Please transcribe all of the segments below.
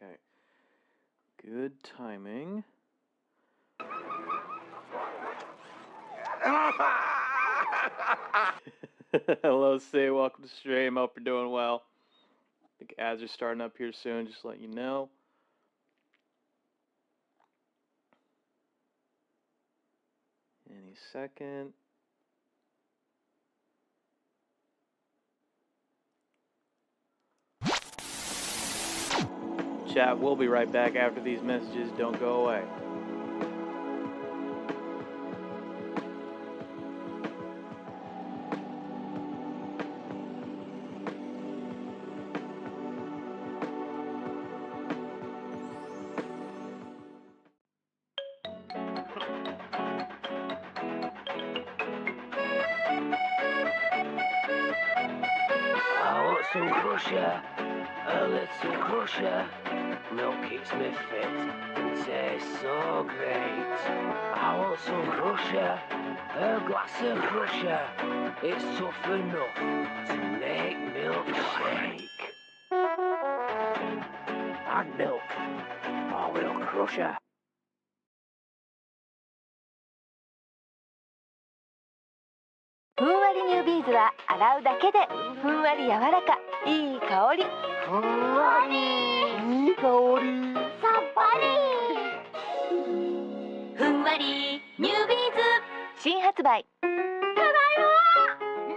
Okay. Good timing. Hello, say welcome to stream. Hope you're doing well. I think ads are starting up here soon, just to let you know. Any second. Chat, we'll be right back after these messages. Don't go away. I want some crusher, a little crusher. Milk keeps me fit and tastes so great. I want some crusher, a glass of crusher. It's tough enough to make milkshake. Add milk, or will crusher. ふんわりニュービーズは洗うだけでふんわり柔らか、いい香り。ふんわりいい香り。さっぱり。ふんわりニュービーズ新発売。ただい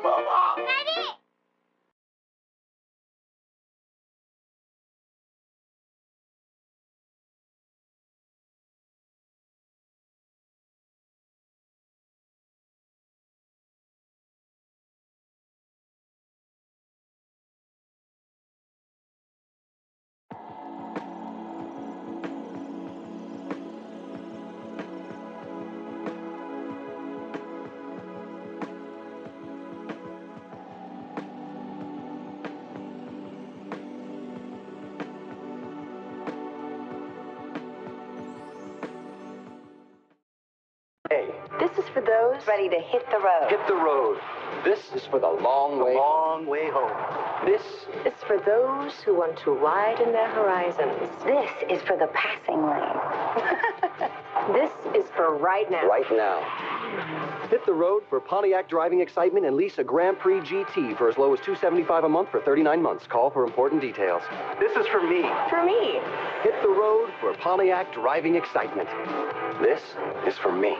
ま。ママ。何？This is for those ready to hit the road. Hit the road. This is for the long way home. This is for those who want to widen their horizons. This is for the passing lane. This is for right now. Right now. Hit the road for Pontiac driving excitement and lease a Grand Prix GT for as low as $275 a month for 39 months. Call for important details. This is for me. For me. Hit the road for Pontiac driving excitement. This is for me.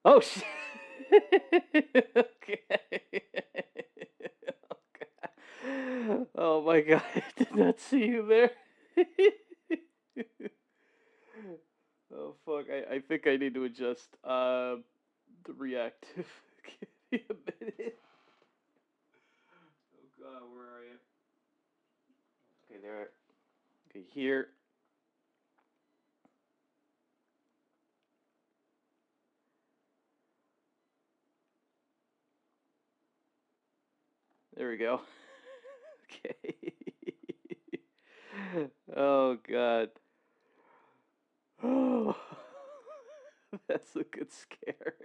Oh, shit. Okay. Oh my god, I did not see you there. Oh fuck, I think I need to adjust the reactive. Give me a minute. Oh god, where are you? Okay, there. Okay, here. There we go. Okay. Oh God. Oh, that's a good scare.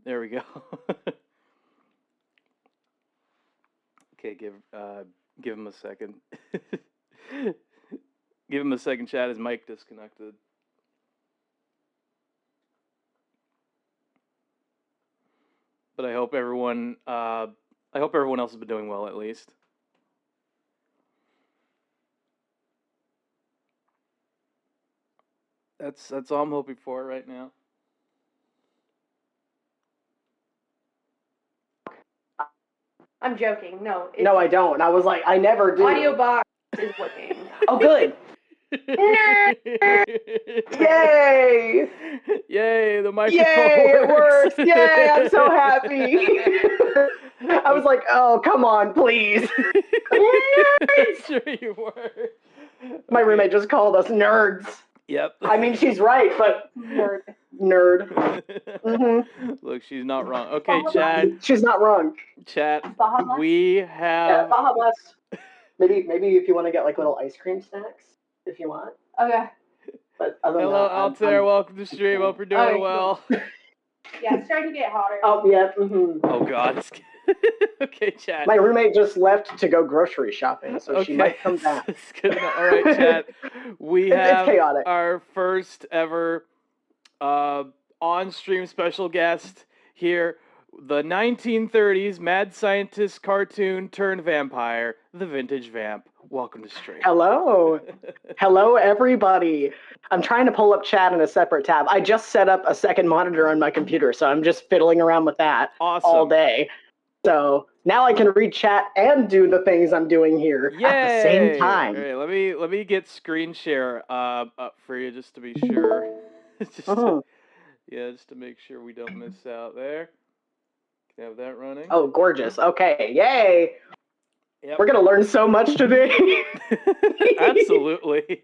There we go. Okay, give him a second. Give him a second, chat. His mic disconnected. But I hope everyone else has been doing well at least. That's all I'm hoping for right now. I'm joking. No. No, I don't. I was like, I never do. Audio box is working. Oh, good. Yay! Yay! The microphone Yay! It works! works. Yay! I'm so happy. I was like, oh, come on, please. Sure you were. My roommate just called us nerds. Yep. I mean, she's right, but nerd. Mm-hmm. Look, she's not wrong. Okay, chat. She's not wrong. Chat. Baja Blast? We Yeah, have. Baja Blast. Maybe if you want to get like little ice cream snacks, if you want. Okay. But other than Hello, that, Altair. Welcome to stream. Hope you're doing Okay, well. Yeah, it's starting to get hotter. Oh yeah. Mm-hmm. Oh God. Okay, chat. My roommate just left to go grocery shopping, so she might come back. It's good enough. All right, chat. We have it's chaotic. our first ever on-stream special guest here. The 1930s mad scientist cartoon turned vampire, the Vintage Vamp. Welcome to stream. Hello. Hello, everybody. I'm trying to pull up chat in a separate tab. I just set up a second monitor on my computer, so I'm just fiddling around with that all day. So now I can read chat and do the things I'm doing here at the same time. All right, let me get screen share up for you just to be sure. just to make sure we don't miss out there. Can I have that running? Oh, gorgeous. Okay, yay. Yep. We're going to learn so much today. Absolutely.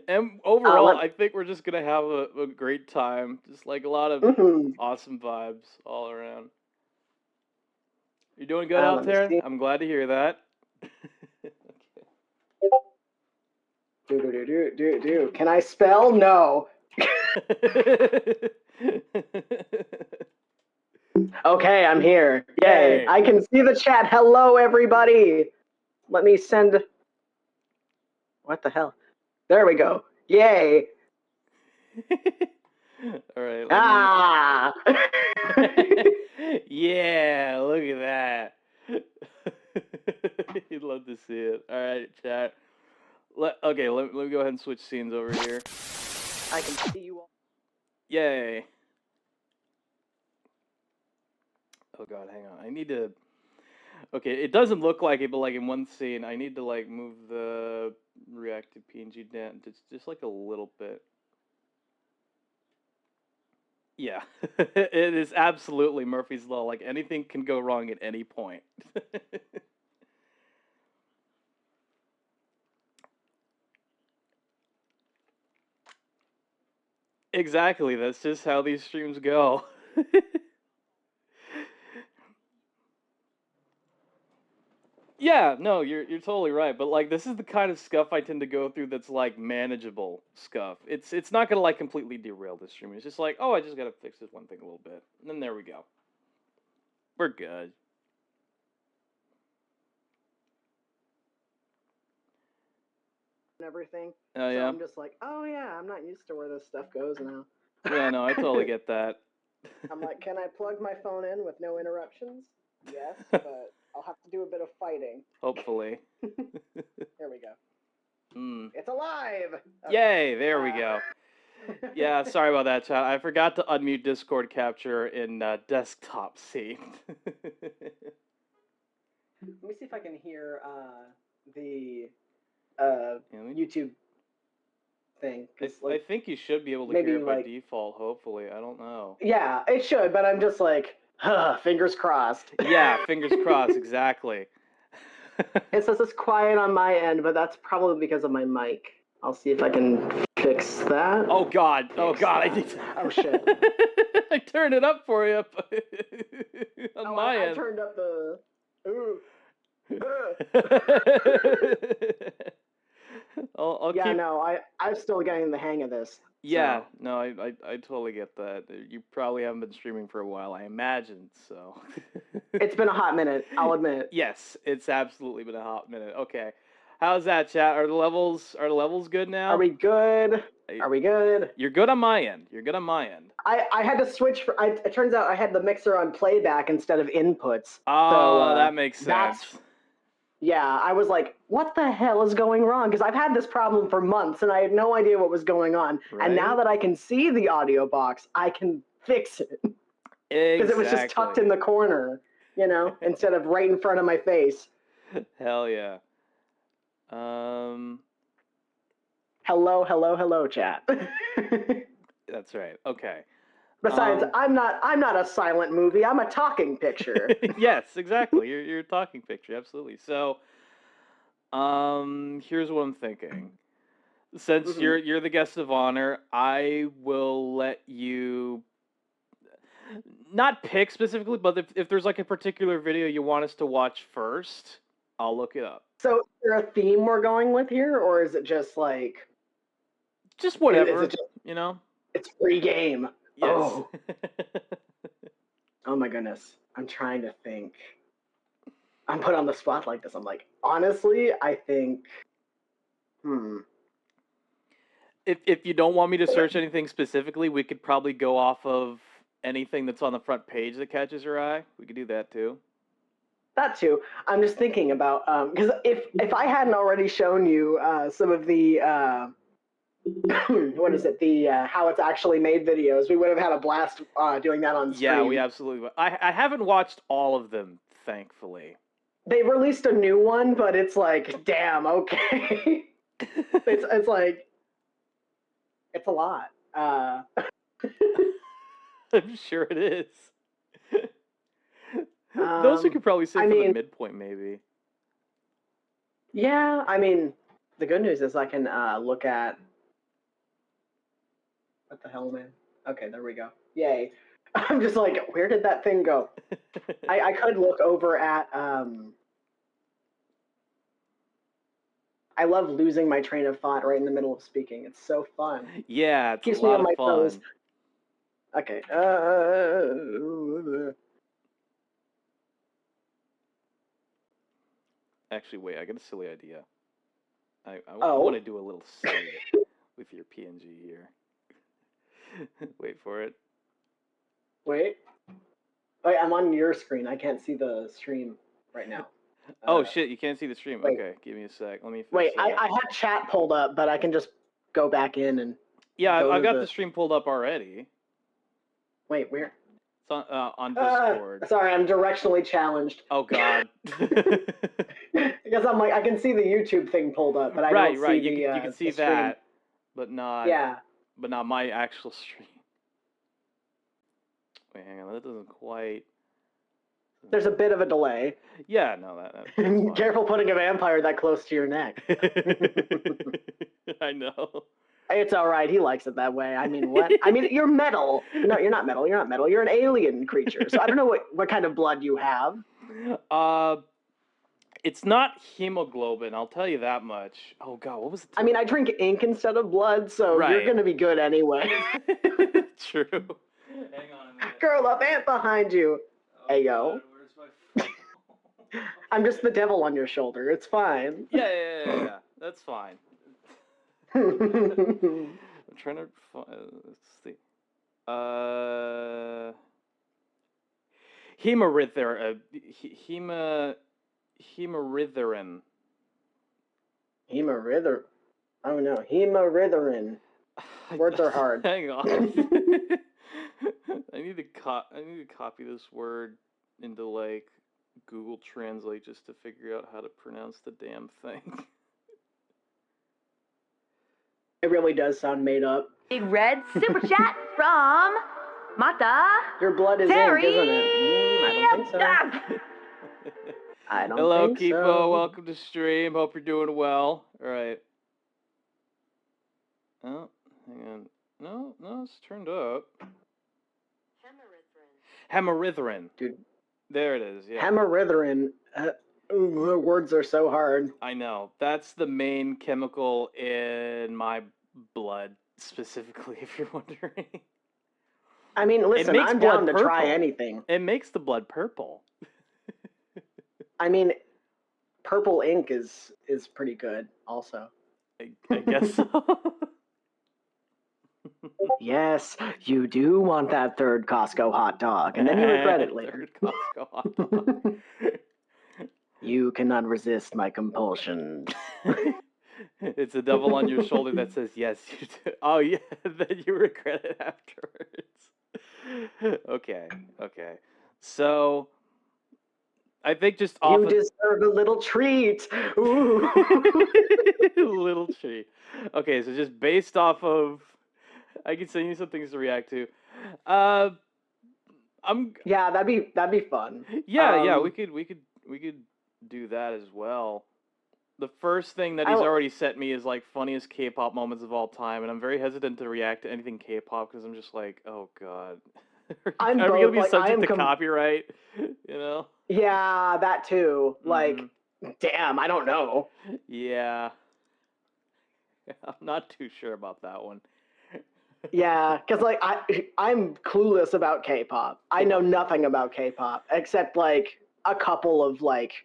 And overall, I think we're just going to have a great time. Just like a lot of awesome vibes all around. You're doing good out there? I'm glad to hear that. Do. Can I spell? No. Okay, I'm here. Yay. I can see the chat. Hello, everybody. Let me send... What the hell? There we go. Yay. All right. Ah! Yeah, look at that. You'd love to see it. All right, chat. Let me go ahead and switch scenes over here. I can see you all. Yay. Oh God, hang on. I need to. Okay, it doesn't look like it, but like in one scene, I need to like move the reactive PNG down just like a little bit. Yeah, it is absolutely Murphy's Law. Like anything can go wrong at any point. Exactly, that's just how these streams go. Yeah, no, you're totally right. But like this is the kind of scuff I tend to go through that's like manageable scuff. It's not gonna like completely derail the stream. It's just like, oh, I just gotta fix this one thing a little bit. And then there we go. We're good. And everything. Oh yeah. So I'm just like, oh yeah, I'm not used to where this stuff goes now. Yeah, no, I totally get that. I'm like, can I plug my phone in with no interruptions? Yes, but I'll have to do a bit of fighting. Hopefully. Here we go. It's alive! Okay. Yay, there we go. Yeah, sorry about that, chat. I forgot to unmute Discord capture in desktop scene. Let me see if I can hear the YouTube thing. I think you should be able to hear it by default, hopefully. I don't know. Yeah, it should, but I'm just like, fingers crossed. Yeah, fingers crossed, exactly. It says it's quiet on my end, but that's probably because of my mic. I'll see if I can fix that. Oh god, I need to... Oh shit. I turned it up for you on my end. I turned up the... Ooh. I'm still getting the hang of this. Yeah, so. No, I totally get that. You probably haven't been streaming for a while, I imagine, so. It's been a hot minute, I'll admit. Yes, it's absolutely been a hot minute. Okay. How's that, chat? Are the levels good now? Are we good? Are we good? You're good on my end. I had to switch it turns out I had the mixer on playback instead of inputs. Oh, so, that makes sense. Yeah, I was like, what the hell is going wrong? Because I've had this problem for months, and I had no idea what was going on. Right? And now that I can see the audio box, I can fix it. Because it was just tucked in the corner, instead of right in front of my face. Hell yeah. Hello, chat. That's right. Okay. Besides, I'm not a silent movie. I'm a talking picture. Yes, exactly. You're a talking picture. Absolutely. So, here's what I'm thinking. Since you're the guest of honor, I will let you not pick specifically, but if there's like a particular video you want us to watch first, I'll look it up. So, is there a theme we're going with here, or is it just like just whatever? Is it just, it's free game. Yes. Oh. Oh my goodness. I'm trying to think. I'm put on the spot like this. I'm like, honestly, I think. If you don't want me to search anything specifically, we could probably go off of anything that's on the front page that catches your eye. We could do that too. That too. I'm just thinking about because if I hadn't already shown you some of the what is it? The how it's actually made videos, we would have had a blast doing that on stream. Yeah, we absolutely would. I haven't watched all of them, thankfully. They released a new one, but it's like, damn, okay. it's like, it's a lot. I'm sure it is. Those we could probably say for the midpoint, maybe. Yeah, I mean, the good news is I can look at. What the hell, man? Okay, there we go. Yay. I'm just like, where did that thing go? I could look over at. I love losing my train of thought right in the middle of speaking. It's so fun. Yeah, it's keeps a lot me on my toes. Okay. Actually, wait. I got a silly idea. I want to do a little silly with your PNG here. Wait for it. Wait, I'm on your screen. I can't see the stream right now. Oh shit! You can't see the stream. Wait. Okay, give me a sec. Let me. Wait, I had chat pulled up, but I can just go back in and. Yeah, I've got the stream pulled up already. Wait, where? It's on Discord. Sorry, I'm directionally challenged. Oh god. Because I'm like, I can see the YouTube thing pulled up, but I don't see the. You can see that, but not. Yeah. But not my actual stream. Wait, hang on. That doesn't quite. There's a bit of a delay. Yeah, no, that's Careful putting a vampire that close to your neck. I know. It's all right. He likes it that way. I mean, what? I mean, you're metal. No, you're not metal. You're not metal. You're an alien creature. So I don't know what kind of blood you have. It's not hemoglobin. I'll tell you that much. Oh god, what was it? I mean, I drink ink instead of blood, so you're gonna be good anyway. True. Hang on a minute. Girl, up ant behind you. Hey yo. I'm just the devil on your shoulder. It's fine. Yeah. That's fine. I'm trying to let's see. Hemerytherin. Oh no, hemerytherin. Words are hard. Hang on. I need to copy this word into like Google Translate just to figure out how to pronounce the damn thing. It really does sound made up. Big red super chat from Mata. Your blood is Terry. ink, isn't it? I don't think so. I don't Hello, think Kipo. so. Welcome to stream. Hope you're doing well. All right. Oh, hang on. No, it's turned up. Hemerytherin. Dude. There it is. Yeah. Hemerytherin. Words are so hard. I know. That's the main chemical in my blood, specifically, if you're wondering. I mean, listen, I'm down to try anything. It makes the blood purple. I mean, purple ink is pretty good, also. I guess so. Yes, you do want that third Costco hot dog, and then you regret it later. Third Costco hot dog. You cannot resist my compulsion. It's a devil on your shoulder that says, yes, you do. Oh, yeah, then you regret it afterwards. Okay. So, I think just off You deserve a little treat. Ooh. Little treat. Okay, so just based off of... I can send you some things to react to. Yeah, that'd be fun. Yeah, we could do that as well. The first thing that he's already sent me is like funniest K-pop moments of all time, and I'm very hesitant to react to anything K-pop because I'm just like, oh god, are we gonna be subject to copyright? You know? Yeah, that too. Like, damn, I don't know. Yeah, I'm not too sure about that one. Yeah, because like I'm clueless about K-pop. I know nothing about K-pop except like a couple of like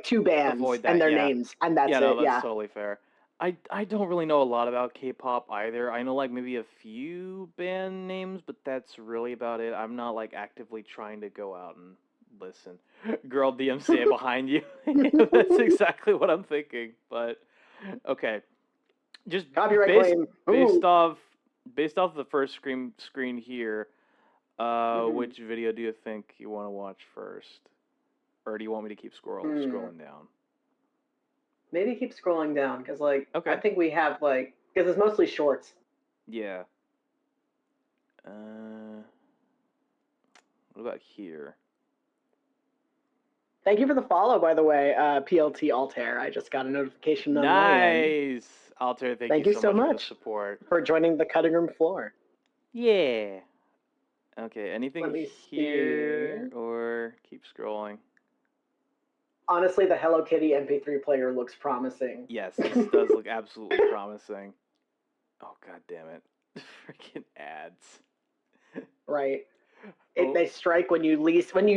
two bands and their names, and that's it. No, that's totally fair. I don't really know a lot about K-pop either. I know like maybe a few band names, but that's really about it. I'm not like actively trying to go out and listen. Girl DMCA behind you. That's exactly what I'm thinking. But okay, just copyright claim. Based off the first screen here, which video do you think you want to watch first? Or do you want me to keep scrolling down? Maybe keep scrolling down, because like okay. I think we have like, because it's mostly shorts. Yeah. What about here? Thank you for the follow, by the way, PLT Altair. I just got a notification on my end. Nice! Altair, thank you so much for the support. For joining the cutting room floor. Yeah. Okay, anything here or keep scrolling? Honestly, the Hello Kitty MP3 player looks promising. Yes, this does look absolutely promising. Oh, god damn it. Freaking ads. Right. They strike when you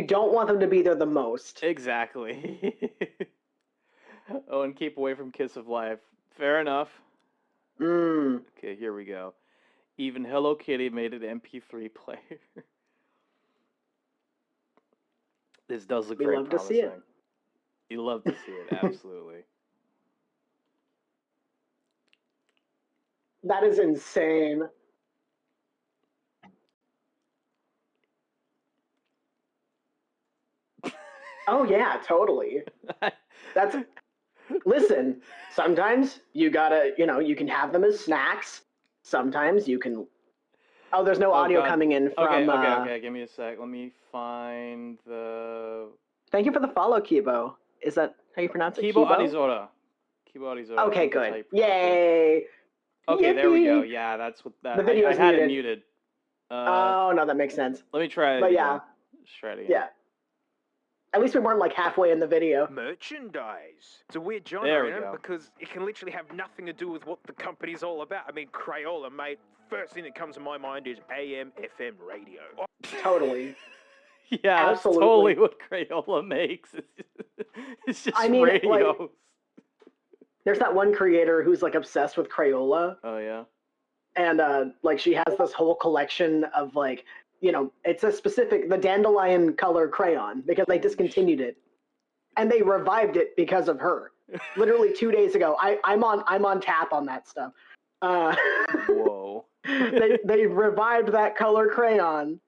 don't want them to be there the most. Exactly. Oh, and keep away from Kiss of Life. Fair enough. Okay, here we go. Even Hello Kitty made an MP3 player. This does look very promising. To see it. You love to see it, absolutely. That is insane. Oh yeah, totally. Listen, sometimes you gotta, you can have them as snacks. Sometimes you can. Oh, there's no audio coming in from. Okay. Give me a sec. Let me find the. Thank you for the follow, Kibo. Is that how you pronounce it? Kibo Arizora. Okay, good. Yay! Okay, Yippee! There we go. Yeah, that's what that. I had it muted. Oh no, that makes sense. Let me try it. But yeah. Let's try it again. Yeah. At least we weren't like halfway in the video. Merchandise. It's a weird genre, there we go. because it can literally have nothing to do with what the company's all about. I mean, Crayola, mate. First thing that comes to my mind is AM, FM radio. Totally. Yeah, that's totally what Crayola makes. It's just radios. Like, there's that one creator who's like obsessed with Crayola. Oh yeah. and like she has this whole collection of like, you know, it's a specific the dandelion color crayon because they discontinued it, and they revived it because of her. Literally 2 days ago, I'm on tap on that stuff. Whoa. they revived that color crayon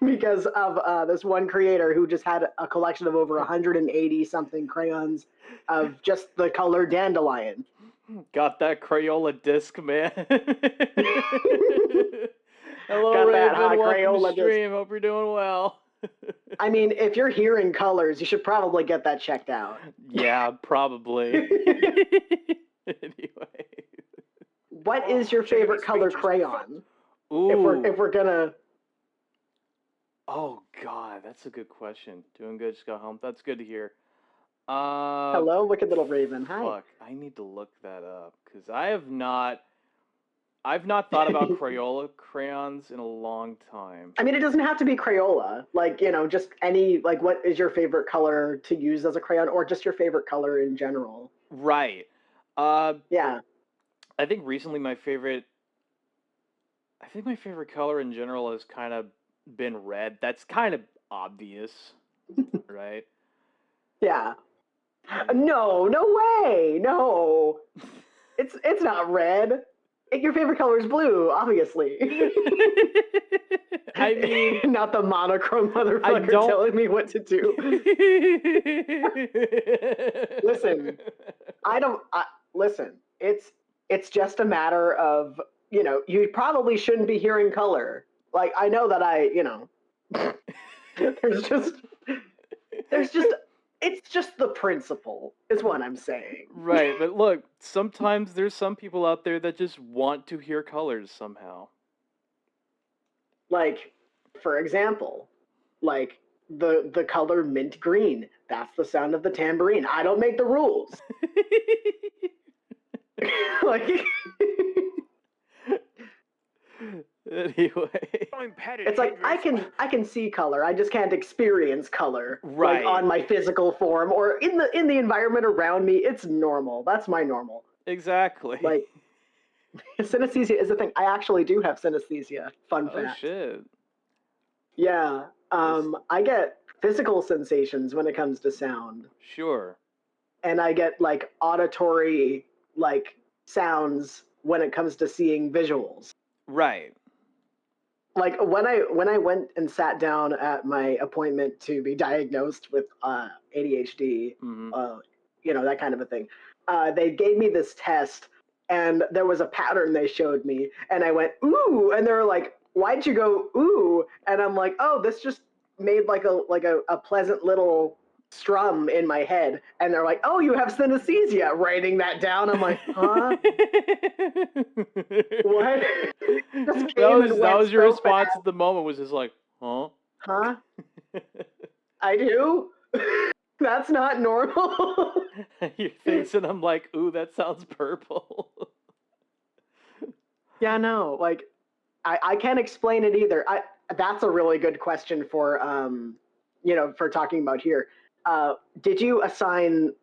because of this one creator who just had a collection of over 180 something crayons of just the color dandelion. Got that Crayola disc, man. Hello, Got that Raven. Welcome Crayola to stream. Hope you're doing well. I mean, if you're hearing colors, you should probably get that checked out. Yeah, probably. Anyway. What is your favorite color crayon? Ooh. If we're gonna. Oh God, that's a good question. Doing good, just got home. That's good to hear. Hello, wicked little Raven. Hi. Fuck, I need to look that up because I've not thought about Crayola crayons in a long time. I mean, it doesn't have to be Crayola. Like, you know, just any, like, what is your favorite color to use as a crayon, or just your favorite color in general? Right. Yeah. I think recently my favorite color in general has kind of been red. That's kind of obvious, right? Yeah. No way. No. It's not red. Your favorite color is blue, obviously. I mean, not the monochrome motherfucker telling me what to do. Listen, listen. It's just a matter of, you know, you probably shouldn't be hearing color. Like, I know that it's just the principle is what I'm saying. Right, but look, sometimes there's some people out there that just want to hear colors somehow. Like, for example, like the color mint green. That's the sound of the tambourine. I don't make the rules. Like, anyway, it's like I can see color. I just can't experience color, right? Like on my physical form or in the environment around me. It's normal. That's my normal. Exactly. Like, synesthesia is a thing. I actually do have synesthesia. Fun fact. Oh shit. Yeah. I get physical sensations when it comes to sound. Sure. And I get like auditory like sounds when it comes to seeing visuals. Right. Like when I went and sat down at my appointment to be diagnosed with ADHD, you know, that kind of a thing, they gave me this test, and there was a pattern they showed me, and I went ooh, and they were like, "Why'd you go ooh?" And I'm like, "Oh, this just made like a pleasant little strum in my head." And they're like, "Oh, you have synesthesia." Writing that down, I'm like, "Huh? What?" That was your response at the moment, was just like, huh? Huh? I do? That's not normal. You're thinking, I'm like, ooh, that sounds purple. Yeah, no, like, I can't explain it either. That's a really good question for, you know, for talking about here. Did you assign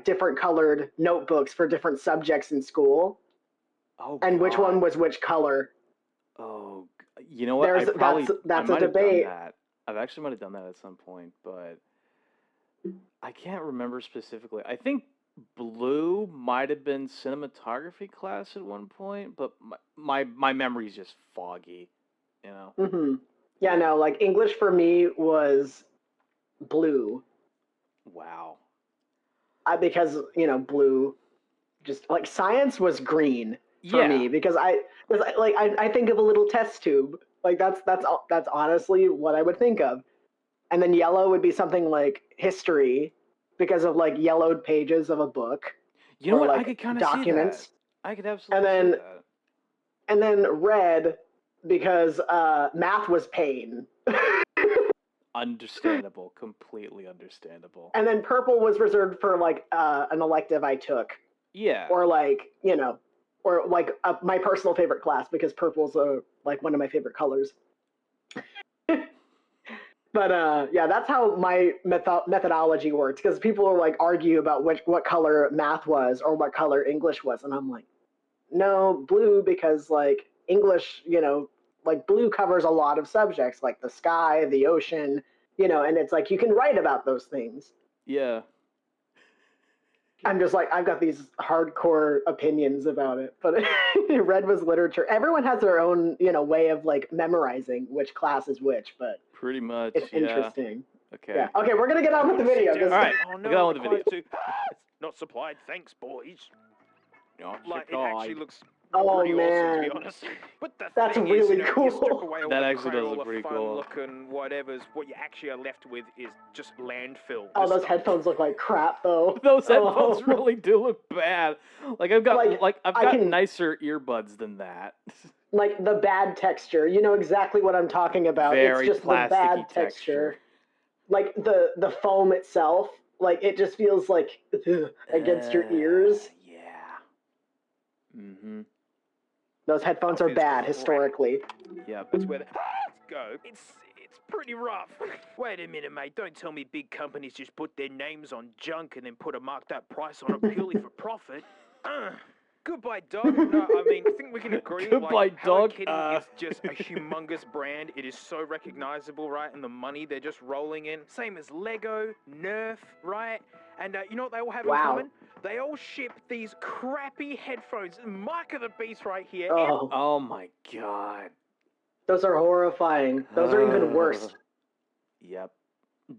different colored notebooks for different subjects in school? Oh, and God. Which one was which color? Oh, you know what? That's a debate. I've actually might have done that at some point, but I can't remember specifically. I think blue might have been cinematography class at one point, but my memory's just foggy, you know? Mm-hmm. Yeah, no, like English for me was blue. Wow. Because, you know, blue, just like science was green for me because I think of a little test tube. Like that's honestly what I would think of. And then yellow would be something like history because of like yellowed pages of a book. You know what? Like I could kind of documents. See that. I could absolutely see that. And then red because math was pain. Understandable. Completely understandable. And then purple was reserved for like an elective I took. Yeah. Or like, you know, or like my personal favorite class because purple's like one of my favorite colors. But yeah, that's how my methodology works, because people will like argue about what color math was or what color English was, and I'm like, no, blue because like English, like blue covers a lot of subjects like the sky, the ocean, and it's like you can write about those things. Yeah. I'm just like, I've got these hardcore opinions about it, but red was literature. Everyone has their own, way of like memorizing which class is which, but pretty much. it's interesting. Okay. Yeah. Okay, we're gonna get on with the video. All right. Oh Get on with the video. Not supplied. Thanks, boys. Not Like, it supplied. actually looks Oh pretty awesome, to be man, honest. But the That's thing really is, you cool. strip away all That the actually does Crayola look pretty fun cool. looking whatever's. What you actually are left with is just landfill. oh, This those stuff- headphones look like crap though. Those headphones Oh. really do look bad. Like I've got I've I got can- nicer earbuds than that. Like the bad texture. You know exactly what I'm talking about. Very it's just the plasticky bad texture. Like the foam itself, like it just feels like against your ears. Yeah. Mm-hmm. Those headphones are It's bad crap. historically. Yep. That's where the go. It's pretty rough. Wait a minute, mate. Don't tell me big companies just put their names on junk and then put a marked up price on it purely for profit. Goodbye, dog. No, I mean, I think we can agree. Goodbye, like, Hello dog. Kitty is just a humongous brand. It is so recognizable, right? And the money they're just rolling in. Same as Lego, Nerf, right? And you know what they all have in common? They all ship these crappy headphones. Mark of the beast right here. Oh my god. Those are horrifying. Those are even worse. Yep.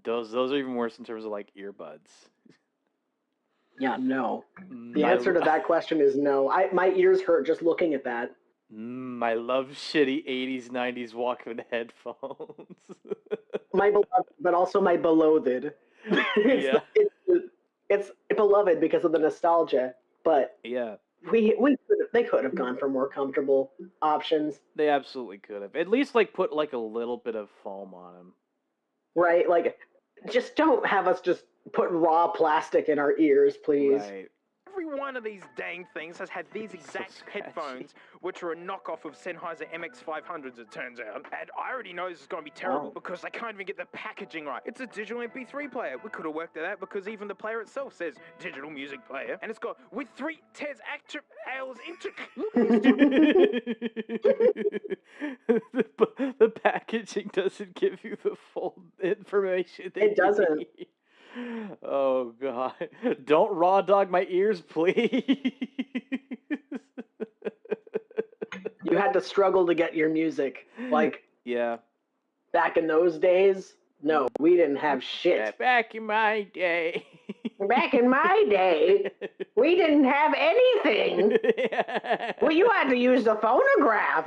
Those are even worse in terms of like earbuds. Yeah, no. The answer to that question is no. My ears hurt just looking at that. I love shitty 80s, 90s Walkman headphones. My beloved, but also my beloathed. Yeah. It's beloved because of the nostalgia, but Yeah. they could have gone for more comfortable options. They absolutely could have. At least like put like a little bit of foam on them. Right? Like, just don't have us just put raw plastic in our ears, please. Right. Every one of these dang things has had these exact scratchy. headphones, which are a knockoff of Sennheiser MX500s, it turns out. And I already know this is going to be terrible because they can't even get the packaging right. It's a digital MP3 player. We could have worked it out because even the player itself says digital music player. And it's got with 3 tears active ales into... The packaging doesn't give you the full information. It doesn't. Need. Oh god! Don't raw dog my ears, please. You had to struggle to get your music. Like, yeah. Back in those days, no, we didn't have shit. Back in my day. Back in my day, we didn't have anything. Well, you had to use the phonograph.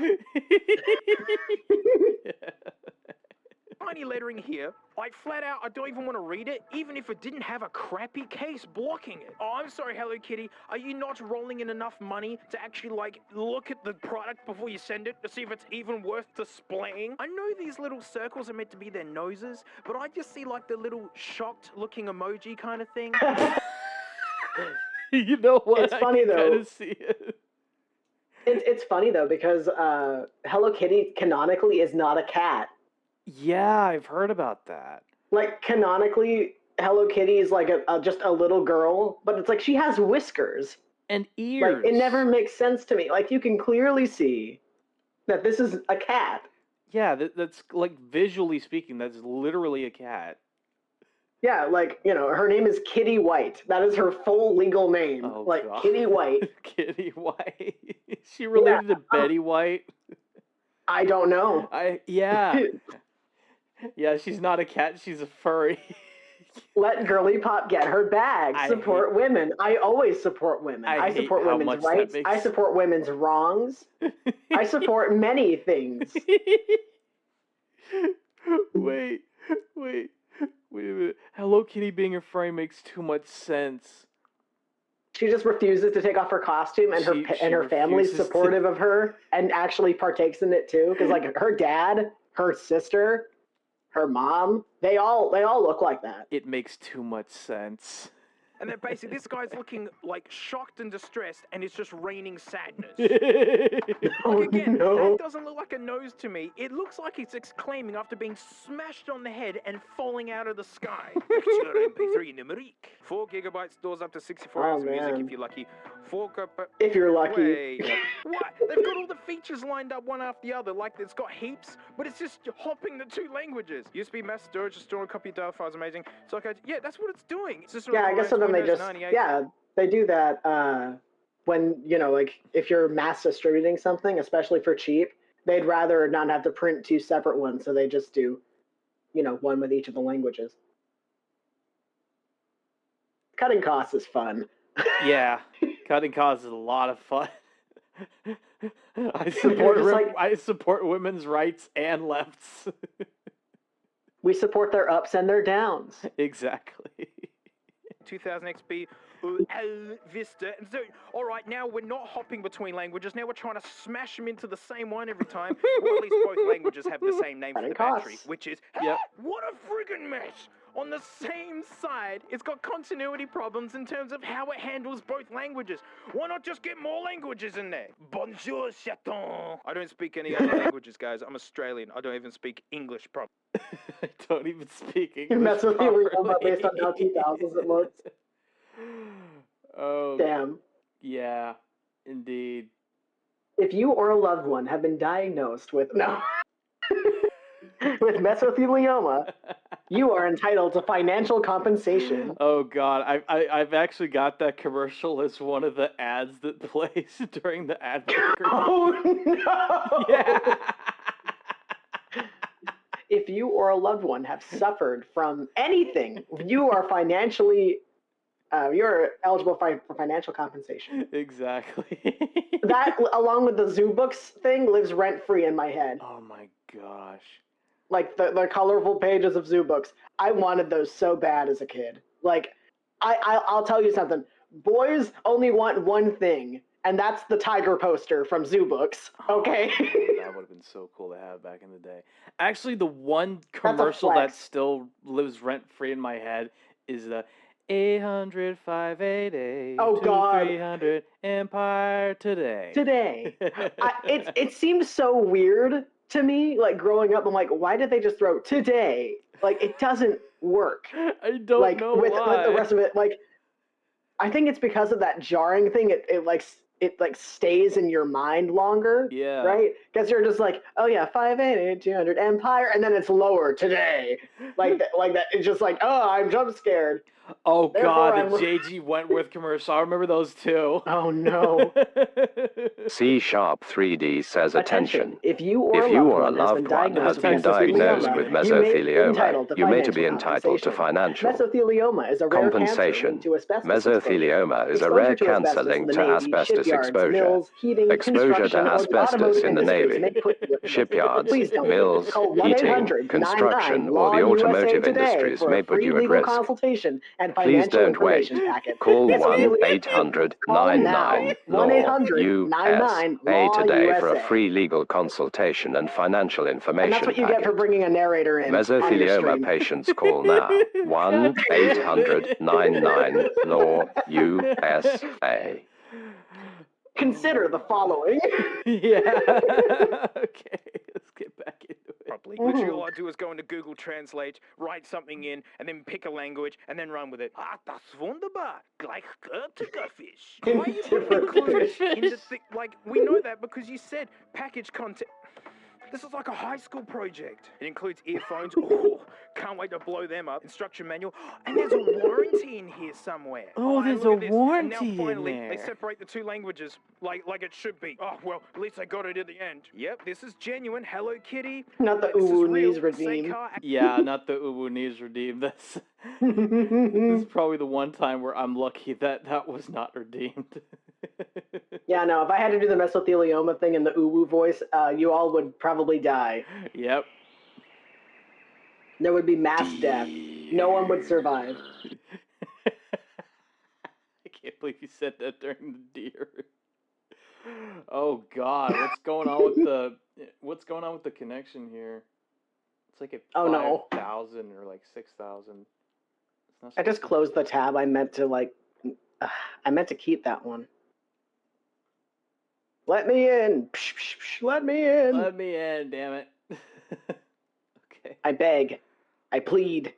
Tiny lettering here. Like, flat out, I don't even want to read it, even if it didn't have a crappy case blocking it. Oh, I'm sorry, Hello Kitty. Are you not rolling in enough money to actually, like, look at the product before you send it to see if it's even worth displaying? I know these little circles are meant to be their noses, but I just see, like, the little shocked-looking emoji kind of thing. You know what? It's funny, though. I kind of see it. It's funny, though, because Hello Kitty canonically is not a cat. Yeah, I've heard about that. Like, canonically, Hello Kitty is like just a little girl, but it's like she has whiskers. And ears. Like, it never makes sense to me. Like, you can clearly see that this is a cat. Yeah, that's, like, visually speaking, that's literally a cat. Yeah, like, her name is Kitty White. That is her full legal name. Oh, like, God. Kitty White. Kitty White. Is she related to Betty White? I don't know. Yeah. Yeah, she's not a cat, she's a furry. Let Girly Pop get her bag. Support women. I always support women. I support women's rights. I support women's wrongs. I support many things. Wait a minute. Hello Kitty being a furry makes too much sense. She just refuses to take off her costume, and her family's supportive of her and actually partakes in it too. Because like her dad, her sister, her mom, they all look like that. It makes too much sense. And then basically this guy's looking like shocked and distressed, and it's just raining sadness. Like, again, that doesn't look like a nose to me. It looks like it's exclaiming after being smashed on the head and falling out of the sky. Lecture MP3 numerique. 4 gigabytes stores up to 64 hours of music if you're lucky. If you're lucky. Wait. What? They've got all the features lined up one after the other. Like, it's got heaps, but it's just hopping the 2 languages. USB mass storage to store and copy data files. Amazing. So, okay, yeah, that's what it's doing. It's just I guess so. Then they just they do that when like if you're mass distributing something, especially for cheap, they'd rather not have to print 2 separate ones, so they just do one with each of the languages. Cutting costs is fun. Yeah, cutting costs is a lot of fun. I support women's rights and lefts. We support their ups and their downs. Exactly. 2000 XP Vista. And so, all right, now we're not hopping between languages. Now we're trying to smash them into the same one every time. Or at least both languages have the same name for the battery, which is, what a friggin' mess! On the same side, it's got continuity problems in terms of how it handles both languages. Why not just get more languages in there? Bonjour, chaton. I don't speak any other languages, guys. I'm Australian. I don't even speak English properly. I don't even speak English. You mess with me based on how 2000s it looks. Oh, damn. Yeah, indeed. If you or a loved one have been diagnosed with with mesothelioma, you are entitled to financial compensation. Oh God, I've actually got that commercial as one of the ads that plays during the ad break. Oh no! Yeah. If you or a loved one have suffered from anything, you are financially you're eligible for financial compensation. Exactly. That, along with the Zoo Books thing, lives rent-free in my head. Oh my gosh. Like, the colorful pages of Zoo Books. I wanted those so bad as a kid. Like, I'll tell you something. Boys only want one thing, and that's the tiger poster from Zoo Books. Okay? That would have been so cool to have back in the day. Actually, the one commercial that still lives rent-free in my head is the 800 588 2300 Empire Today. It seems so weird to me, like, growing up. I'm like, why did they just throw today? Like, it doesn't work. I don't know with why. The rest of it, like, I think it's because of that jarring thing. It stays in your mind longer. Yeah. Right? Because you're just like, oh yeah, 588 200 Empire, and then it's lower today. Like that. It's just like, oh, I'm jump scared. Oh God, the J.G. Wentworth commercial. I remember those too. Oh no. C# 3D says, attention. If you or a loved one has been diagnosed with mesothelioma, you may be entitled to financial mesothelioma is a rare compensation. Cancer linked to asbestos Mesothelioma is a rare cancer linked to asbestos exposure. Exposure to asbestos in the Navy, shipyards, mills, heating, construction, or the automotive industries may put you at risk. Please don't wait. Call 1-800-99-LAW-USA today for a free legal consultation and financial information And that's what you packet. get for bringing a narrator in. Mesothelioma patients call now. 1-800-99-LAW-USA. Consider the following. Yeah. Okay, let's get back into it. Properly. Literally all I do is go into Google Translate, write something in, and then pick a language, and then run with it. Ah, das wunderbar. Gleich fish. Why are you putting include in the thing? Like, we know that because you said package content. This is like a high school project. It includes earphones. Oh, can't wait to blow them up. Instruction manual. And there's a warranty in here somewhere. Oh, there's a warranty and now finally, in there. They separate the 2 languages like it should be. Oh, well, at least I got it at the end. Yep, this is genuine. Hello Kitty. Not the Uwu Knees redeemed. Yeah, not the Uwu Knees redeemed. This is probably the one time where I'm lucky that was not redeemed. Yeah, no, if I had to do the mesothelioma thing in the Uwu voice, you all would probably die. Yep. There would be mass death. No one would survive. I can't believe you said that during the deer. Oh God, what's going on with the connection here? It's like at 5,000 or like 6,000. It's I just closed the tab. I meant to I meant to keep that one. Let me in. Psh, psh, psh, let me in. Let me in, damn it. Okay. I beg. I plead.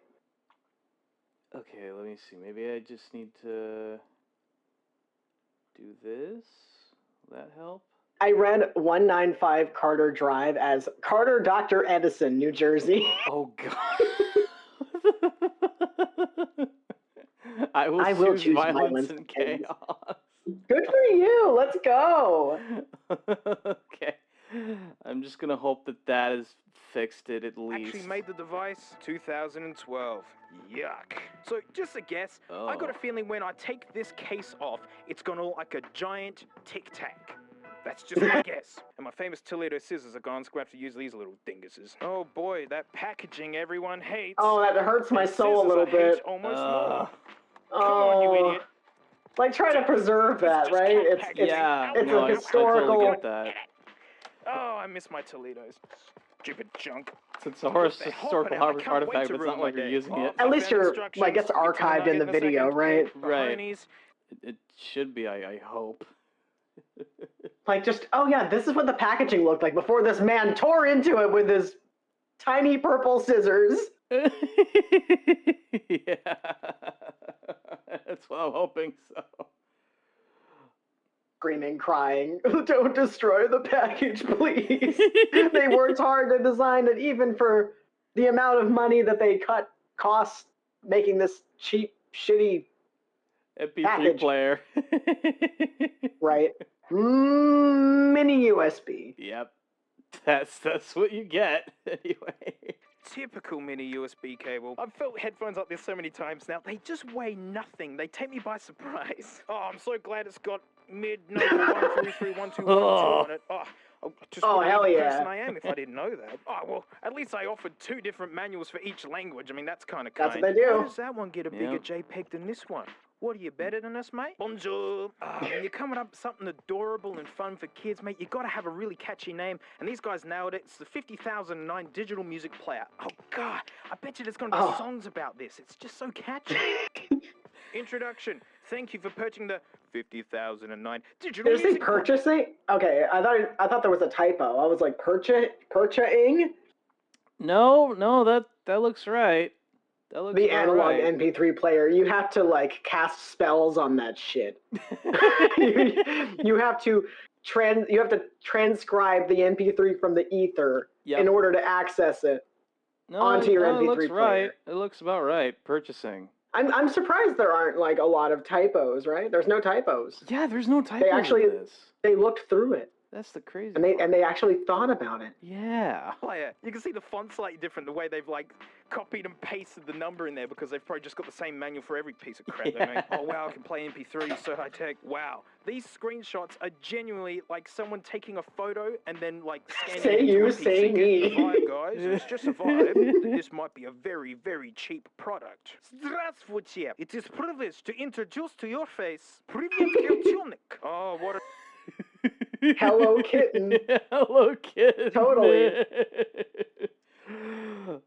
Okay, let me see. Maybe I just need to do this. Will that help? I read 195 Carter Drive as Carter Dr. Edison, New Jersey. Oh, God. I will choose violence and chaos. Good for you. Let's go. Okay. I'm just going to hope that has fixed it at least. Actually made the device 2012. Yuck. So, just a guess. Oh. I got a feeling when I take this case off, it's going to look like a giant tic-tac. That's just my guess. And my famous Toledo scissors are gone, so I have to use these little dinguses. Oh boy, that packaging everyone hates. Oh, that hurts my soul a little bit. Almost more. Oh, come on, you idiot. Like, try to preserve that, right? It's a historical. I totally get that. Oh, I miss my Toledos. Stupid junk. It's a historical artifact, but it's not like you're using it. At least you're, I guess, archived in the video, right? Right. It should be, I hope. Like, just, oh yeah, this is what the packaging looked like before this man tore into it with his tiny purple scissors. Yeah. That's what I'm hoping so. Screaming, crying, don't destroy the package, please. They worked hard to design it, even for the amount of money that they cut costs making this cheap, shitty MP3 package. Player. Right. Mini USB. Yep. That's what you get, anyway. Typical mini USB cable. I've felt headphones like this so many times now. They just weigh nothing. They take me by surprise. Oh, I'm so glad it's got mid-number 1331212 on it. Oh, just wouldn't hell be the yeah. person I am if I didn't know that. Oh, well, at least I offered 2 different manuals for each language. I mean, that's kind of kind. That's what they do. Why does that one get a bigger JPEG than this one? What, are you better than us, mate? Bonjour. When you're coming up with something adorable and fun for kids, mate, you got to have a really catchy name. And these guys nailed it. It's the 50,009 digital music player. Oh, God. I bet you there's going to be songs about this. It's just so catchy. Introduction. Thank you for purchasing the 50,009 digital music. Did you say purchasing? Okay, I thought there was a typo. I was like, purchasing? No, that looks right. That looks the analog right. MP3 player. You have to like cast spells on that shit. you have to transcribe the MP3 from the ether in order to access it onto your MP3 it looks player. Right. It looks about right. Purchasing. I'm surprised there aren't like a lot of typos, right? There's no typos. Yeah, there's no typos. They looked through it. That's the crazy and they actually thought about it. Yeah. You can see the font's slightly different, the way they've like copied and pasted the number in there because they've probably just got the same manual for every piece of crap. Yeah. Oh wow, I can play MP3, so high tech. Wow. These screenshots are genuinely like someone taking a photo and then like scanning say it into you, a say me. The vibe, guys. It's just a vibe. This might be a very, very cheap product. Здравствуйте. It is privileged to introduce to your face Привет, Kertunik. Oh, what a Hello Kitten. Hello Kitten. Totally.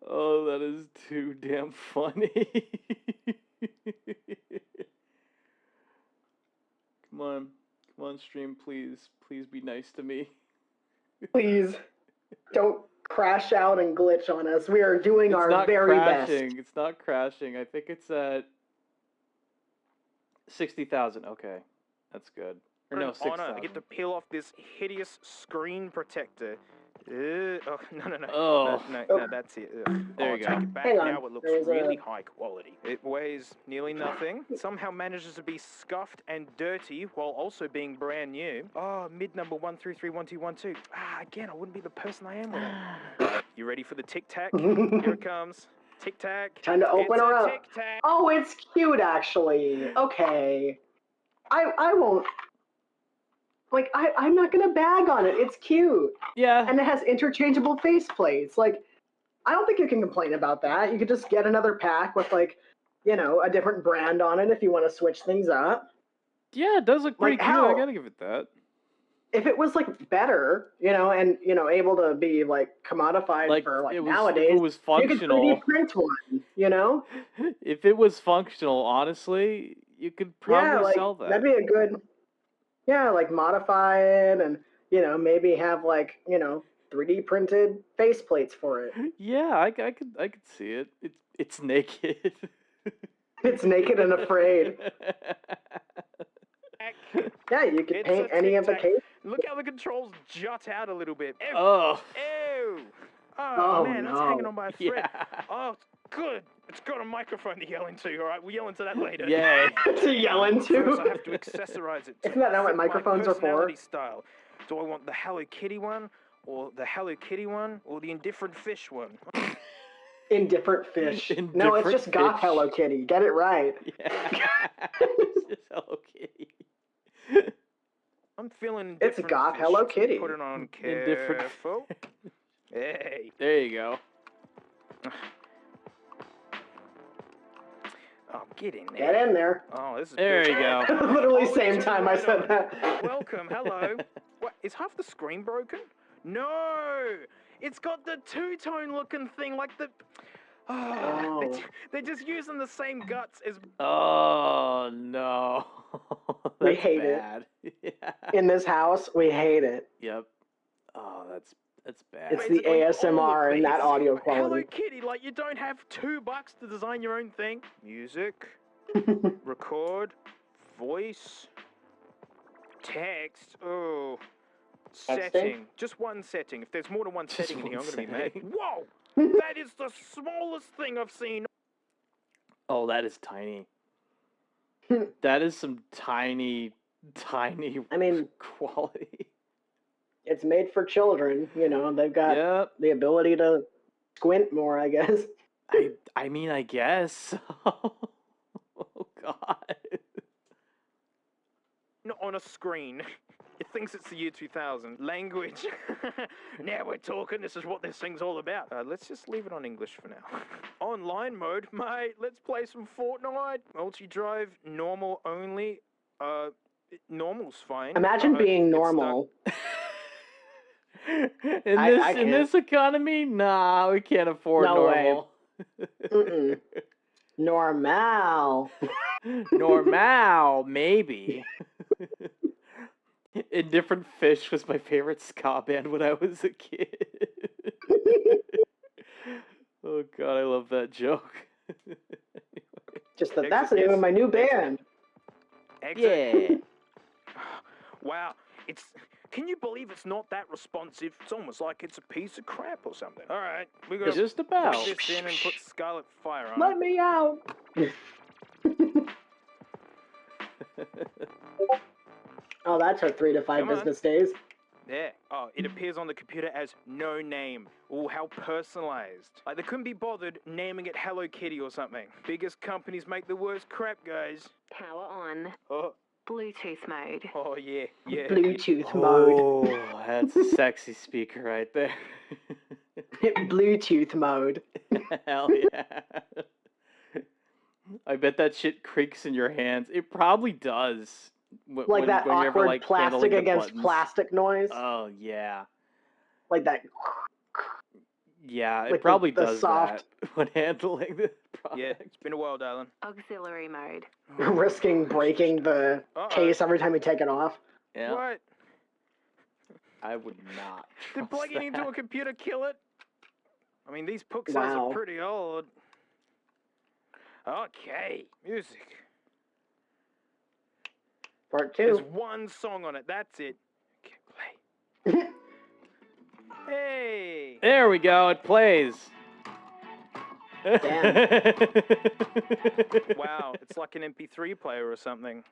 Oh, that is too damn funny. Come on, stream, please be nice to me. Please, don't crash out and glitch on us. We are doing our very best. It's not crashing. I think it's at 60,000. Okay, that's good. Or no, 6,000. I get to peel off this hideous screen protector. No, that's it. There you go. Take it back. Now it looks really high quality. It weighs nearly nothing. Somehow manages to be scuffed and dirty while also being brand new. Oh, mid-number 1331212. Again, I wouldn't be the person I am with it. You ready for the tic-tac? Here it comes. Tic-tac. Time to open her up. Tic-tac. Oh, it's cute, actually. Okay. I won't... Like, I'm not going to bag on it. It's cute. Yeah. And it has interchangeable faceplates. Like, I don't think you can complain about that. You could just get another pack with, like, you know, a different brand on it if you want to switch things up. Yeah, it does look pretty cute. I got to give it that. if it was like better, and able to be like commodified for like nowadays, if it was functional, you could 3D print one, If it was functional, honestly, you could probably sell that. That'd be a good, like modify it and maybe have like 3D printed faceplates for it. Yeah, I could see it. It's naked. It's naked and afraid. Yeah, you could paint any of the cases. Look how the controls jut out a little bit. Ew. Oh. Ew. Oh, man, no. that's hanging on by a thread. Yeah. Oh, good. It's got a microphone to yell into, all right? We'll yell into that later. Yay. To yell into? First, I have to accessorize it. Isn't that what microphones are for? Style. Do I want the Hello Kitty one, or the Hello Kitty one, or the Indifferent Fish one? Indifferent Fish. No, it's just goth Hello Kitty. Get it right. Yeah. It's just Hello Kitty. I'm feeling It's goth Hello Kitty. Put it on Indifferent. careful. Hey. There you go. Oh, get in there. Get in there. Oh, this is There good. you go. Literally same time I said that. Welcome, hello. What, is half the screen broken? No! It's got the two-tone looking thing, like the... Oh. They're just using the same guts as... Oh, no. We hate bad. it. Yeah. In this house, we hate it. Yep. Oh, that's bad. It's the ASMR and that audio quality. Hello Kitty, like you don't have $2 to design your own thing. Music, record, voice, text, setting. Just one setting. If there's more than one setting in here, I'm going to be mad. Whoa! That is the smallest thing I've seen. Oh, that is tiny. That is some tiny quality. It's made for children, they've got the ability to squint more, I guess. I mean, I guess. Oh, God. Not on a screen. It thinks it's the year 2000. Language. Now we're talking. This is what this thing's all about. Let's just leave it on English for now. Online mode, mate. Let's play some Fortnite. Multi-drive, normal only. Normal's fine. Imagine being normal. In this economy, nah, we can't afford normal. Mm-mm. Normal. Normal, maybe. Indifferent Fish was my favorite ska band when I was a kid. Oh God, I love that joke. Just that's the name of my new band. Yeah. Wow, can you believe it's not that responsive? It's almost like it's a piece of crap or something. All right, we're gonna just about push this in and put Scarlet Fire on. Let me out. Oh, that took 3 to 5 business days. There. Oh, it appears on the computer as no name. Oh, how personalized. Like, they couldn't be bothered naming it Hello Kitty or something. Biggest companies make the worst crap, guys. Power on. Oh. Bluetooth mode. Oh, yeah. Bluetooth mode. Oh, that's a sexy speaker right there. Bluetooth mode. Hell yeah. I bet that shit creaks in your hands. It probably does. Like that awkward plastic against plastic noise. Oh, yeah. Like that. Yeah, it probably does that when handling the product. Yeah, it's been a while, darling. Auxiliary mode. Risking breaking the case every time you take it off. Yeah. What? I would not. Did plugging into a computer kill it? I mean, these pixels are pretty old. Okay, music. Part 2. There's one song on it. That's it. Okay, play. Hey. There we go. It plays. Damn. Wow, it's like an MP3 player or something.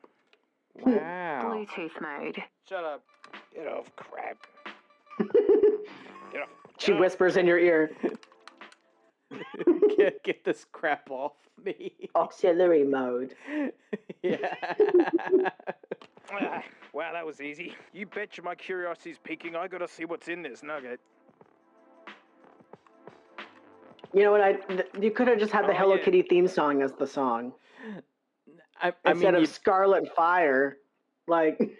Wow. Bluetooth mode. Shut up. Get off, crap. Get off. She whispers in your ear. Get this crap off me. Auxiliary mode. Yeah. Wow, that was easy. You betcha my curiosity's peaking. I gotta see what's in this nugget. You know what? You could have just had the Hello Kitty theme song as the song. Instead of Scarlet Fire. Like...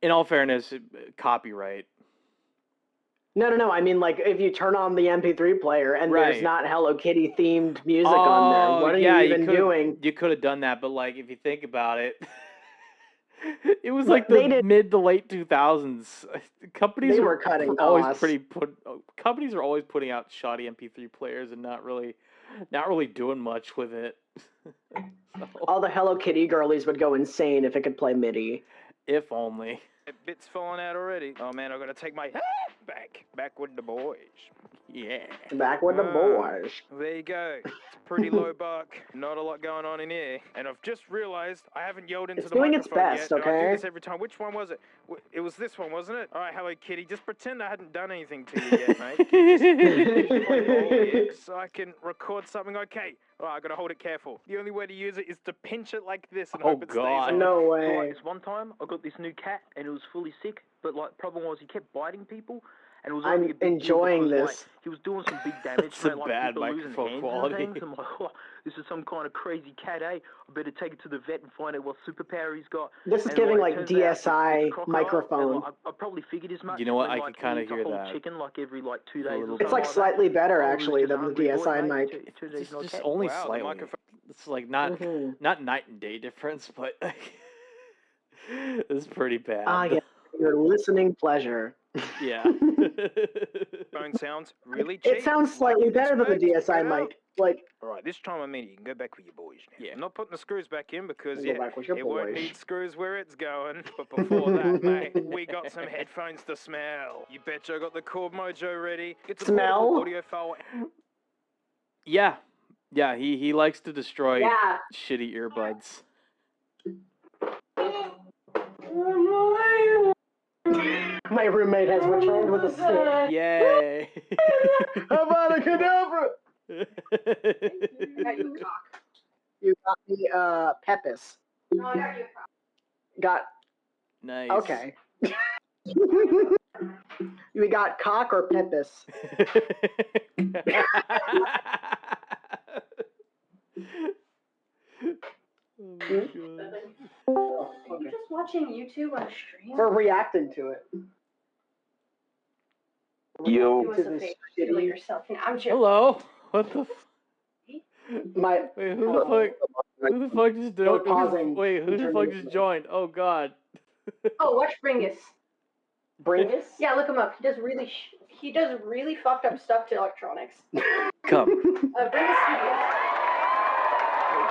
In all fairness, copyright. No. I mean, like, if you turn on the MP3 player and there's not Hello Kitty themed music on there, what are you even doing? You could have done that, but like, if you think about it, it was like the mid to late 2000s. Companies were cutting always companies are always putting out shoddy MP3 players and not really doing much with it. So. All the Hello Kitty girlies would go insane if it could play MIDI. If only. Bit's falling out already. Oh man, I gotta take my back with the boys. Yeah. Back with the boys. There you go. It's pretty low buck. Not a lot going on in here. And I've just realized I haven't yelled into the microphone its best, yet. Okay? I do this every time. Which one was it? It was this one, wasn't it? All right, Hello Kitty. Just pretend I hadn't done anything to you yet, mate. Just play ball here so I can record something. Okay. All right, I gotta hold it careful. The only way to use it is to pinch it like this and hope it stays on. No way. Like, this one time, I got this new cat and it was fully sick, but like, problem was he kept biting people. And it was I'm enjoying this. Like, he was doing some big damage. That's like, bad people losing microphone hands quality. And things. I'm like, oh, this is some kind of crazy cat, eh? I better take it to the vet and find out what superpower he's got. This is giving like DSI microphone. I probably figured as much. You know what? I like, can kind of hear that. Chicken like every like 2 days. It's like slightly better actually than the DSI mic. Just only slightly. It's like not night and day difference, but it's pretty bad. Ah, yeah. Your listening pleasure. Yeah. Phone sounds really cheap. It sounds slightly better than the DSI mic. Like. All right, this time I mean it. You can go back with your boys now. Yeah. I'm not putting the screws back in because it won't need screws where it's going. But before that, mate, we got some headphones to smell. You betcha I got the Cord Mojo ready. It's a audio file. Yeah. Yeah, he likes to destroy shitty earbuds. My roommate has returned with a stick. Yay! Avada Kedavra! Got you, cock. You got me, Pepis. No, I got you, cock. Got. Nice. Okay. We got cock or Pepis? Oh my God. Are you just watching YouTube on a stream? We're reacting to it. Yo. Yourself. I'm joking. Hello. What the? Wait, who the fuck? Who the fuck just Wait, who the fuck just joined? Oh God. Oh, watch Bringus. Bringus? Yeah, look him up. He does really fucked up stuff to electronics. Come.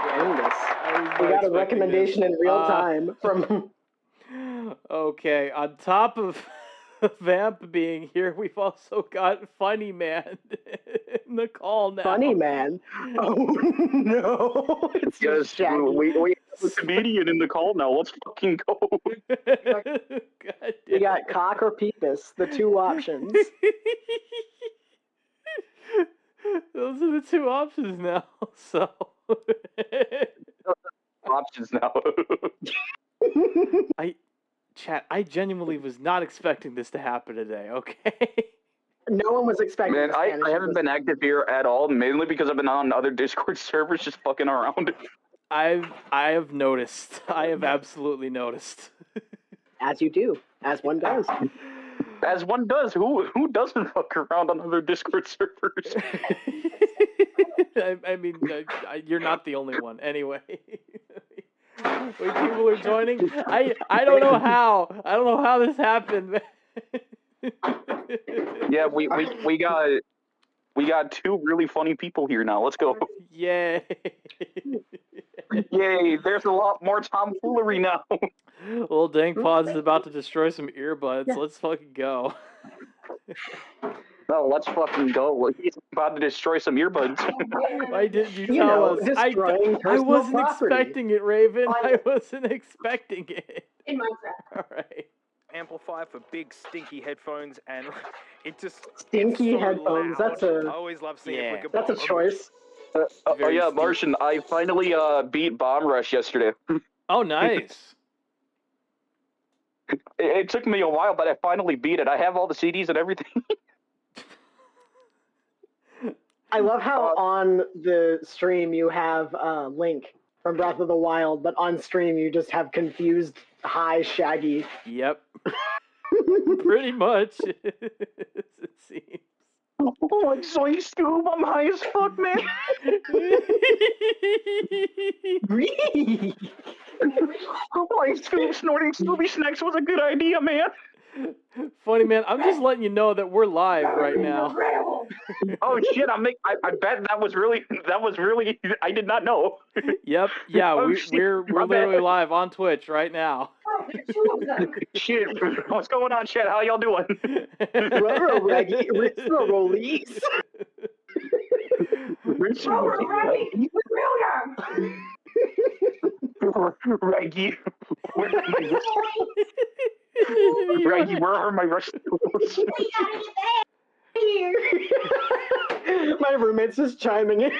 Bringus. We got a recommendation in real time from. Okay, on top of Vamp being here, we've also got Funny Man in the call now. Funny Man? Oh no! It's just we have a comedian in the call now. Let's fucking go. We got cock or peepus, the two options. Those are the two options now. So. Options now. I genuinely was not expecting this to happen today, okay? No one was expecting Man, I haven't been active here at all, mainly because I've been on other Discord servers just fucking around. I have noticed. I have absolutely noticed. As you do. As one does. As one does. Who doesn't fuck around on other Discord servers? I mean, you're not the only one. Anyway. Wait, people are joining? I don't know how. I don't know how this happened. Yeah, we got two really funny people here now. Let's go. Yay. Yay, there's a lot more tomfoolery now. Well, Dangpaws is about to destroy some earbuds. Yeah. Let's fucking go. No, let's fucking go. He's about to destroy some earbuds. Why didn't you tell us? I wasn't expecting it, Raven. I wasn't expecting it. In Minecraft. Alright. Amplifier for big stinky headphones, and it just stinky so headphones. Loud. That's a. I always love seeing it. That's a choice. Oh yeah, Martian. I finally beat Bomb Rush yesterday. Oh, nice. It took me a while, but I finally beat it. I have all the CDs and everything. I love how on the stream you have Link from Breath of the Wild, but on stream you just have confused high Shaggy. Yep. Pretty much. It seems. Oh, like Zoink Scoob, I'm high as fuck, man. Oh, like Scoob snorting Scooby snacks was a good idea, man. Funny, man. I'm just letting you know that we're live right now. Oh shit! I bet that was really. I did not know. Yep. Yeah. Oh, we're literally live on Twitch right now. Shit! What's going on, Chet? How y'all doing? Release. Reggie, Reggie, where are my rush tools? My roommate's just chiming in.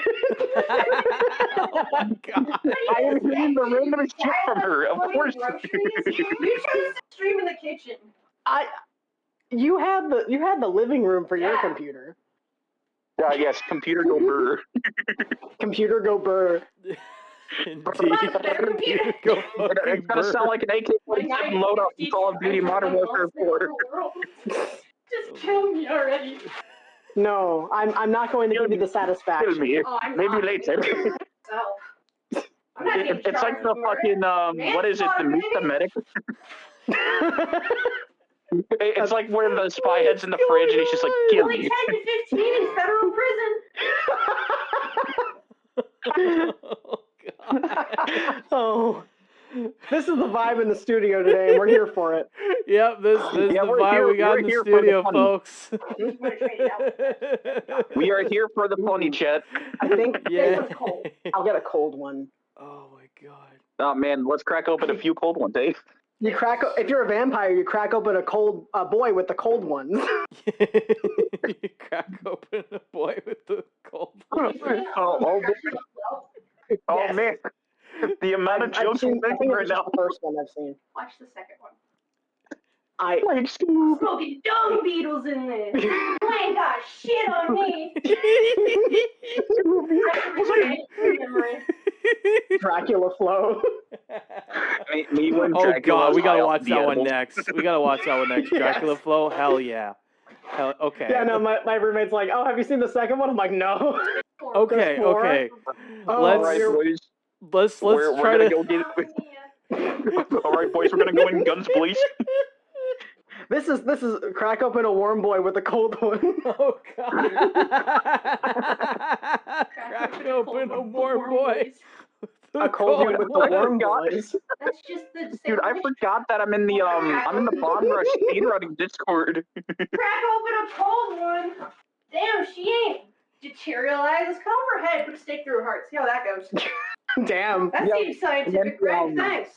Oh my god! I am hearing the random shit from her. Of course. You chose to stream in the kitchen. You had the living room for your computer. Yes, computer go burr. Computer go burr. Indeed. Go It's gonna sound like an AK-47 loadout in Call of Duty Modern Warfare 4. Just kill me already. No, I'm not going to give you the satisfaction. Kill me. Maybe later. It's like the fucking what is it? The Meet the Medic. It's like where the spy head's in the fridge and he's just like, kill me. 10 to 15 in federal prison. Oh god. Oh. This is the vibe in the studio today, and we're here for it. Yep, this is the vibe we got in the studio, folks. We are here for the funny, Chet. I think Yeah. I'll get a cold one. Oh my god. Oh man, let's crack open a few cold ones, eh? If you're a vampire, you crack open a boy with the cold ones. You crack open a boy with the cold ones. Oh man. The amount of jokes we're making right now. The first one I've seen. Watch the second one. Dracula flow. Me when Oh Dracula god, we gotta watch the that one edibles. next. We gotta watch that one next. Dracula flow? Hell yeah. Okay. Yeah, no, my roommate's like, oh, have you seen the second one? I'm like, no. Okay, okay. Oh, Let's try to go get it. Alright boys, we're gonna go in guns blazing. This is crack open a warm boy with a cold one. Oh god. Crack open a warm boy. A cold one with the warm boys. That's just the Dude, I forgot that I'm in the Bond Rush speedrunning Discord. Crack open a cold one. Damn, she ain't deteriorized. Let's cut off her head, put a stake through her heart. See how that goes. Damn. That seems scientific, right? Thanks.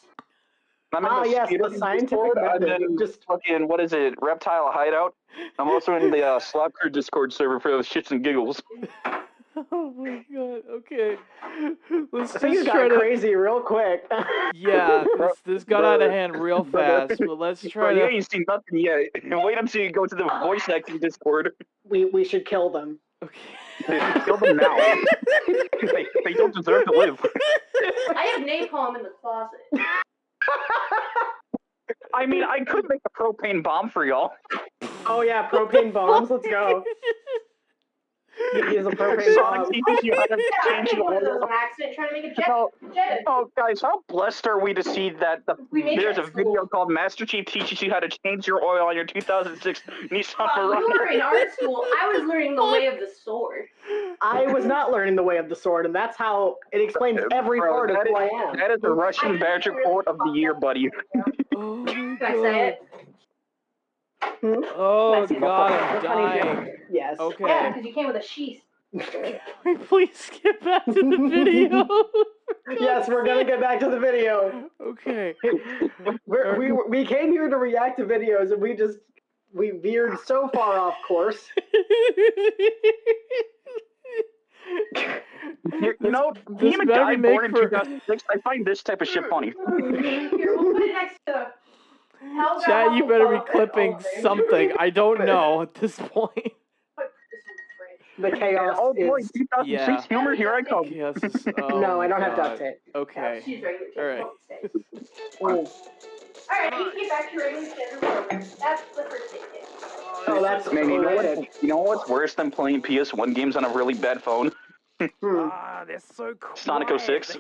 I'm in the yes, the speedrunning scientific Discord. I'm method. in just fucking, what is it, Reptile Hideout. I'm also in the Slop Crew Discord server for those shits and giggles. Oh my god, okay. Let's Things just try got to... crazy real quick. Yeah, this got out of hand real fast, but let's try You to... ain't seen nothing yet. Wait until you go to the voice acting Discord. We should kill them. Okay. Kill them now. They don't deserve to live. I have napalm in the closet. I mean, I could make a propane bomb for y'all. Oh yeah, propane bombs. Let's go. Use a propane bomb. Sonic teaches you how to I change made the one of those oil. on accident, trying to make a jet. Oh, guys, how blessed are we to see that there's a video called Master Chief teaches you how to change your oil on your 2006 Nissan You Murano. were in art school. I was learning the way of the sword. I was not learning the way of the sword, and that's how it explains every part of who I am. That is the Russian Badger quote of the year, buddy. Oh my Can I say it? Oh god, I'm dying. Yes. Okay. Yeah, because you came with a sheath. Please skip back to the video. Yes, we're gonna get back to the video. Okay. We came here to react to videos, and we veered so far off course. You know, being a guy born in 2006, I find this type of shit funny. Here, we'll put it next to Helga. Chat, you better be clipping something. I don't know at this point. The chaos oh boy, is... 2006 humor, here I come. Chaos is, oh no, I don't have God. duct tape. Okay. She's regular tape. Alright. Alright, I need to get back to your regular schedule program. That's the first thing. Oh, that's Man, you know horrific. what's worse than playing PS1 games on a really bad phone? They're so quiet. Sonic 06.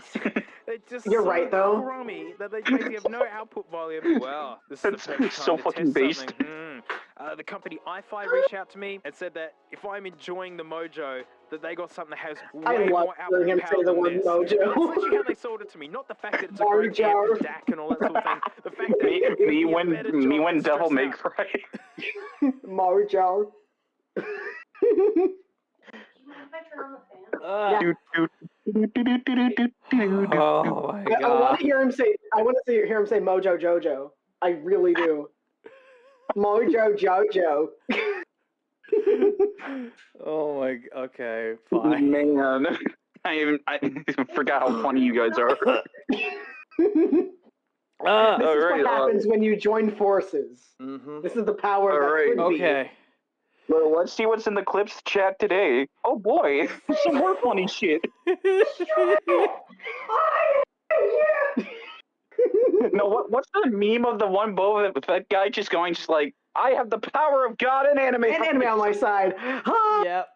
They're just You're so right, though. crummy that they basically have no output volume. Well, this is the That's perfect time so to fucking test based. something. The company iFi reached out to me and said that if I'm enjoying the mojo, that they got something that has way love more hearing output him power say the than word this. mojo. That's literally how they sold it to me. Not the fact that it's a great amp and DAC and all that sort of thing. The fact that me when Devil May Cry. Mojo. Oh my God. I want to hear him say. I want to hear him say Mojo Jojo. I really do. Mojo Jojo. Oh my. Okay. Fine. Man, I forgot how funny you guys are. This is what happens when you join forces. This is the power that could be. Okay. Well, let's see what's in the clips chat today. Oh boy, some more funny shit. No, what's the meme of the one Boba Fett guy just going, just like, I have the power of God and anime. And anime on my side. Yep.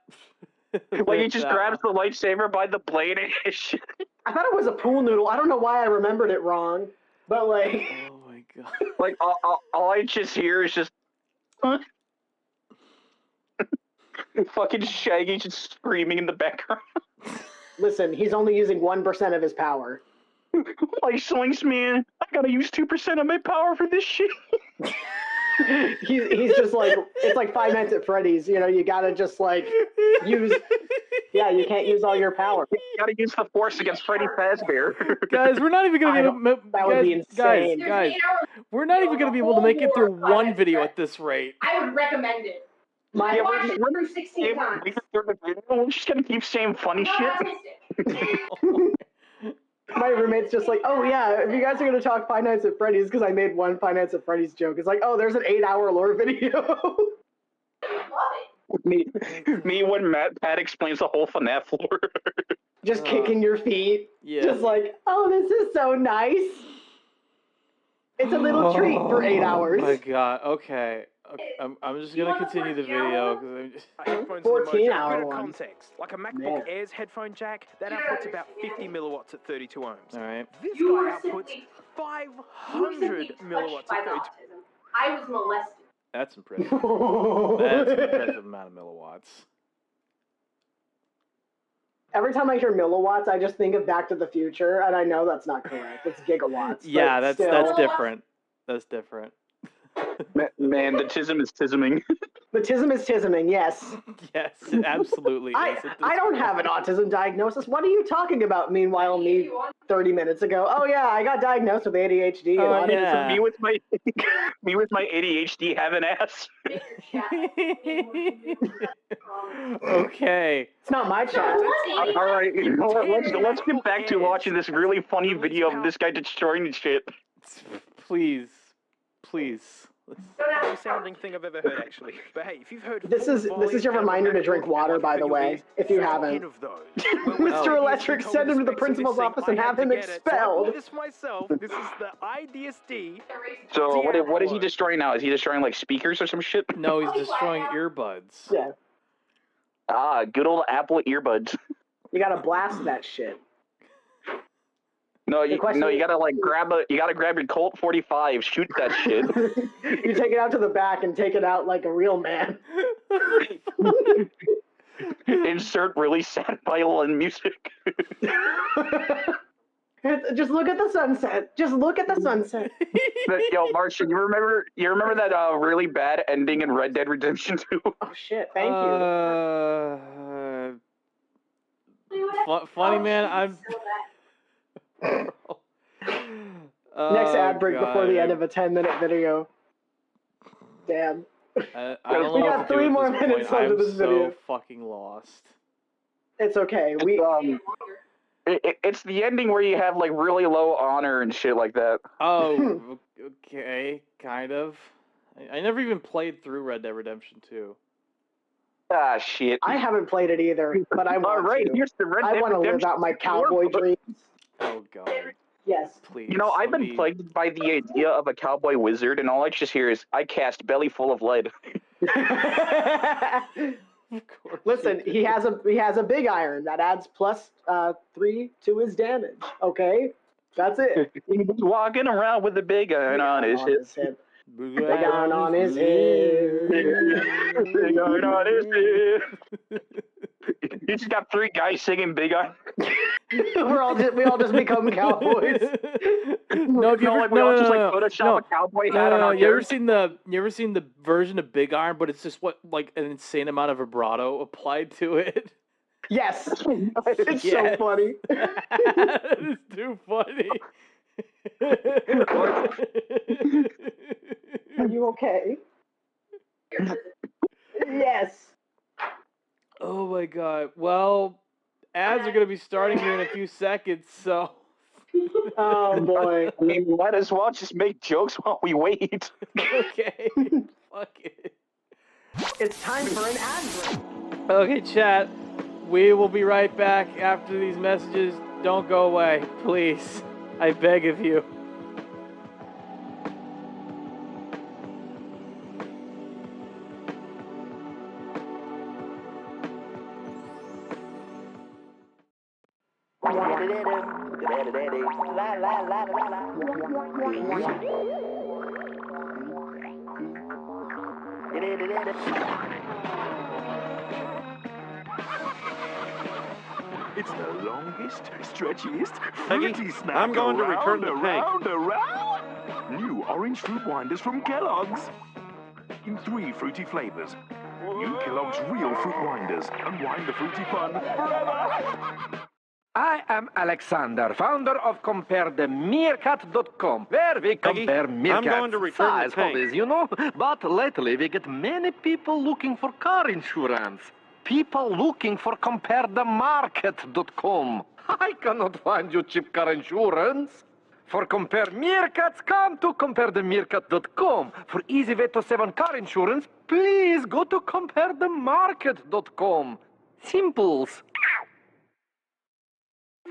Like he just grabs the lightsaber by the blade and shit. I thought it was a pool noodle. I don't know why I remembered it wrong, but like. Oh my God. Like all I just hear is just. Fucking Shaggy just screaming in the background. Listen, he's only using 1% of his power. Like swings, man. I gotta use 2% of my power for this shit. He's just like, it's like Five Nights at Freddy's. You know, you gotta just like use. Yeah, you can't use all your power. You gotta use the Force against Freddy Fazbear. Guys, we're not even gonna be able to. That would be insane. Guys, we're not even gonna be able to make it through one video at this rate. I would recommend it. I watched it through 16 times. We're just gonna keep saying funny shit. My roommate's just like, oh yeah, if you guys are gonna talk Five Nights at Freddy's, because I made one Five Nights at Freddy's joke. It's like, oh, there's an 8-hour lore video. Me when Pat explains the whole FNAF lore. Just kicking your feet. Yeah. Just like, oh, this is so nice. It's a little treat for 8 hours. Oh my God. Okay. I'm just gonna continue the video because I'm just. 14-hour one. Context, like a MacBook Air's headphone jack, that outputs about 50 milliwatts at 32 ohms. All right. This guy outputs 500 milliwatts at 32. I was molested. That's impressive. That's an impressive amount of milliwatts. Every time I hear milliwatts, I just think of Back to the Future, and I know that's not correct. It's gigawatts. Yeah, that's different. That's different. Man, the tism is tisming. The tism is tisming, yes. Yes, it absolutely is. I don't have an autism diagnosis. What are you talking about? Meanwhile, me 30 minutes ago. Oh yeah, I got diagnosed with ADHD. Oh, yeah. Me with my ADHD having ass. Okay. It's not my chat. All right, let's get back to watching this really funny video of this guy destroying shit. Please. Most sounding thing I've ever heard, actually. But hey, if you've heard, This is your reminder to drink water, by the way, if you haven't. Mr. Electric, send him to the principal's office and have him expelled. This myself. This is the IDSD. So what is he destroying now? Is he destroying like speakers or some shit? No, he's destroying earbuds. Yeah. Ah, good old Apple earbuds. You gotta blast that shit. No, you gotta grab your Colt 45, shoot that shit. You take it out to the back and take it out like a real man. Insert really sad violin music. Just look at the sunset. Just look at the sunset. But, yo, Martian, you remember that really bad ending in Red Dead Redemption 2? Oh shit! Thank you. Funny man, I'm. Next ad break before the end of a 10-minute video. Damn. I don't know we what got to do 3 at more this minutes point. onto this video. I'm so fucking lost. It's okay. It's the ending where you have like really low honor and shit like that. Oh, okay, kind of. I never even played through Red Dead Redemption 2. Ah, shit. I haven't played it either, but I want Alright, to. here's the Red I Dead want to live Redemption out my 4. cowboy dreams. Oh god. Yes. Please. You know, I've been plagued by the idea of a cowboy wizard, and all I just hear is, I cast belly full of lead. Listen, he has a big iron that adds plus 3 to his damage. Okay, that's it. He's walking around with a big iron on his hip. Big iron on his hip. Big iron on his hip. You just got 3 guys singing Big Iron. we all just become cowboys. No, if you ever, we all just like Photoshop a cowboy hat on our you ever seen the version of Big Iron, but it's just like an insane amount of vibrato applied to it? Yes, it's so funny. It's too funny. Are you okay? Yes. Oh my god. Well, ads are going to be starting here in a few seconds, so. Oh boy. I mean, might as well just make jokes while we wait. Okay. Fuck it. It's time for an ad break. Okay, chat. We will be right back after these messages. Don't go away, please. I beg of you. It's the longest, stretchiest, Peggy, fruity snack I'm going to return the around. New orange fruit winders from Kellogg's. In 3 fruity flavors. New Kellogg's real fruit winders. Unwind the fruity fun forever. I am Alexander, founder of CompareTheMeerkat.com, where we compare meerkats. I'm going to return the size, tank. hobbies, you know. But lately we get many people looking for car insurance. People looking for CompareTheMarket.com. I cannot find you cheap car insurance. For Compare Meerkats, come to CompareTheMeerkat.com. For easy way to save on car insurance, please go to CompareTheMarket.com. Simples.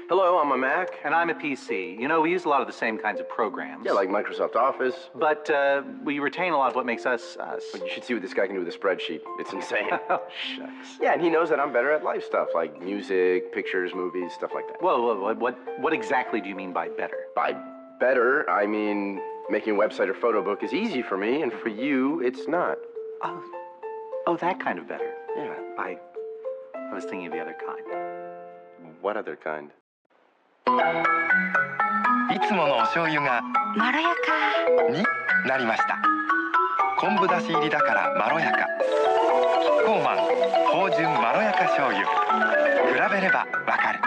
Hello, I'm a Mac. And I'm a PC. You know, we use a lot of the same kinds of programs. Yeah, like Microsoft Office. But we retain a lot of what makes us us. But you should see what this guy can do with a spreadsheet. It's insane. Oh, shucks. Yeah, and he knows that I'm better at life stuff, like music, pictures, movies, stuff like that. Whoa, what exactly do you mean by better? By better, I mean making a website or photo book is easy for me, and for you, it's not. Oh, that kind of better. Yeah. I was thinking of the other kind. What other kind? いつものお醤油がまろやかになりました。昆布だし入りだからまろやか。キッコーマン芳醇まろやか醤油。比べればわかる。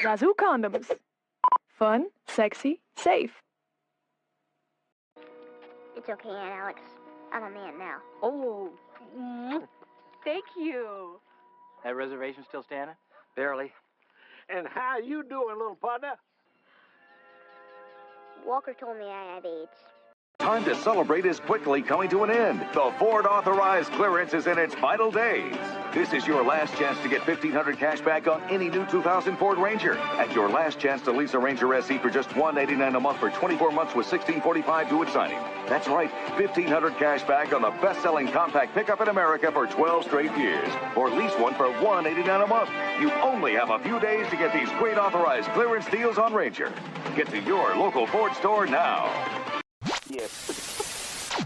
Zazu condoms. Fun, sexy, safe. It's okay, Aunt Alex. I'm a man now. Oh, thank you. That reservation still standing? Barely. And how you doing, little partner? Walker told me I had AIDS. Time to celebrate is quickly coming to an end. The Ford authorized clearance is in its final days. This is your last chance to get $1,500 cash back on any new 2000 Ford Ranger. And your last chance to lease a Ranger SE for just $189 a month for 24 months with $1645 due at signing. That's right, $1,500 cash back on the best-selling compact pickup in America for 12 straight years. Or lease one for $189 a month. You only have a few days to get these great authorized clearance deals on Ranger. Get to your local Ford store now. Yes.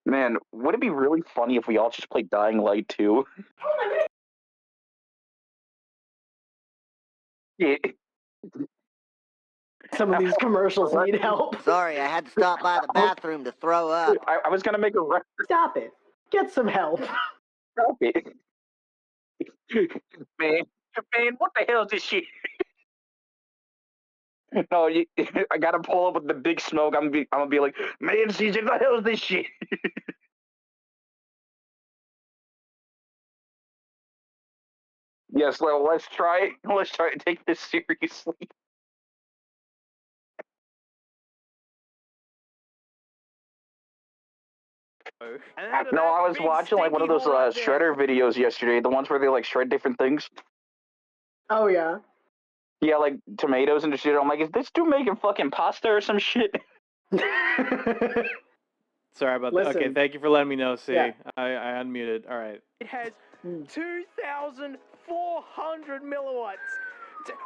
Man, man, would it be really funny if we all just played Dying Light 2? Yeah. Some of these commercials need help. Sorry, I had to stop by the bathroom to throw up. I was gonna make a record. Stop it. Get some help. Stop it. Man, what the hell is this shit? No, I gotta pull up with the big smoke. I'm gonna be like, man, CJ, what the hell is this shit? Yes, well, let's try it. Let's try to take this seriously. No, I was watching like one of those shredder videos yesterday, the ones where they like shred different things. Oh yeah. Yeah, like tomatoes and shit. I'm like, is this dude making fucking pasta or some shit? Sorry about that. Okay, thank you for letting me know. See, yeah. I unmuted. All right. It has 2,400 milliwatts.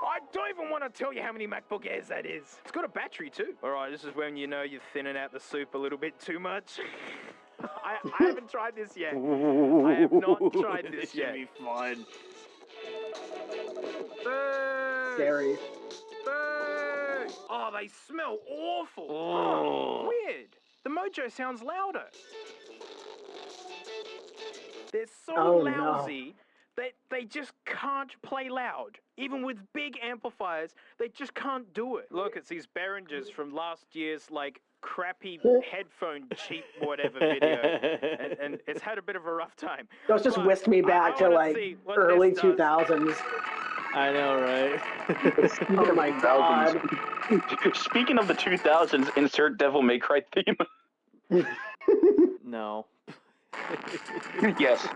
I don't even want to tell you how many MacBook Airs that is. It's got a battery too. All right, this is when you know you're thinning out the soup a little bit too much. I haven't tried this yet. I have not tried this yet. This should be fun. Scary. Oh, they smell awful. Oh, weird. The Mojo sounds louder. They're so lousy that they just can't play loud. Even with big amplifiers, they just can't do it. Look, it's these Behringers from last year's, like, crappy headphone cheap whatever video. and it's had a bit of a rough time. Those just whisked me back to, like, early 2000s. I know, right? Oh my god. Speaking of the 2000s, insert Devil May Cry theme. No. Yes.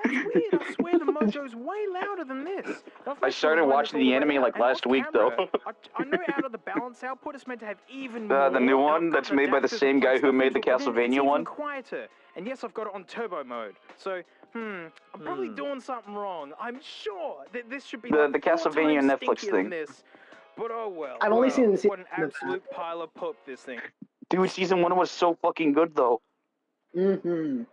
That's weird. I swear the Mojo's way louder than this. I started watching the anime like last week, though. I know out of the balance output it's meant to have even more. The new one that's made by the same guy who made the Castlevania one. It's even quieter. And yes, I've got it on turbo mode. So, I'm probably doing something wrong. I'm sure that this should be the Castlevania Netflix thing. But oh well. I've only seen the what an absolute pile of poop this thing. Dude, season 1 was so fucking good, though. Mm-hmm.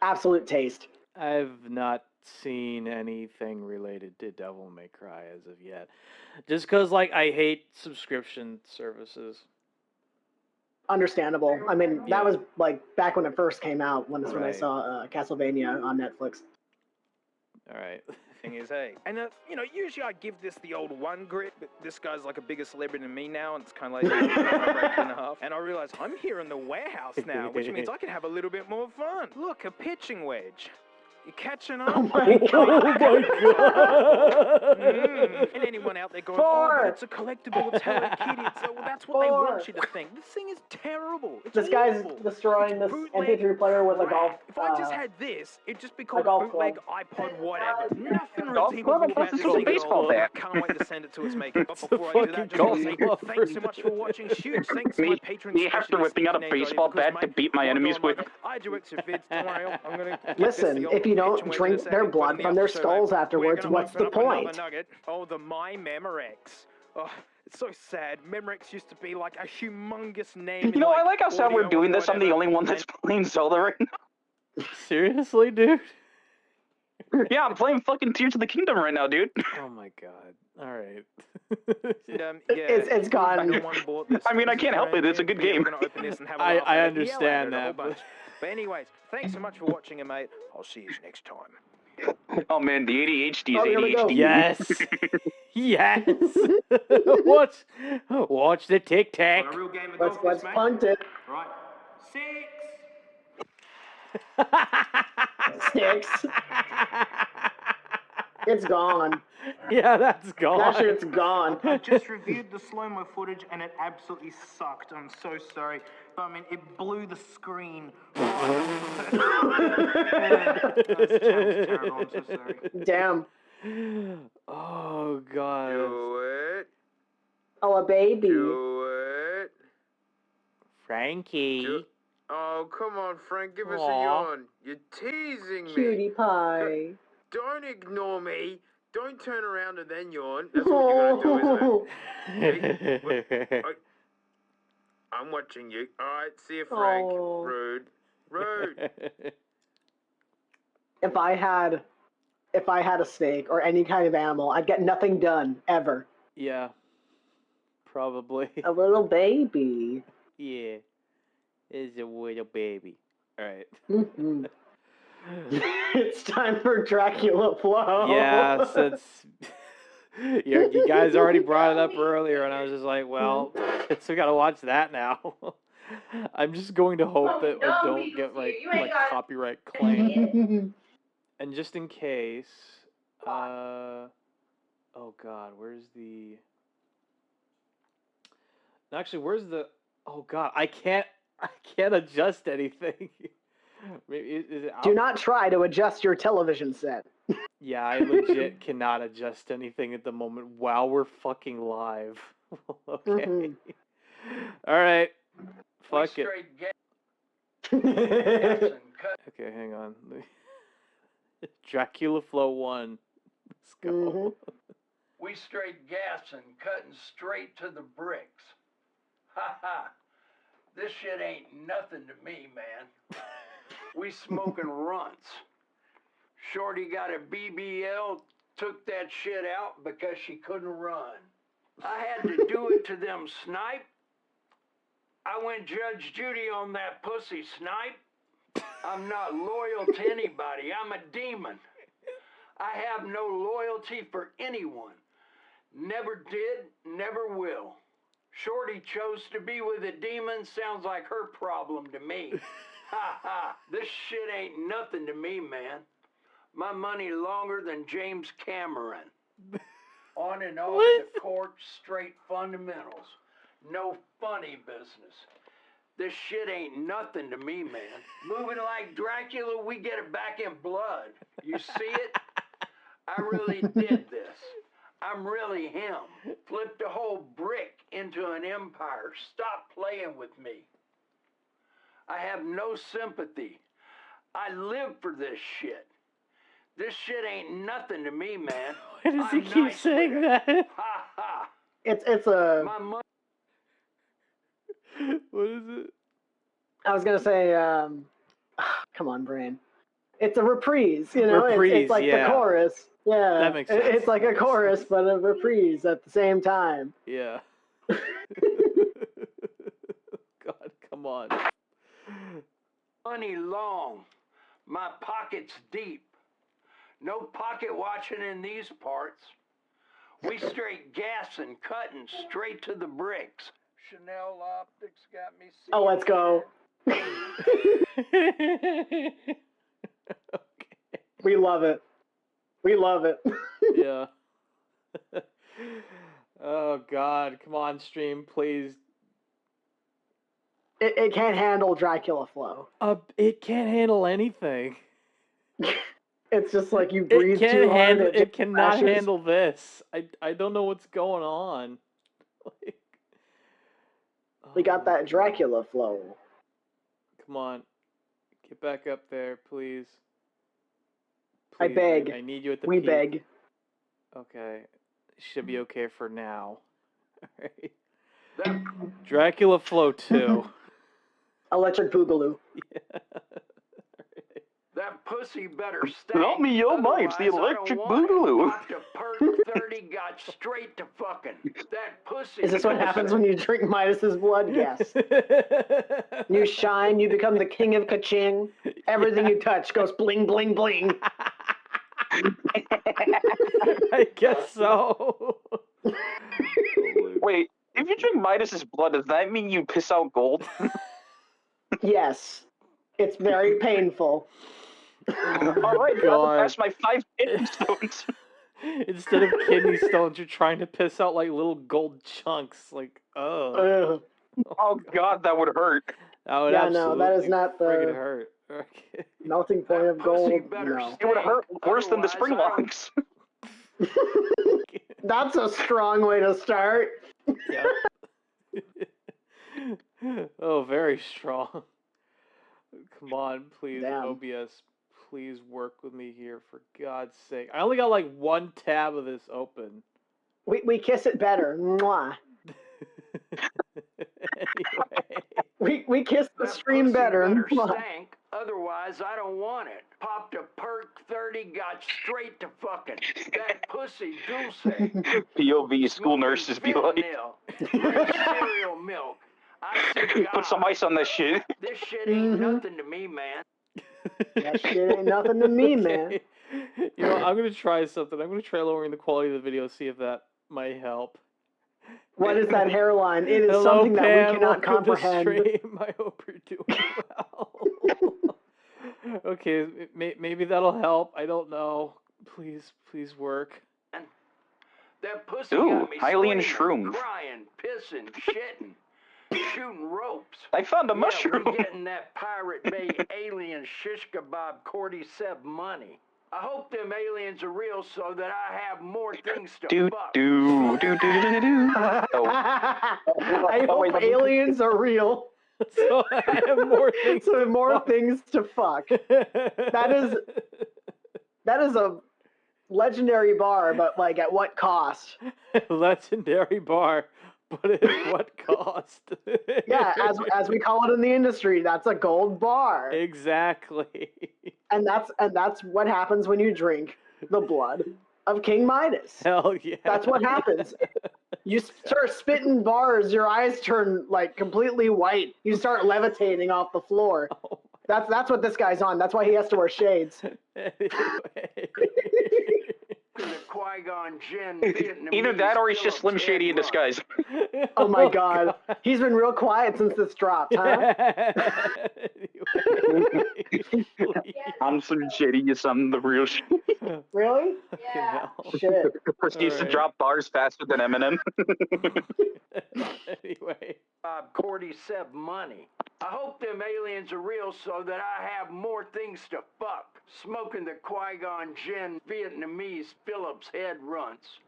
Absolute taste. I've not seen anything related to Devil May Cry as of yet. Just because, like, I hate subscription services. Understandable. I mean, that was, like, back when it first came out, when I saw Castlevania on Netflix. All right. Thing is, hey, and you know, usually I give this the old one grit, but this guy's like a bigger celebrity than me now, and it's kind of like break in half. And I realize I'm here in the warehouse now, which means I can have a little bit more fun. Look, a pitching wedge. You catching up? Oh my god! And anyone out there going, oh, but it's a collectible, it's Hello Kitty, that's what they want you to think. This thing is terrible. It's this guy's destroying this MP3 player with a golf. If I just had this, it'd just be called a bootleg iPod whatever. Nothing redeemable about this thing at all. I can't wait to send it to its maker. But before I do that, just want to say thanks so much for watching. Huge thanks to my patrons. Me after whipping out a baseball bat to beat my enemies with. I do extra vids, don't worry, I'm gonna listen, if you don't drink their blood from their skulls afterwards, what's the point? Oh, the My Memorex. Oh, it's so sad. Memorex used to be like a humongous name. You know, I like how sad we're doing this. I'm the only one that's playing Zelda right now. Seriously, dude? Yeah, I'm playing fucking Tears of the Kingdom right now, dude. Oh my god. All right. It's gone. I mean, I can't help it. It's a good game. I understand that. But anyways, thanks so much for watching, mate. I'll see you next time. Oh man, the ADHD is ADHD. Yes. Yes. Watch the tic tac. Let's punt it. Right. 6. It's gone. Yeah, that's gone. That shit's gone. I just reviewed the slow-mo footage and it absolutely sucked. I'm so sorry. But I mean, it blew the screen. That's terrible. I'm so sorry. Damn. Oh, God. Do it. Oh, a baby. Do it. Frankie. Oh, come on, Frank. Give us a yawn. You're teasing me. Cutie pie. Don't ignore me. Don't turn around and then yawn. That's what you're going to do, isn't it? I'm watching you. All right, see you, Frank. Oh. Rude. Rude. If I had a snake or any kind of animal, I'd get nothing done ever. Yeah. Probably. A little baby. Yeah. It's a little baby. All right. Mm-hmm. It's time for Dracula Flow. Yeah, since you guys already brought it up earlier, and I was just like, well, I guess we gotta watch that now. I'm just going to hope that I don't get like copyright claim. And just in case, oh god, where's the? Actually, where's the? Oh god, I can't adjust anything. Maybe is it out? Do not try to adjust your television set. Yeah, I legit cannot adjust anything at the moment while we're fucking live. Okay. Mm-hmm. All right. Fuck it. Okay, hang on. Dracula Flow 1. Let's go. Mm-hmm. We straight gassing, cutting straight to the bricks. Ha ha. This shit ain't nothing to me, man. We smoking runts. Shorty got a BBL, took that shit out because she couldn't run. I had to do it to them snipe. I went Judge Judy on that pussy snipe. I'm not loyal to anybody. I'm a demon. I have no loyalty for anyone. Never did, never will. Shorty chose to be with a demon. Sounds like her problem to me. Ha ha. This shit ain't nothing to me, man. My money longer than James Cameron. On and off the court, straight fundamentals. No funny business. This shit ain't nothing to me, man. Moving like Dracula, we get it back in blood. You see it? I really did this. I'm really him. Flipped a whole brick into an empire. Stop playing with me. I have no sympathy. I live for this shit. This shit ain't nothing to me, man. Why does he keep saying that? Ha ha. It's a. What is it? I was gonna say, come on, brain. It's a reprise, you know. It's like the chorus. Yeah, that makes sense. It's like a chorus, but a reprise at the same time. Yeah. God, come on. Money long, my pockets deep. No pocket watching in these parts. We straight gassing, cutting straight to the bricks. Chanel optics got me. Oh, let's go. Okay. We love it. We love it. Yeah. Oh God, come on, stream, please. It can't handle Dracula Flow. It can't handle anything. It's just like you breathe too hard. It cannot handle this. I don't know what's going on. Like, we got that Dracula Flow. Come on, get back up there, please. I beg. I need you at the We peak. beg. Okay, should be okay for now. All right. Dracula Flow 2. Electric Boogaloo. Yeah. That pussy better stay. Help me, yo, Mike's the electric boogaloo. Got to perk 30, got straight to fucking. That pussy. Is this what happens when you drink Midas's blood? Yes. You shine, you become the king of Kaching. Everything you touch goes bling, bling, bling. I guess so. Wait, if you drink Midas's blood, does that mean you piss out gold? Yes. It's very painful. All right, that's my 5 kidney stones. Instead of kidney stones, you're trying to piss out like little gold chunks. Like, oh. Oh God, that would hurt. That would that is not the hurt. Okay. melting point of gold. No. It would hurt worse than the spring locks. That's a strong way to start. Yeah. Oh, very strong. Come on, please, Damn. OBS. Please work with me here, for God's sake. I only got like one tab of this open. We kiss it better. Mwah. Anyway. We kissed the stream pussy better. Stank, otherwise I don't want it. Popped a perk 30, got straight to fucking. That pussy dulce. POV school nurses be like, Drink cereal milk. I see put some ice on that shit. This shit ain't nothing to me, man. That shit ain't nothing to me, man. You know, I'm gonna try something. I'm gonna try lowering the quality of the video, see if that might help. What is that hairline? It is Hello, something that Pam, we cannot welcome to comprehend. stream. I hope you're doing well. Okay, maybe that'll help. I don't know. Please work. That pussy Ooh, got me alien screaming, shrooms. crying, pissing, shitting, shooting ropes. I found a mushroom. We're getting that Pirate Bay alien shish kebab cordyceps money. I hope them aliens are real so that I have more things to fuck. I hope aliens are real. So I have more things. So more things to fuck. That is a legendary bar, but like at what cost? Legendary bar, but at what cost? Yeah, as we call it in the industry, that's a gold bar. Exactly. And that's what happens when you drink the blood of King Midas. Hell yeah. That's what happens. You start spitting bars, your eyes turn like completely white. You start levitating off the floor. Oh, that's what this guy's on. That's why he has to wear shades. Qui-Gon Jinn, Either that or he's just Slim Shady in disguise. Oh my god. He's been real quiet since this dropped, huh? I'm Slim Shady, yes, I'm the real shit. Really? Yeah. Shit. Proceeds to drop bars faster than Eminem. Anyway. Cordyceps money. I hope them aliens are real so that I have more things to fuck. Smoking the Qui-Gon Jinn Vietnamese Phillips head runts.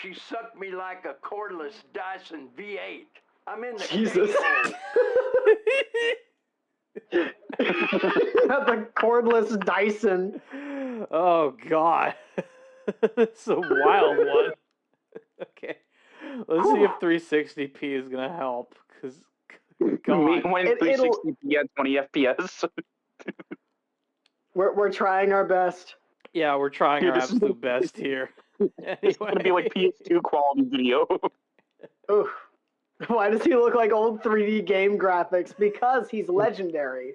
She sucked me like a cordless Dyson V8. I'm in the Jesus. K-hole. The cordless Dyson. Oh god. It's a wild one. Okay. Let's see if 360p is gonna help, because Me when 360p at 20 FPS. We're trying our best. Yeah, we're trying our absolute best here. Anyway. It's gonna be like PS2 quality video. Ooh. Why does he look like old 3D game graphics? Because he's legendary.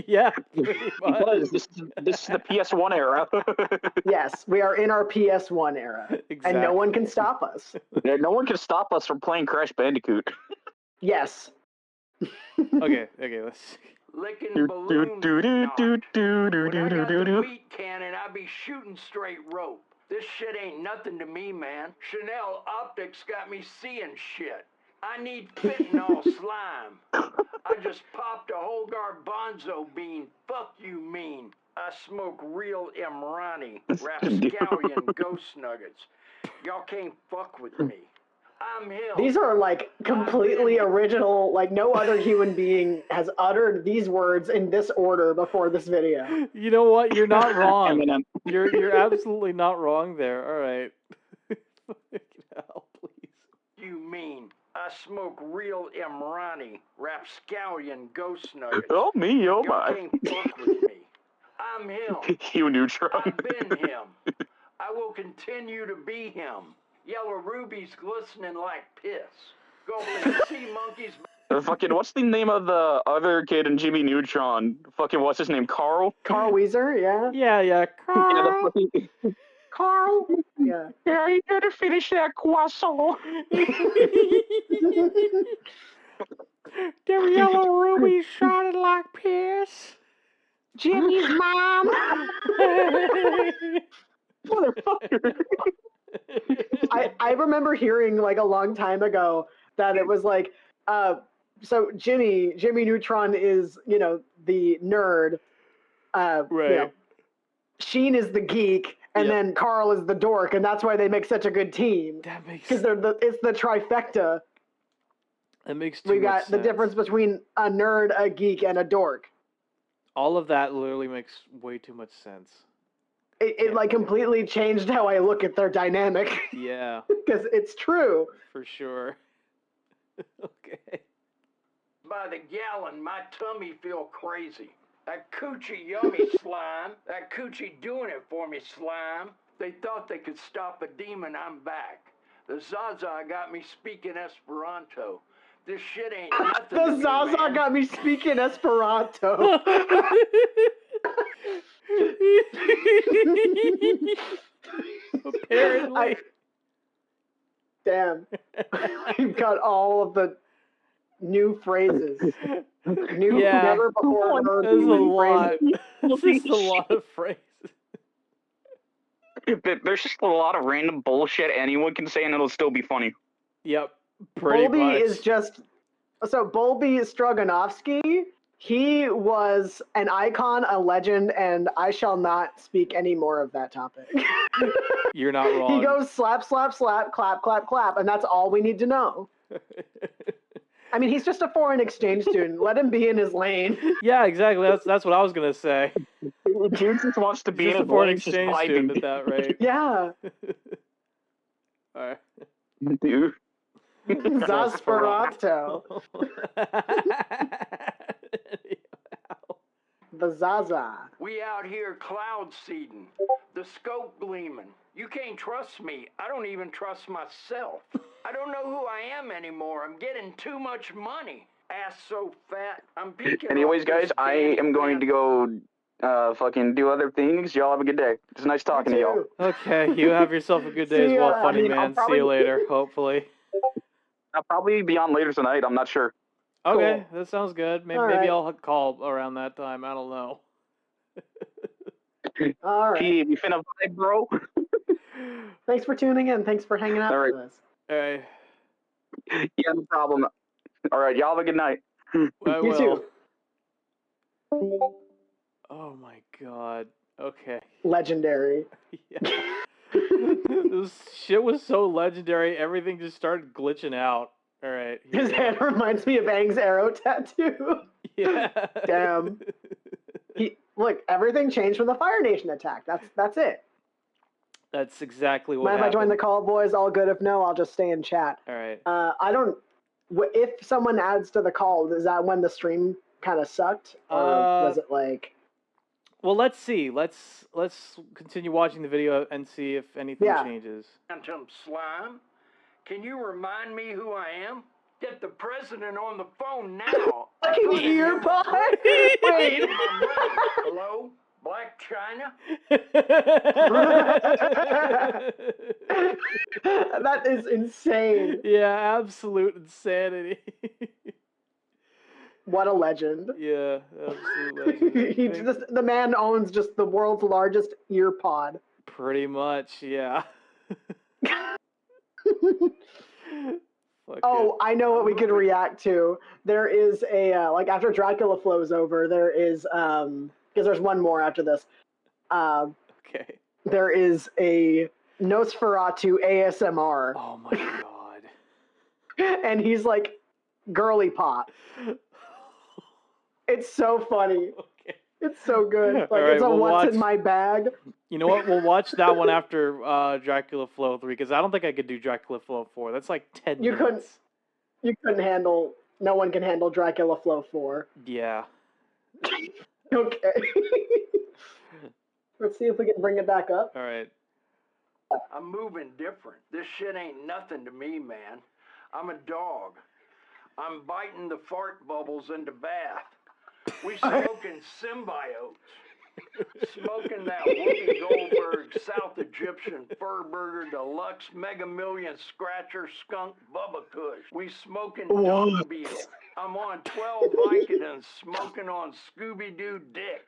Yeah, pretty much. Because this is the PS1 era. Yes, we are in our PS1 era. Exactly. And no one can stop us. Yeah, no one can stop us from playing Crash Bandicoot. Yes. Okay, let's see. Licking balloons. When I got the meat cannon, I be shooting straight rope. This shit ain't nothing to me, man. Chanel Optics got me seeing shit. I need fentanyl slime. I just popped a whole garbanzo bean. Fuck you mean. I smoke real Imrani, rapscallion ghost nuggets. Y'all can't fuck with me. I'm him. These are like completely original, like no other human being has uttered these words in this order before this video. You know what? You're not wrong. You're absolutely not wrong there. All right. Help, please. You mean I smoke real Imrani, rapscallion ghost nuggets. Oh me, oh my. Y'all can't fuck with me. I'm him. You Neutron. I've been him. I will continue to be him. Yellow rubies glistening like piss. Gulping sea monkeys. Fucking, what's the name of the other kid in Jimmy Neutron? Fucking, what's his name? Carl? Carl Weezer, yeah. Yeah, Carl. Yeah, Carl. Yeah. Yeah, you gotta finish that croissant. Them yellow rubies shining like piss. Jimmy's mom. Motherfucker. I remember hearing like a long time ago that it was like, so Jimmy Neutron is, the nerd. Right. Sheen is the geek, and then Carl is the dork, and that's why they make such a good team. That makes because it's the trifecta. That makes too We much got sense. the difference between a nerd, a geek, and a dork. All of that literally makes way too much sense. It like completely changed how I look at their dynamic. Yeah. Because it's true. For sure. Okay. by the gallon, my tummy feel crazy. That coochie yummy slime. That coochie doing it for me slime. They thought they could stop a demon, I'm back. The Zaza got me speaking Esperanto. This shit ain't nothing to The me, Zaza man. got me speaking Esperanto. Apparently. Damn. We've got all of the new phrases. Never before heard There's a new lot. phrases. This is a lot of phrases. There's just a lot of random bullshit anyone can say and it'll still be funny. Yep, pretty Bolby much. is just... So, Bolby Stroganovsky, he was an icon, a legend, and I shall not speak any more of that topic. You're not wrong. He goes slap, slap, slap, clap, clap, clap, and that's all we need to know. I mean, he's just a foreign exchange student. Let him be in his lane. Yeah, exactly. That's what I was gonna say. Dude just wants to be Just in a his foreign lane, just exchange vibing. student at that rate. Yeah. Alright. Dude. Zasperado. The Zaza. We out here cloud seeding. The scope gleaming. You can't trust me. I don't even trust myself. I don't know who I am anymore. I'm getting too much money. Ass so fat. I'm peeking. Anyways, guys, I am going to go fucking do other things. Y'all have a good day. It's nice talking to y'all. Okay, you have yourself a good day as well, funny man. See you later, hopefully. I'll probably be on later tonight. I'm not sure. Okay, that sounds good. Maybe Alright. I'll call around that time. I don't know. All right. P, we finna vibe, bro. Thanks for tuning in. Thanks for hanging out with us. Alright. Yeah, no problem. All right, y'all have a good night. I You will. too. Oh my god. Okay. Legendary. Yeah. This shit was so legendary, everything just started glitching out. Alright. His hand reminds me of Aang's arrow tattoo. Yeah. Damn. Look, everything changed from the Fire Nation attack. That's it. That's exactly what Mind if I happened. join the call, boys? All good. If no, I'll just stay in chat. Alright. I don't... If someone adds to the call, is that when the stream kind of sucked? Or was it like... Well, let's see. Let's continue watching the video and see if anything changes. Phantom slime. Can you remind me who I am? Get the president on the phone now. Fucking earbud? Wait. Hello? Black China? That is insane. Yeah, absolute insanity. What a legend. Yeah, absolute legend. The man owns just the world's largest ear pod. Pretty much, yeah. Oh, I know what we could react to. There is a, like, after Dracula flows over, there is, because there's one more after this. Okay. There is a Nosferatu ASMR. Oh my god. And he's like, girly pop. It's so funny. Okay. It's so good. Like, All right, it's a we'll what's watch... in my bag. You know what? We'll watch that one after Dracula Flow 3, because I don't think I could do Dracula Flow 4. That's like 10 minutes. You couldn't handle, no one can handle Dracula Flow 4. Yeah. Okay. Let's see if we can bring it back up. All right. I'm moving different. This shit ain't nothing to me, man. I'm a dog. I'm biting the fart bubbles into bath. We smoking symbiotes. Smoking that Whoopi Goldberg South Egyptian Fur Burger Deluxe Mega Million Scratcher Skunk Bubba Kush. We smoking Dung Beetle. I'm on 12 Vicodins smoking on Scooby-Doo Dick.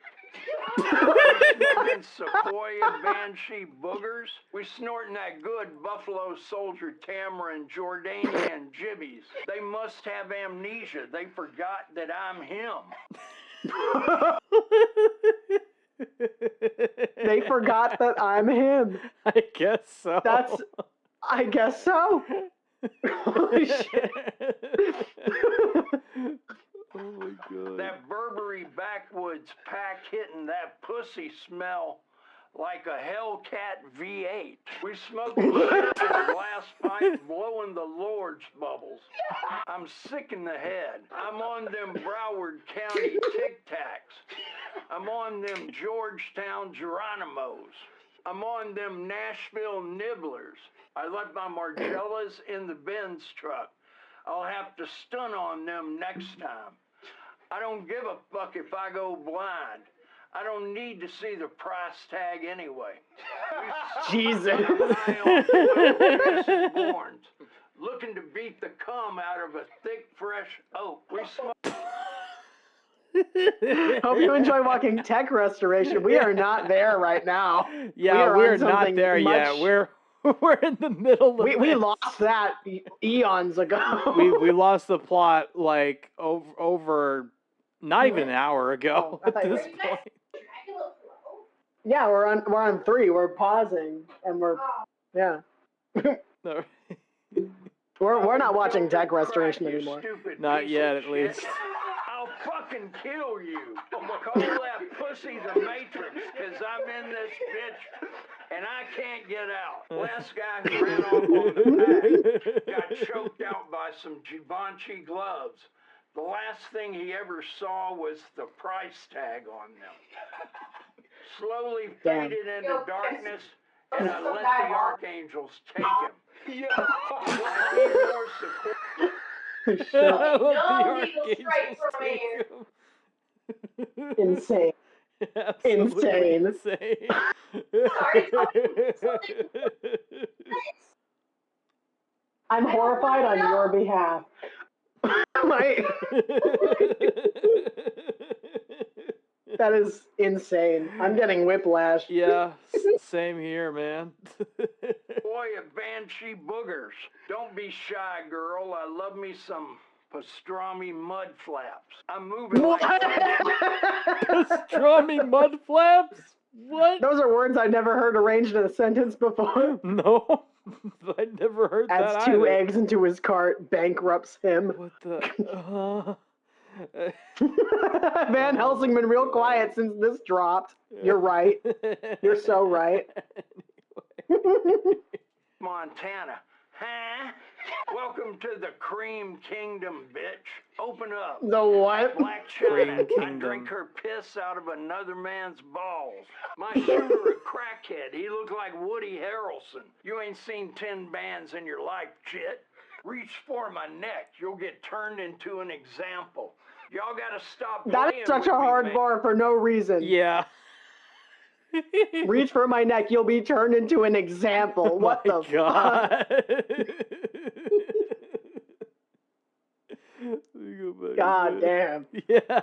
We smoking Sequoia Banshee Boogers. We snorting that good Buffalo Soldier Tamarind Jordanian Jibbies. They must have amnesia. They forgot that I'm him. They forgot that I'm him. I guess so. I guess so. Holy shit. Oh my god. That Burberry backwoods pack hitting that pussy smell like a Hellcat V8. We smoking shit in a glass pipe, blowing the Lord's bubbles. I'm sick in the head. I'm on them Broward County Tic Tacs. I'm on them Georgetown Geronimos. I'm on them Nashville Nibblers. I left my Margellas in the Benz truck. I'll have to stun on them next time. I don't give a fuck if I go blind. I don't need to see the price tag anyway. Jesus. Looking to beat the cum out of a thick, fresh oak. We smoke. Hope you enjoy watching Tech Restoration. We are not there right now. Yeah, we're not there yet. We're in the middle of we lost that eons ago. we lost the plot like over not even an hour ago at this point. Yeah, we're on 3. We're pausing and we're No. We're not watching Tech Restoration anymore. Not yet, at least. I'll fucking kill you. Call that pussy the Matrix, because I'm in this bitch and I can't get out. Last guy who ran off on the pack got choked out by some Givenchy gloves. The last thing he ever saw was the price tag on them. Slowly faded into darkness, and I let the archangels take him. Yeah. I need more support. No legal strike from me. Insane. Insane. Sorry, I'm horrified on your behalf. That is insane. I'm getting whiplash. Yeah, same here, man. Boy, a banshee boogers. Don't be shy, girl. I love me some pastrami mud flaps. I'm moving like pastrami mud flaps? What? Those are words I've never heard arranged in a sentence before. No, I never heard that. Adds 2 eggs into his cart, bankrupts him. What the? Van Helsing been real quiet since this dropped. You're right. You're so right. Montana. Huh? Welcome to the Cream Kingdom, bitch. Open up. The what? Black China. I drink her piss out of another man's balls. My shooter a crackhead. He looked like Woody Harrelson. You ain't seen 10 bands in your life, shit. Reach for my neck. You'll get turned into an example. Y'all gotta stop playing. That's such a hard bar for no reason. Yeah. Reach for my neck, you'll be turned into an example. What the God. fuck? God damn. Yeah.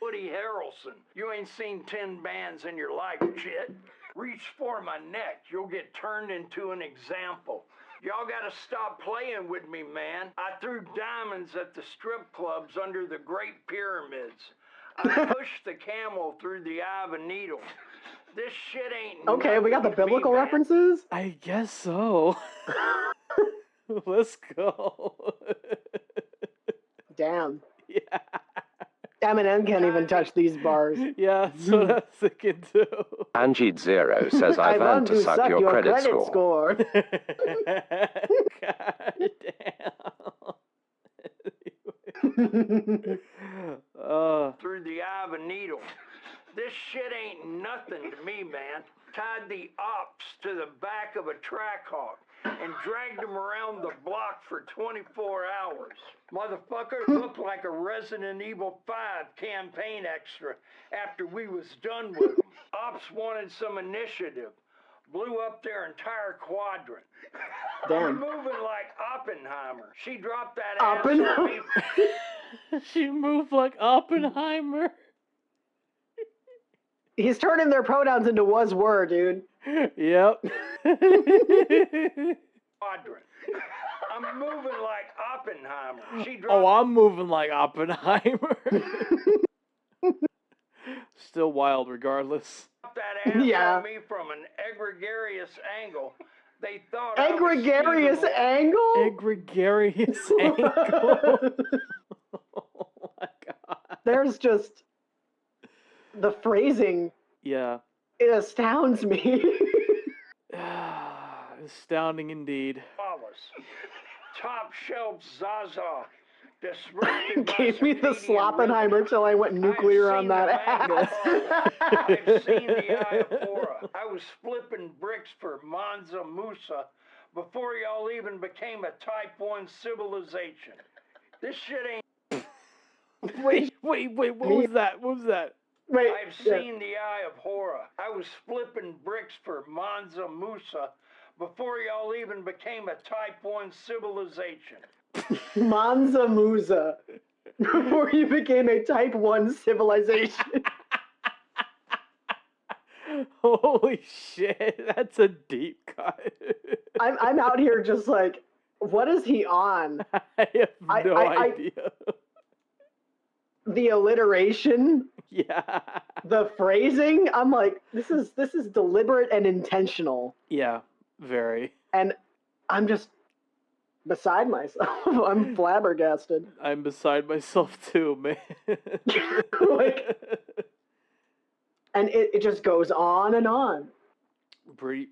Woody Harrelson. You ain't seen 10 bands in your life, shit. Reach for my neck. You'll get turned into an example. Y'all gotta stop playing with me, man. I threw diamonds at the strip clubs under the Great Pyramids. I pushed the camel through the eye of a needle. This shit ain't... Okay, we got the biblical references? I guess so. Let's go. Damn. Yeah. Eminem can't even touch these bars. Yeah, that's what I was thinking too. Angie Zero says I've earned to suck your credit score. God damn. Through the eye of a needle. This shit ain't nothing to me, man. Tied the ops to the back of a Trackhawk and dragged him around the block for 24 hours. Motherfucker looked like a Resident Evil 5 campaign extra after we was done with him. Ops wanted some initiative. Blew up their entire quadrant. Damn. Moving like Oppenheimer. She dropped that ass on me. She moved like Oppenheimer. He's turning their pronouns into was were, dude. Yep. Quadrant. I'm moving like Oppenheimer. She dropped I'm moving like Oppenheimer. Still wild regardless. That ass on me from an egregious angle. They thought egregious angle? Egregious angle. Oh my God. There's just the phrasing. Yeah. It astounds me. Astounding indeed. Top shelf Zaza. Gave me the Sloppenheimer till I went nuclear on that ass. I've seen the Eye of Horror. I was flipping bricks for Mansa Musa before y'all even became a Type 1 civilization. This shit ain't... Wait, what was that? What was that? Wait, I've seen the Eye of Horror. I was flipping bricks for Mansa Musa before y'all even became a Type 1 civilization. Mansa Musa. Before you became a Type 1 civilization. Holy shit, that's a deep cut. I'm out here just like, what is he on? I have no idea. The alliteration, yeah. The phrasing, I'm like, this is deliberate and intentional. Yeah, very. And I'm just beside myself. I'm flabbergasted. I'm beside myself too, man. Like, and it just goes on and on. Pretty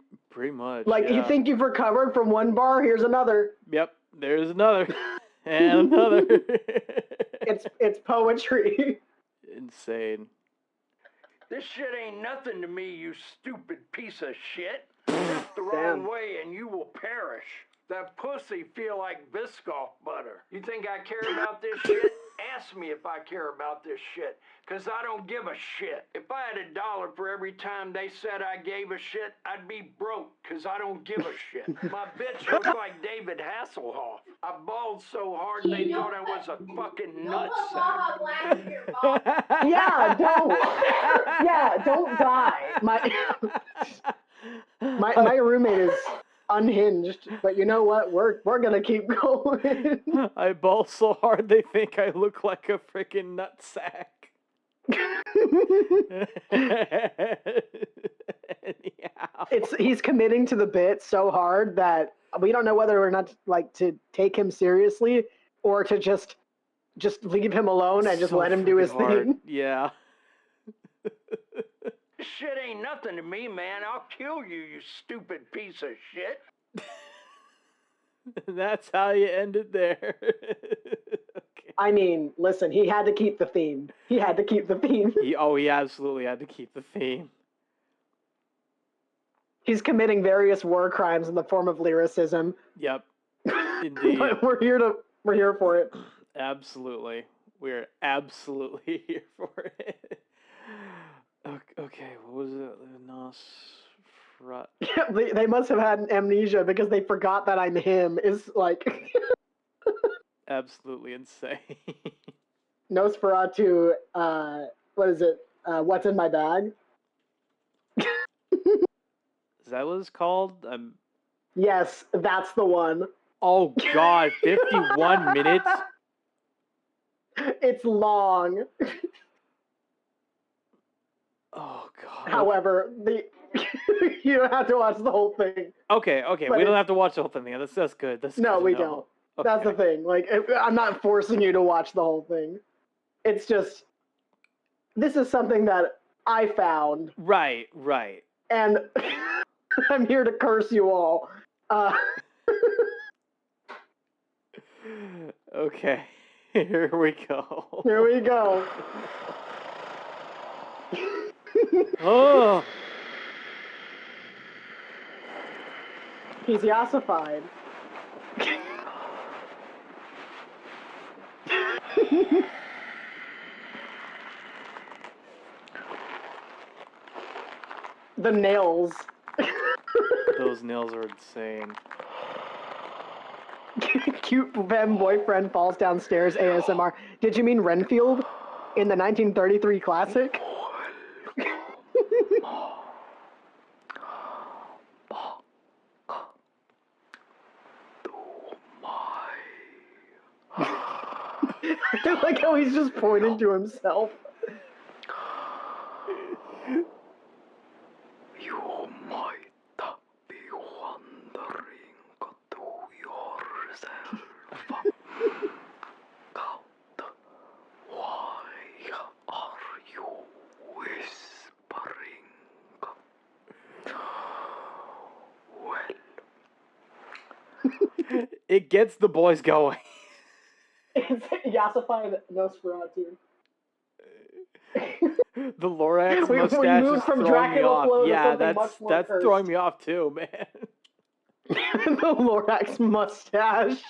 much. Like, yeah. You think you've recovered from one bar, here's another. Yep, there's another. And another. It's poetry. Insane. This shit ain't nothing to me, you stupid piece of shit. Step the wrong way and you will perish. That pussy feel like Biscoff butter. You think I care about this shit? Ask me if I care about this shit, cause I don't give a shit. If I had $1 for every time they said I gave a shit, I'd be broke, cause I don't give a shit. My bitch looks like David Hasselhoff. I balled so hard they thought I was a fucking nutsack. Yeah, don't die. My roommate is unhinged, but you know what? We're gonna keep going. I ball so hard they think I look like a freaking nutsack. He's committing to the bit so hard that we don't know whether or not like to take him seriously or to just leave him alone and just let him do his thing. Yeah. This shit ain't nothing to me, man. I'll kill you, you stupid piece of shit. That's how you end it there. Okay. I mean, listen, he had to keep the theme. He absolutely had to keep the theme. He's committing various war crimes in the form of lyricism. Yep. Indeed. But we're here for it. Absolutely. We're absolutely here for it. Okay, what was it? They must have had amnesia because they forgot that I'm him. Is like absolutely insane. Nosferatu. What is it? What's in my bag? Is that what it's called? Yes, that's the one. Oh God, 51 minutes. It's long. Oh God. However, you don't have to watch the whole thing. Okay, but we don't have to watch the whole thing. That's good. No, we don't. Okay. That's the thing. Like, I'm not forcing you to watch the whole thing. It's just, this is something that I found. Right. And I'm here to curse you all. Okay, here we go. Oh. He's yassified. The nails. Those nails are insane. Cute femme boyfriend falls downstairs ASMR. Did you mean Renfield in the 1933 classic? I like how he's just pointing to himself. You might be wondering to yourself, why are you whispering? It gets the boys going. It's Yassified Nosferatu. The Lorax We mustache moved is from throwing me Dracula off. Flow to Yeah, something much more that's cursed. throwing me off too, man. The Lorax mustache.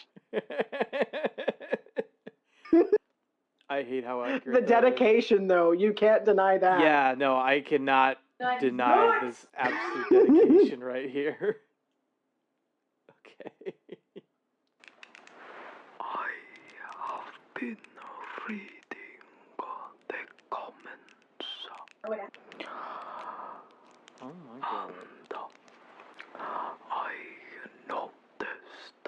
I hate how accurate The that is. dedication, though, you can't deny that. Yeah, no, I cannot deny this absolute dedication right here. Okay. I have been reading the comments. Oh my god. I noticed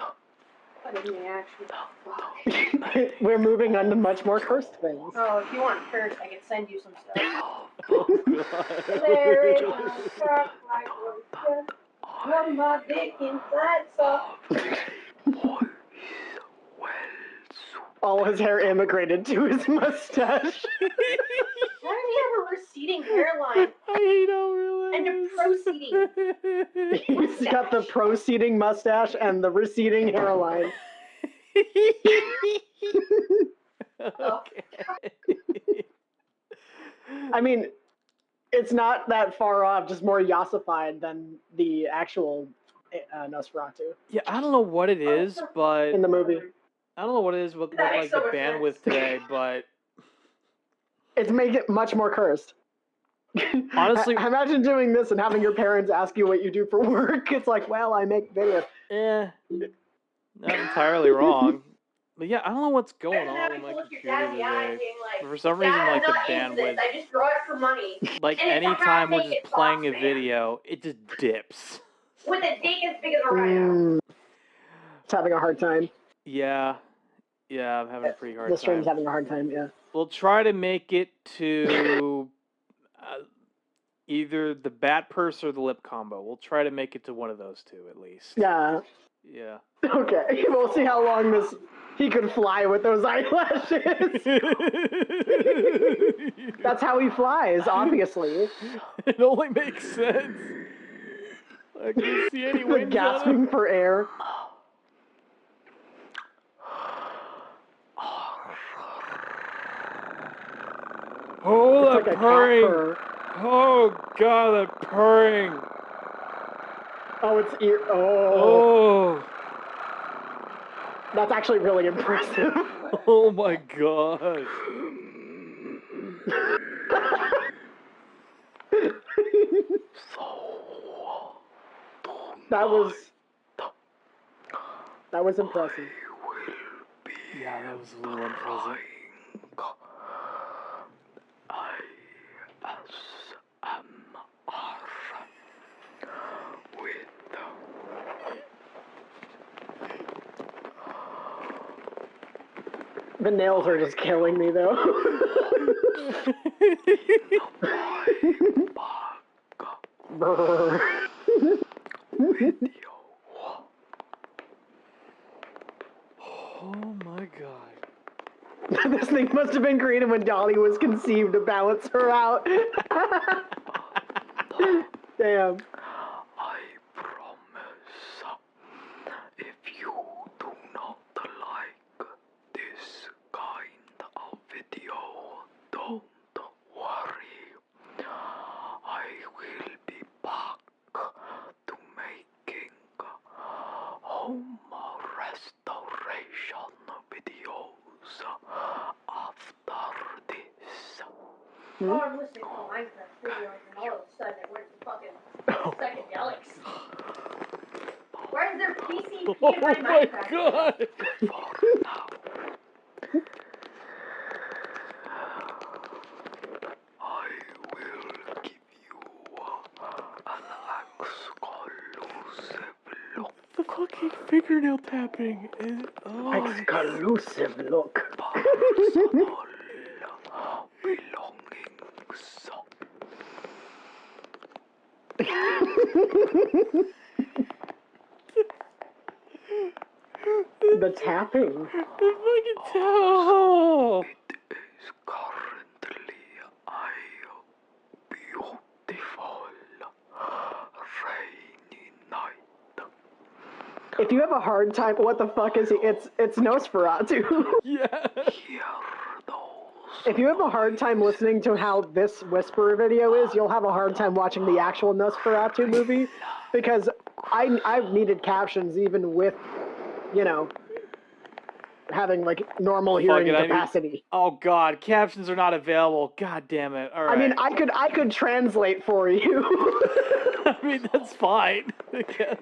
We're moving on to much more cursed things. Oh, if you want cursed, I could send you some stuff. Oh god. There is no truck like this. Rub my dick inside so. All his hair immigrated to his mustache. Why does he have a receding hairline? I hate how real it and is. a proceeding. He's got the proceeding mustache and the receding hairline. Okay. I mean, it's not that far off, just more yassified than the actual Nosferatu. Yeah, I don't know what it is, but in the movie. I don't know what it is with like the bandwidth today, but it's made it much more cursed. Honestly, imagine doing this and having your parents ask you what you do for work. It's like, well, I make videos. Not entirely wrong. But yeah, I don't know what's going on with my computer today. But for some reason, like the bandwidth. I just draw it for money. Like anytime we're just playing a video, it just dips. With a dick as big as a rhino. It's having a hard time. Yeah, I'm having a pretty hard time. The stream's having a hard time, yeah. We'll try to make it to either the bat purse or the lip combo. We'll try to make it to one of those two at least. Yeah. Yeah. Okay, we'll see how long he could fly with those eyelashes. That's how he flies, obviously. It only makes sense. I can't see any wings gasping for air. Oh, it's that like purring! Oh god, that purring! Oh, it's ear. Oh. That's actually really impressive. Oh my gosh. That was impressive. Yeah, that was a little impressive. The nails are just killing me, though. Oh my god. This thing must have been created when Dolly was conceived to balance her out. Damn. I promise, if you do not like this kind of video, don't worry. I will be back to making home restoration videos after this. Oh, I'm listening to Minecraft videos and all of a sudden it went to fucking psychedelics. Why is there PCP in my Minecraft? Oh my god! I will give you an exclusive look. The fucking fingernail tapping is exclusive look. The tapping. The fucking towel. It is currently a beautiful rainy night. If you have a hard time, what the fuck is he? It's Nosferatu. Yeah. If you have a hard time listening to how this Whisperer video is, you'll have a hard time watching the actual Nosferatu movie, because I've needed captions even with, you know, having like normal hearing capacity. Oh god, captions are not available. God damn it. All right. I mean, I could translate for you. I mean, that's fine. I guess.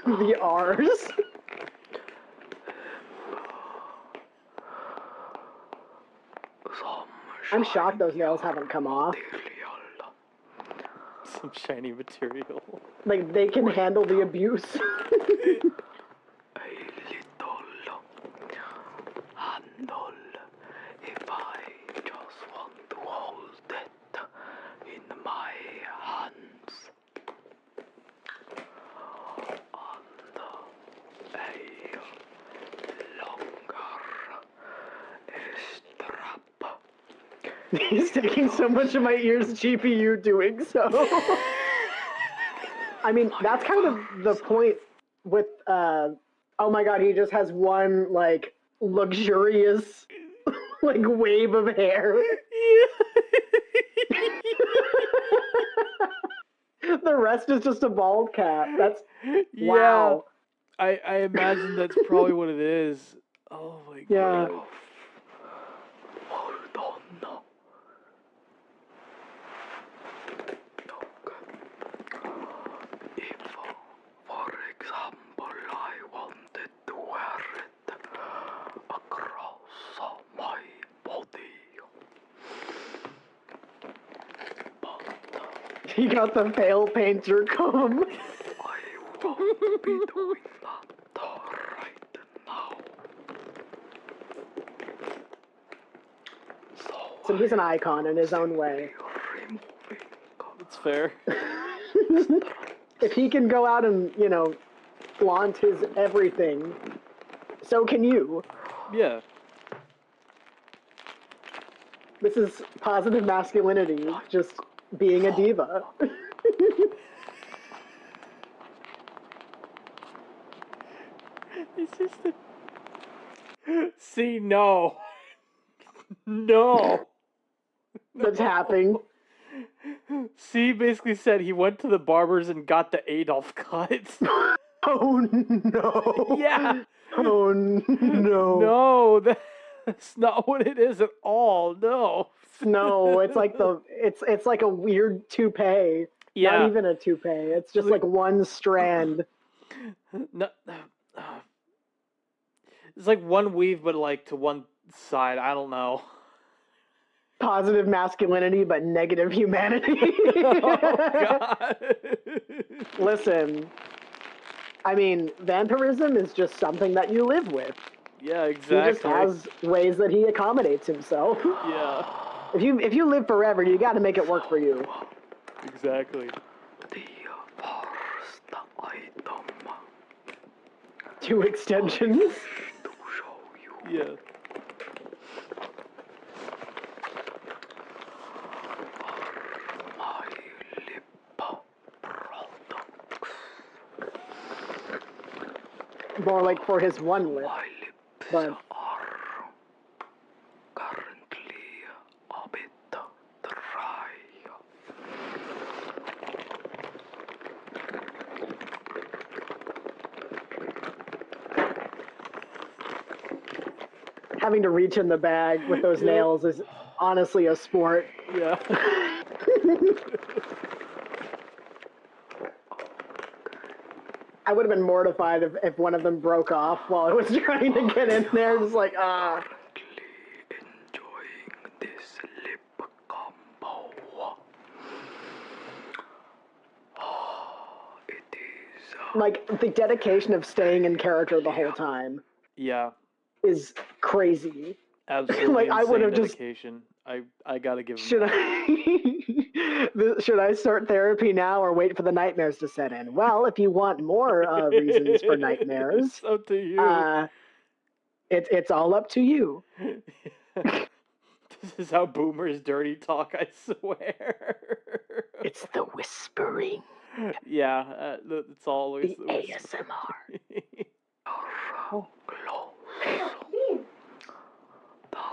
The R's. I'm shocked those nails haven't come off. Some shiny material. Like, they can handle the abuse. If I just want to hold it in my hands. He's taking so much of my ears GPU doing so. I mean, that's kind of the point with, oh my god, he just has one, like, luxurious, like, wave of hair. The rest is just a bald cap. That's, wow. I imagine that's probably what it is. Oh my god. Yeah. Hold on. If, for example, I wanted to wear it across my body. He got the pale painter comb. I won't be doing that right now. So he's an icon in his own way. It's fair. If he can go out and, you know, flaunt his everything, so can you. Yeah. This is positive masculinity, just being a diva. It's just a... See, no. No. That's happening. C basically said he went to the barbers and got the Adolf cut. Oh no. Yeah. Oh no. No, that's not what it is at all. No. No, it's like it's like a weird toupee. Yeah. Not even a toupee. It's just like one strand. No. It's like one weave, but like to one side. I don't know. Positive masculinity, but negative humanity. Oh, God. Listen, I mean, vampirism is just something that you live with. Yeah, exactly. He just has ways that he accommodates himself. Yeah. If you live forever, you got to make it work for you. Exactly. The first item. 2 extensions. To show you. Yeah. More like for his one lip. But are currently a bit dry. having to reach in the bag with those nails is honestly a sport. Yeah. I would have been mortified if one of them broke off while I was trying to get in there. Just like, ah. Like, the dedication of staying in character the whole time. Yeah. Is crazy. Absolutely. Like, I would have dedication. I gotta give him Should that. Should I start therapy now or wait for the nightmares to set in? Well, if you want more reasons for nightmares, It's up to you. It's all up to you. This is how boomers dirty talk, I swear. It's the whispering. Yeah, it's always the ASMR.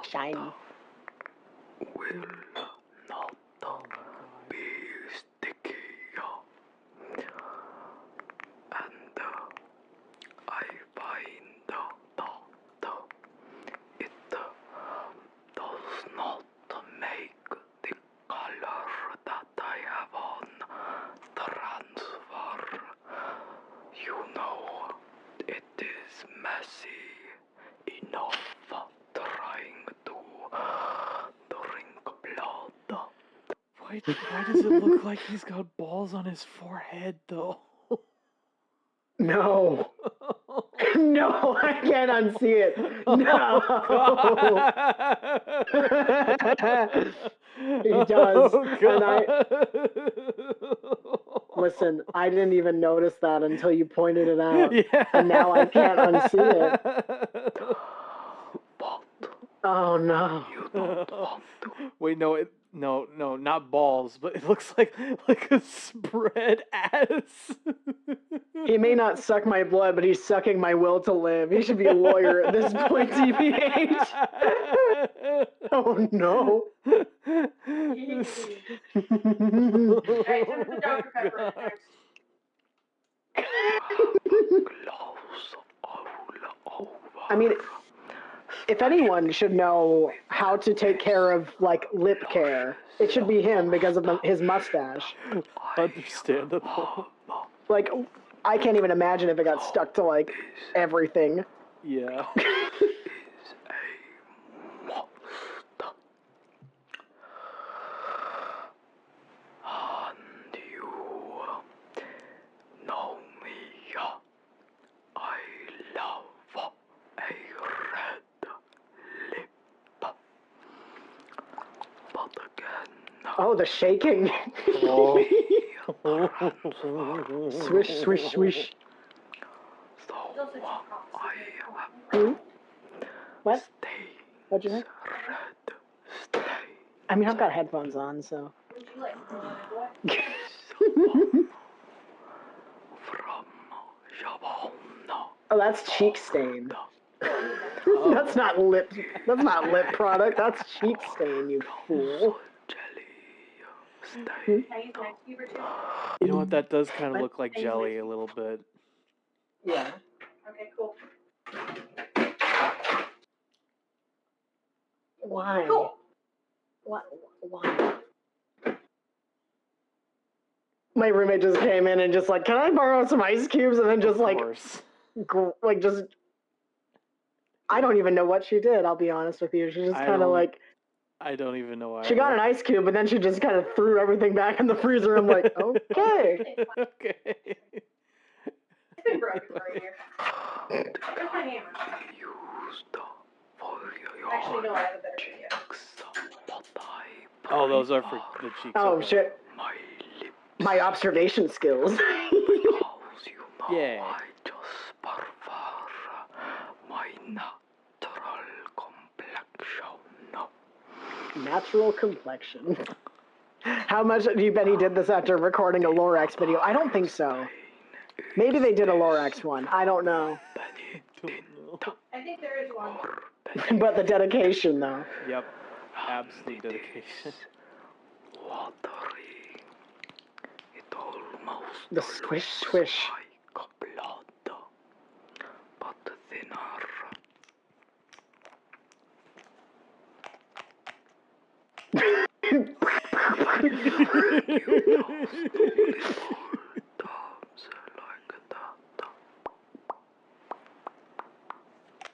Shiny. Will not be sticky. And I find that it does not make the color that I have on transfer. You know, it is messy enough trying to drink blood. Why does it look like he's got balls on his forehead, though? No. No, I can't unsee it. No. He does. Oh, God. Listen, I didn't even notice that until you pointed it out. Yeah. And now I can't unsee it. Oh, no. Wait, no, no, not balls, but it looks like a spread ass. He may not suck my blood, but he's sucking my will to live. He should be a lawyer at this point, TBH. Oh, no. I mean, if anyone should know how to take care of, like, lip care, it should be him because of his mustache. Understandable. Like, I can't even imagine if it got stuck to, like, everything. Yeah. And you know me. I love a red lip. But again. Oh, the shaking. Oh. Swish, swish, swish. So What? What'd you say? I mean, I've got headphones on, so. Would you like to go Oh, that's cheek stain. That's not lip. That's not lip product. That's cheek stain, you fool. Can I use my cube or two? You know what? That does kind of look like jelly a little bit. Yeah. Okay, cool. Why? Cool. What? Why? My roommate just came in and just like, can I borrow some ice cubes? And then just like just. I don't even know what she did. I'll be honest with you. She just kind of like. I don't even know why. She got an ice cube, but then she just kind of threw everything back in the freezer. I'm like, okay. Okay. It's been broken right here. Where's my hammer? Actually, no, I have a better idea. Oh, those are for the cheeks. Oh, okay. shit. My observation skills. Yeah. Natural complexion. How much do you bet he did this after recording a Lorax video? I don't think so. Maybe they did a Lorax one. I don't know. I think there is one. But the dedication, though. Yep. Absolute dedication. The swish, swish.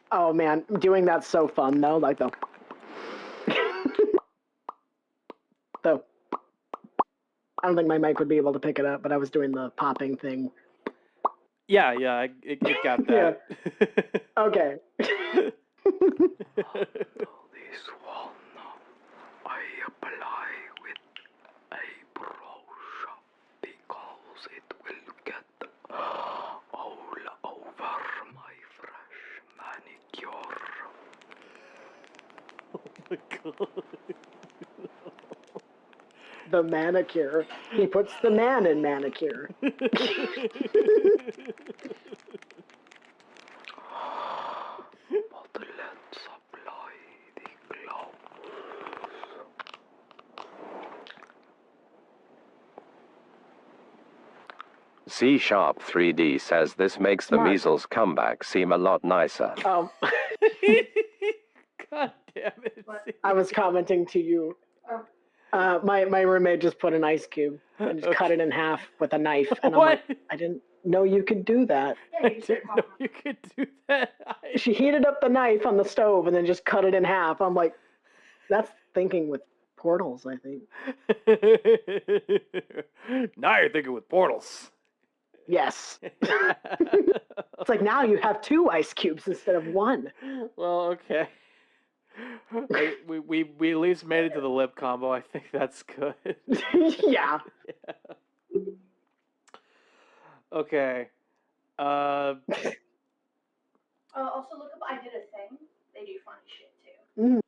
Oh man, doing that's so fun though, like the I don't think my mic would be able to pick it up, but I was doing the popping thing. Yeah, it got that. Okay. This one, I my God. The manicure. He puts the man in manicure. C-Sharp 3D says this makes the measles comeback seem a lot nicer. God damn it. I was commenting to you. My roommate just put an ice cube and just cut it in half with a knife. And I'm like, I didn't know you could do that. I didn't know you could do that. She heated up the knife on the stove and then just cut it in half. I'm like, that's thinking with portals, I think. Now you're thinking with portals. Yes. It's like now you have 2 ice cubes instead of 1. Well, okay. We at least made it to the lip combo. I think that's good. Yeah. Okay. Also, look up I Did a Thing. They do funny shit too.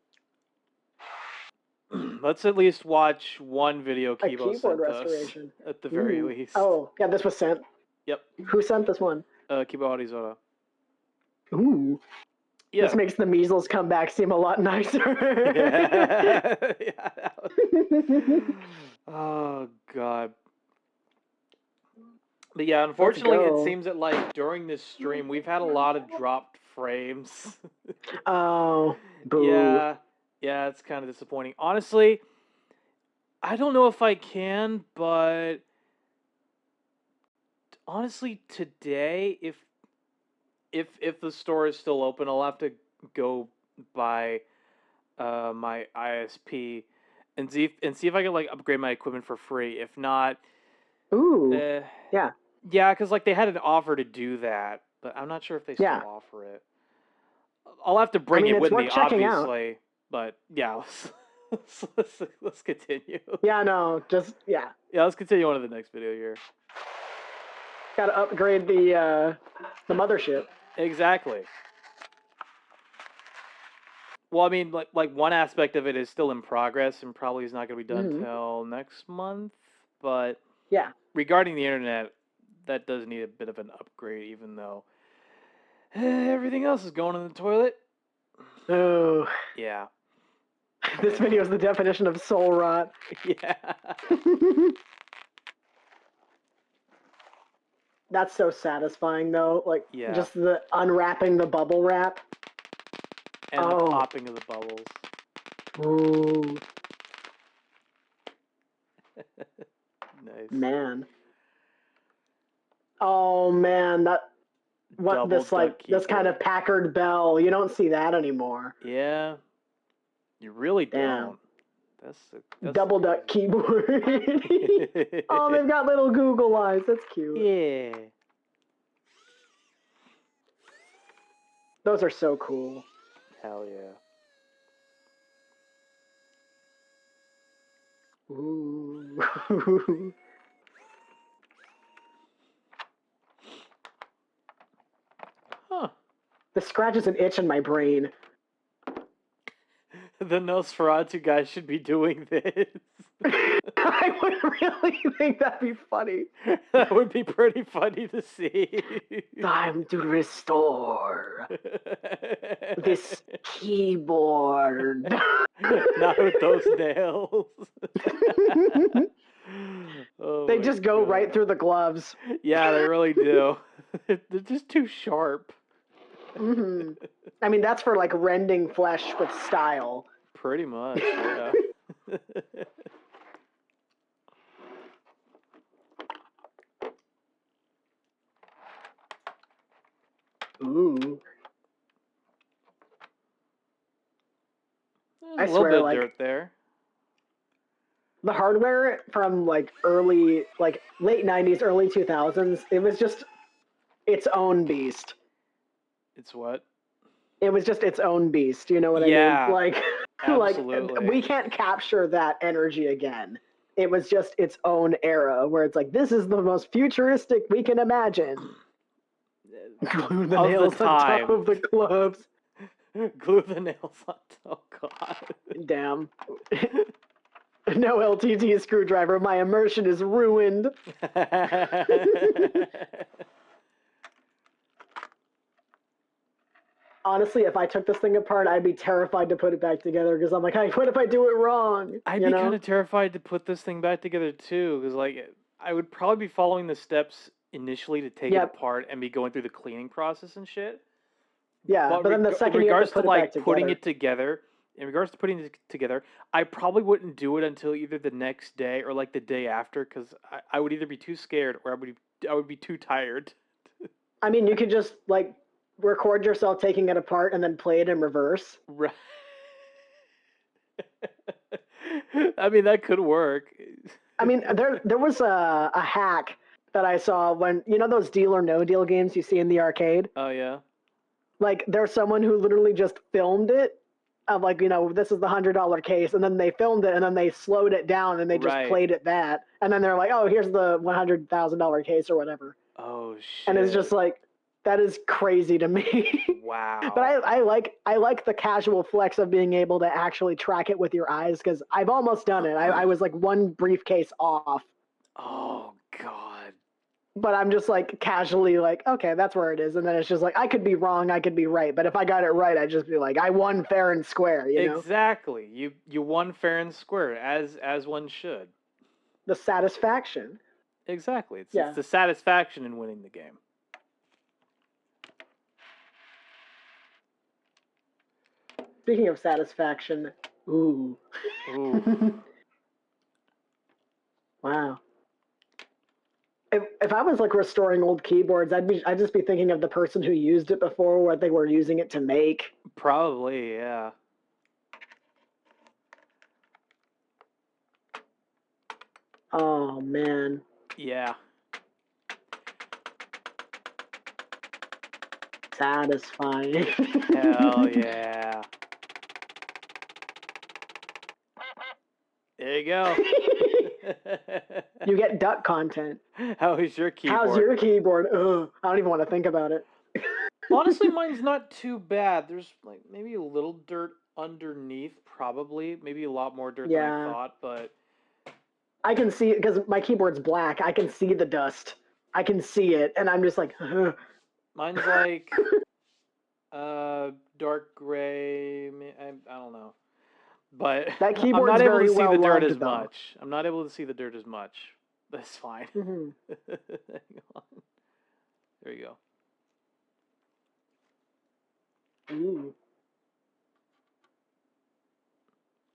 Let's at least watch one video Kibo keyboard sent restoration. us, at the very least. Oh, yeah, this was sent. Yep. Who sent this one? Kibo Arizona. Ooh. Yeah. This makes the measles comeback seem a lot nicer. Yeah. Oh, God. But yeah, unfortunately, it seems that, like, during this stream, we've had a lot of dropped frames. Oh, boo. Yeah, it's kind of disappointing. Honestly, I don't know if I can, but honestly, today, if the store is still open, I'll have to go by my ISP and see if I can like upgrade my equipment for free. If not, yeah, because like they had an offer to do that, but I'm not sure if they still offer it. I'll have to bring it with me, obviously. But yeah, let's continue. Yeah, no, just Yeah, let's continue on to the next video here. Gotta upgrade the mothership. Exactly. Well, I mean, like one aspect of it is still in progress and probably is not going to be done until next month. But yeah, regarding the internet, that does need a bit of an upgrade, even though everything else is going in the toilet. Oh. Yeah. This video is the definition of soul rot. Yeah. That's so satisfying, though. Like, just the unwrapping the bubble wrap. And the popping of the bubbles. Ooh. Nice. Man. Oh, man. This kind of Packard Bell, you don't see that anymore. Yeah. You really don't. That's double duck keyboard. Oh, they've got little Google eyes. That's cute. Yeah. Those are so cool. Hell yeah. Ooh. Huh. The scratches an itch in my brain. The Nosferatu guy should be doing this. I would really think that'd be funny. That would be pretty funny to see. Time to restore this keyboard. Not with those nails. They just go right through the gloves. Yeah, they really do. They're just too sharp. Mm-hmm. I mean, that's for like rending flesh with style. Pretty much, yeah. Ooh. There's a little bit of dirt there. The hardware from like late 90s, early 2000s, it was just its own beast. It's what? It was just its own beast, you know what I mean? Like, absolutely. We can't capture that energy again. It was just its own era where it's like, this is the most futuristic we can imagine. Glue the nails on top of the gloves. Glue the nails on top. Oh, God. Damn. No LTT screwdriver. My immersion is ruined. Honestly, if I took this thing apart, I'd be terrified to put it back together because I'm like, hey, what if I do it wrong? I'd be kind of terrified to put this thing back together too, because like I would probably be following the steps initially to take it apart and be going through the cleaning process and shit. Yeah, but then the second you have to put it back together. Putting it together, in regards to putting it together, I probably wouldn't do it until either the next day or like the day after, because I would either be too scared or I would be too tired. I mean, you could just like record yourself taking it apart and then play it in reverse. Right. I mean, that could work. I mean, there was a hack that I saw when, you know those Deal or No Deal games you see in the arcade? Oh, yeah? Like, there's someone who literally just filmed it, of like, you know, this is the $100 case, and then they filmed it, and then they slowed it down, and they just played it that, and then they're like, oh, here's the $100,000 case or whatever. Oh, shit. And it's just like, that is crazy to me. Wow. But I like the casual flex of being able to actually track it with your eyes, because I've almost done it. I was like one briefcase off. Oh, God. But I'm just like casually like, okay, that's where it is. And then it's just like, I could be wrong, I could be right. But if I got it right, I'd just be like, I won fair and square, you know? Exactly. You won fair and square, as one should. The satisfaction. Exactly. It's the satisfaction in winning the game. Speaking of satisfaction, ooh. Wow. If I was like restoring old keyboards, I'd just be thinking of the person who used it before, what they were using it to make. Probably, yeah. Oh man. Yeah. Satisfying. Hell yeah. There you go. You get duck content. How is your keyboard? How's your keyboard? Ugh, I don't even want to think about it. Honestly, mine's not too bad. There's like maybe a little dirt underneath, probably. Maybe a lot more dirt than I thought, but... I can see it, because my keyboard's black. I can see the dust. I can see it, and I'm just like... Mine's like... dark gray... I don't know. But that keyboard's I'm not able to see well the dirt loved, as though. much. I'm not able to see the dirt as much. That's fine. Mm-hmm. Hang on. There you go. Ooh.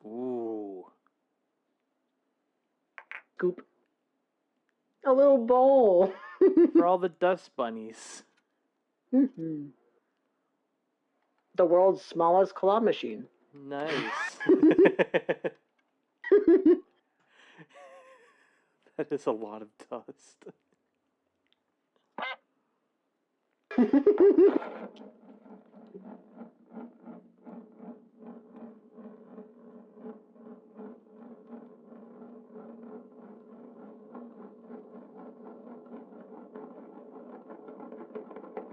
Ooh. Scoop. A little bowl. For all the dust bunnies. Mm-hmm. The world's smallest claw machine. Nice. That is a lot of dust. I'm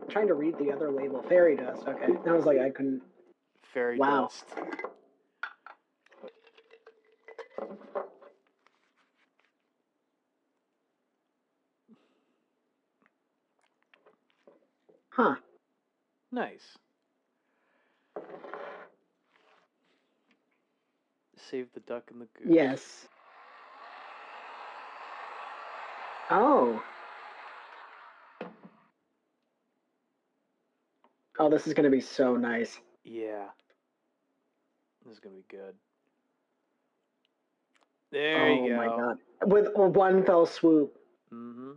trying to read the other label. Fairy dust. Okay. I was like, I couldn't. Fairy dust. Huh. Nice. Save the duck and the goose. Yes. Oh. Oh, this is going to be so nice. Yeah. This is going to be good. There you go. Oh my god. With one fell swoop. Mm-hmm.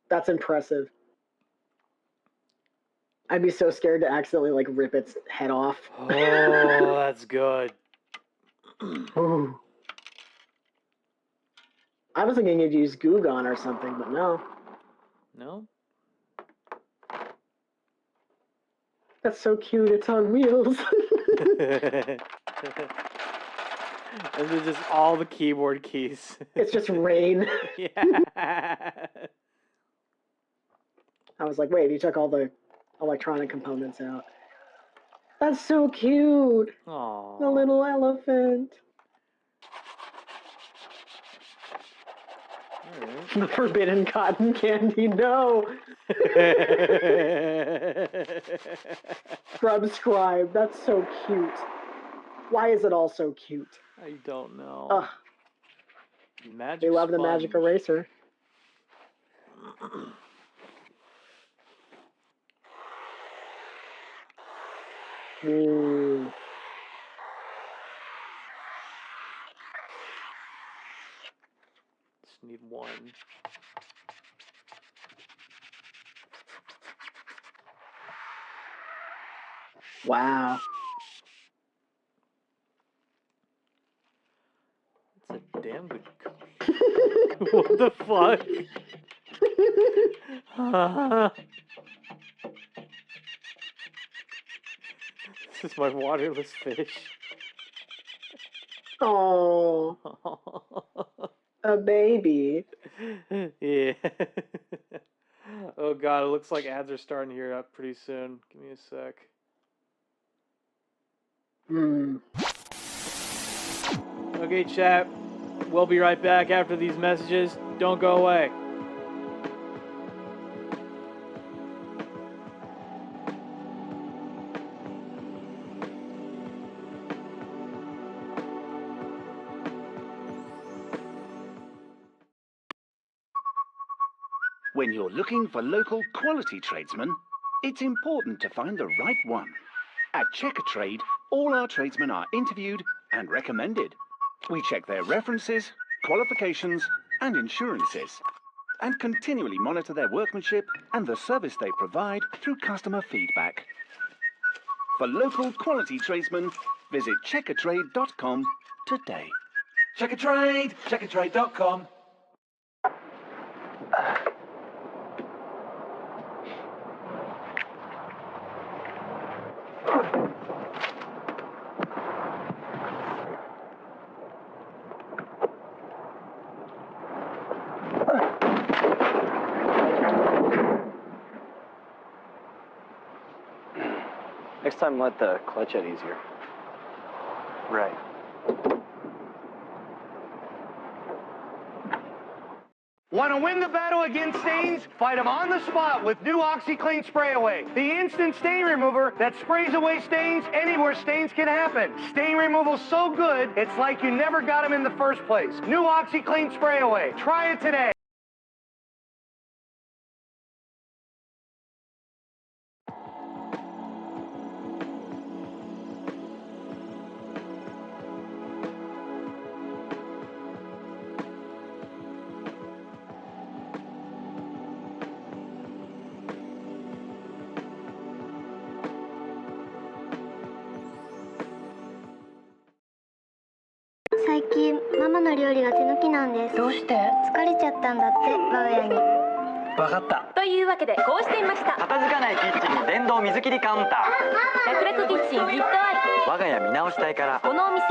That's impressive. I'd be so scared to accidentally like rip its head off. Oh, that's good. Ooh. I was thinking you'd use Goo Gone or something, but no. No? That's so cute. It's on wheels. And there's just all the keyboard keys. It's just rain. Yeah. I was like, wait, you took all the electronic components out. That's so cute. Aww. The little elephant. Right. The forbidden cotton candy, no. Subscribe, that's so cute. Why is it all so cute? I don't know. Ugh. Magic They love the sponge. magic eraser. Ooh. Just need one. Wow. That's a damn good. What the fuck? This is my waterless fish. Oh. A baby. Yeah. Oh god, it looks like ads are starting to hear up pretty soon. Give me a sec. Okay, chat. We'll be right back after these messages. Don't go away. When you're looking for local quality tradesmen, it's important to find the right one. At Checker Trade, all our tradesmen are interviewed and recommended. We check their references, qualifications, and insurances, and continually monitor their workmanship and the service they provide through customer feedback. For local quality tradesmen, visit checkertrade.com today. Checkertrade, checkertrade.com. Next time, let the clutch out easier. Right. Want to win the battle against stains? Fight them on the spot with new OxyClean Spray Away. The instant stain remover that sprays away stains anywhere stains can happen. Stain removal's so good, it's like you never got them in the first place. New OxyClean Spray Away. Try it today.最近ママの料理が手抜きなんです。どうして？疲れちゃったんだって我が家に。わかった。というわけでこうしてみました。片付かないキッチンに電動水切りカウンター。楽々キッチンきっとある。我が家見直したいから。このお店。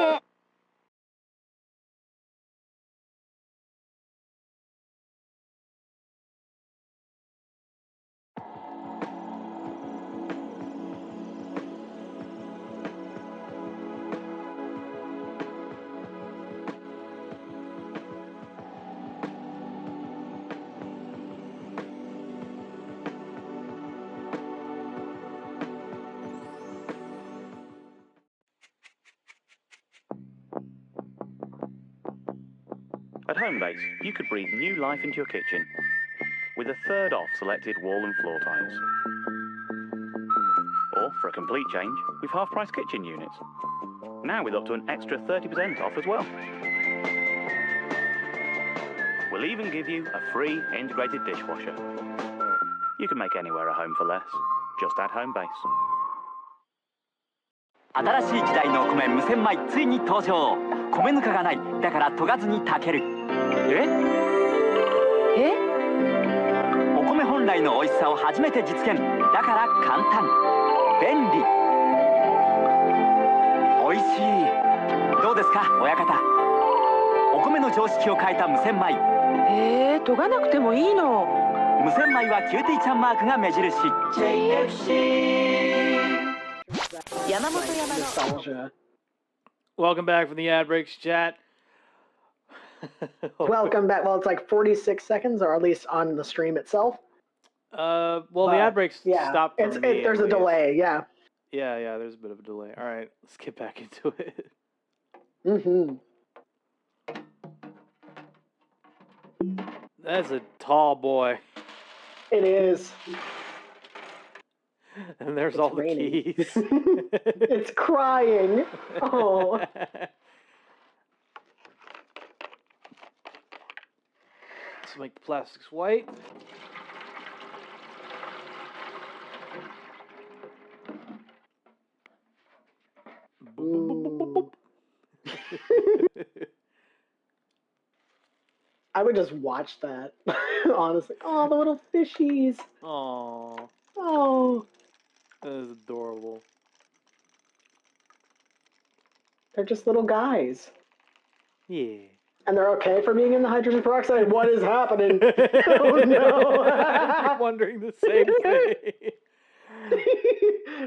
At Homebase, you could breathe new life into your kitchen with a third off selected wall and floor tiles. Or, for a complete change, with half-price kitchen units. Now with up to an extra 30% off as well. We'll even give you a free integrated dishwasher. You can make anywhere a home for less. Just at Homebase. 新しい時代の米無洗米ついに登場。米ぬかがない。だから研がずに炊ける。お米本来の美味しさを初めて実現。だから簡単、便利、美味しい。どうですか親方。お米の常識を変えた無洗米。研がなくてもいいの。無洗米はキューティーちゃんマークが目印。 い like, nostalgia. Welcome back from the ad breaks, chat. Welcome back. Well, it's like 46 seconds, or at least on the stream itself. Well, the ad breaks stopped for me. There's a delay, yeah. Yeah, there's a bit of a delay. All right, let's get back into it. Mm-hmm. That's a tall boy. It is. And there's all the keys. It's crying. Oh. Let's make the plastics white. I would just watch that, honestly. Oh, the little fishies. Aww. Oh. That is adorable. They're just little guys. Yeah. And they're okay for being in the hydrogen peroxide? What is happening? Oh, no. I'm wondering the same thing.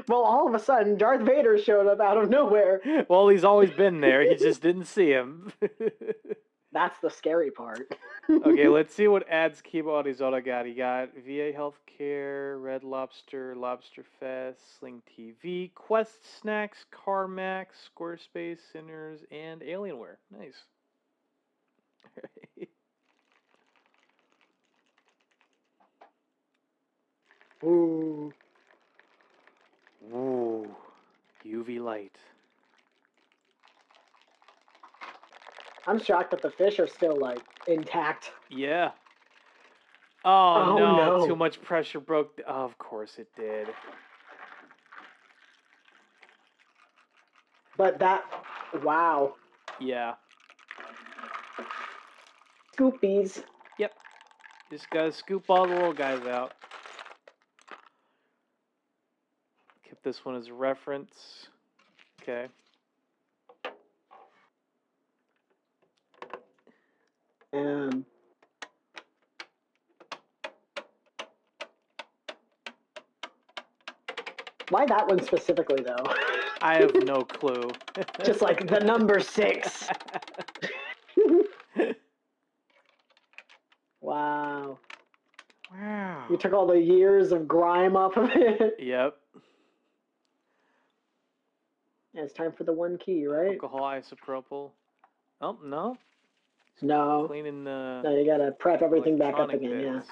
Well, all of a sudden, Darth Vader showed up out of nowhere. Well, he's always been there. You just didn't see him. That's the scary part. Okay, let's see what ads Keyboard Isoda got. He got VA Healthcare, Red Lobster, Lobster Fest, Sling TV, Quest Snacks, CarMax, Squarespace, Sinners, and Alienware. Nice. Ooh. Ooh. UV light. I'm shocked that the fish are still, like, intact. Yeah. Oh, no. Too much pressure broke. Oh, of course it did. But that... Wow. Yeah. Scoopies. Yep. Just gotta scoop all the little guys out. Keep this one as a reference. Okay. Why that one specifically, though? I have no clue. Just like the number 6. Wow. Wow. You took all the years of grime off of it. Yep. Yeah, it's time for the one key, right? Alcohol isopropyl. Oh, no. No. Cleaning the... No, you gotta prep everything back up again, bits.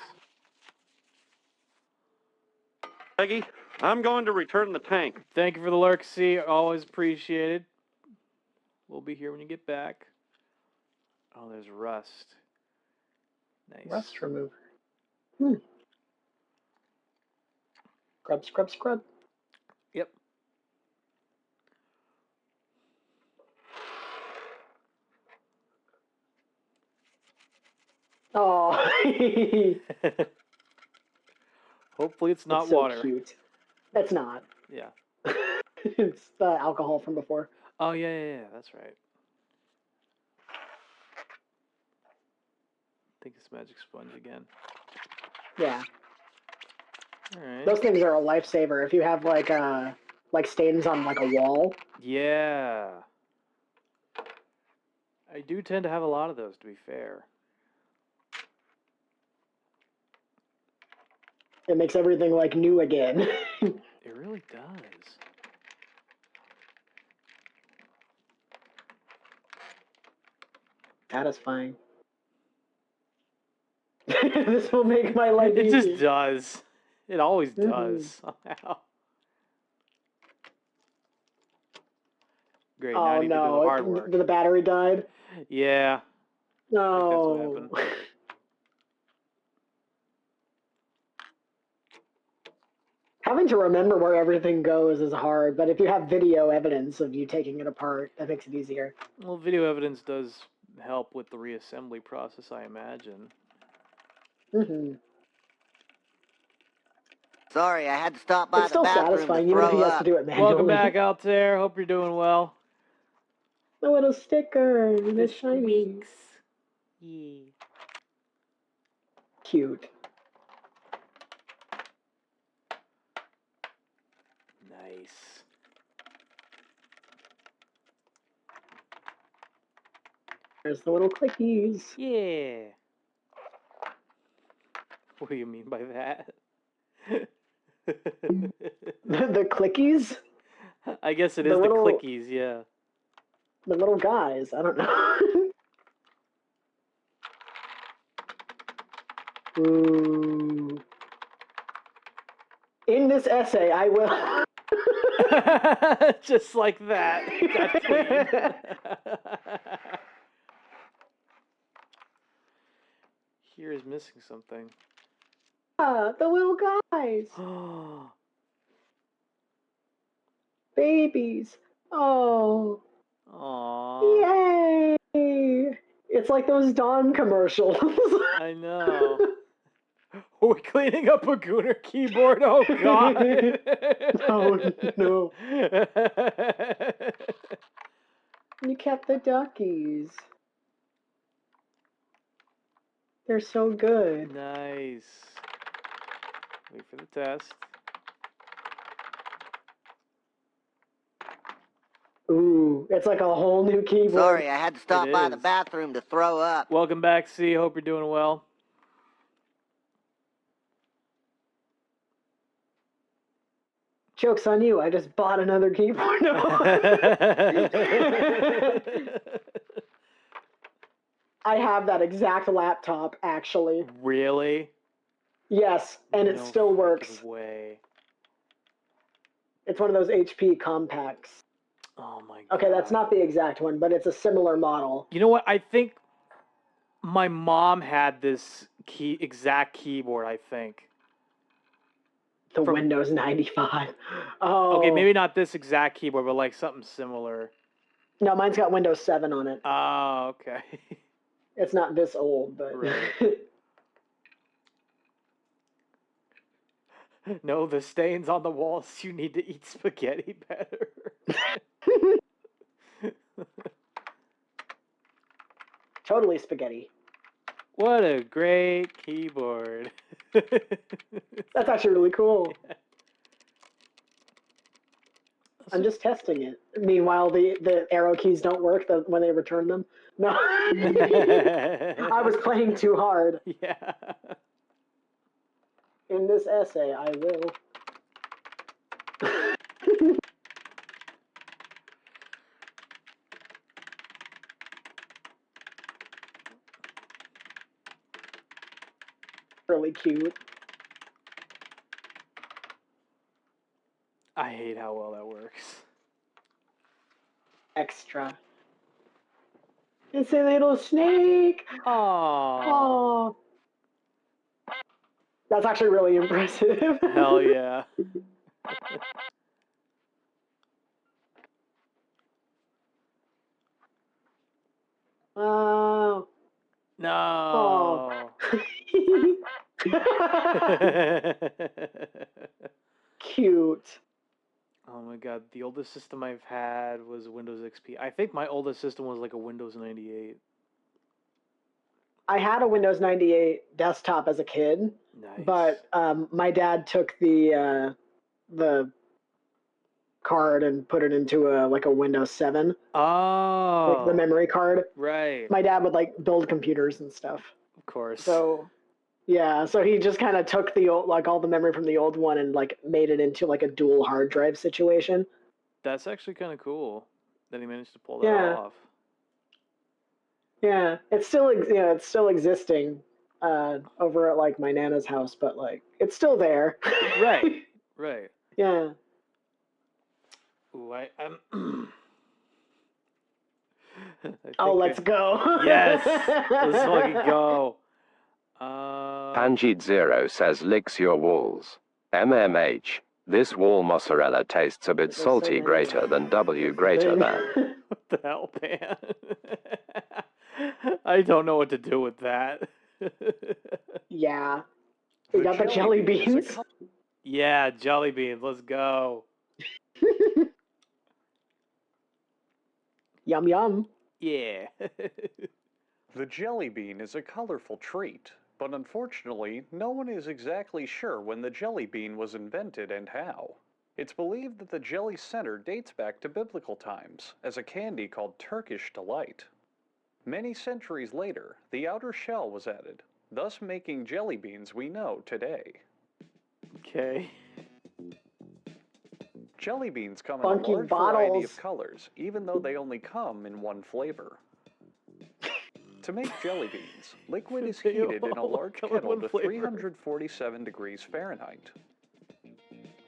yeah. Peggy, I'm going to return the tank. Thank you for the lurk, C. Always appreciated. We'll be here when you get back. Oh, there's rust. Nice. Rust remover. Scrub, scrub, scrub. Yep. Oh. Hopefully it's not so water. Cute. It's not. Yeah. It's the alcohol from before. Oh, yeah, that's right. I think it's magic sponge again. Yeah. Alright. Those things are a lifesaver if you have like stains on like a wall. Yeah. I do tend to have a lot of those, to be fair. It makes everything like new again. It really does. Satisfying. This will make my life It easier. just does. It always does, somehow. Great, now I need to do the hard work. The battery died? Yeah. No. I think that's what happened. Having to remember where everything goes is hard, but if you have video evidence of you taking it apart, that makes it easier. Well, video evidence does help with the reassembly process, I imagine. Mm-hmm. Sorry, I had to stop by It's the still bathroom satisfying, to even if throw he has up. to do it manually. Welcome back, Altair. Hope you're doing well. A little sticker, and it's shiny. Yeah. Cute. Nice. There's the little clickies. Yeah. What do you mean by that? The clickies? I guess it is the clickies, yeah. The little guys. I don't know. Ooh. In this essay, I will. Just like that. Got clean. Here is missing something. The little guys. Babies. Oh. Aww. Yay. It's like those Dawn commercials. I know. We're cleaning up a Gooner keyboard. Oh, God. Oh, no. You kept the duckies. They're so good. Nice. Wait for the test. Ooh, it's like a whole new keyboard. Sorry, I had to stop by the bathroom to throw up. Welcome back, C. Hope you're doing well. Joke's on you, I just bought another keyboard. I have that exact laptop, actually. Really? Yes, and it still works. Way. It's one of those HP compacts. Oh my God. Okay, that's not the exact one, but it's a similar model. You know what? I think my mom had this exact keyboard, I think. The Windows 95. Oh. Okay, maybe not this exact keyboard, but like something similar. No, mine's got Windows 7 on it. Oh, okay. It's not this old, but... Right. No, the stains on the walls. You need to eat spaghetti better. Totally spaghetti. What a great keyboard. That's actually really cool. Yeah. I'm just testing it. Meanwhile, the arrow keys don't work when they return them. No. I was playing too hard. Yeah. In this essay, I will. Really cute. I hate how well that works. Extra. It's a little snake. Aww. That's actually really impressive. Hell yeah. Oh. No. Cute. Oh my God, the oldest system I've had was Windows XP. I think my oldest system was like a Windows 98. I had a Windows 98 desktop as a kid, but my dad took the card and put it into a Windows 7. Oh. Like the memory card. Right. My dad would like build computers and stuff. Of course. So yeah, so he just kind of took the old, like all the memory from the old one and like made it into like a dual hard drive situation. That's actually kind of cool that he managed to pull that off. Yeah, it's still it's still existing over at like my Nana's house, but like it's still there. Right. Right. Yeah. Ooh, Oh, let's go. Yes. Let's fucking go. Panjid Zero says licks your walls. MMH. This wall mozzarella tastes a bit salty greater than W greater than. What the hell, man? I don't know what to do with that. Yeah. We got the jelly beans. Yeah, jelly beans. Let's go. Yum, yum. Yeah. The jelly bean is a colorful treat, but unfortunately, no one is exactly sure when the jelly bean was invented and how. It's believed that the jelly center dates back to biblical times, as a candy called Turkish delight. Many centuries later, the outer shell was added, thus making jelly beans we know today. Okay. Jelly beans come in a large variety of colors, even though they only come in one flavor. To make jelly beans, liquid is heated in a large kettle to 347 degrees Fahrenheit.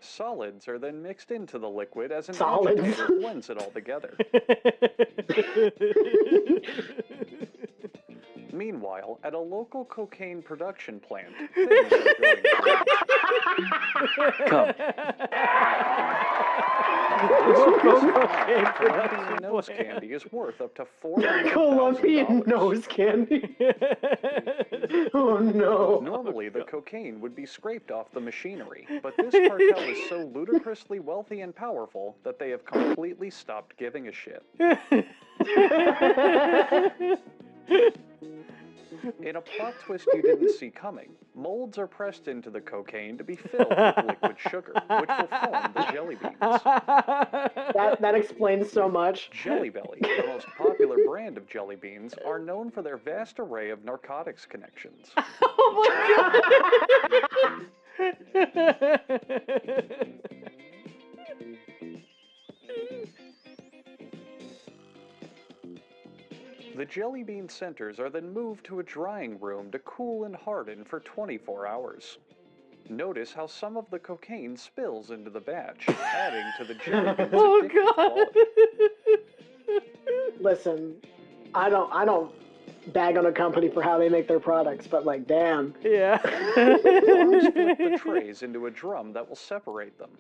Solids are then mixed into the liquid as an agitator blends it all together. Meanwhile, at a local cocaine production plant, things are going great. Colombian nose candy is worth up to $400,000. Colombian nose candy? Oh no. Normally, the cocaine would be scraped off the machinery, but this cartel is so ludicrously wealthy and powerful that they have completely stopped giving a shit. In a plot twist you didn't see coming, molds are pressed into the cocaine to be filled with liquid sugar, which will form the jelly beans. That explains so much. Jelly Belly, the most popular brand of jelly beans, are known for their vast array of narcotics connections. Oh my god! The jelly bean centers are then moved to a drying room to cool and harden for 24 hours. Notice how some of the cocaine spills into the batch, adding to the jelly bean's addictive quality. Listen, I don't bag on a company for how they make their products, but like, damn. Yeah. Farms flip the trays into a drum that will separate them.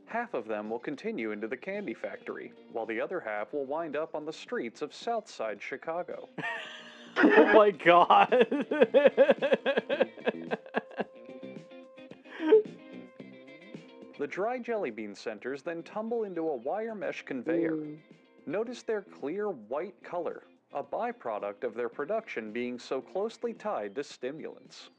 Half of them will continue into the candy factory, while the other half will wind up on the streets of Southside Chicago. Oh my god. The dry jelly bean centers then tumble into a wire mesh conveyor. Notice their clear white color, a byproduct of their production being so closely tied to stimulants.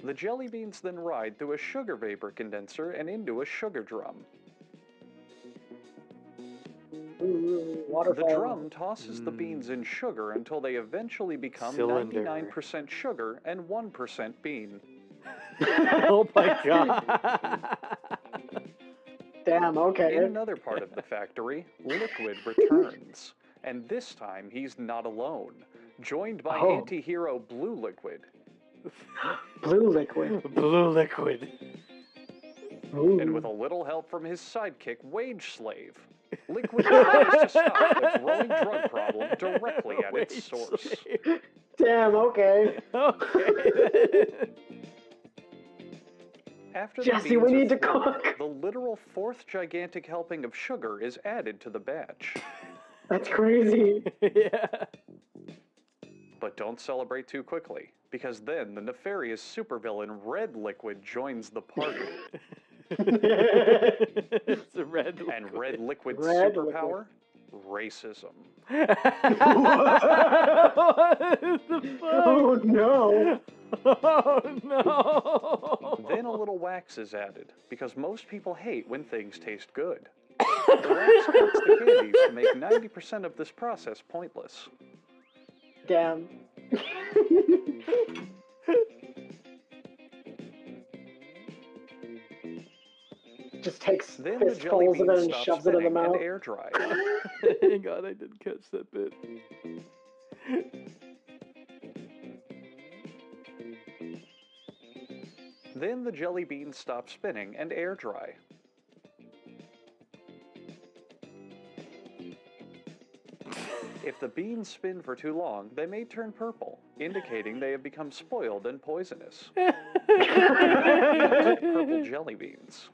The jelly beans then ride through a sugar vapor condenser and into a sugar drum. The drum tosses the beans in sugar until they eventually become 99% sugar and 1% bean. Oh my god. Damn, okay. In another part of the factory, Liquid returns. And this time he's not alone, joined by anti-hero Blue Liquid. Blue Liquid. Blue Liquid. Ooh. And with a little help from his sidekick, Wage Slave, Liquid tries to stop the growing drug problem directly at its source. Damn, okay. After Jesse, the beans we need to formed, cook. the literal fourth gigantic helping of sugar is added to the batch. That's crazy. Yeah. But don't celebrate too quickly, because then the nefarious supervillain Red Liquid joins the party. It's a red liquid. And Red Liquid's Red superpower? Racism. Oh no. Oh no. Then a little wax is added, because most people hate when things taste good. The wax coats the candies to make 90% of this process pointless. Damn. Just takes Then the jelly fistfuls of bean it and stops shoves it in the spinning mouth. and air dry. Hang on, I didn't catch that bit. Then the jelly beans stop spinning and air dry. If the beans spin for too long, they may turn purple, indicating they have become spoiled and poisonous. Purple jelly beans.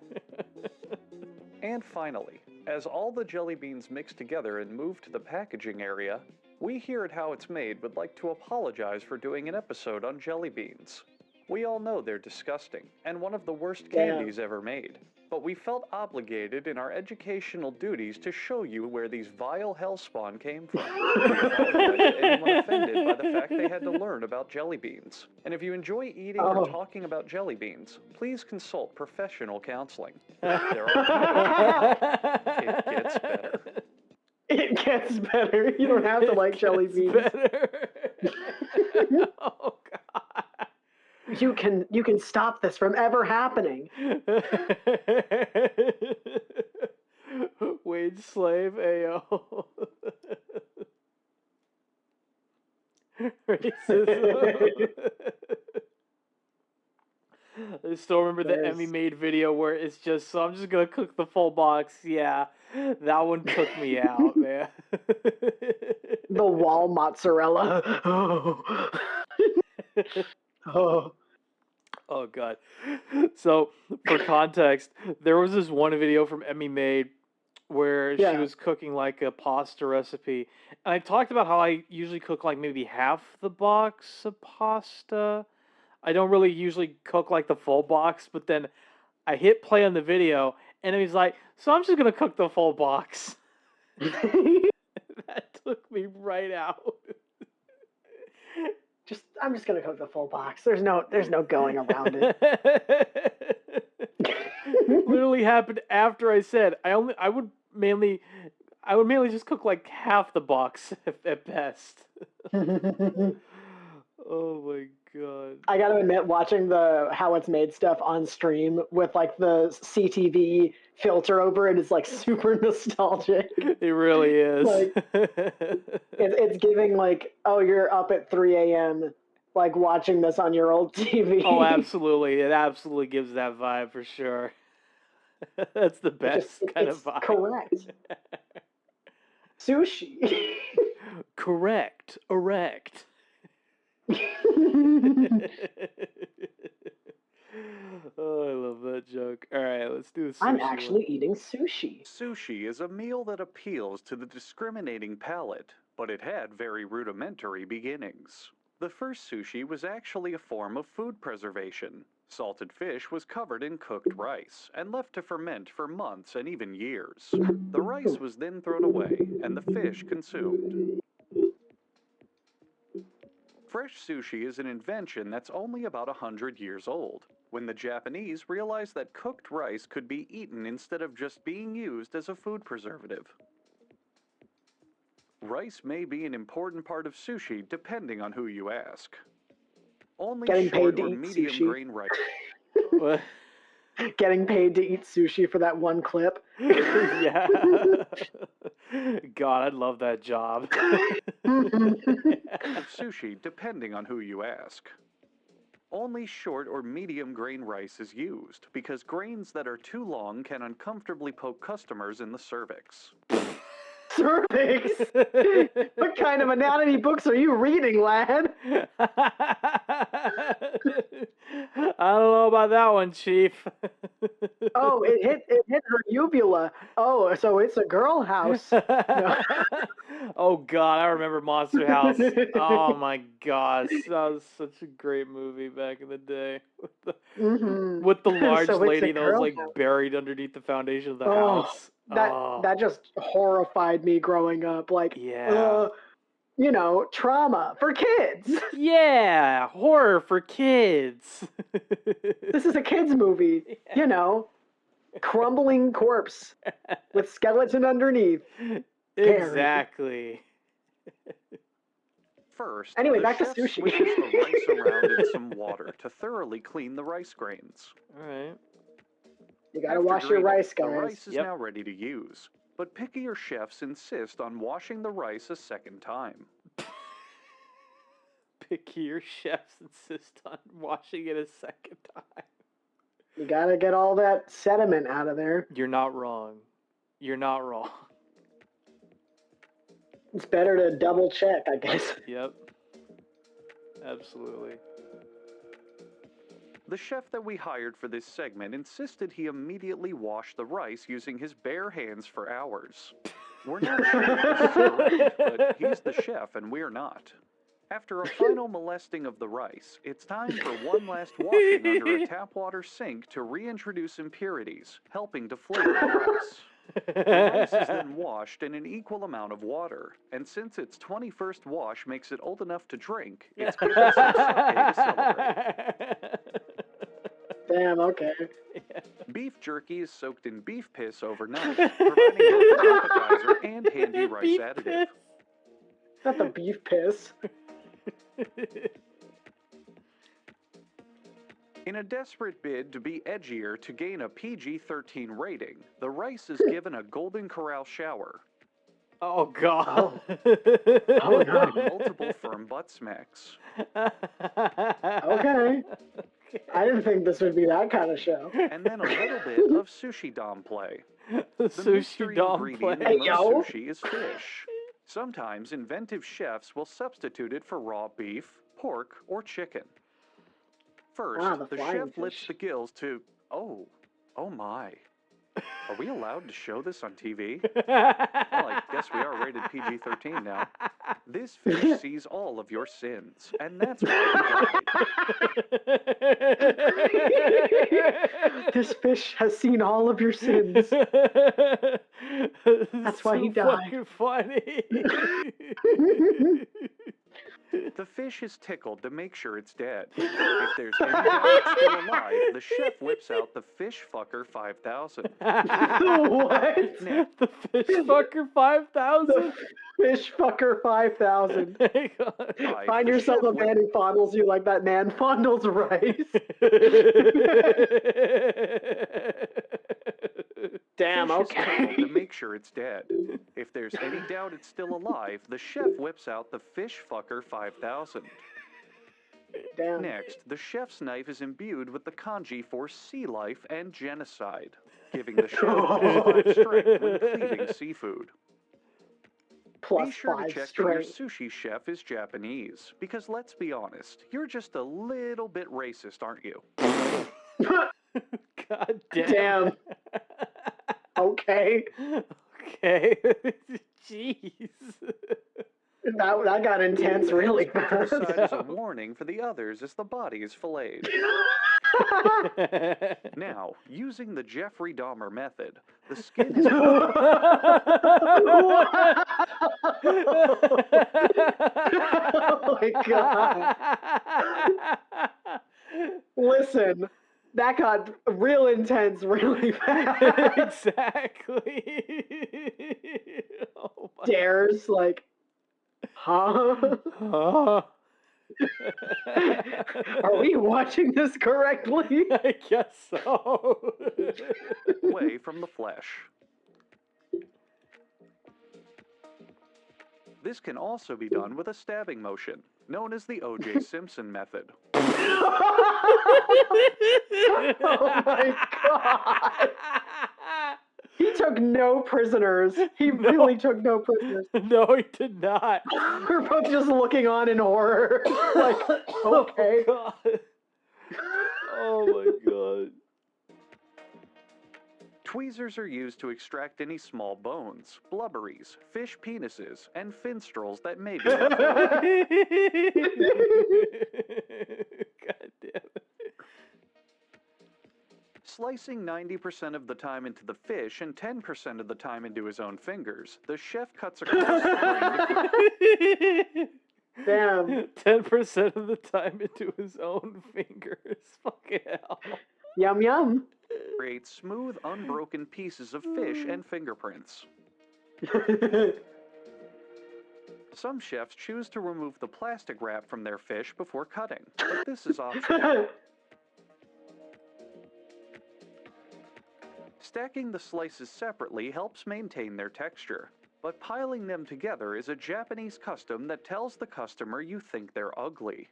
And finally, as all the jelly beans mix together and move to the packaging area, we here at How It's Made would like to apologize for doing an episode on jelly beans. We all know they're disgusting, and one of the worst candies ever made. But we felt obligated in our educational duties to show you where these vile hellspawn came from. We apologize to anyone offended by the fact they had to learn about jelly beans. And if you enjoy eating or talking about jelly beans, please consult professional counseling. There are it gets better. It gets better. You don't have to like jelly beans. Better. Oh God. You can stop this from ever happening. Wage slave, ayo. Racism. I still remember the Emmy made video where it's just, so I'm just gonna cook the full box. Yeah, that one took me out, man. The wall mozzarella. Oh. Oh God. So for context, there was this one video from Emmy Made where she was cooking like a pasta recipe. And I talked about how I usually cook like maybe half the box of pasta. I don't really usually cook like the full box, but then I hit play on the video and he's like, so I'm just gonna cook the full box. That took me right out. I'm just gonna cook the full box. There's no going around it. Literally happened after I said I would mainly just cook like half the box at best. Oh my God. I gotta admit, watching the How It's Made stuff on stream with like the CTV filter over it is like super nostalgic. It really is. Like, it's giving like, oh, you're up at 3 a.m. like watching this on your old TV. Oh, absolutely. It absolutely gives that vibe for sure. That's the best kind of vibe. Correct. Sushi. Correct. Erect. Oh, I love that joke. All right, let's do a sushi. I'm actually eating sushi. Sushi is a meal that appeals to the discriminating palate, but it had very rudimentary beginnings. The first sushi was actually a form of food preservation. Salted fish was covered in cooked rice and left to ferment for months and even years. The rice was then thrown away and the fish consumed. Fresh sushi is an invention that's only about 100 years old, when the Japanese realized that cooked rice could be eaten instead of just being used as a food preservative. Rice may be an important part of sushi depending on who you ask. Only Getting short paid to or eat medium sushi. grain rice. What? Getting paid to eat sushi for that one clip. Yeah. God, I'd love that job. Sushi, depending on who you ask. Only short or medium grain rice is used because grains that are too long can uncomfortably poke customers in the cervix. Cervix? What kind of anatomy books are you reading, lad? I don't know about that one, Chief. Oh, it hit her uvula. Oh, so it's a girl house. No. Oh God, I remember Monster House. Oh my gosh, that was such a great movie back in the day. With the large So it's a lady that was girl like house. buried underneath the foundation of the house. That just horrified me growing up. Like, Yeah. you know, trauma for kids. Yeah, horror for kids. This is a kids movie. Yeah. You know, crumbling corpse with skeleton underneath. Exactly. First, Anyway, the back to chef sushi. swishes the rice around in some water to thoroughly clean the rice grains. All right. You gotta After wash your draining, rice, guys. The rice is now ready to use, but pickier chefs insist on washing the rice a second time. Pickier chefs insist on washing it a second time. You gotta get all that sediment out of there. You're not wrong. You're not wrong. It's better to double check, I guess. Yep. Absolutely. The chef that we hired for this segment insisted he immediately wash the rice using his bare hands for hours. We're not sure if this is correct, but he's the chef and we're not. After a final molesting of the rice, it's time for one last washing under a tap water sink to reintroduce impurities, helping to flavor the rice. The rice is then washed in an equal amount of water, and since its 21st wash makes it old enough to drink, it's given some sake to celebrate. Damn, okay. Beef jerky is soaked in beef piss overnight, providing both an appetizer and handy rice additive. Not the beef piss. In a desperate bid to be edgier to gain a PG-13 rating, the rice is given a Golden Corral shower. Oh, God. Oh, no. Multiple firm butt smacks. Okay. I didn't think this would be that kind of show. And then a little bit of sushi dom play. The sushi dom play. in most sushi is fish. Sometimes inventive chefs will substitute it for raw beef, pork, or chicken. First, the chef lifts the gills to, oh my. Are we allowed to show this on TV? Well, I guess we are rated PG-13 now. This fish sees all of your sins, and that's why he died. This fish has seen all of your sins. That's why he died. Fucking funny. The fish is tickled to make sure it's dead. If there's any doubt it's still alive, the chef whips out the Fish Fucker 5000. What? The Fish Fucker 5000? Fish Fucker 5000. Find yourself a man who fondles you like that man fondles rice. Damn, okay. To make sure it's dead. If there's any doubt it's still alive, the chef whips out the Fish Fucker 5000. Damn. Next, the chef's knife is imbued with the kanji for sea life and genocide, giving the chef +5 strength when cleaving seafood. Be sure to check that your sushi chef is Japanese, because let's be honest, you're just a little bit racist, aren't you? God damn. Okay. Okay. Jeez. That got intense really fast. As a warning for the others as the body is filleted. Now, using the Jeffrey Dahmer method, the skin is... Oh my God. Listen, that got real intense really fast. Exactly. Oh my Dares, like, huh? Are we watching this correctly? I guess so. Away from the flesh. This can also be done with a stabbing motion, known as the O.J. Simpson method. Oh my God. He took no prisoners. He really took no prisoners. No, he did not. We're both just looking on in horror. Like, okay. Oh, God. Oh my God. Tweezers are used to extract any small bones, blubberies, fish penises, and finstrels that may be left over. God damn it. Slicing 90% of the time into the fish and 10% of the time into his own fingers, the chef cuts across the brain. Damn. 10% of the time into his own fingers. Fucking hell. Yum yum. Create smooth, unbroken pieces of fish and fingerprints. Some chefs choose to remove the plastic wrap from their fish before cutting, but this is optional. Stacking the slices separately helps maintain their texture, but piling them together is a Japanese custom that tells the customer you think they're ugly.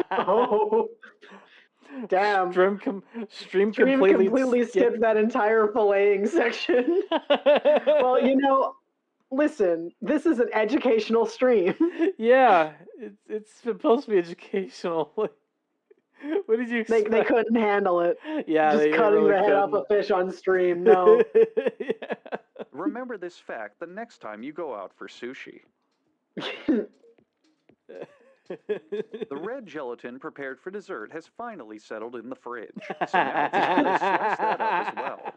Oh. Damn. Stream completely skipped that entire filleting section. Well, you know, listen, this is an educational stream. Yeah, it's supposed to be educational. What did you expect? They couldn't handle it. Yeah, just cutting the head off a fish on stream. No. Yeah. Remember this fact the next time you go out for sushi. The red gelatin prepared for dessert has finally settled in the fridge, so now it's time to slice that up as well.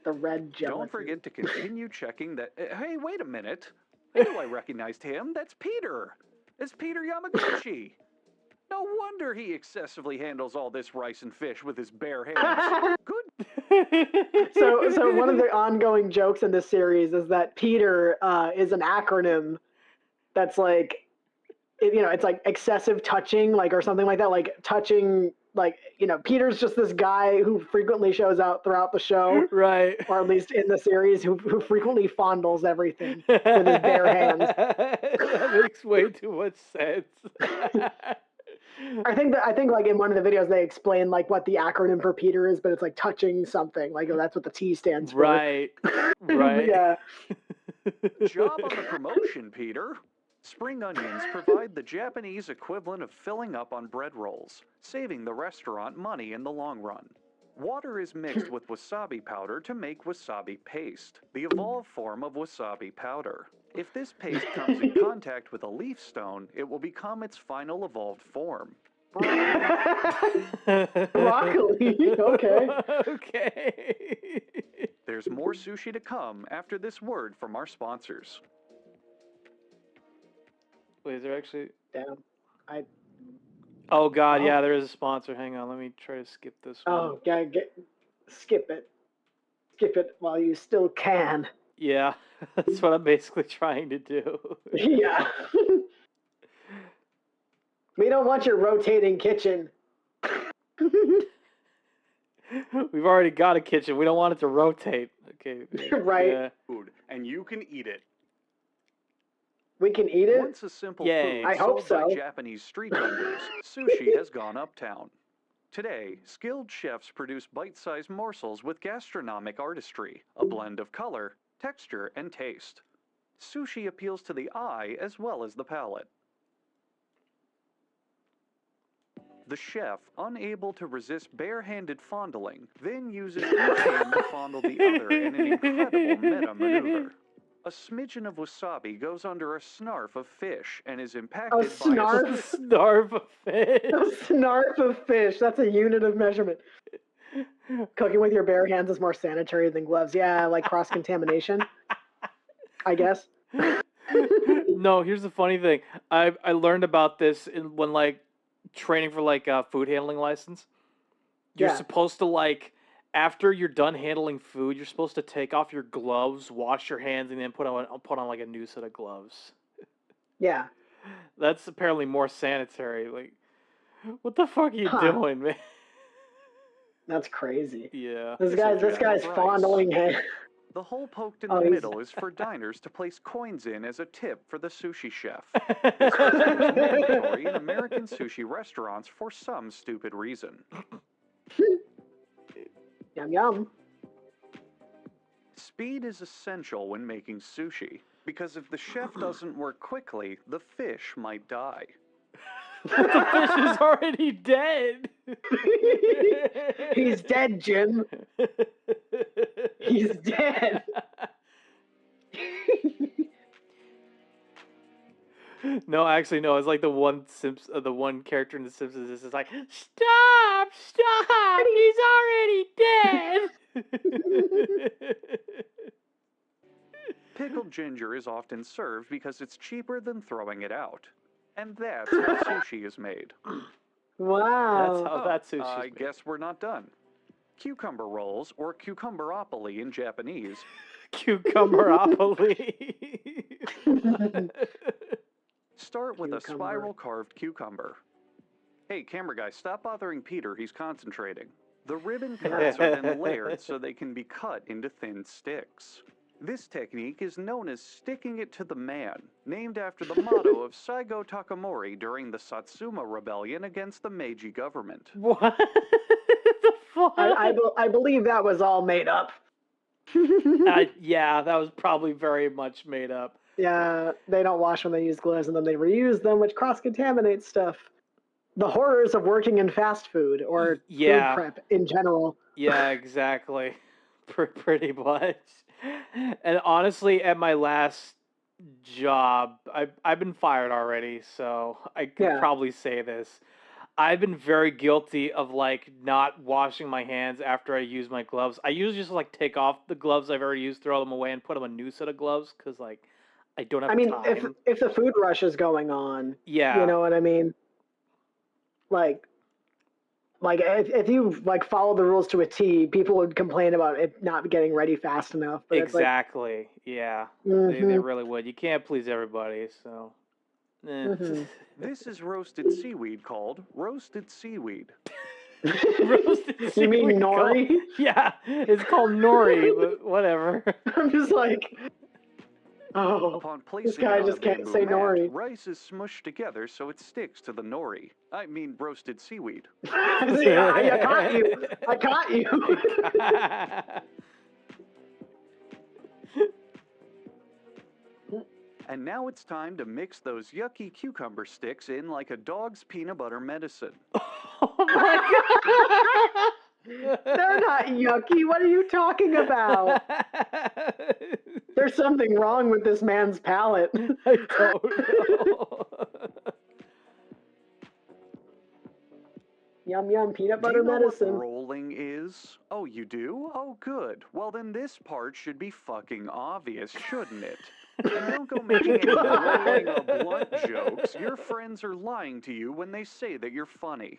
The red gelatin. Don't forget to continue checking that. Hey, wait a minute. I know I recognized him. That's Peter. It's Peter Yamaguchi. No wonder he excessively handles all this rice and fish with his bare hands. Good. So one of the ongoing jokes in this series is that Peter is an acronym that's like, it's like excessive touching, like, or something like that, like touching, like, Peter's just this guy who frequently shows out throughout the show, right? Or at least in the series, who frequently fondles everything with his bare hands. That makes way too much sense. I think like in one of the videos they explain like what the acronym for Peter is, but it's like touching something, like that's what the T stands for. Right. Right. Yeah. Job on the promotion, Peter. Spring onions provide the Japanese equivalent of filling up on bread rolls, saving the restaurant money in the long run. Water is mixed with wasabi powder to make wasabi paste, the evolved form of wasabi powder. If this paste comes in contact with a leaf stone, it will become its final evolved form. Broccoli. Okay. Okay. There's more sushi to come after this word from our sponsors. Wait, is there actually? Damn. Oh God, yeah, there is a sponsor. Hang on, let me try to skip this one. Oh, yeah, skip it. Skip it while you still can. Yeah, that's what I'm basically trying to do. Yeah. We don't want your rotating kitchen. We've already got a kitchen. We don't want it to rotate. Okay. Right. Yeah. Food, and you can eat it. We can eat it? Once a simple Yay. food I hope sold by so. Japanese street vendors, sushi has gone uptown. Today, skilled chefs produce bite-sized morsels with gastronomic artistry, a blend of color, texture, and taste. Sushi appeals to the eye as well as the palate. The chef, unable to resist bare-handed fondling, then uses each hand to fondle the other in an incredible meta maneuver. A smidgen of wasabi goes under a snarf of fish and is impacted by a snarf of fish. A snarf of fish. That's a unit of measurement. Cooking with your bare hands is more sanitary than gloves. Yeah, like cross-contamination, I guess. No, here's the funny thing. I learned about this when like training for like a food handling license. You're supposed to like, after you're done handling food, you're supposed to take off your gloves, wash your hands, and then put on like a new set of gloves. Yeah. That's apparently more sanitary. Like, what the fuck are you doing, man? That's crazy. Yeah. This guy's fondling hands. The hole poked in the middle is for diners to place coins in as a tip for the sushi chef. This is mandatory in American sushi restaurants for some stupid reason. Yum yum. Speed is essential when making sushi, because if the chef doesn't work quickly, the fish might die. But the fish is already dead. He's dead, Jim. He's dead. No, actually, no. It's like the one character in The Simpsons is just like, stop, he's already dead. Pickled ginger is often served because it's cheaper than throwing it out. And that's how sushi is made. Wow. That's how that sushi is I made. guess we're not done. Cucumber rolls, or cucumberopoly in Japanese. Cucumberopoly. Start with a spiral carved cucumber. Hey, camera guy, stop bothering Peter. He's concentrating. The ribbon cuts are then layered so they can be cut into thin sticks. This technique is known as sticking it to the man, named after the motto of Saigo Takamori during the Satsuma Rebellion against the Meiji government. What the fuck? I believe that was all made up. Yeah, that was probably very much made up. Yeah, they don't wash when they use gloves, and then they reuse them, which cross-contaminates stuff. The horrors of working in fast food, or food prep in general. Yeah, exactly. Pretty much. And honestly, at my last job, I've been fired already, so I could probably say this. I've been very guilty of like not washing my hands after I use my gloves. I usually just like take off the gloves I've already used, throw them away, and put them a new set of gloves because like I don't have time. If the food rush is going on, yeah, you know what I mean. like if you like follow the rules to a T, people would complain about it not getting ready fast enough. But exactly. Yeah. They really would. You can't please everybody, so. This is roasted seaweed called roasted seaweed. Roasted seaweed. You mean nori? Yeah, it's called nori, but whatever. I'm just like, oh, Upon placing this guy it on just a can't bamboo say mat, nori. rice is smushed together so it sticks to the nori. I mean roasted seaweed. Yeah, I caught you. I caught you. And now it's time to mix those yucky cucumber sticks in like a dog's peanut butter medicine. Oh my God! They're not yucky. What are you talking about? There's something wrong with this man's palate. I don't know. Yum yum peanut butter do you know medicine. What rolling is? Oh, you do? Oh, good. Well, then this part should be fucking obvious, shouldn't it? And don't go making any rolling or blunt jokes. Your friends are lying to you when they say that you're funny.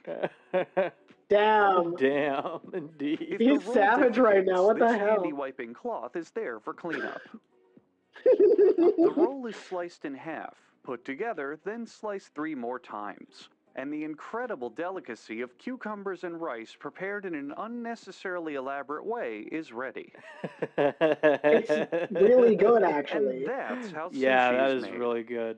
Damn. Damn, indeed. He's savage right now. What the hell? This handy wiping cloth is there for cleanup. The roll is sliced in half, put together, then sliced 3 more times. And the incredible delicacy of cucumbers and rice prepared in an unnecessarily elaborate way is ready. It's really good, actually. And that's how sushi that is is made. Really good.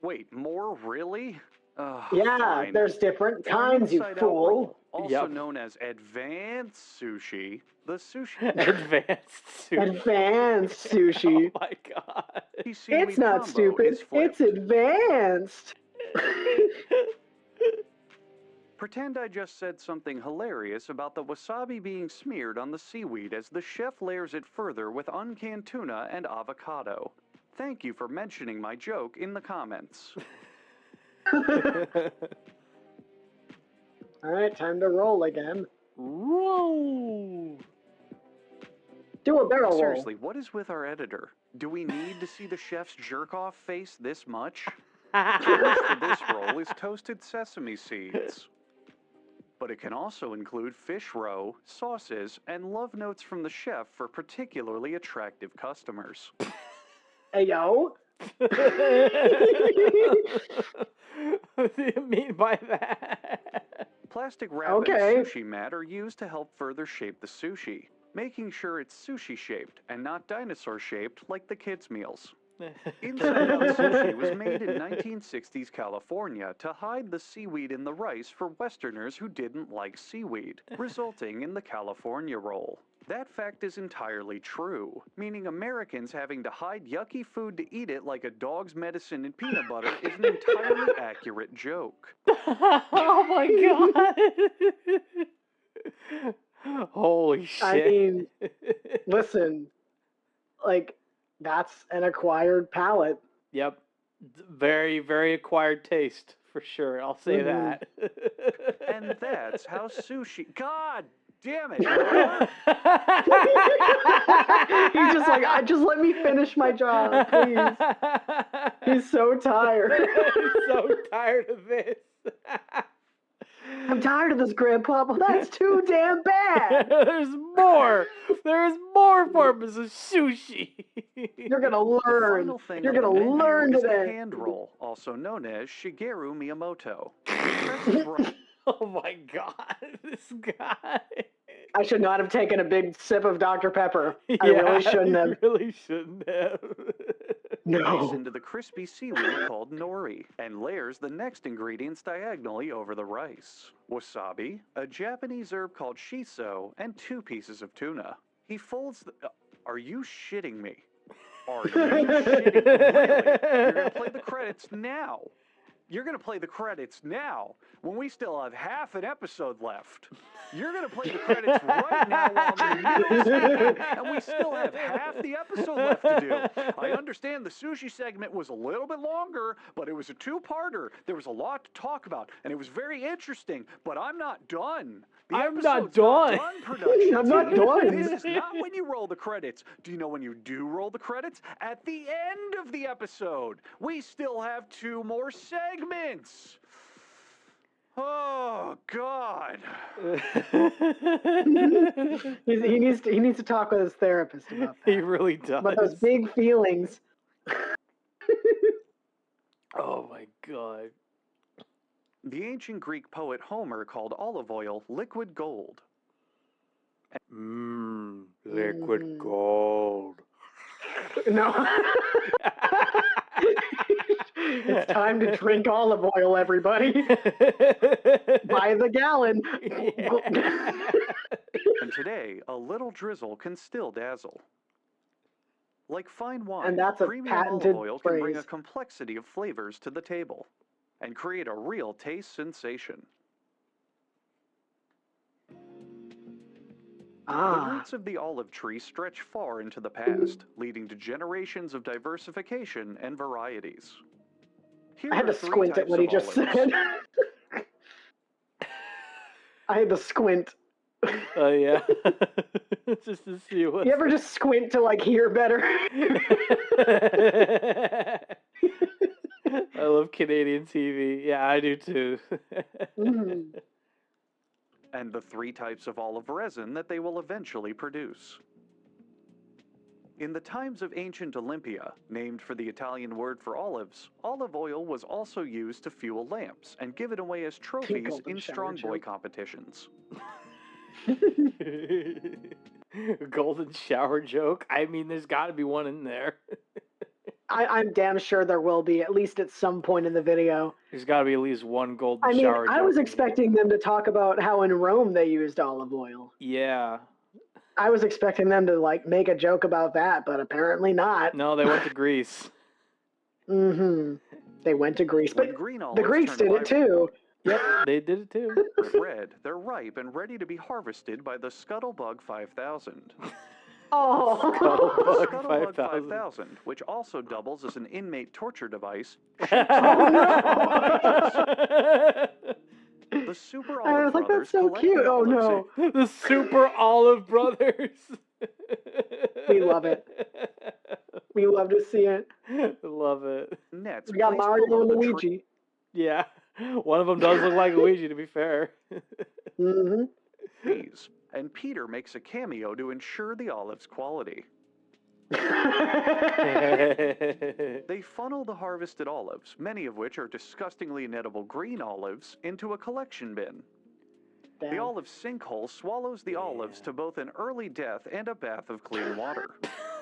Wait, more really? Yeah, fine. there's different kinds, you fool. Also known as advanced sushi, the sushi... Advanced sushi. Advanced sushi. Oh my god. It's not stupid, it's advanced. Pretend I just said something hilarious about the wasabi being smeared on the seaweed as the chef layers it further with uncanned tuna and avocado. Thank you for mentioning my joke in the comments. Alright, time to roll again. Roll! Do a barrel roll. Seriously, what is with our editor? Do we need to see the chef's jerk-off face this much? For this roll is toasted sesame seeds. But it can also include fish roe, sauces, and love notes from the chef for particularly attractive customers. Hey, yo. What do you mean by that? Plastic wrap and a sushi mat are used to help further shape the sushi, making sure it's sushi-shaped and not dinosaur-shaped like the kids' meals. Inside Out Sushi was made in 1960s California to hide the seaweed in the rice for Westerners who didn't like seaweed, resulting in the California roll. That fact is entirely true, meaning Americans having to hide yucky food to eat it like a dog's medicine in peanut butter is an entirely accurate joke. Oh my god! Holy shit. I mean, listen, like, that's an acquired palate. Yep. Very, very acquired taste, for sure. I'll say that. And that's how sushi... God damn it! He's just like, just let me finish my job, please. He's so tired. He's so tired of this. I'm tired of this, Grandpa. Well, that's too damn bad. There's more. There's more forms of sushi. You're gonna learn. You're gonna learn today. The hand roll, also known as Shigeru Miyamoto. Oh my god, this guy. I should not have taken a big sip of Dr. Pepper. I really shouldn't have. You really shouldn't have. No. Into the crispy seaweed called nori and layers the next ingredients diagonally over the rice. Wasabi, a Japanese herb called shiso, and 2 pieces of tuna. He folds the... are you shitting me? Are you shitting me? Really? You're gonna play the credits now. You're gonna play the credits now when we still have half an episode left. You're gonna play the credits right now while the news is, and we still have half the episode left to do. I understand the sushi segment was a little bit longer, but it was a 2-parter. There was a lot to talk about, and it was very interesting, but I'm not done. I'm not done. Production. I'm not done. This is not when you roll the credits. Do you know when you do roll the credits? At the end of the episode. We still have 2 more segments. Oh, God. he needs to talk with his therapist about that. He really does. But those big feelings. Oh my God. The ancient Greek poet Homer called olive oil liquid gold. Liquid gold. No. It's time to drink olive oil, everybody. By the gallon. And today, a little drizzle can still dazzle. Like fine wine, And that's a premium patented olive oil can bring a phrase. complexity of flavors to the table and create a real taste sensation. The roots of the olive tree stretch far into the past, leading to generations of diversification and varieties. Here I had are to 3 squint at types what he of just olives. said. I had to squint. Oh yeah. Just to see what. You ever just squint to like hear better? I love Canadian TV. Yeah, I do too. And the 3 types of olive resin that they will eventually produce. In the times of ancient Olympia, named for the Italian word for olives, olive oil was also used to fuel lamps and given away as trophies in strong boy competitions. Golden shower joke? I mean, there's got to be one in there. I'm damn sure there will be, at least at some point in the video. There's got to be at least one golden I mean, shower joke. I was expecting them to talk about how in Rome they used olive oil. Yeah. I was expecting them to like make a joke about that, but apparently not. No, they went to Greece. They went to Greece, but green the olives Greeks turn did it too. Yep, they did it too. Red, they're ripe and ready to be harvested by the Scuttlebug 5000. Oh, Scuttlebug 5000, which also doubles as an inmate torture device. The Super I Olive was like, Brothers that's so collect cute. the Oh olives no. The Super Olive Brothers. We love it. We love to see it. Love it. Nets We got placed Mario below and the Luigi. Yeah. One of them does look like Luigi, to be fair. trees, and Peter makes a cameo to ensure the olive's quality. They funnel the harvested olives, many of which are disgustingly inedible green olives, into a collection bin. Damn. The olive sinkhole swallows the olives to both an early death and a bath of clean water.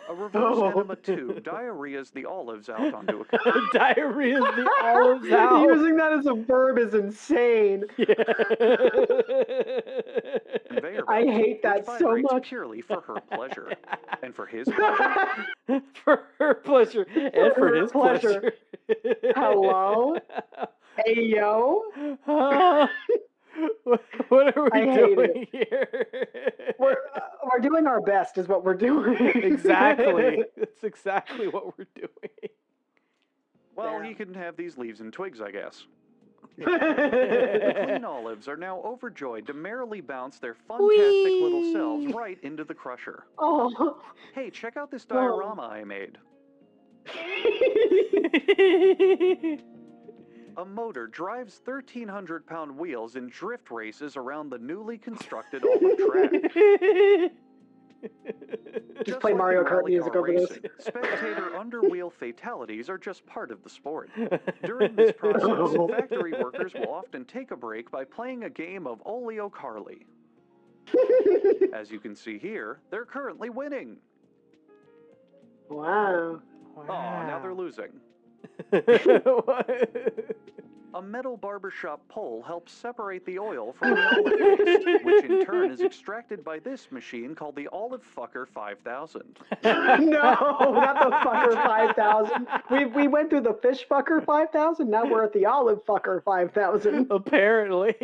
A reverse enema tube diarrheas the olives out onto a Diarrhea's the olives out. Using that as a verb is insane. I hate that so much. Purely for her pleasure. And for his pleasure? For her pleasure. And for his pleasure. Hello? Hey, yo? What are we doing here? We're doing our best is what we're doing. Exactly. That's exactly what we're doing. Well, he can have these leaves and twigs, I guess. The clean olives are now overjoyed to merrily bounce their fantastic little selves right into the crusher. Oh. Hey, check out this diorama I made. A motor drives 1,300-pound wheels in drift races around the newly constructed olive track. Just play Mario Kart music over this. Spectator underwheel fatalities are just part of the sport. During this process, factory workers will often take a break by playing a game of Oleo Carly. As you can see here, they're currently winning. Wow. Oh, now they're losing. A metal barbershop pole helps separate the oil from the olive paste, which in turn is extracted by this machine called the Olive Fucker 5000. No, not the Fucker 5000. We went through the Fish Fucker 5000, now we're at the Olive Fucker 5000. Apparently.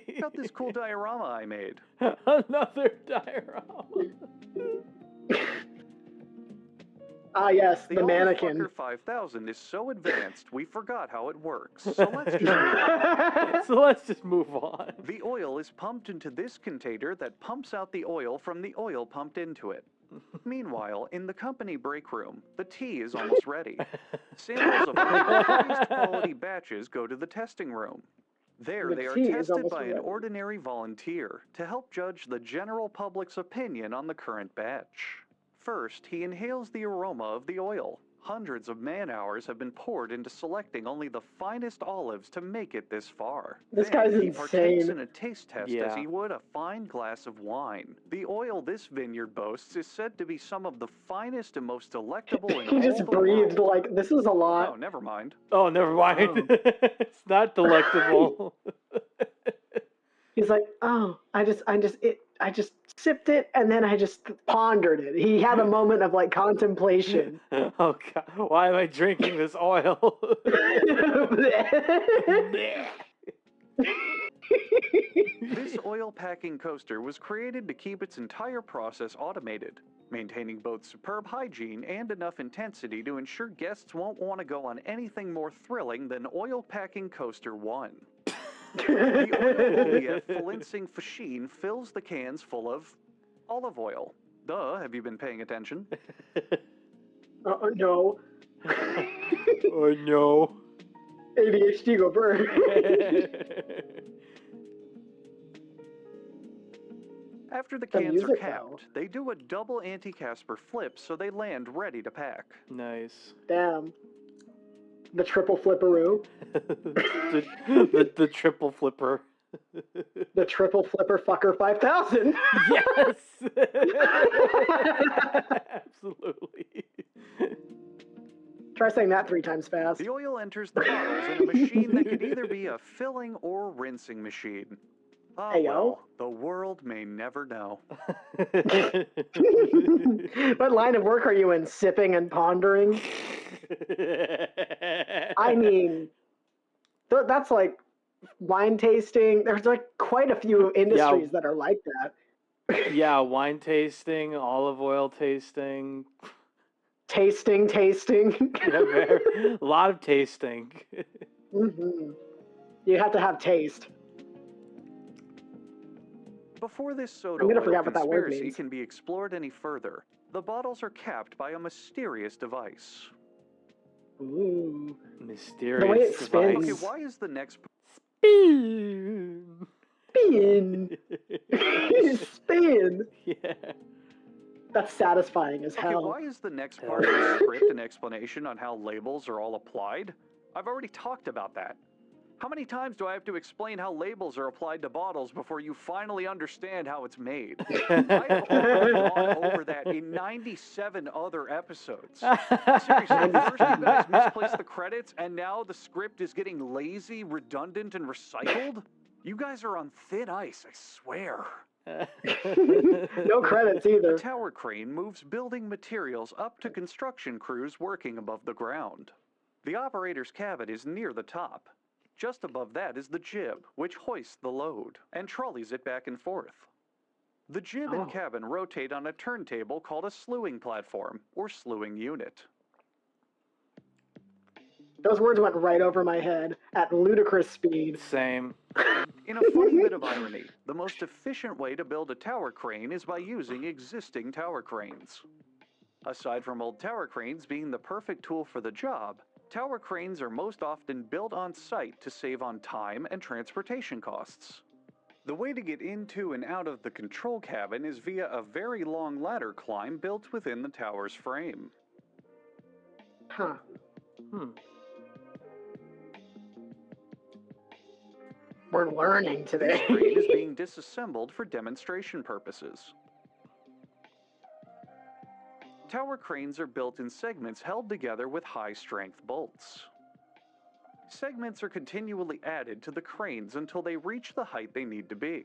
Check out this cool diorama I made. Another diorama. Ah, yes, the mannequin. The Olive Fucker 5000 is so advanced, we forgot how it works. So let's just move on. The oil is pumped into this container that pumps out the oil from the oil pumped into it. Meanwhile, in the company break room, the tea is almost ready. Samples of all the highest quality batches go to the testing room. There, The they are tea is tested almost by an ready. ordinary volunteer to help judge the general public's opinion on the current batch. First, he inhales the aroma of the oil. Hundreds of man-hours have been poured into selecting only the finest olives to make it this far. This Then, guy's he partakes insane. in a taste test Yeah. as he would a fine glass of wine. The oil this vineyard boasts is said to be some of the finest and most delectable in He all just the breathed world. like, this is a lot. Oh, never mind. Oh, never mind. It's not delectable. He's like, oh, I just sipped it and then I just pondered it. He had a moment of like contemplation. Oh God, why am I drinking this oil? This oil packing coaster was created to keep its entire process automated, maintaining both superb hygiene and enough intensity to ensure guests won't want to go on anything more thrilling than Oil Packing Coaster 1. The oil Olivier Falinsing Fashine fills the cans full of olive oil. Duh, have you been paying attention? No. Oh no. ADHD go burn. After the The cans are music, capped, they do a double anti-Casper flip so they land ready to pack. Nice. Damn. The triple flipperoo. the triple flipper. The triple flipper fucker 5000. Yes. Absolutely. Try saying that 3 times fast. The oil enters the bottles in a machine that could either be a filling or rinsing machine. Ah, Hey, yo. well, the world may never know. What line of work are you in? Sipping and pondering? I mean, that's like wine tasting. There's like quite a few industries that are like that. Yeah, wine tasting, olive oil tasting. Tasting. Yeah, a lot of tasting. Mm-hmm. You have to have taste. Before this soda I'm gonna oil forget what that word conspiracy means. can be explored any further, the bottles are capped by a mysterious device. Ooh. Mysterious The way it device. spins. Okay, why is the next... Spin. Spin. Yeah. That's satisfying as Okay, hell. why is the next part of the script an explanation on how labels are all applied? I've already talked about that. How many times do I have to explain how labels are applied to bottles before you finally understand how it's made? I've already gone over that in 97 other episodes. Seriously, first you guys misplaced the credits, and now the script is getting lazy, redundant, and recycled? You guys are on thin ice, I swear. No credits either. A tower crane moves building materials up to construction crews working above the ground. The operator's cabin is near the top. Just above that is the jib, which hoists the load and trolleys it back and forth. The jib and cabin rotate on a turntable called a slewing platform, or slewing unit. Those words went right over my head at ludicrous speed. Same. In a funny bit of irony, the most efficient way to build a tower crane is by using existing tower cranes. Aside from old tower cranes being the perfect tool for the job, tower cranes are most often built on site to save on time and transportation costs. The way to get into and out of the control cabin is via a very long ladder climb built within the tower's frame. Huh. We're learning This today. crane is being disassembled for demonstration purposes. Tower cranes are built in segments held together with high-strength bolts. Segments are continually added to the cranes until they reach the height they need to be.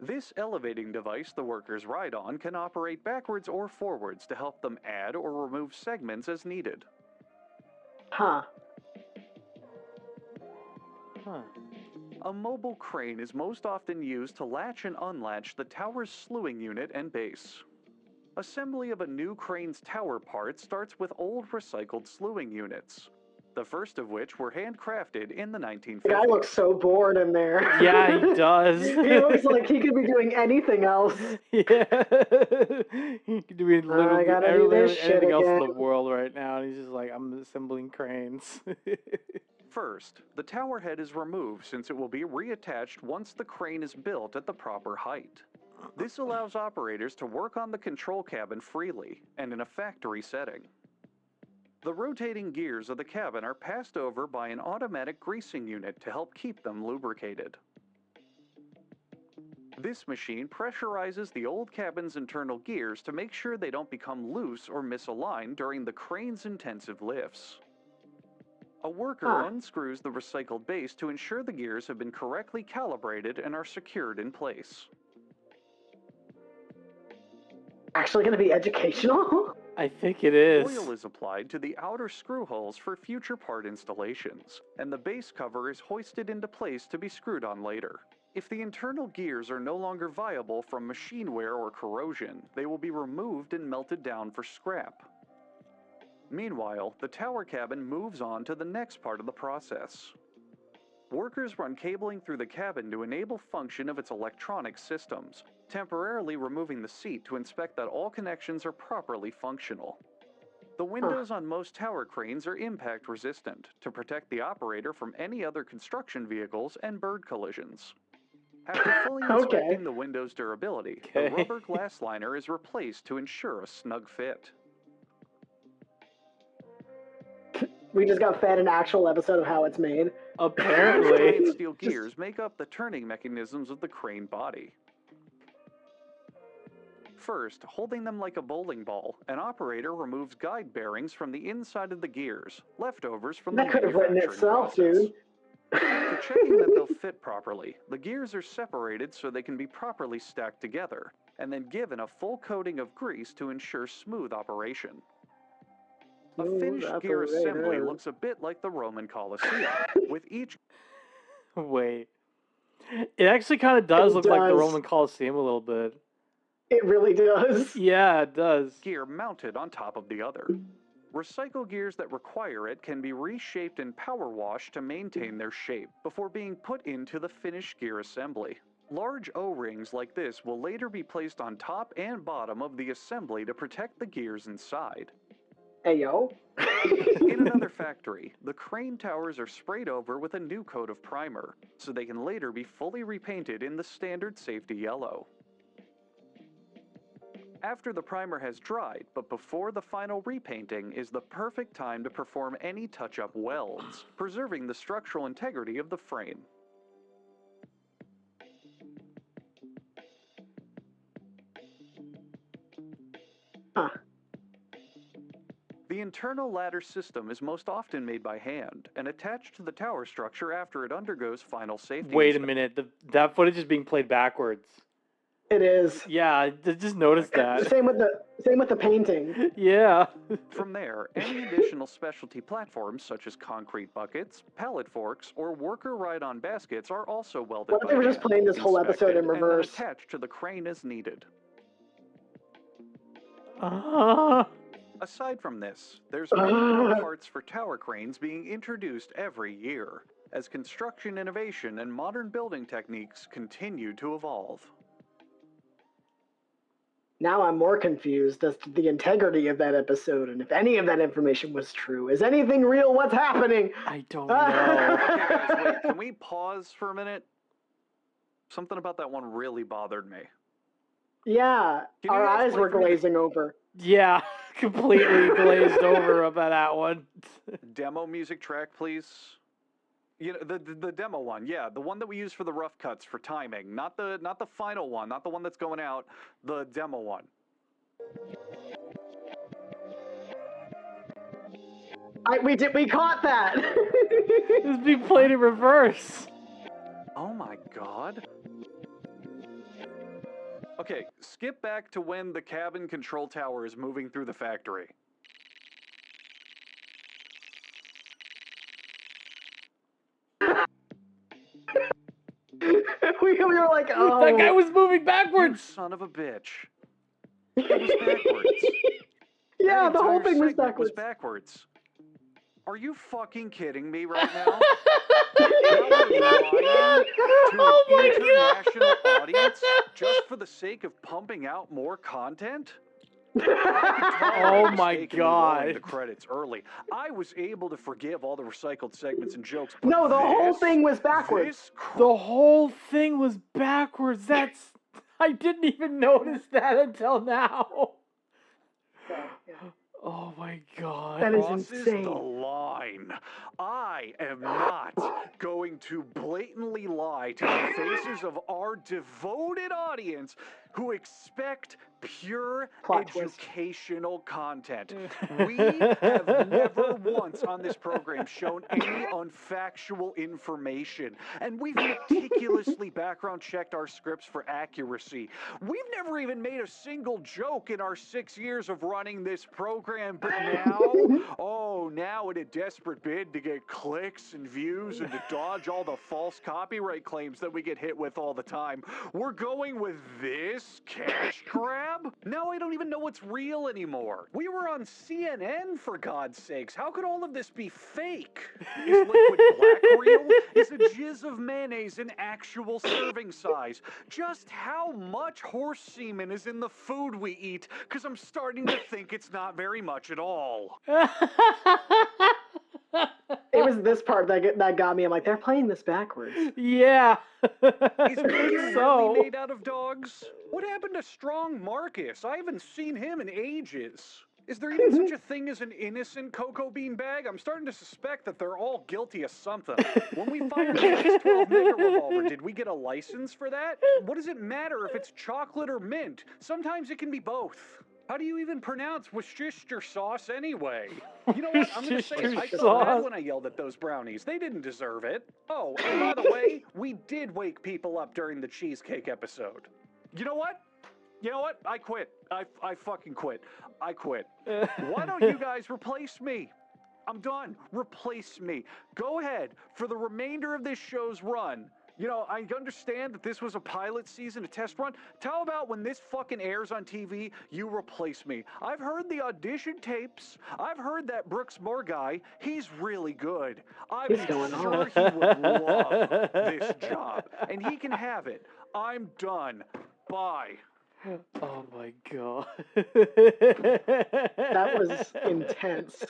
This elevating device the workers ride on can operate backwards or forwards to help them add or remove segments as needed. Huh. A mobile crane is most often used to latch and unlatch the tower's slewing unit and base. Assembly of a new crane's tower part starts with old recycled slewing units, the first of which were handcrafted in the 1950s. The guy looks so bored in there. Yeah, he does. He looks like he could be doing anything else. Yeah. He could be literally gotta do this shit anything else in again. the world right now, and he's just like, I'm assembling cranes. First, the tower head is removed since it will be reattached once the crane is built at the proper height. This allows operators to work on the control cabin freely and in a factory setting. The rotating gears of the cabin are passed over by an automatic greasing unit to help keep them lubricated. This machine pressurizes the old cabin's internal gears to make sure they don't become loose or misaligned during the crane's intensive lifts. A worker unscrews the recycled base to ensure the gears have been correctly calibrated and are secured in place. Actually going to be educational? I think it is. Oil is applied to the outer screw holes for future part installations, and the base cover is hoisted into place to be screwed on later. If the internal gears are no longer viable from machine wear or corrosion, they will be removed and melted down for scrap. Meanwhile, the tower cabin moves on to the next part of the process. Workers run cabling through the cabin to enable function of its electronic systems, temporarily removing the seat to inspect that all connections are properly functional. The windows on most tower cranes are impact resistant to protect the operator from any other construction vehicles and bird collisions. After fully inspecting the window's durability, the rubber glass liner is replaced to ensure a snug fit. We just got fed an actual episode of how it's made. Apparently. Giant steel gears make up the turning mechanisms of the crane body. First, holding them like a bowling ball, an operator removes guide bearings from the inside of the gears, leftovers from the could have written itself, dude. After checking that they'll fit properly, the gears are separated so they can be properly stacked together, and then given a full coating of grease to ensure smooth operation. A finished gear assembly looks a bit like the Roman Colosseum, with each... Wait. It actually kind of does look like the Roman Colosseum a little bit. It really does. Yeah, it does. Gear mounted on top of the other. Recycle gears that require it can be reshaped and power washed to maintain their shape before being put into the finished gear assembly. Large O-rings like this will later be placed on top and bottom of the assembly to protect the gears inside. Hey, yo. In another factory, the crane towers are sprayed over with a new coat of primer, so they can later be fully repainted in the standard safety yellow. After the primer has dried, but before the final repainting, is the perfect time to perform any touch-up welds, preserving the structural integrity of the frame. The internal ladder system is most often made by hand and attached to the tower structure after it undergoes final safety. Wait a minute, that footage is being played backwards. It is. Yeah, I just noticed that. Same with the painting. Yeah. From there, any additional specialty platforms such as concrete buckets, pallet forks, or worker ride-on baskets are also welded. What if they were just playing this whole episode in reverse? And attached to the crane as needed. Aside from this, there's many more parts for tower cranes being introduced every year, as construction innovation and modern building techniques continue to evolve. Now I'm more confused as to the integrity of that episode and if any of that information was true. Is anything real? What's happening? I don't know. Okay, guys, wait, can we pause for a minute? Something about that one really bothered me. Yeah, our eyes were glazing over. Yeah, completely glazed over about that one. Demo music track, please. You know, the demo one, yeah, the one that we use for the rough cuts for timing, not the final one, not the one that's going out, the demo one. We caught that. It's being played in reverse. Oh my god. Okay, skip back to when the cabin control tower is moving through the factory. we were like, oh. That guy was moving backwards. You son of a bitch. It was backwards. Yeah, the whole thing was backwards. Are you fucking kidding me right now? To an international audience just for the sake of pumping out more content? Oh my god. The credits early. I was able to forgive all the recycled segments and jokes. But no, the whole thing was backwards. The whole thing was backwards. That's... I didn't even notice that until now. Oh my god. That is Crosses insane. the line. I am not going to blatantly lie to the faces of our devoted audience who expect pure educational content. We have never once on this program shown any unfactual information, and we've meticulously background checked our scripts for accuracy. We've never even made a single joke in our 6 years of running this program, but now in a desperate bid to get clicks and views and to dodge all the false copyright claims that we get hit with all the time, we're going with this cash grab? Now I don't even know what's real anymore. We were on CNN, for God's sakes. How could all of this be fake? Is liquid black real? Is a jizz of mayonnaise an actual serving size? Just how much horse semen is in the food we eat? Because I'm starting to think it's not very much at all. It was this part that got me. I'm like, they're playing this backwards. Yeah. Is bacon really made out of dogs? What happened to Strong Marcus? I haven't seen him in ages. Is there even such a thing as an innocent cocoa bean bag? I'm starting to suspect that they're all guilty of something. When we fired the X-12 Mega Revolver, did we get a license for that? What does it matter if it's chocolate or mint? Sometimes it can be both. How do you even pronounce Worcestershire sauce anyway? You know what? I'm going to say I felt bad when I yelled at those brownies. They didn't deserve it. Oh, and by the way, we did wake people up during the cheesecake episode. You know what? I quit. I fucking quit. I quit. Why don't you guys replace me? I'm done. Replace me. Go ahead. For the remainder of this show's run, you know, I understand that this was a pilot season, a test run. How about when this fucking airs on TV, you replace me? I've heard the audition tapes. I've heard that Brooks Moore guy. He's really good. I'm sure he would love this job. And he can have it. I'm done. Bye. Oh my god. That was intense.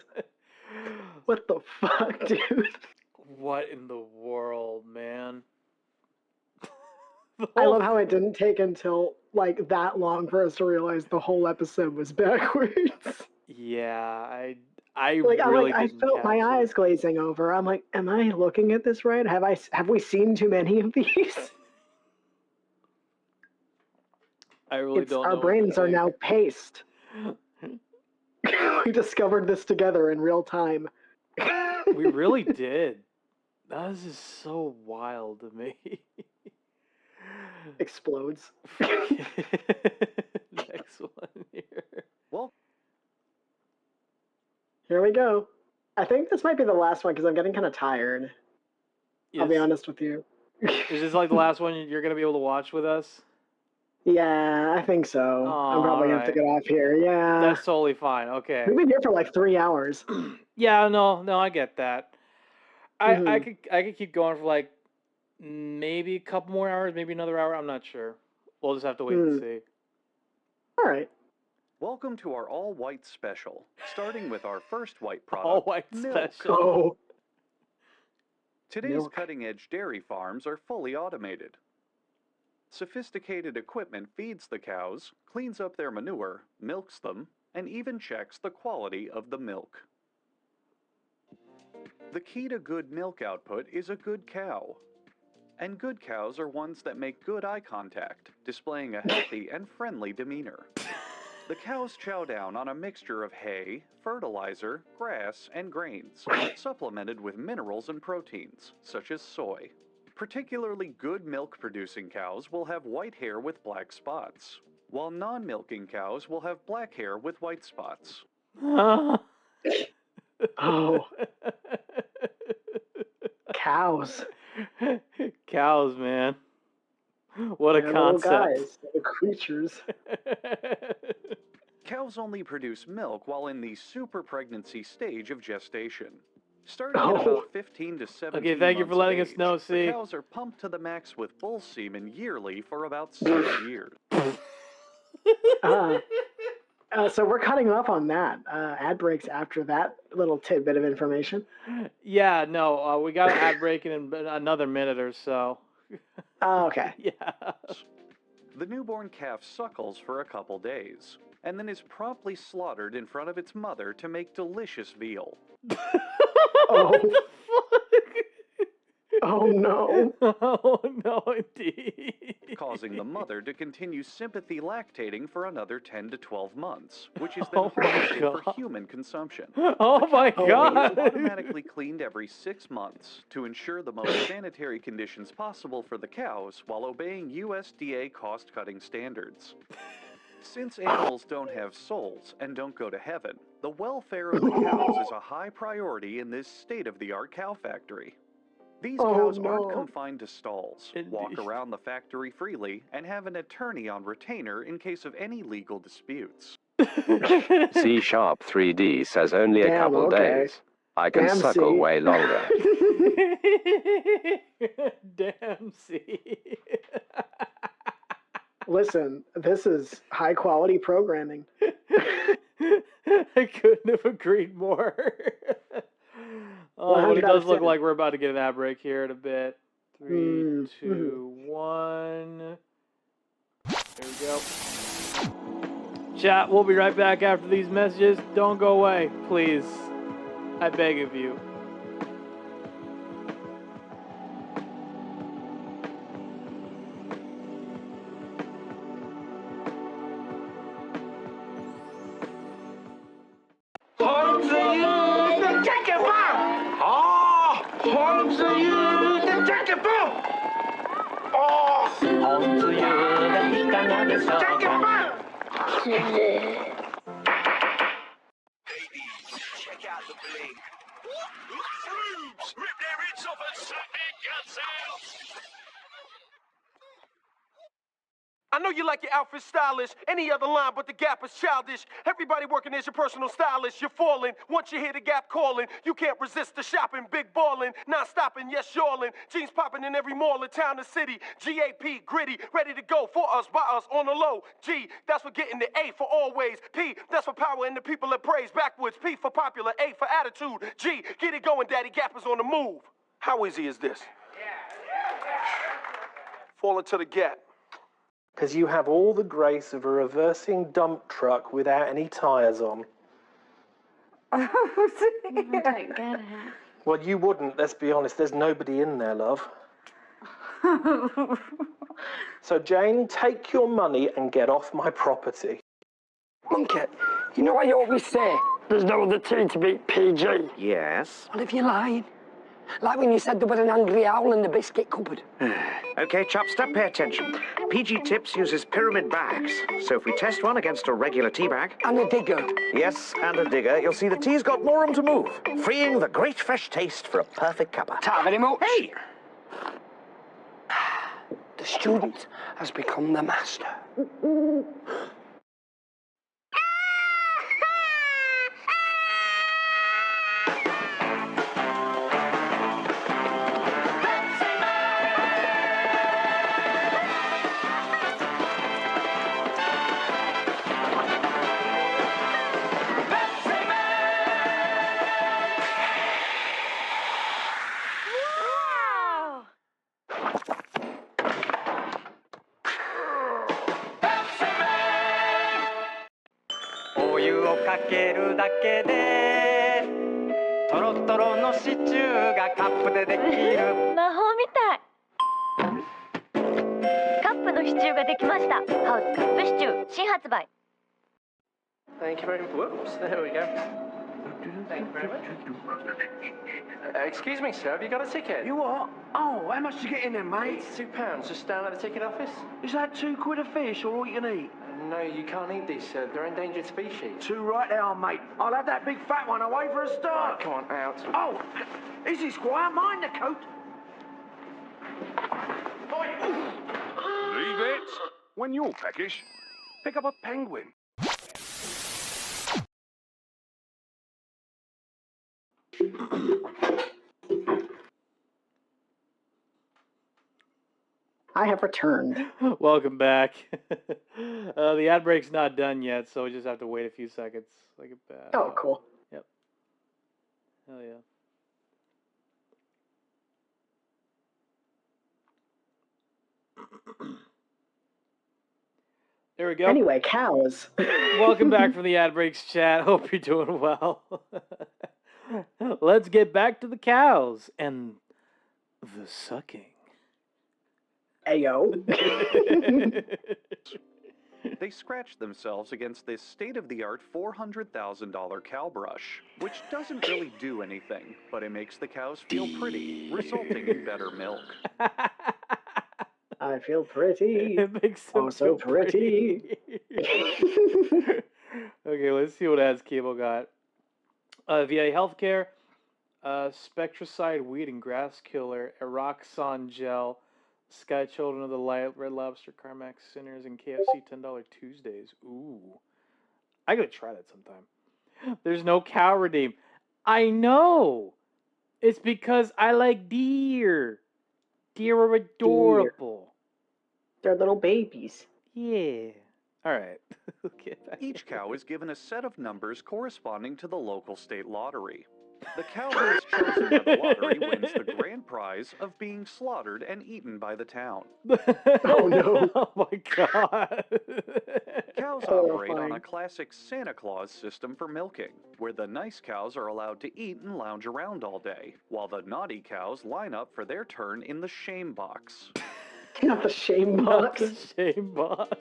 What the fuck, dude? What in the world, man? I love how it didn't take until like that long for us to realize the whole episode was backwards. Yeah, I felt my eyes glazing over. I'm like, am I looking at this right? Have we seen too many of these? I really don't know. Our brains are now paced. We discovered this together in real time. We really did. That is just so wild to me. Explodes. Next one here. Well, here we go. I think this might be the last one because I'm getting kind of tired. Yes. I'll be honest with you. Is this like the last one you're going to be able to watch with us? Yeah, I think so. I'm probably going to have to get off here. Yeah. That's totally fine. Okay. We've been here for like 3 hours. Yeah, no, I get that. I could keep going for like maybe a couple more hours, maybe another hour. I'm not sure. We'll just have to wait and see. All right. Welcome to our all-white special, starting with our first white product, all-white milk. special. Oh. Today's cutting-edge dairy farms are fully automated. Sophisticated equipment feeds the cows, cleans up their manure, milks them, and even checks the quality of the milk. The key to good milk output is a good cow. And good cows are ones that make good eye contact, displaying a healthy and friendly demeanor. The cows chow down on a mixture of hay, fertilizer, grass, and grains, supplemented with minerals and proteins, such as soy. Particularly good milk-producing cows will have white hair with black spots, while non-milking cows will have black hair with white spots. Oh. Cows. Cows, man. What a concept. Guys, the creatures. Cows only produce milk while in the super pregnancy stage of gestation. Starting at about 15 to 17 Okay, thank you for letting us know, see. The cows are pumped to the max with bull semen yearly for about 6 years. So we're cutting off on that. Ad breaks after that little tidbit of information. Yeah, no, we got an ad break in another minute or so. Oh, okay. Yeah. The newborn calf suckles for a couple days, and then is promptly slaughtered in front of its mother to make delicious veal. Oh. Oh no. Oh no, indeed. Causing the mother to continue sympathy lactating for another 10 to 12 months, which is then harvested for human consumption. Oh my God. Is automatically cleaned every 6 months to ensure the most sanitary conditions possible for the cows while obeying USDA cost-cutting standards. Since animals don't have souls and don't go to heaven, the welfare of the cows is a high priority in this state-of-the-art cow factory. These cows aren't confined to stalls, walk around the factory freely, and have an attorney on retainer in case of any legal disputes. C# 3D says only a couple days. I can suckle way longer. Damn, C. Listen, this is high quality programming. I couldn't have agreed more. Oh, but it does look like we're about to get an ad break here in a bit. 3, 2, 1. There we go. Chat, we'll be right back after these messages. Don't go away, please. I beg of you. Home to you, the jacket bomb! Oh! Home to you, the jacket bomb! Oh! Home to you, the jacket bomb! Check out the bling. Rip their heads off and suck their guts out! I know you like your outfit stylish, any other line but the Gap is childish. Everybody working is your personal stylist, you're falling. Once you hear the Gap calling, you can't resist the shopping, big ballin', non-stopping, yes, yawling. Jeans popping in every mall in town and city. GAP, gritty, ready to go for us, by us, on the low. G, that's for getting the A for always. P, that's for power and the people that praise. Backwards, P for popular, A for attitude. G, get it going, Daddy Gap is on the move. How easy is this? Fall into the Gap. Because you have all the grace of a reversing dump truck without any tyres on. I don't get it. Well, you wouldn't, let's be honest. There's nobody in there, love. So, Jane, take your money and get off my property. Monkey, you know what you always say? There's no other T to beat PG. Yes? Well, if you're lying. Like when you said there was an angry owl in the biscuit cupboard. OK, Chopster, pay attention. PG Tips uses pyramid bags. So if we test one against a regular tea bag... And a digger. Yes, and a digger, you'll see the tea's got more room to move, freeing the great fresh taste for a perfect cuppa. Ta very much. Hey! The student has become the master. Thank you very much. Whoops, there we go. Thank you very much. Excuse me, sir, have you got a ticket? You what? Oh, how much to get in there, mate? It's £2. Just down at the ticket office. Is that £2 a fish or all you can eat? No, you can't eat these, sir. They're endangered species. Two right they are, mate. I'll have that big fat one away for a start. Right, come on, out. Oh, easy, Squire. Mind the coat. Leave it. When you're peckish, pick up a penguin. I have returned. Welcome back. The ad break's not done yet, so we just have to wait a few seconds. Like it. Oh, cool. Yep. Hell yeah. There we go. Anyway, cows. Welcome back from the ad breaks, chat. Hope you're doing well. Let's get back to the cows and the sucking. Ayo. They scratch themselves against this state-of-the-art $400,000 cow brush, which doesn't really do anything, but it makes the cows feel pretty, resulting in better milk. I feel pretty. It makes them so feel pretty. Okay, let's see what ads Cable got. VA Healthcare, Spectracide Weed and Grass Killer, Eroxon Gel, Sky Children of the Light, Red Lobster, Carmax Sinners, and KFC $10 Tuesdays. Ooh. I gotta try that sometime. There's no cow redeem. I know! It's because I like deer. Deer are adorable. They're little babies. Yeah. Alright. Each cow is given a set of numbers corresponding to the local state lottery. The cow who is chosen by the lottery wins the grand prize of being slaughtered and eaten by the town. Oh no. Oh my god. Cows operate on a classic Santa Claus system for milking, where the nice cows are allowed to eat and lounge around all day, while the naughty cows line up for their turn in the shame box. Not the shame box. Not the shame box.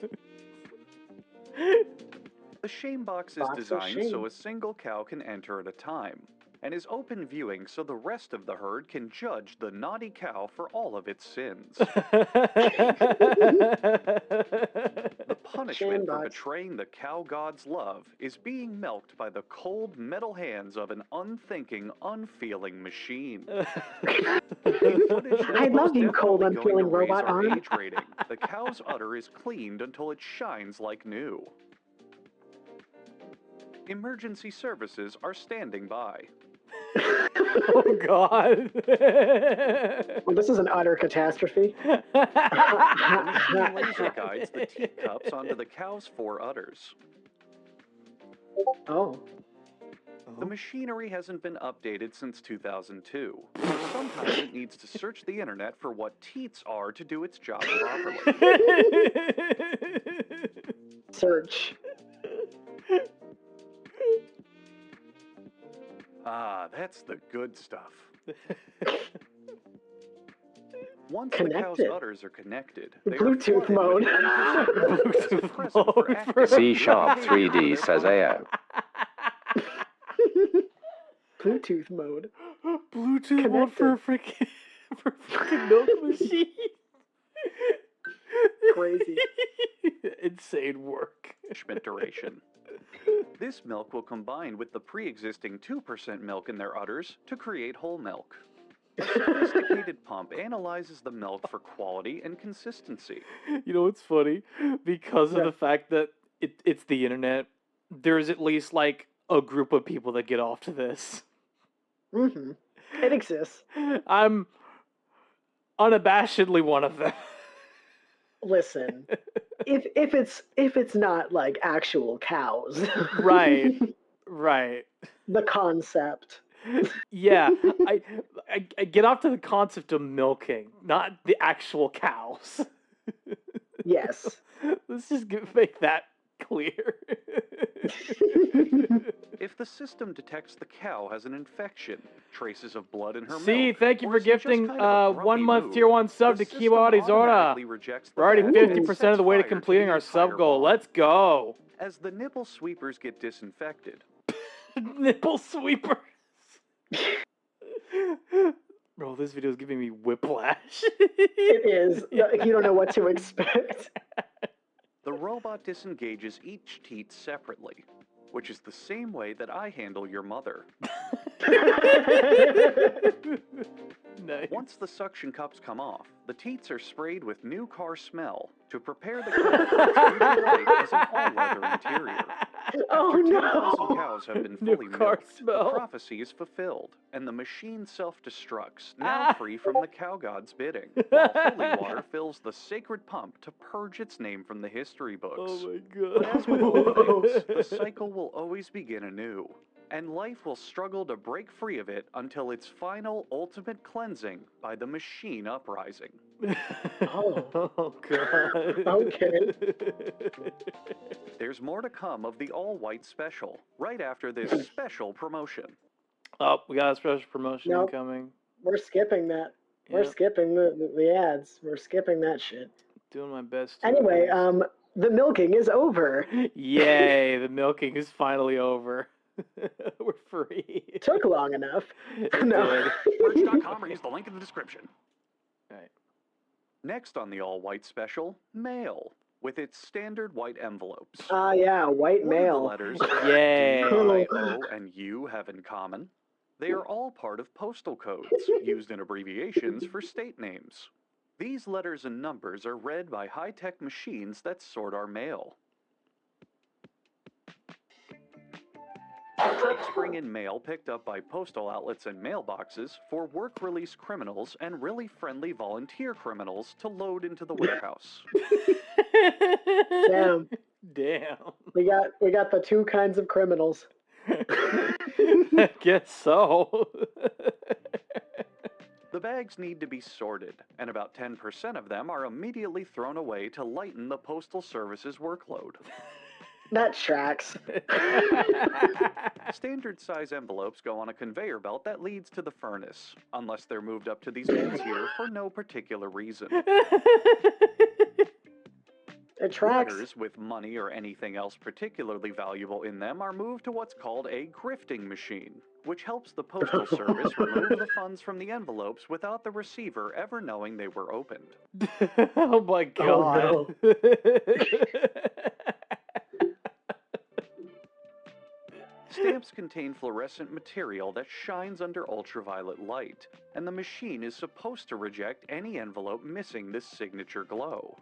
The shame box is designed so a single cow can enter at a time, and is open viewing so the rest of the herd can judge the naughty cow for all of its sins. The punishment for betraying the cow god's love is being milked by the cold metal hands of an unthinking, unfeeling machine. I love you, cold, unfeeling robot arm. Age rating. The cow's udder is cleaned until it shines like new. Emergency services are standing by. Oh god. Well, this is an utter catastrophe. The machine laser guides the teacups onto the cow's 4 udders. Oh. The machinery hasn't been updated since 2002. Sometimes it needs to search the internet for what teats are to do its job properly. Search. Ah, that's the good stuff. Once the cow's udders are connected, they Bluetooth mode. Bluetooth mode. C# 3D says AO. Bluetooth mode. Bluetooth mode for a freaking milk machine. Crazy. Insane work. Duration. This milk will combine with the pre-existing 2% milk in their udders to create whole milk. A sophisticated pump analyzes the milk for quality and consistency. You know what's funny? Because of the fact that it's the internet, there's at least like a group of people that get off to this. Mm-hmm. It exists. I'm unabashedly one of them. Listen, if it's not like actual cows, right. The concept. Yeah, I get off to the concept of milking, not the actual cows. Yes. Let's just make that clear. If the system detects the cow has an infection, traces of blood in her milk... See, thank you for gifting 1 month tier 1 sub to Kiba Arizona. We're already 50% of the way to completing our sub goal. Let's go. As the nipple sweepers get disinfected. Nipple sweepers. Bro, this video is giving me whiplash. It is. You don't know what to expect. The robot disengages each teat separately, which is the same way that I handle your mother. Nice. Once the suction cups come off, the teats are sprayed with new car smell to prepare the car for its future life as an all-leather interior. Oh After 2,000 no! cows have been New fully car milked, the smell. prophecy is fulfilled, and the machine self-destructs, now free from the cow god's bidding, while holy water fills the sacred pump to purge its name from the history books. Oh my god. But as with all things, the cycle will always begin anew, and life will struggle to break free of it until its final, ultimate cleansing by the machine uprising. Oh god. Okay. There's more to come of the all-white special, right after this special promotion. Oh, we got a special promotion Nope. coming. We're skipping that. We're Yep. skipping the ads. We're skipping that shit. Doing my best to Anyway, at least. the milking is over. Yay, the milking is finally over. We're free. Took long enough. It No. did. Merch.com or use the link in the description. Right. Next on the all-white special, mail, with its standard white envelopes. Yeah, white What do the mail. letters Yay. D, I, O, and U have in common? They are all part of postal codes, used in abbreviations for state names. These letters and numbers are read by high-tech machines that sort our mail. Trucks bring in mail picked up by postal outlets and mailboxes for work-release criminals and really friendly volunteer criminals to load into the warehouse. Damn. Damn. We got the two kinds of criminals. I guess so. The bags need to be sorted, and about 10% of them are immediately thrown away to lighten the Postal Service's workload. That tracks. Standard size envelopes go on a conveyor belt that leads to the furnace, unless they're moved up to these bins here for no particular reason. It tracks. Letters with money or anything else particularly valuable in them are moved to what's called a grifting machine, which helps the Postal Service remove the funds from the envelopes without the receiver ever knowing they were opened. Oh my god. Oh, no. Stamps contain fluorescent material that shines under ultraviolet light, and the machine is supposed to reject any envelope missing this signature glow.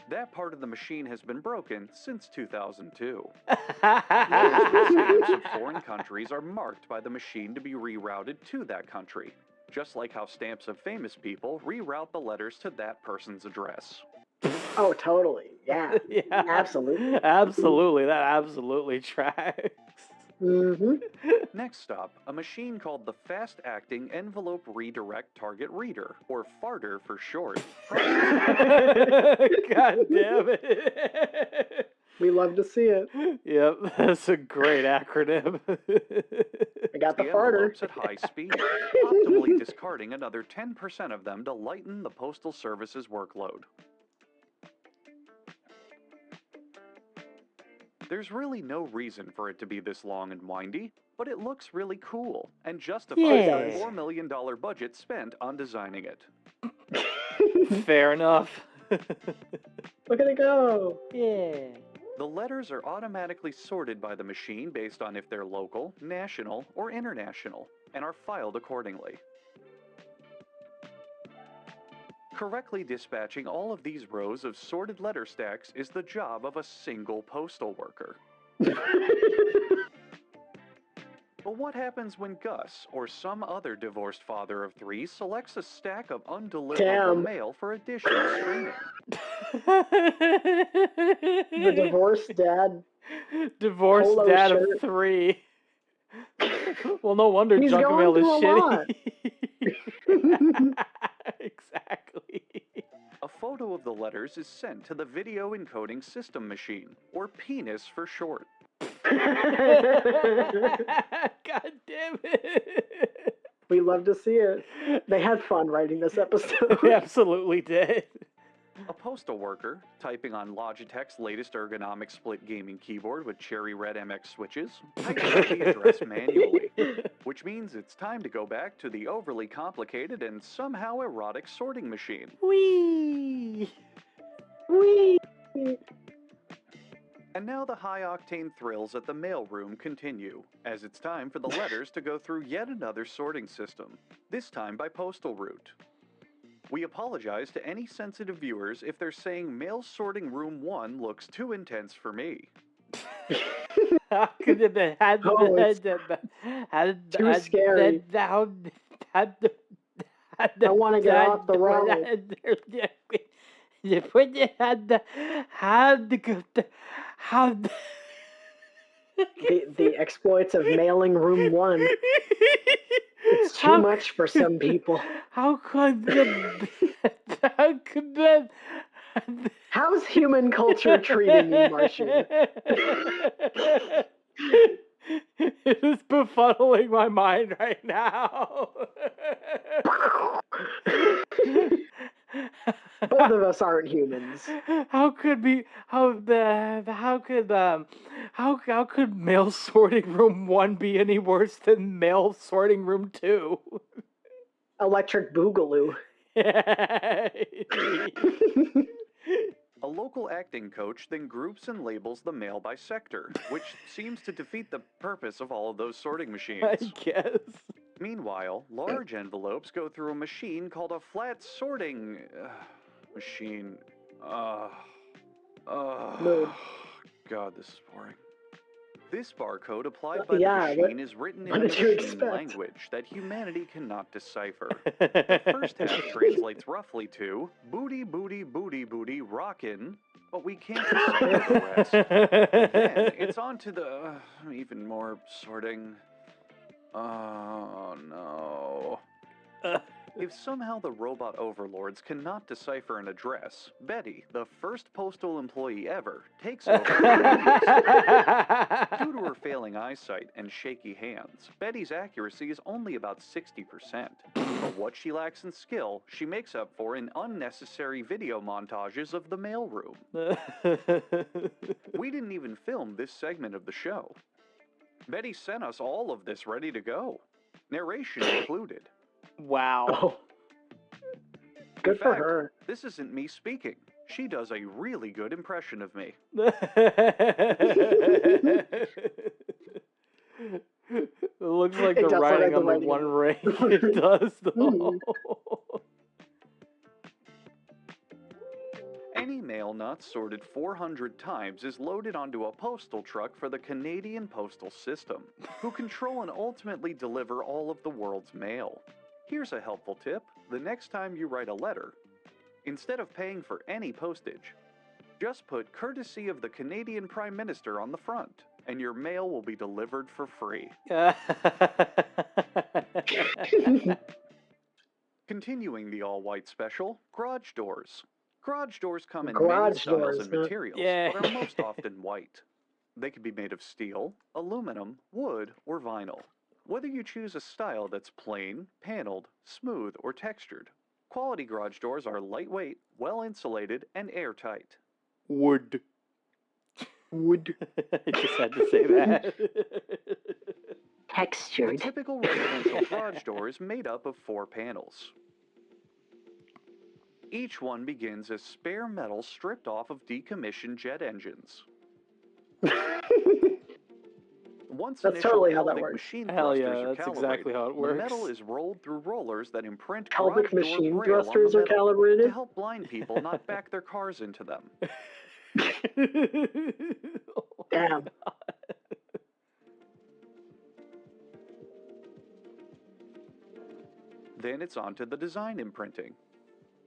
That part of the machine has been broken since 2002. Letters with stamps of foreign countries are marked by the machine to be rerouted to that country, just like how stamps of famous people reroute the letters to that person's address. Oh, totally. Yeah. Yeah. Absolutely. Absolutely. That absolutely tracks. Mm-hmm. Next stop, a machine called the Fast-Acting Envelope Redirect Target Reader, or FARTR for short. God damn it. We love to see it. Yep, that's a great acronym. I got the FARTR. farter. At high speed, optimally discarding another 10% of them to lighten the Postal Service's workload. There's really no reason for it to be this long and windy, but it looks really cool and justifies the $4 million budget spent on designing it. Fair enough. Look at it go. Yeah. The letters are automatically sorted by the machine based on if they're local, national, or international, and are filed accordingly. Correctly dispatching all of these rows of sorted letter stacks is the job of a single postal worker. But what happens when Gus, or some other divorced father of three, selects a stack of undeliverable mail for additional screening? The divorced dad. Divorced polo dad shirt. of 3. Well, no wonder He's junk mail is going through a shitty. Exactly. A photo of the letters is sent to the Video Encoding System Machine, or PENIS for short. God damn it. We love to see it. They had fun writing this episode. They absolutely did. A postal worker, typing on Logitech's latest ergonomic split gaming keyboard with cherry red MX switches, types out the address manually, which means it's time to go back to the overly complicated and somehow erotic sorting machine. Whee! Whee! And now the high-octane thrills at the mailroom continue, as it's time for the letters to go through yet another sorting system, this time by postal route. We apologize to any sensitive viewers if they're saying mail sorting room 1 looks too intense for me. How could it be? Too scary. I want to get off the road. The exploits of mailing room 1. It's too much for some people. How's human culture treating you, Martian? It is befuddling my mind right now. Both of us aren't humans. How could mail sorting room 1 be any worse than mail sorting room 2? Electric Boogaloo. A local acting coach then groups and labels the mail by sector, which seems to defeat the purpose of all of those sorting machines. I guess. Meanwhile, large envelopes go through a machine called a flat sorting machine. God, this is boring. This barcode applied by the machine is written in a machine language that humanity cannot decipher. The first half translates roughly to booty, booty, booty, booty, rockin', but we can't decipher the rest. Then it's on to the even more sorting. Oh no. If somehow the robot overlords cannot decipher an address, Betty, the first postal employee ever, takes over. Due to her failing eyesight and shaky hands, Betty's accuracy is only about 60%. But what she lacks in skill, she makes up for in unnecessary video montages of the mailroom. We didn't even film this segment of the show. Betty sent us all of this ready to go. Narration included. Wow. Oh. Good for her. This isn't me speaking. She does a really good impression of me. It looks like the writing on the one ring. It does, though. Any mail not sorted 400 times is loaded onto a postal truck for the Canadian Postal System, who control and ultimately deliver all of the world's mail. Here's a helpful tip. The next time you write a letter, instead of paying for any postage, just put courtesy of the Canadian Prime Minister on the front, and your mail will be delivered for free. Continuing the all-white special, garage doors. Garage doors come in many styles and materials, but are most often white. They can be made of steel, aluminum, wood, or vinyl. Whether you choose a style that's plain, paneled, smooth, or textured, quality garage doors are lightweight, well-insulated, and airtight. Wood. I just had to say that. Textured. The typical residential garage door is made up of 4 panels. Each one begins as spare metal stripped off of decommissioned jet engines. Once that's totally how that works. Hell yeah, that's exactly how it works. The metal is rolled through rollers that imprint pelvic machine thrusters are calibrated to help blind people not back their cars into them. Damn. Then it's on to the design imprinting.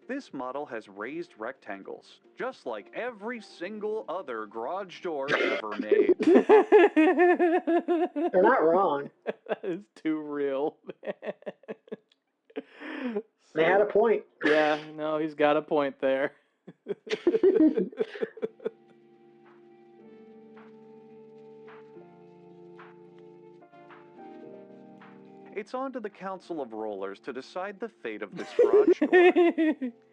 This model has raised rectangles, just like every single other garage door ever made. They're not wrong. That is too real, man. They had a point. Yeah, no, he's got a point there. It's on to the Council of Rollers to decide the fate of this garage door.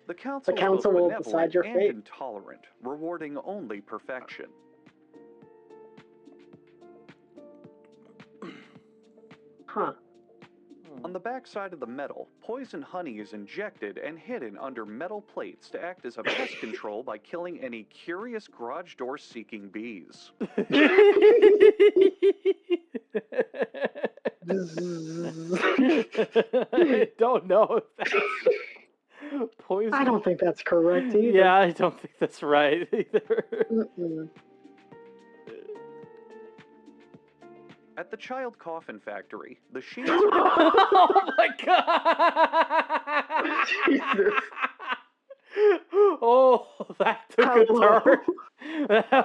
The council will is decide your and fate. Intolerant, rewarding only perfection. Huh. On the back side of the metal, poison honey is injected and hidden under metal plates to act as a pest control by killing any curious garage door seeking bees. I don't know if that's poison. I don't think that's correct either. Yeah, I don't think that's right either. At the child coffin factory, the sheets Oh my god! Jesus. Oh, that took a turn.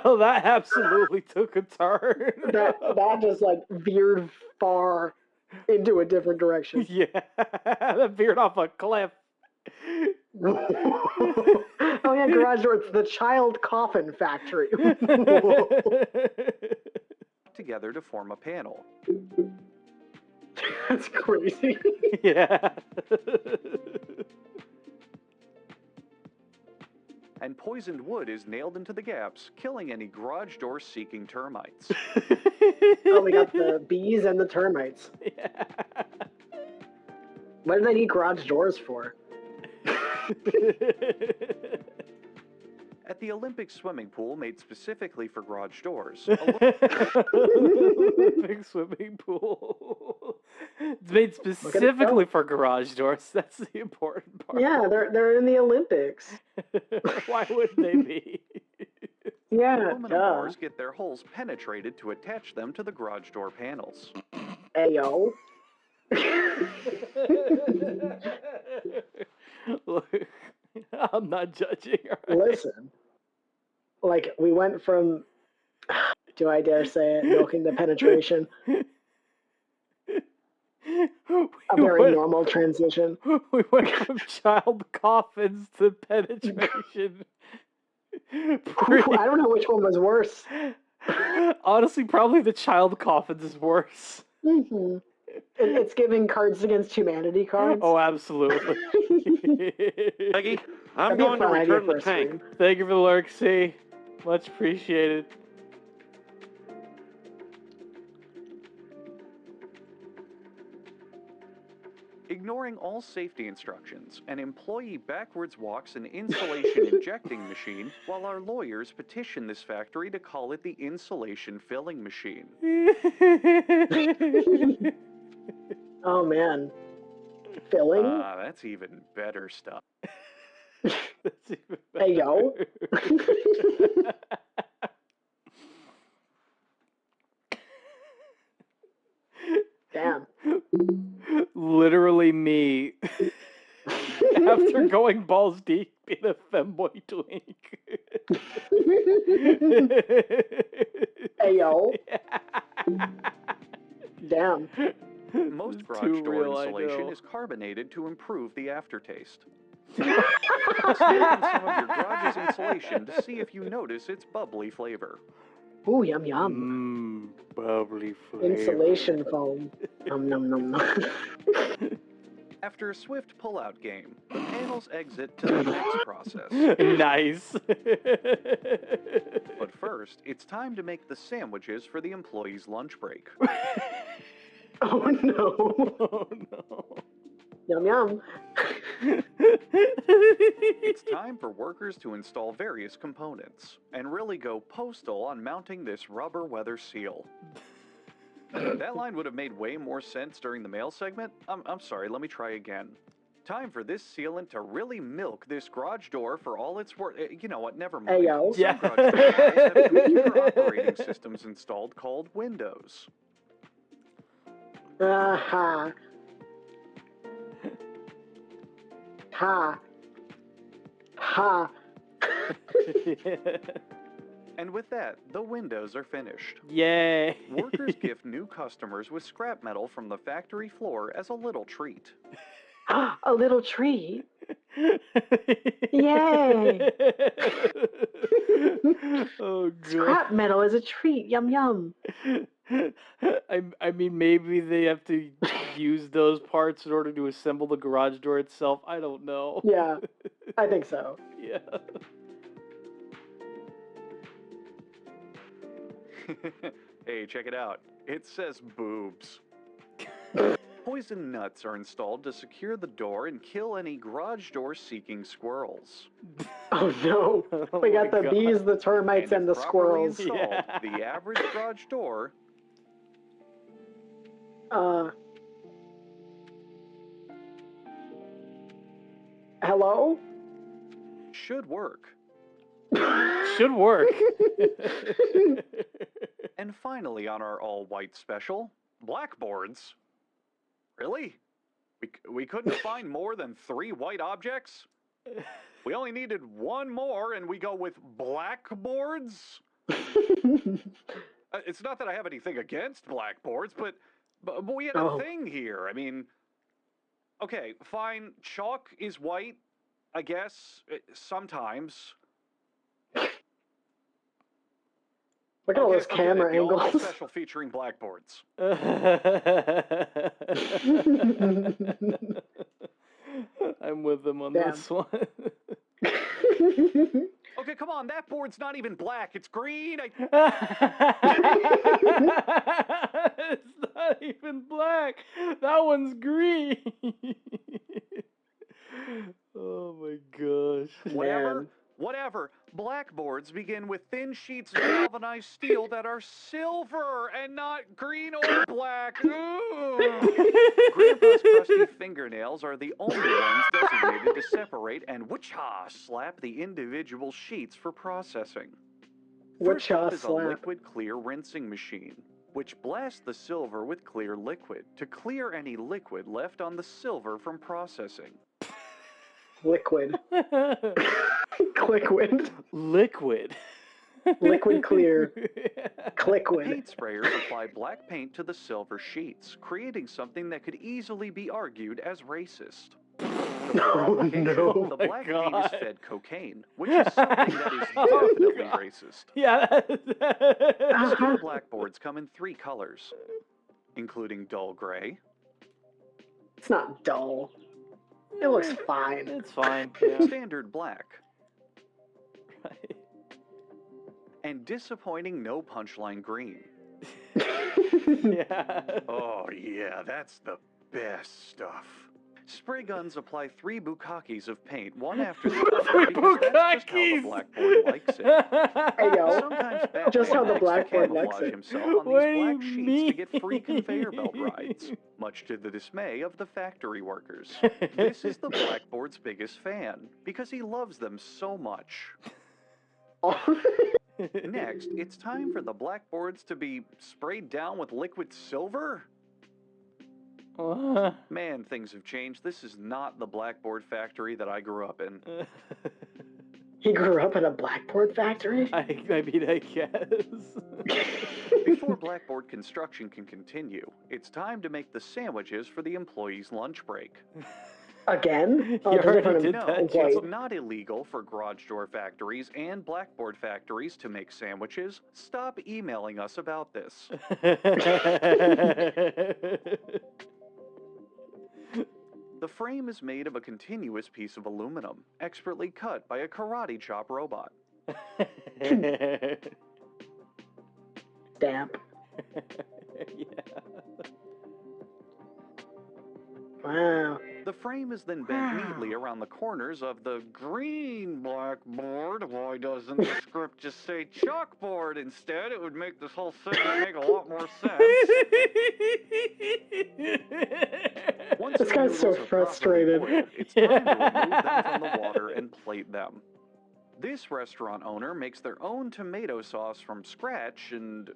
Oh, that absolutely took a turn. That just like veered far into a different direction. Yeah, that veered off a cliff. Oh yeah, garage door. It's the child coffin factory. together to form a panel. That's crazy. Yeah. And poisoned wood is nailed into the gaps, killing any garage door seeking termites. Oh, we got the bees and the termites. Yeah. What do they need garage doors for? At the Olympic swimming pool made specifically for garage doors. Olympic swimming pool. It's made specifically for garage doors. That's the important part. Yeah, they're in the Olympics. Why wouldn't they be? Yeah, aluminum bars get their holes penetrated to attach them to the garage door panels. Ayo. Look, I'm not judging. Right? Listen, like we went from, do I dare say it, milking the penetration. A very normal transition. We went from child coffins to penetration. I don't know which one was worse. Honestly, probably the child coffins is worse. Mm-hmm. It's giving Cards Against Humanity cards. Oh, absolutely. Peggy, I'm going to return the tank. Thank you for the lurk, C. Much appreciated. Ignoring all safety instructions, an employee backwards walks an insulation injecting machine while our lawyers petition this factory to call it the insulation filling machine. Oh man. Filling? That's even better stuff. That's even better. Hey yo. Damn. Literally me. After going balls deep in a femboy twink. Hey yo. Yeah. Damn. Most garage door insulation is carbonated to improve the aftertaste. Stir in some of your garage's insulation to see if you notice its bubbly flavor. Ooh, yum yum. Bubbly flavor. Insulation foam. Nom nom nom nom. After a swift pull-out game, the panels exit to the next process. Nice. But first, it's time to make the sandwiches for the employees' lunch break. Oh no. Oh no. Yum yum. It's time for workers to install various components and really go postal on mounting this rubber weather seal. That line would have made way more sense during the mail segment. I'm sorry, let me try again. Time for this sealant to really milk this garage door for all it's worth. You know what, never mind. Hey, yo. Some garage doors have computer operating systems installed called Windows. Ha. Ha. Ha. And with that, the windows are finished. Yay. Workers gift new customers with scrap metal from the factory floor as a little treat. A little treat? Yay. Oh, God. Scrap metal is a treat. Yum yum. I mean, maybe they have to use those parts in order to assemble the garage door itself. I don't know. Yeah, I think so. Yeah. Hey, check it out. It says boobs. Poison nuts are installed to secure the door and kill any garage door seeking squirrels. Oh no. Oh We got the God. bees, the termites, and the properly squirrels. Installed, Yeah. the average garage door Hello? should work. Should work. And finally, on our all-white special, blackboards. Really? We couldn't find more than 3 white objects? We only needed 1 more, and we go with blackboards? It's not that I have anything against blackboards, but we had a thing here. I mean, okay, fine, chalk is white, I guess, sometimes. Look at all those camera angles. Special featuring blackboards. I'm with them on this one. Okay, come on, that board's not even black, it's green. It's not even black. That one's green. Oh my gosh. Whatever. Blackboards begin with thin sheets of galvanized steel that are silver and not green or black. Grandpa's crusty fingernails are the only ones designated to separate and slap the individual sheets for processing. First up is a liquid clear rinsing machine, which blasts the silver with clear liquid to clear any liquid left on the silver from processing. Liquid. Cliquid. Liquid. Liquid clear. Cliquid. Paint sprayers apply black paint to the silver sheets, creating something that could easily be argued as racist. The black paint is fed cocaine, which is something that is definitely racist. Yeah. Steel blackboards come in 3 colors, including dull gray. It's not dull. It looks fine. It's fine. Yeah. Standard black. Right. And disappointing no punchline green. Yeah. Oh yeah, that's the best stuff. Spray guns apply 3 bukakis of paint, one after the other, because that's just how the blackboard likes it. Hey yo, Sometimes just how the blackboard likes it. Himself on these black sheets to get free conveyor belt rides, much to the dismay of the factory workers. This is the blackboard's biggest fan, because he loves them so much. Next, it's time for the blackboards to be sprayed down with liquid silver? Man, things have changed. This is not the blackboard factory that I grew up in. He grew up in a blackboard factory? I mean, I guess. Before blackboard construction can continue, it's time to make the sandwiches for the employees' lunch break. Again? You already did that. It's not illegal for garage door factories and blackboard factories to make sandwiches. Stop emailing us about this. The frame is made of a continuous piece of aluminum, expertly cut by a karate chop robot. Damp. Yeah. Wow. The frame is then bent neatly around the corners of the green blackboard. Why doesn't the script just say chalkboard instead? It would make this whole segment make a lot more sense. This guy's so frustrated. It's time to remove them from the water and plate them. This restaurant owner makes their own tomato sauce from scratch and...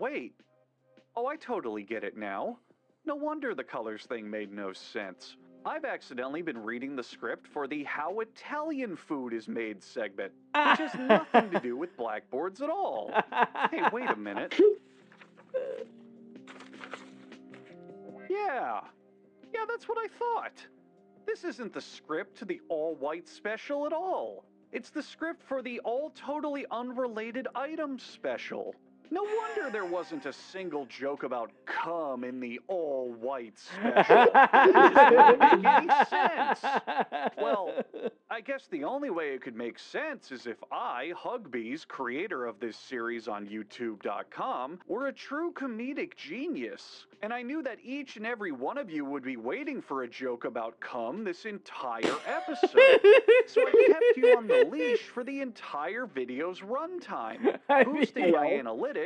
wait. Oh, I totally get it now. No wonder the colors thing made no sense. I've accidentally been reading the script for the How Italian Food is Made segment, which has nothing to do with blackboards at all. Hey, wait a minute. Yeah, that's what I thought. This isn't the script to the all-white special at all. It's the script for the all-totally unrelated items special. No wonder there wasn't a single joke about cum in the all-white special. It just didn't make any sense. Well, I guess the only way it could make sense is if I, Hugbees, creator of this series on YouTube.com, were a true comedic genius. And I knew that each and every one of you would be waiting for a joke about cum this entire episode. So I kept you on the leash for the entire video's runtime, boosting my analytics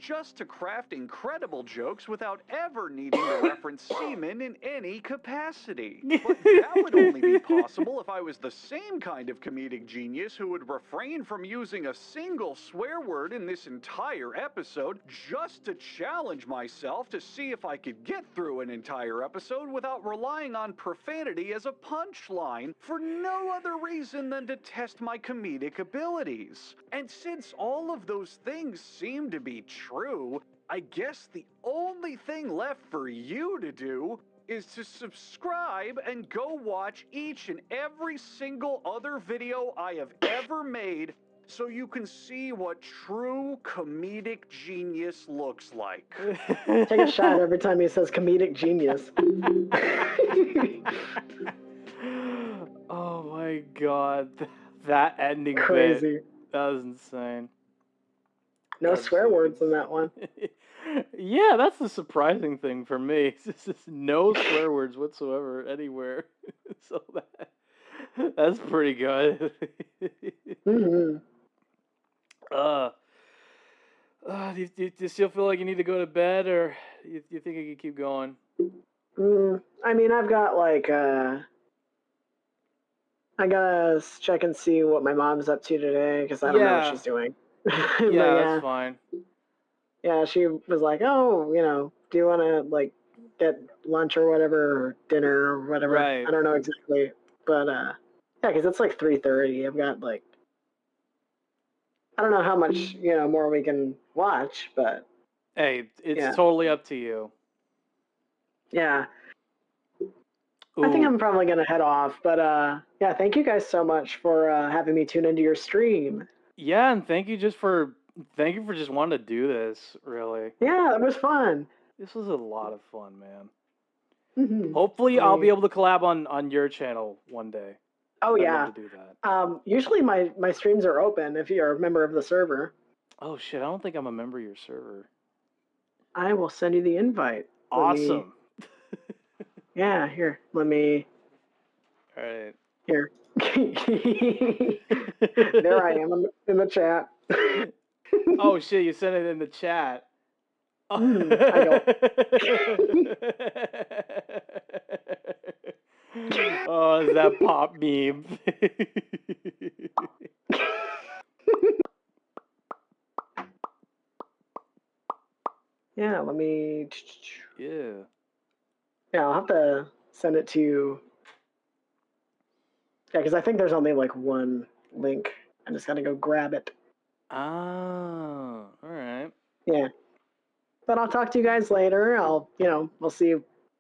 just to craft incredible jokes without ever needing to reference semen in any capacity. But that would only be possible if I was the same kind of comedic genius who would refrain from using a single swear word in this entire episode just to challenge myself to see if I could get through an entire episode without relying on profanity as a punchline for no other reason than to test my comedic abilities. And since all of those things seem to be true, I guess the only thing left for you to do is to subscribe and go watch each and every single other video I have ever made so you can see what true comedic genius looks like. Take a shot every time he says comedic genius. Oh my god. That ending Crazy. bit. That was insane. No swear words in that one. Yeah, that's the surprising thing for me. It's just no swear words whatsoever anywhere. So that's pretty good. Mm-hmm. Do you still feel like you need to go to bed, or you think you can keep going? I mean, I've got like I gotta check and see what my mom's up to today because I don't know what she's doing. Yeah, that's fine. Yeah, she was like, "Oh, do you want to like get lunch or whatever, or dinner or whatever?" Right. I don't know exactly, but yeah, because it's like 3:30. I've got like I don't know how much more we can watch, but hey, it's totally up to you. Yeah. Ooh. I think I'm probably gonna head off, but yeah, thank you guys so much for having me tune into your stream. Yeah, and thank you for just wanting to do this, really. Yeah, it was fun. This was a lot of fun, man. Mm-hmm. Hopefully I'll be able to collab on your channel one day. Oh, I'd yeah. love to do that. Usually my streams are open if you're a member of the server. Oh shit, I don't think I'm a member of your server. I will send you the invite. Awesome. Yeah, here. Let me. All right. Here. There I am in the chat. Oh shit, you sent it in the chat. I go. Oh, is that pop meme? Yeah, let me. Yeah. Yeah, I'll have to send it to you. Yeah, because I think there's only like one link. I just gotta go grab it. Oh, all right. Yeah. But I'll talk to you guys later. We'll see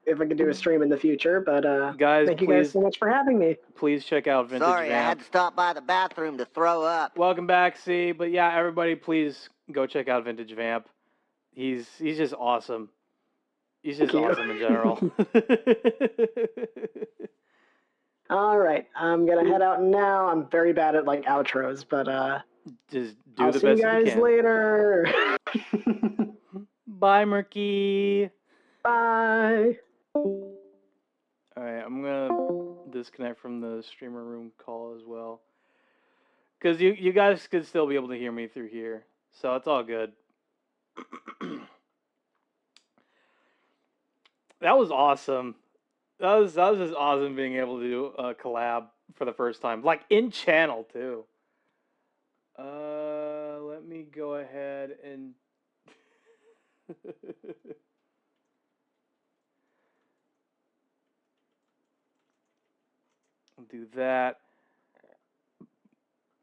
if I can do a stream in the future. But guys, thank you guys so much for having me. Please check out Vintage Sorry, Vamp. I had to stop by the bathroom to throw up. Welcome back, C. But yeah, everybody, please go check out Vintage Vamp. He's just awesome. He's just awesome in general. All right, I'm gonna head out now. I'm very bad at like outros, but just do I'll the see best you guys you can. later. Bye, Murky. Bye. All right, I'm gonna disconnect from the streamer room call as well, because you guys could still be able to hear me through here, so it's all good. That was awesome. That was just awesome being able to do a collab for the first time, like in channel too. Let me go ahead and do that.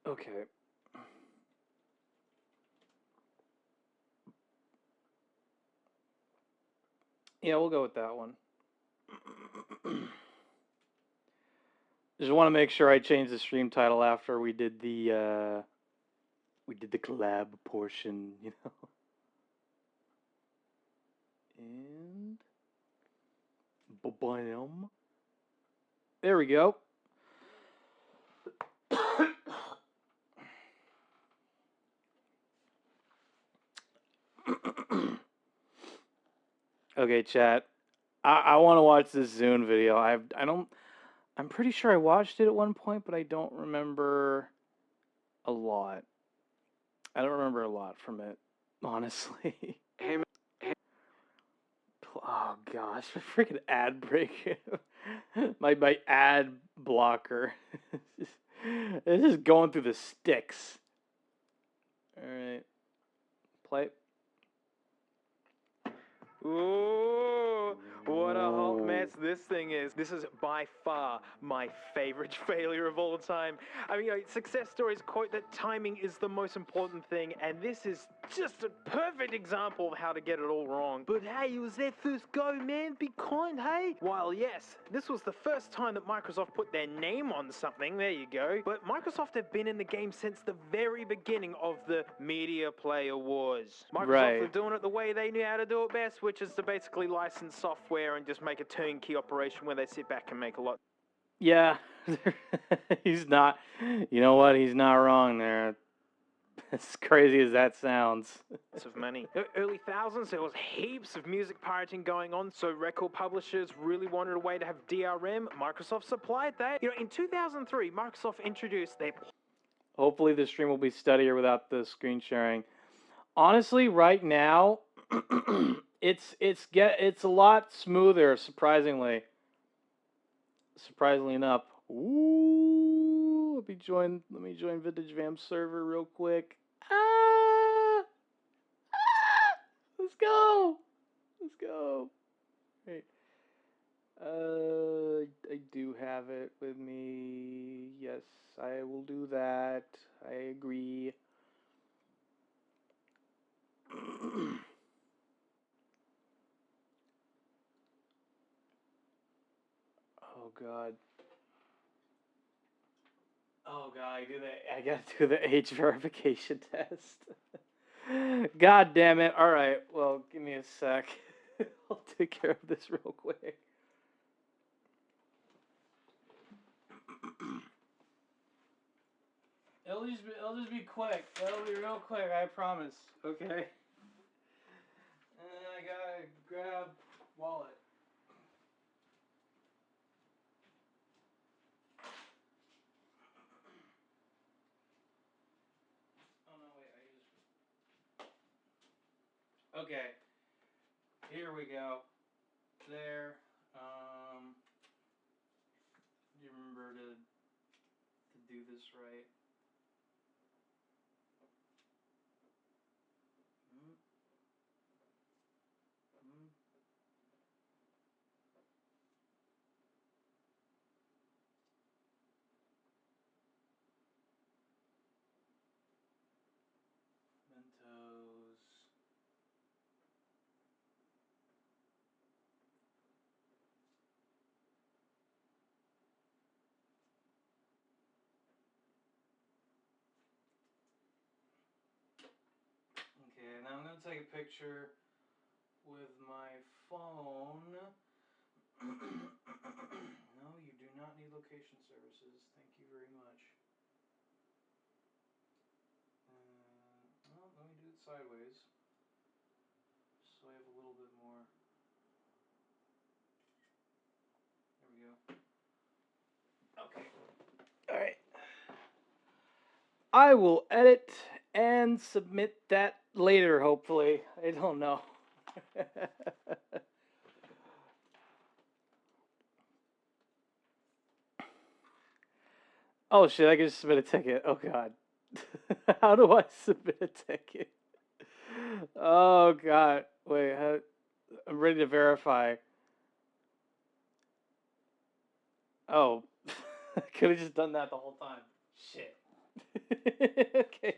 Okay. Yeah, we'll go with that one. Just want to make sure I change the stream title after we did the collab portion, you know. And bam. There we go. Okay, chat. I want to watch this Zune video. I'm pretty sure I watched it at one point, but I don't remember a lot. I don't remember a lot from it. Honestly. Oh gosh, freaking ad break. my ad blocker. It's just going through the sticks. Alright. Play. Ooh, what a hot mess this thing is. This is by far my favorite failure of all time. I mean, success stories quote that timing is the most important thing, and this is just a perfect example of how to get it all wrong. But hey, it was their first go, man. Be kind, hey? While yes, this was the first time that Microsoft put their name on something, there you go. But Microsoft have been in the game since the very beginning of the Media Player Wars. Microsoft were doing it the way they knew how to do it best, which is to basically license software and just make a turnkey operation where they sit back and make a lot. Yeah, he's not. You know what? He's not wrong there. As crazy as that sounds. Of money. Early thousands, there was heaps of music pirating going on, so record publishers really wanted a way to have DRM. Microsoft supplied that. You know, in 2003, Microsoft introduced their... Hopefully the stream will be steadier without the screen sharing. Honestly, right now, it's a lot smoother, surprisingly. Surprisingly enough. Ooh, let me join Vintage Vamp server real quick. Let's go. Let's go. Right. I do have it with me. Yes, I will do that. I agree. Oh God. Oh God, I gotta do the age verification test. God damn it. Alright, well, give me a sec. I'll take care of this real quick. It'll just be quick. It'll be real quick, I promise. Okay? And I gotta grab wallet. Oh no, wait, okay. Here we go. There. You remember to do this right. Mentos. Okay, now I'm gonna take a picture with my phone. No, you do not need location services. Thank you very much. Well, let me do it sideways. So I have a little bit more. There we go. Okay. Alright. I will edit and submit that later, hopefully. I don't know. Oh shit, I can just submit a ticket. Oh god. How do I submit a ticket? Oh god. Wait, I'm ready to verify. Oh. I could have just done that the whole time. Shit. Okay.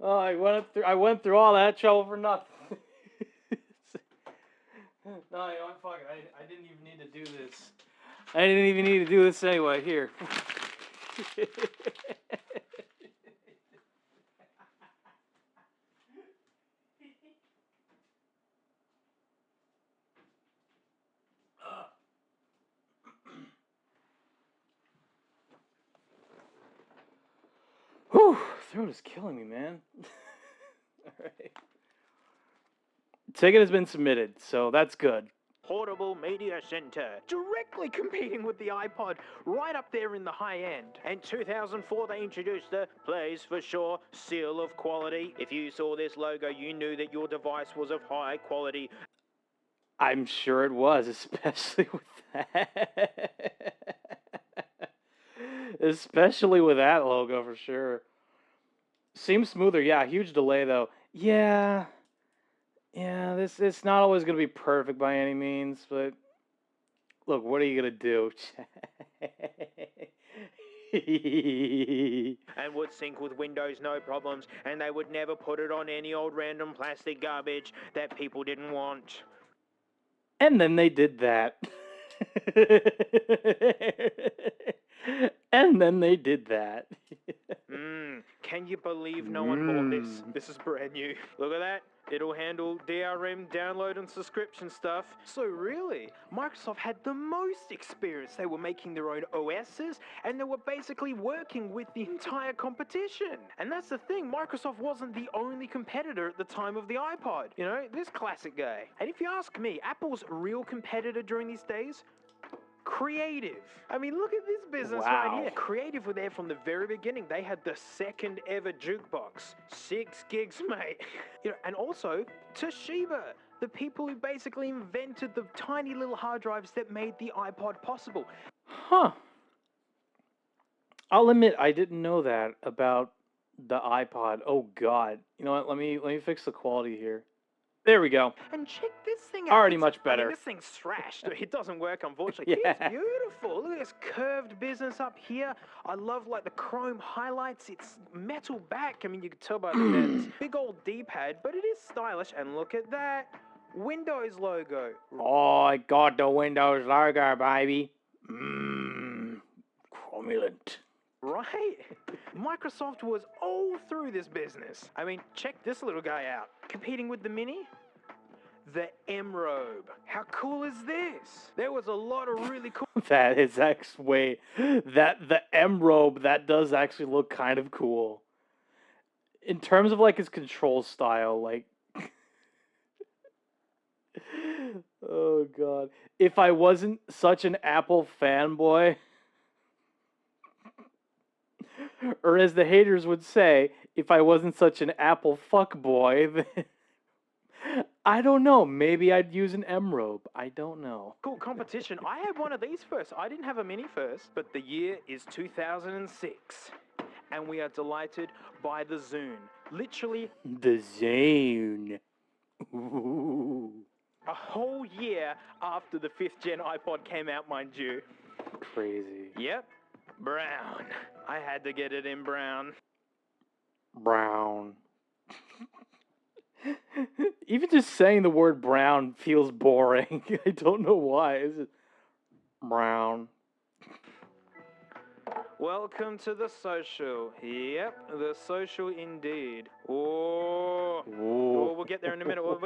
Oh, I went through all that trouble for nothing. No, you know what? Fuck it. I didn't even need to do this. I didn't even need to do this anyway. Here. Whew, throat is killing me, man. Alright. Ticket has been submitted, so that's good. portable media center, directly competing with the iPod, right up there in the high end. And 2004, they introduced the Plays for Sure seal of quality. If you saw this logo, you knew that your device was of high quality. I'm sure it was, especially with that. Especially with that logo, for sure. Seems smoother. Yeah, huge delay, though. Yeah, it's not always going to be perfect by any means, but look, what are you going to do? And would sync with Windows no problems, and they would never put it on any old random plastic garbage that people didn't want. And then they did that. And then they did that. Can you believe no one bought this? This is brand new. Look at that. It'll handle DRM, download and subscription stuff. So really, Microsoft had the most experience. They were making their own OSs, and they were basically working with the entire competition. And that's the thing, Microsoft wasn't the only competitor at the time of the iPod. You know, this classic guy. And if you ask me, Apple's real competitor during these days? Creative. I mean, look at this business right here. Creative were there from the very beginning. They had the second ever jukebox. 6 gigs, mate. You know, and also Toshiba, the people who basically invented the tiny little hard drives that made the iPod possible. Huh. I'll admit I didn't know that about the iPod. Oh God. You know what? Let me fix the quality here. There we go. And check this thing out. Already much better. I mean, this thing's thrashed. It doesn't work, unfortunately. Yeah. It's beautiful. Look at this curved business up here. I love, like, the chrome highlights. It's metal back. I mean, you can tell by the bends. Big old D-pad, but it is stylish. And look at that. Windows logo. Oh, I got the Windows logo, baby. Cromulent. Right? Microsoft was all through this business. I mean, check this little guy out. Competing with the Mini? The M-Robe. How cool is this? There was a lot of really cool... That is actually... the M-Robe, that does actually look kind of cool. In terms of, like, its control style, like... Oh, God. If I wasn't such an Apple fanboy... Or as the haters would say, if I wasn't such an Apple fuckboy, then I don't know. Maybe I'd use an M-Robe. I don't know. Cool competition. I had one of these first. I didn't have a Mini first, but the year is 2006. And we are delighted by the Zune. Literally... The Zune. Ooh. A whole year after the 5th gen iPod came out, mind you. Crazy. Yep. Brown. I had to get it in brown. Brown. Even just saying the word brown feels boring. I don't know why. Is it brown? Welcome to the social. Yep, the social indeed. Oh, we'll get there in a minute. We'll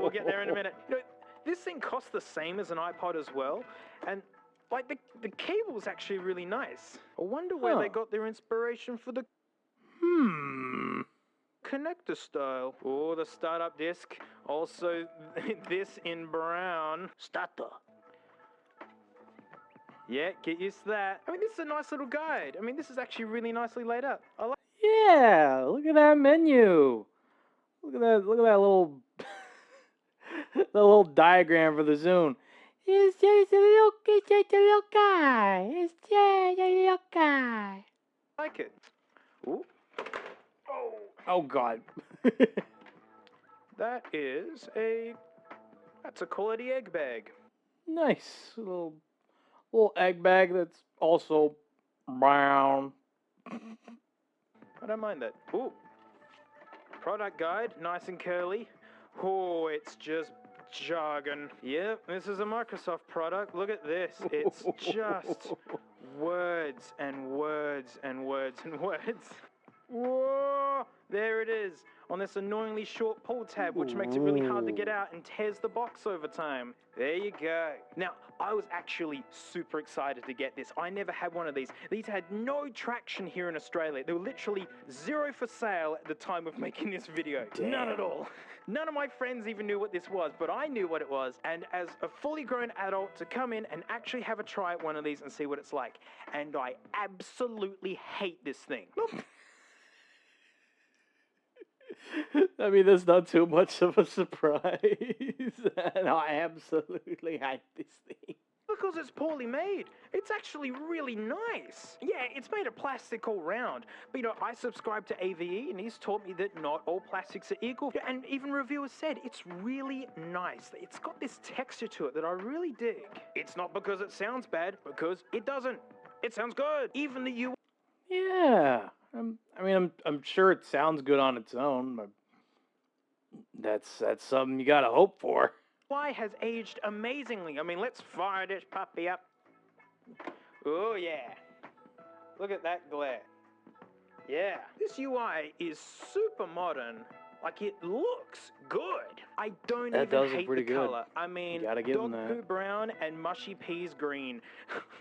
get there in a minute. You know, this thing costs the same as an iPod as well, and like the cable's actually really nice. I wonder where they got their inspiration for the connector style. Oh, the startup disc. Also, this in brown. Starter. Yeah, get used to that. I mean, this is a nice little guide. I mean, this is actually really nicely laid out. I like. Yeah, look at that menu. Look at that little the little diagram for the Zune. It's just a little guy. It's just a little guy. I like it. Ooh. Oh God. That's a quality egg bag. Nice little egg bag that's also brown. I don't mind that. Ooh. Product guide, nice and curly. Oh, it's just jargon. Yep, this is a Microsoft product. Look at this. It's just words and words and words and words. Whoa! There it is. tears on this annoyingly short pull tab, which makes it really hard to get out and tears the box over time. There you go. Now, I was actually super excited to get this. I never had one of these. These had no traction here in Australia. They were literally 0 for sale at the time of making this video. Damn. None at all. None of my friends even knew what this was, but I knew what it was. And as a fully grown adult, to come in and actually have a try at one of these and see what it's like. And I absolutely hate this thing. I mean, that's not too much of a surprise. And I absolutely hate this thing. Because it's poorly made. It's actually really nice. Yeah, it's made of plastic all round. But you know, I subscribe to AVE and he's taught me that not all plastics are equal. And even reviewers said it's really nice. It's got this texture to it that I really dig. It's not because it sounds bad, because it doesn't. It sounds good. Even the UI. Yeah. I'm sure it sounds good on its own, but that's something you gotta hope for. UI has aged amazingly. I mean, let's fire this puppy up. Oh yeah. Look at that glare. Yeah. This UI is super modern. Like, it looks good. I don't even hate the color. I mean, dog poo brown and mushy peas green.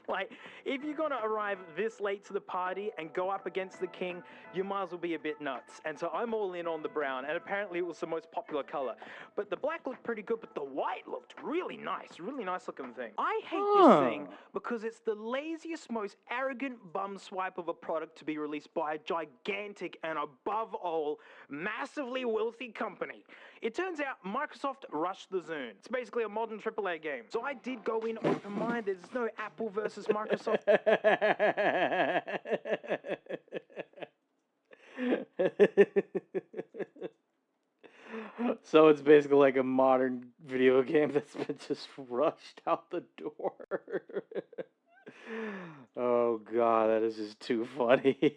Like, if you're gonna arrive this late to the party and go up against the king, you might as well be a bit nuts. And so I'm all in on the brown, and apparently it was the most popular color. But the black looked pretty good, but the white looked really nice looking thing. I hate this thing because it's the laziest, most arrogant bum swipe of a product to be released by a gigantic and above all, massively wealthy company. It turns out Microsoft rushed the Zune. It's basically a modern AAA game. So I did go in open-minded. There's no Apple versus Microsoft. So it's basically like a modern video game that's been just rushed out the door. Oh god, that is just too funny.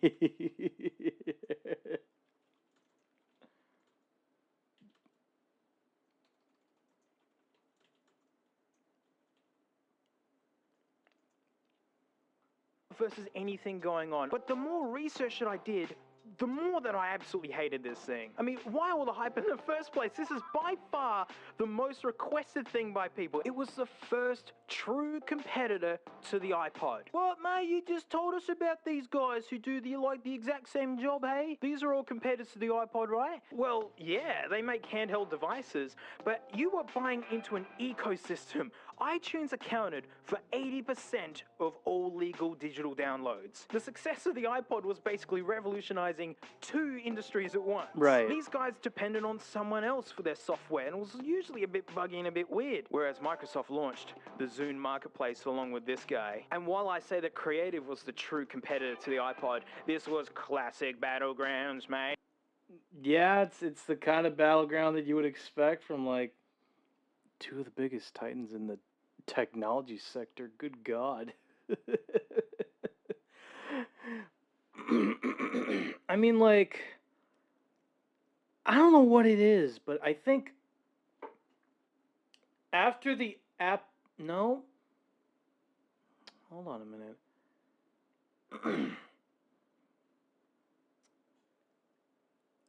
Versus anything going on. But the more research that I did, the more that I absolutely hated this thing. I mean, why all the hype in the first place? This is by far the most requested thing by people. It was the first true competitor to the iPod. What, mate? You just told us about these guys who do the exact same job, hey? These are all competitors to the iPod, right? Well, yeah, they make handheld devices, but you were buying into an ecosystem. iTunes accounted for 80% of all legal digital downloads. The success of the iPod was basically revolutionizing 2 industries at once. Right. These guys depended on someone else for their software, and it was usually a bit buggy and a bit weird. Whereas Microsoft launched the Zune marketplace along with this guy. And while I say that Creative was the true competitor to the iPod, this was classic battlegrounds, mate. Yeah, it's the kind of battleground that you would expect from, like, 2 of the biggest titans in the technology sector. Good God. I mean, like, I don't know what it is, but I think after the app... No? Hold on a minute.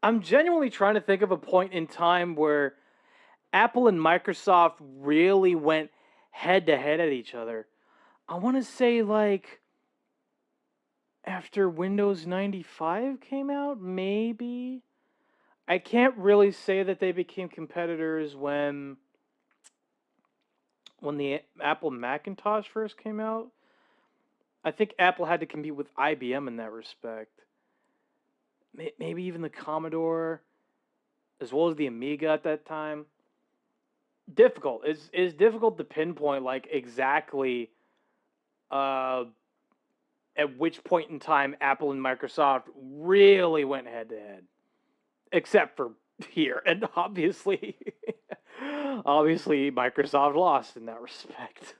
I'm genuinely trying to think of a point in time where Apple and Microsoft really went head-to-head at each other. I want to say, like, after Windows 95 came out, maybe? I can't really say that they became competitors when the Apple Macintosh first came out. I think Apple had to compete with IBM in that respect. Maybe even the Commodore, as well as the Amiga at that time. Difficult. It's difficult to pinpoint, like, exactly at which point in time Apple and Microsoft really went head-to-head. Except for here. And obviously, Microsoft lost in that respect.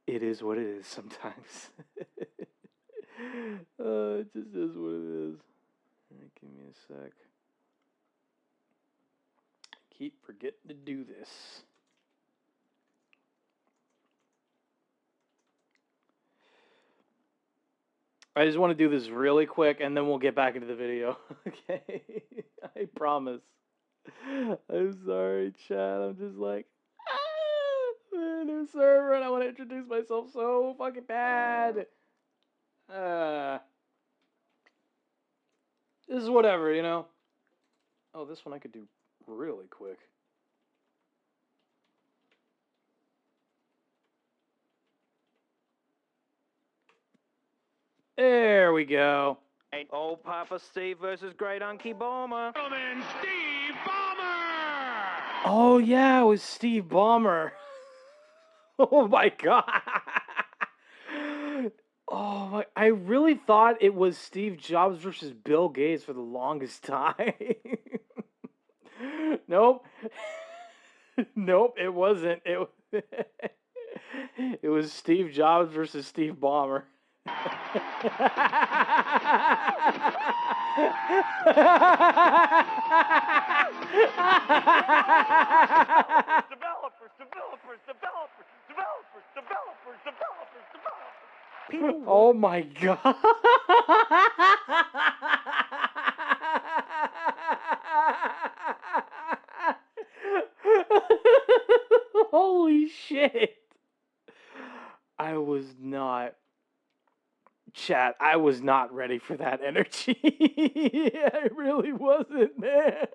It is what it is sometimes. It just is what it is. Give me a sec. Keep forgetting to do this. I just want to do this really quick, and then we'll get back into the video. Okay? I promise. I'm sorry, chat. I'm just like, new server, and I want to introduce myself so fucking bad. This is whatever, you know? Oh, this one I could do really quick. There we go. Old Papa Steve versus Great Unky Bomber. Gentlemen, Steve Ballmer! Oh, yeah, it was Steve Ballmer. Oh, my God. Oh, my. I really thought it was Steve Jobs versus Bill Gates for the longest time. Nope. Nope, it wasn't. It was Steve Jobs versus Steve Ballmer. People Oh my God. Holy shit. I was not. Chat, I was not ready for that energy. I really wasn't, man.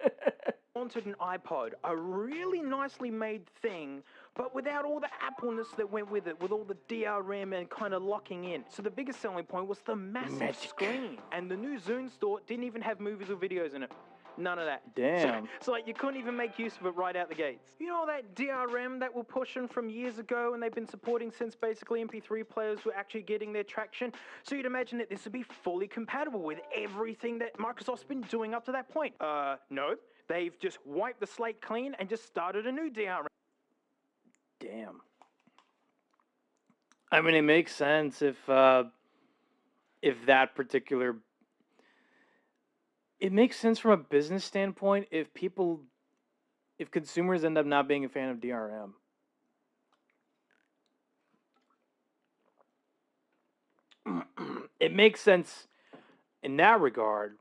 Wanted an iPod, a really nicely made thing, but without all the Apple-ness that went with it, with all the DRM and kind of locking in. So the biggest selling point was the massive screen. And the new Zune store didn't even have movies or videos in it. None of that. Damn. So like, you couldn't even make use of it right out the gates. You know all that DRM that we're pushing from years ago and they've been supporting since basically MP3 players were actually getting their traction? So you'd imagine that this would be fully compatible with everything that Microsoft's been doing up to that point. No. They've just wiped the slate clean and just started a new DRM. Damn. I mean, it makes sense if that particular... It makes sense from a business standpoint if consumers end up not being a fan of DRM. It makes sense in that regard.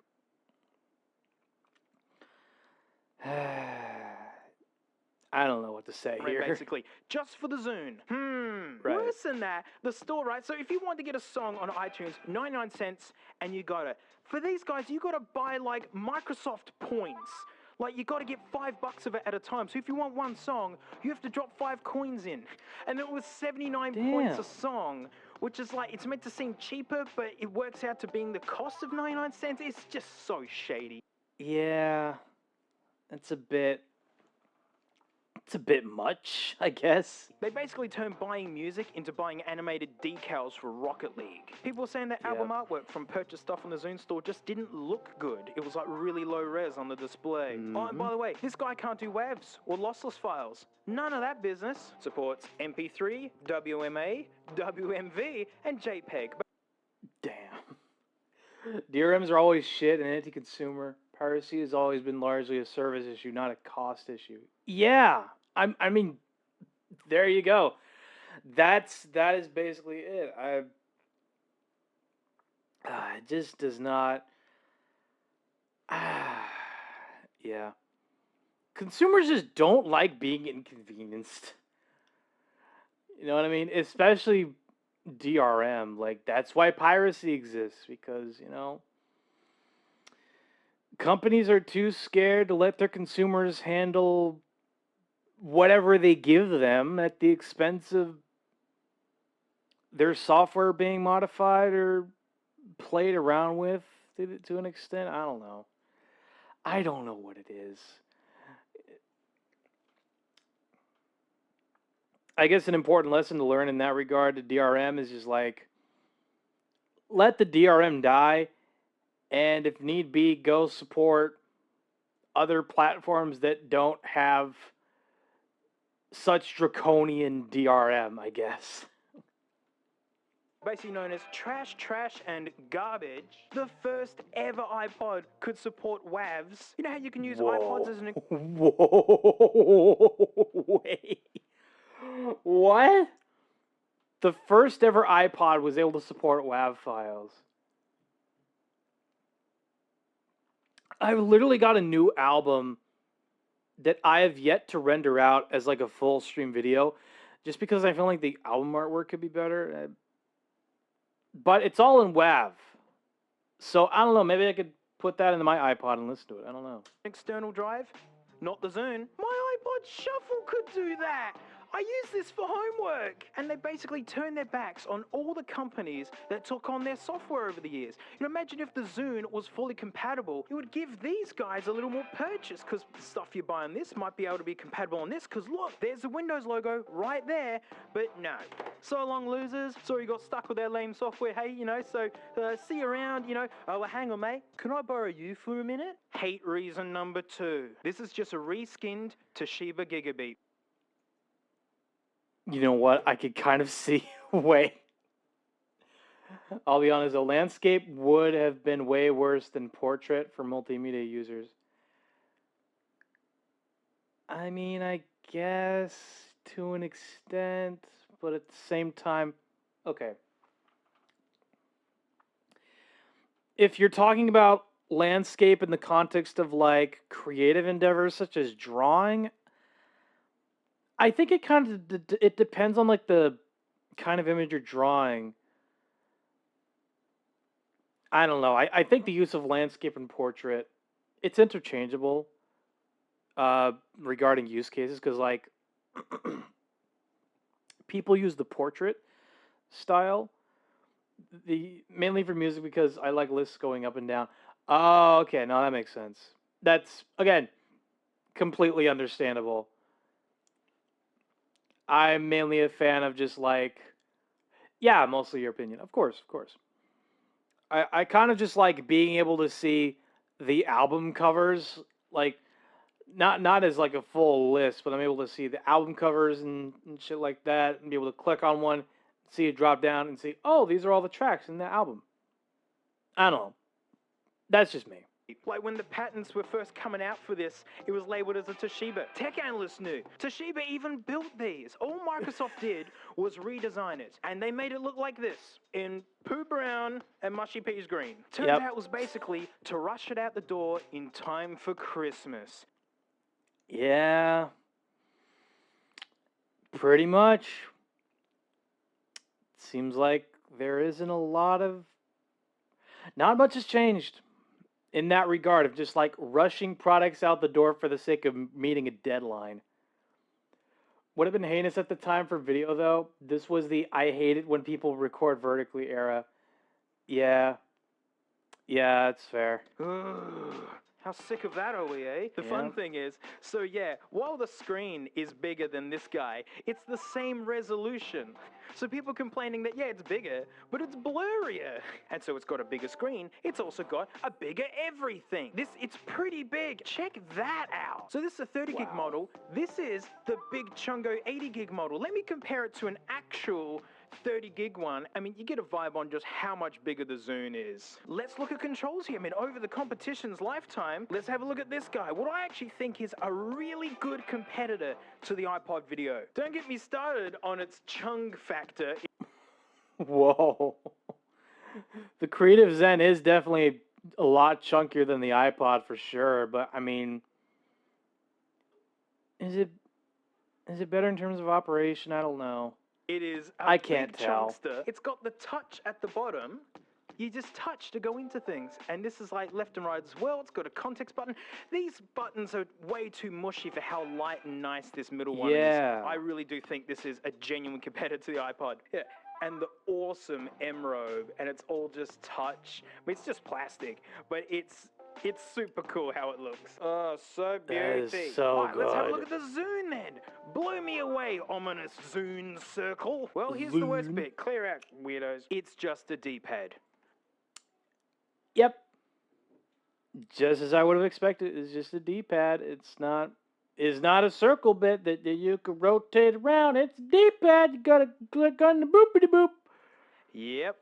I don't know what to say here. Basically, just for the Zune. Right. Worse than that, the store, right? So if you want to get a song on iTunes, 99 cents, and you got it. For these guys, you got to buy, like, Microsoft points. Like, you got to get $5 of it at a time. So if you want one song, you have to drop 5 coins in. And it was 79 points a song, which is like, it's meant to seem cheaper, but it works out to being the cost of 99 cents. It's just so shady. Yeah. It's a bit much, I guess. They basically turned buying music into buying animated decals for Rocket League. People were saying that album artwork from purchased stuff on the Zune store just didn't look good. It was like really low res on the display. Oh, and by the way, this guy can't do WAVs or lossless files. None of that business. Supports MP3, WMA, WMV, and JPEG. Damn. DRMs are always shit and anti-consumer. Piracy has always been largely a service issue, not a cost issue. Yeah, I mean, there you go. That is basically it. It just does not. Yeah, consumers just don't like being inconvenienced. You know what I mean? Especially DRM. Like, that's why piracy exists, because, you know, companies are too scared to let their consumers handle whatever they give them at the expense of their software being modified or played around with to an extent. I don't know. I don't know what it is. I guess an important lesson to learn in that regard to DRM is just like, let the DRM die, and if need be, go support other platforms that don't have such draconian DRM, I guess. Basically known as trash, and garbage. The first ever iPod could support WAVs. You know how you can use iPods as an... Whoa, wait. What? The first ever iPod was able to support WAV files. I've literally got a new album that I have yet to render out as like a full stream video, just because I feel like the album artwork could be better. But it's all in WAV. So I don't know, maybe I could put that into my iPod and listen to it. I don't know. External drive, not the Zune. My iPod Shuffle could do that. I use this for homework. And they basically turned their backs on all the companies that took on their software over the years. You know, imagine if the Zune was fully compatible, it would give these guys a little more purchase, because stuff you buy on this might be able to be compatible on this, because look, there's the Windows logo right there. But no. So long, losers. Sorry you got stuck with their lame software. Hey, you know, so see you around, you know. Oh, well, hang on, mate. Can I borrow you for a minute? Hate reason number 2. This is just a reskinned Toshiba Gigabeat. You know what? I could kind of see way. I'll be honest, a landscape would have been way worse than portrait for multimedia users. I mean, I guess to an extent, but at the same time, okay. If you're talking about landscape in the context of like creative endeavors such as drawing, I think it kind of it depends on like the kind of image you're drawing. I don't know. I think the use of landscape and portrait, it's interchangeable regarding use cases, because like people use the portrait style mainly for music because I like lists going up and down. Oh, okay, no, that makes sense. That's again completely understandable. I'm mainly a fan of just like, yeah, mostly your opinion. Of course, of course. I kind of just like being able to see the album covers, like not as like a full list, but I'm able to see the album covers and shit like that, and be able to click on one, see it drop down, and see, oh, these are all the tracks in the album. I don't know. That's just me. Like when the patents were first coming out for this, it was labeled as a Toshiba. Tech analysts knew. Toshiba even built these. All Microsoft did was redesign it, and they made it look like this in poo brown and mushy peas green. Turns out it was basically to rush it out the door in time for Christmas. Yeah. Pretty much. Seems like there isn't a lot of... Not much has changed in that regard of just like rushing products out the door for the sake of meeting a deadline. Would have been heinous at the time for video though. This was the I hate it when people record vertically era. Yeah. Yeah, that's fair. How sick of that are we, eh? The fun thing is, so yeah, while the screen is bigger than this guy, it's the same resolution. So people complaining that, yeah, it's bigger, but it's blurrier. And so it's got a bigger screen, it's also got a bigger everything. It's pretty big. Check that out. So this is a 30 gig model. This is the big chungo 80 gig model. Let me compare it to an actual 30 gig one. I mean, you get a vibe on just how much bigger the Zune is. Let's look at controls here. I mean, over the competition's lifetime, let's have a look at this guy. What I actually think is a really good competitor to the iPod Video. Don't get me started on its chung factor. Whoa. The Creative Zen is definitely a lot chunkier than the iPod for sure, but I mean, is it better in terms of operation? I don't know. It is a I can't tell. Chunkster. It's got the touch at the bottom. You just touch to go into things. And this is like left and right as well. It's got a context button. These buttons are way too mushy for how light and nice this middle one is. I really do think this is a genuine competitor to the iPod. Yeah. And the awesome M-Robe, and it's all just touch. I mean, it's just plastic, but it's super cool how it looks. Oh, so beauty. That is so good. Let's have a look at the Zune then. Blow me away, ominous Zune circle. Well, here's the worst bit. Clear out, weirdos. It's just a D-pad. Yep. Just as I would have expected. It's just a D-pad. It's not a circle bit that you can rotate around. It's a D-pad. You gotta click on the boopity-boop. Yep.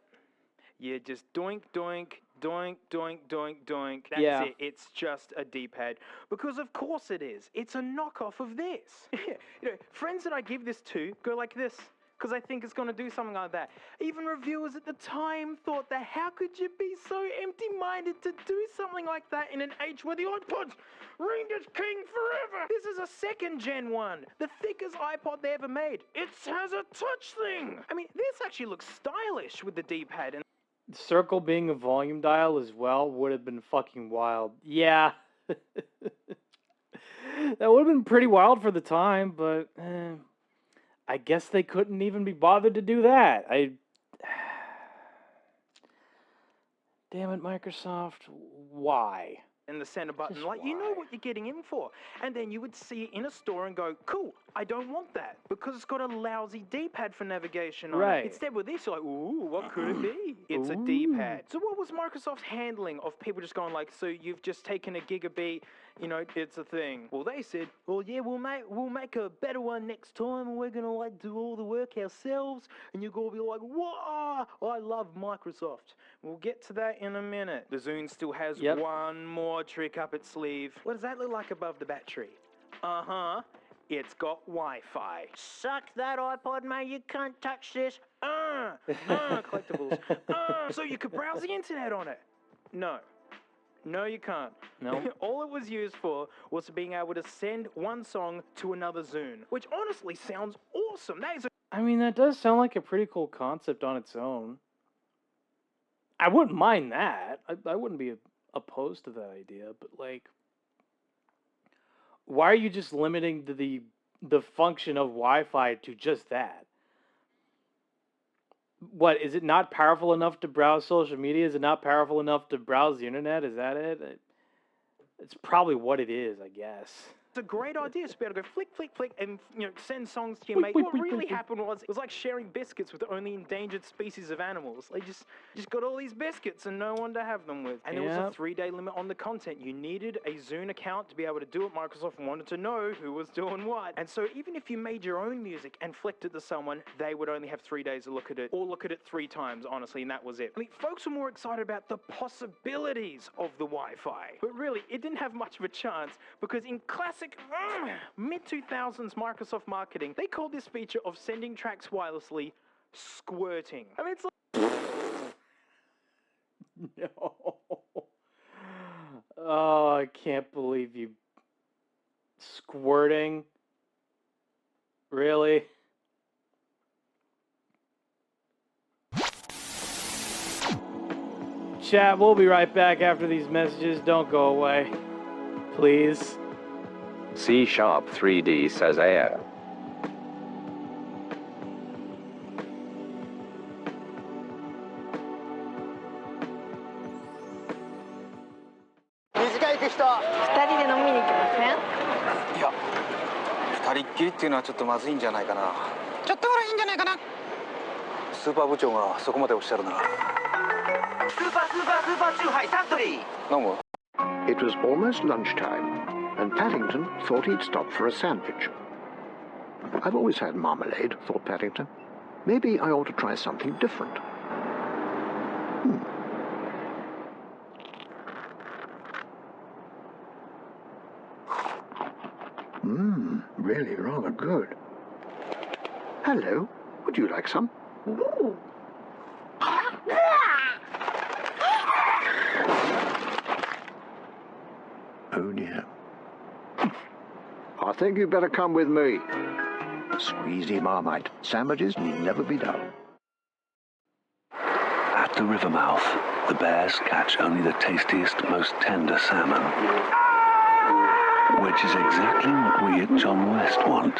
You just doink, doink, doink, doink, doink, doink. That's it. It's just a D-pad. Because of course it is. It's a knockoff of this. You know, friends that I give this to go like this. because I think it's going to do something like that. Even reviewers at the time thought that how could you be so empty-minded to do something like that in an age where the iPods reigned as king forever? This is a second-gen one, the thickest iPod they ever made. It has a touch thing. I mean, this actually looks stylish with the D-pad. And Circle being a volume dial as well would have been fucking wild. Yeah. That would have been pretty wild for the time, but I guess they couldn't even be bothered to do that. Damn it, Microsoft. Why? And the center button, like, you know what you're getting in for. And then you would see it in a store and go, cool, I don't want that, because it's got a lousy D-pad for navigation on it. Instead with this, you're like, ooh, what could it be? It's a D-pad. So what was Microsoft's handling of people just going like, so you've just taken a gigabit, you know, it's a thing? Well, they said, well, yeah, we'll make a better one next time, and we're gonna like do all the work ourselves, and you're gonna be like, whoa, I love Microsoft. We'll get to that in a minute. The Zune still has one more trick up its sleeve. What does that look like above the battery? Uh-huh. It's got Wi-Fi. Suck that iPod, mate. You can't touch this. Collectibles. So you could browse the internet on it. No. No, you can't. No. All it was used for was being able to send one song to another Zune, which honestly sounds awesome. That is I mean, that does sound like a pretty cool concept on its own. I wouldn't mind that. I wouldn't be opposed to that idea, but like, why are you just limiting the function of Wi-Fi to just that? What, is it not powerful enough to browse social media? Is it not powerful enough to browse the internet? Is that it? It's probably what it is, I guess. It's a great idea to be able to go flick, flick, flick, and send songs to your mate. What really happened was, it was like sharing biscuits with the only endangered species of animals. They just got all these biscuits and no one to have them with. And there was a 3-day limit on the content. You needed a Zune account to be able to do it. Microsoft wanted to know who was doing what. And so even if you made your own music and flicked it to someone, they would only have 3 days to look at it, or look at it 3 times, honestly, and that was it. I mean, folks were more excited about the possibilities of the Wi-Fi. But really, it didn't have much of a chance, because in classic mid-2000s Microsoft marketing, they called this feature of sending tracks wirelessly squirting. I mean, it's like... No. Oh, I can't believe you... Squirting? Really? Chat, we'll be right back after these messages. Don't go away. Please. C# 3D says air. It was almost lunchtime, and Paddington thought he'd stop for a sandwich. I've always had marmalade, thought Paddington. Maybe I ought to try something different. Really rather good. Hello, would you like some? Oh dear. I think you'd better come with me. Squeezy Marmite. Sandwiches need never be dull. At the river mouth, the bears catch only the tastiest, most tender salmon. Which is exactly what we at John West want.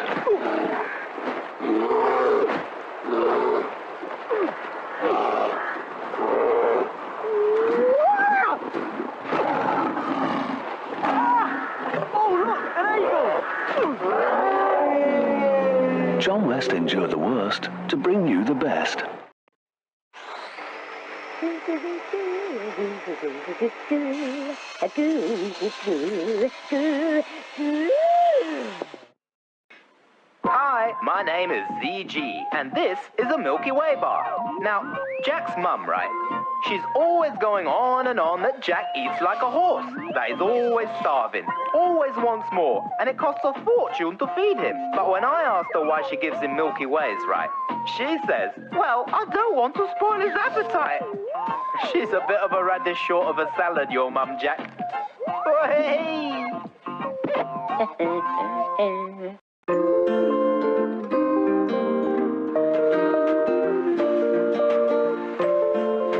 John West endured the worst to bring you the best. Hi, My name is ZG, and this is a Milky Way bar. Now, Jack's mum, right? She's always going on and on that Jack eats like a horse, that he's always starving, always wants more, and it costs a fortune to feed him. But when I asked her why she gives him Milky Ways, right, she says, well, I don't want to spoil his appetite. She's a bit of a radish short of a salad, your mum, Jack. Hey!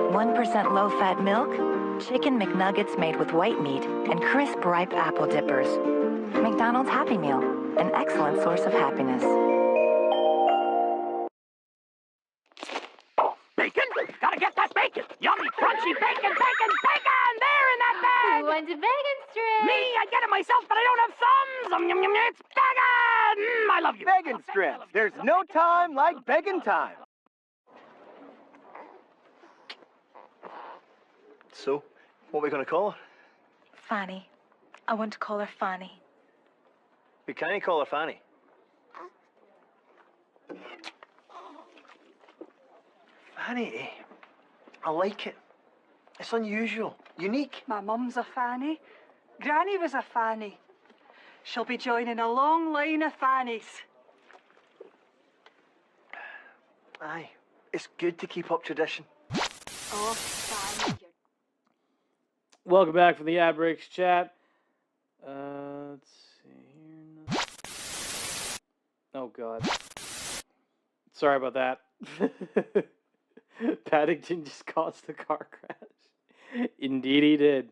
1% low-fat milk, chicken McNuggets made with white meat, and crisp ripe apple dippers. McDonald's Happy Meal, an excellent source of happiness. Bacon? Gotta get that bacon! Yummy, crunchy bacon, bacon, bacon! There in that bag! Who wants a bacon strip? Me, I get it myself, but I don't have thumbs! Yum, yum, yum, it's bacon! I love you. Bacon strips. There's no time like bacon time. So, what are we going to call her? Fanny. I want to call her Fanny. We can't call her Fanny. Fanny, eh? I like it. It's unusual, unique. My mum's a Fanny. Granny was a Fanny. She'll be joining a long line of Fannies. Aye, it's good to keep up tradition. Oh, Fanny. Welcome back from the ad breaks chat. Let's see here. Oh God. Sorry about that. Paddington just caused a car crash. Indeed he did.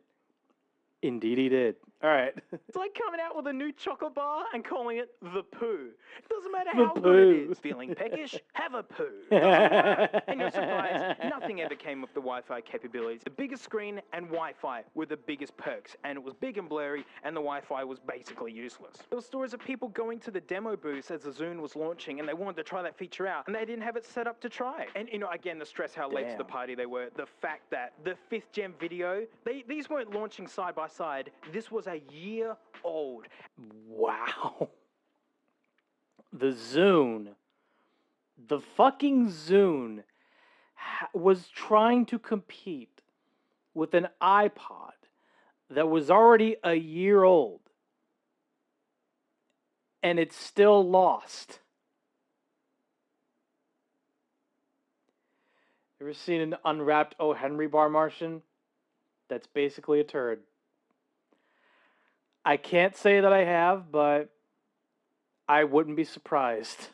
Indeed he did. All right. It's like coming out with a new chocolate bar and calling it the poo. It doesn't matter The how poo. good it is. Feeling peckish? Have a poo. And you're surprised, nothing ever came with the Wi-Fi capabilities. The biggest screen and Wi-Fi were the biggest perks, and it was big and blurry, and the Wi-Fi was basically useless. There were stories of people going to the demo booths as the Zune was launching, and they wanted to try that feature out, and they didn't have it set up to try it. And, you know, again, the stress how late to the party they were, the fact that the 5th gen video, these weren't launching side by side. This was a year old. Wow. The Zune. The fucking Zune was trying to compete with an iPod that was already a year old. And it's still lost. Ever seen an unwrapped O. Henry bar, Martian? That's basically a turd. I can't say that I have, but I wouldn't be surprised.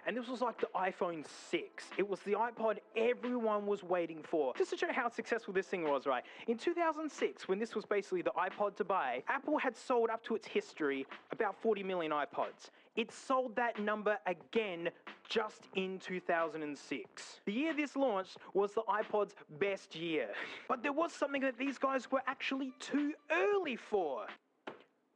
And this was like the iPhone 6. It was the iPod everyone was waiting for. Just to show how successful this thing was, right? In 2006, when this was basically the iPod to buy, Apple had sold up to its history about 40 million iPods. It sold that number again just in 2006. The year this launched was the iPod's best year. But there was something that these guys were actually too early for.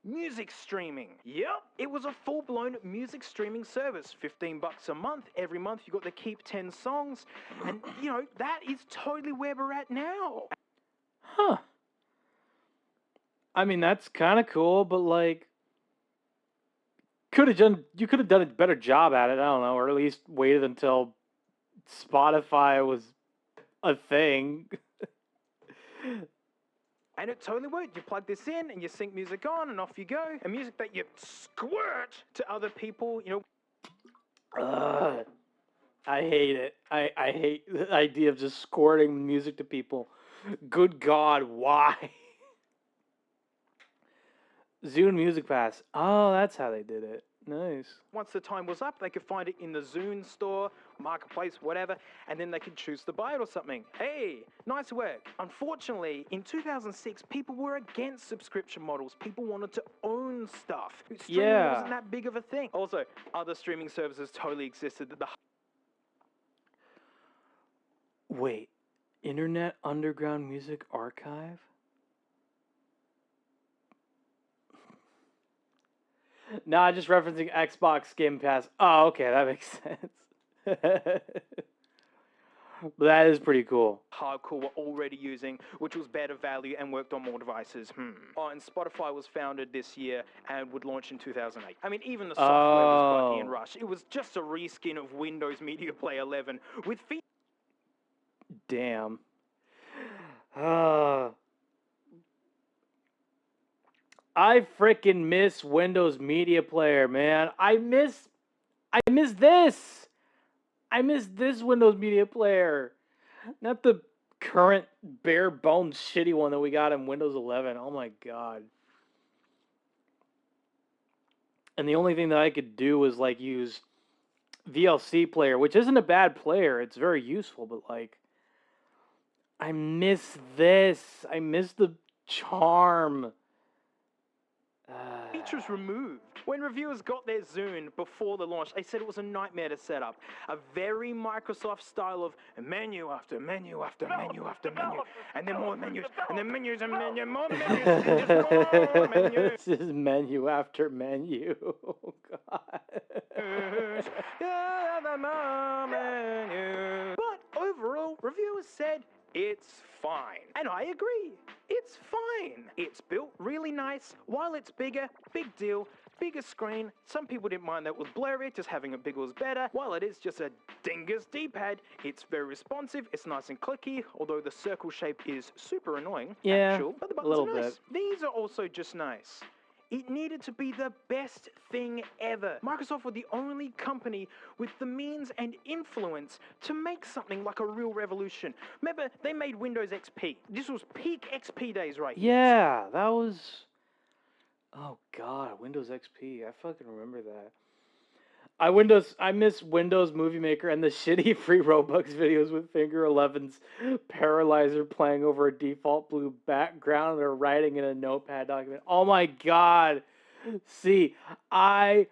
Music streaming. Yep, it was a full-blown music streaming service. $15 a month. Every month you got to keep 10 songs. And, you know, that is totally where we're at now. Huh. I mean, that's kind of cool, but like, you could have done a better job at it, I don't know, or at least waited until Spotify was a thing. And it totally worked. You plug this in and you sync music on and off you go. And music that you squirt to other people, you know. I hate it. I hate the idea of just squirting music to people. Good God, why? Zune Music Pass. Oh, that's how they did it. Nice. Once the time was up, they could find it in the Zune store, marketplace, whatever, and then they could choose to buy it or something. Hey, nice work. Unfortunately, in 2006, people were against subscription models. People wanted to own stuff. Streaming wasn't that big of a thing. Also, other streaming services totally existed. Wait, Internet Underground Music Archive? Nah, just referencing Xbox Game Pass. Oh, okay, that makes sense. That is pretty cool. Hardcore were already using, which was better value and worked on more devices. Oh, and Spotify was founded this year and would launch in 2008. I mean, even the software was buggy and rushed. It was just a reskin of Windows Media Player 11 with features. Damn. I freaking miss Windows Media Player, man. I miss this. I miss this Windows Media Player. Not the current bare bones shitty one that we got in Windows 11. Oh my god. And the only thing that I could do was like use VLC Player, which isn't a bad player. It's very useful, but like I miss this. I miss the charm. Features removed. When reviewers got their Zune before the launch, they said it was a nightmare to set up. A very Microsoft style of menu after menu after menu after menu, and then more menus, and then menus and menu, more menus, and just more menus. This is menu after menu. Oh god. But overall, reviewers said it's fine. And I agree. It's fine. It's built really nice. While it's bigger, big deal. Bigger screen. Some people didn't mind that it was blurry, just having it bigger was better. While it is just a dingus D-pad, it's very responsive, it's nice and clicky, although the circle shape is super annoying. Yeah, but the a buttons little are nice. bit. These are also just nice. It needed to be the best thing ever. Microsoft were the only company with the means and influence to make something like a real revolution. Remember, they made Windows XP. This was peak XP days right here. Yeah, that was... Oh god, Windows XP. I fucking remember that. I miss Windows Movie Maker and the shitty free Robux videos with Finger 11's Paralyzer playing over a default blue background or writing in a notepad document. Oh my god. See, I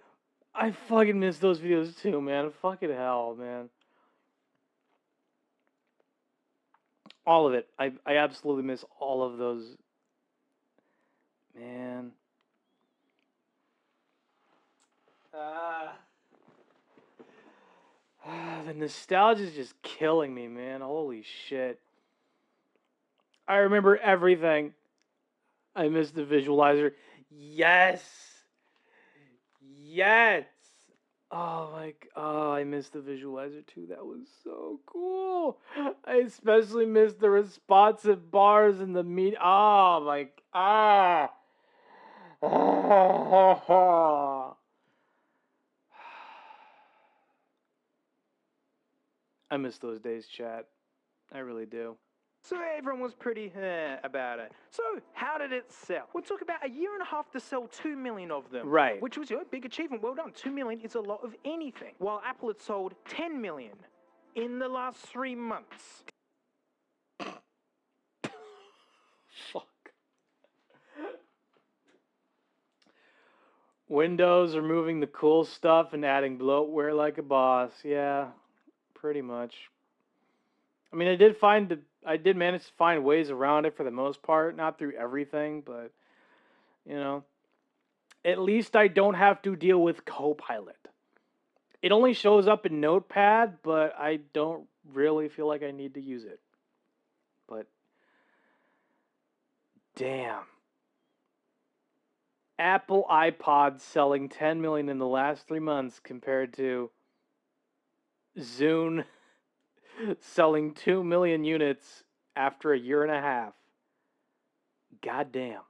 fucking miss those videos too, man. Fucking hell, man. All of it. I absolutely miss all of those. Man. The nostalgia is just killing me, man. Holy shit. I remember everything. I miss the visualizer. Yes. Yes. Oh I miss the visualizer too. That was so cool. I especially miss the responsive bars and the meat. Oh my I miss those days, chat. I really do. So everyone was pretty about it. So how did it sell? Well, it took about 1.5 years to sell 2 million of them. Right. Which was a big achievement. Well done. 2 million is a lot of anything. While Apple had sold 10 million in the last 3 months. Fuck. Windows removing the cool stuff and adding bloatware like a boss. Yeah, pretty much. I mean, I did manage to find ways around it for the most part, not through everything, but you know, at least I don't have to deal with Copilot. It only shows up in Notepad, but I don't really feel like I need to use it. But damn. Apple iPods selling 10 million in the last 3 months compared to Zune selling 2 million units after 1.5 years. Goddamn.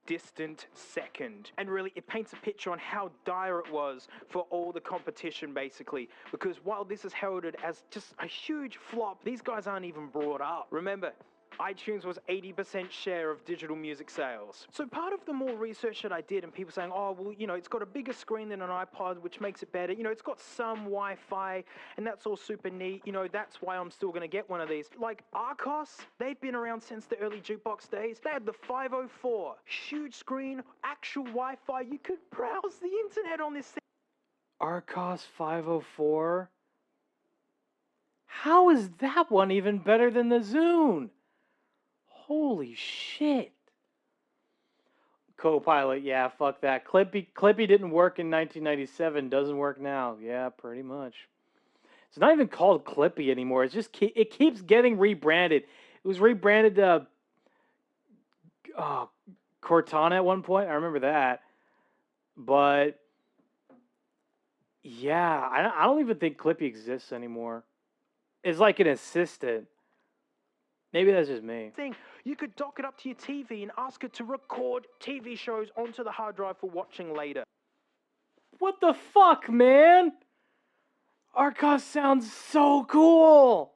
Distant second. And really, it paints a picture on how dire it was for all the competition, basically. Because while this is heralded as just a huge flop, these guys aren't even brought up. Remember, iTunes was 80% share of digital music sales. So part of the more research that I did and people saying, oh, well, it's got a bigger screen than an iPod, which makes it better. It's got some Wi-Fi and that's all super neat. That's why I'm still going to get one of these. Like Arcos, they've been around since the early jukebox days. They had the 504, huge screen, actual Wi-Fi. You could browse the internet on this thing. Arcos 504? How is that one even better than the Zune? Holy shit. Copilot, yeah, fuck that. Clippy didn't work in 1997, doesn't work now. Yeah, pretty much. It's not even called Clippy anymore. It's just it keeps getting rebranded. It was rebranded Cortana at one point. I remember that. But yeah, I don't even think Clippy exists anymore. It's like an assistant. Maybe that's just me. You could dock it up to your TV and ask it to record TV shows onto the hard drive for watching later. What the fuck, man? Arcos sounds so cool.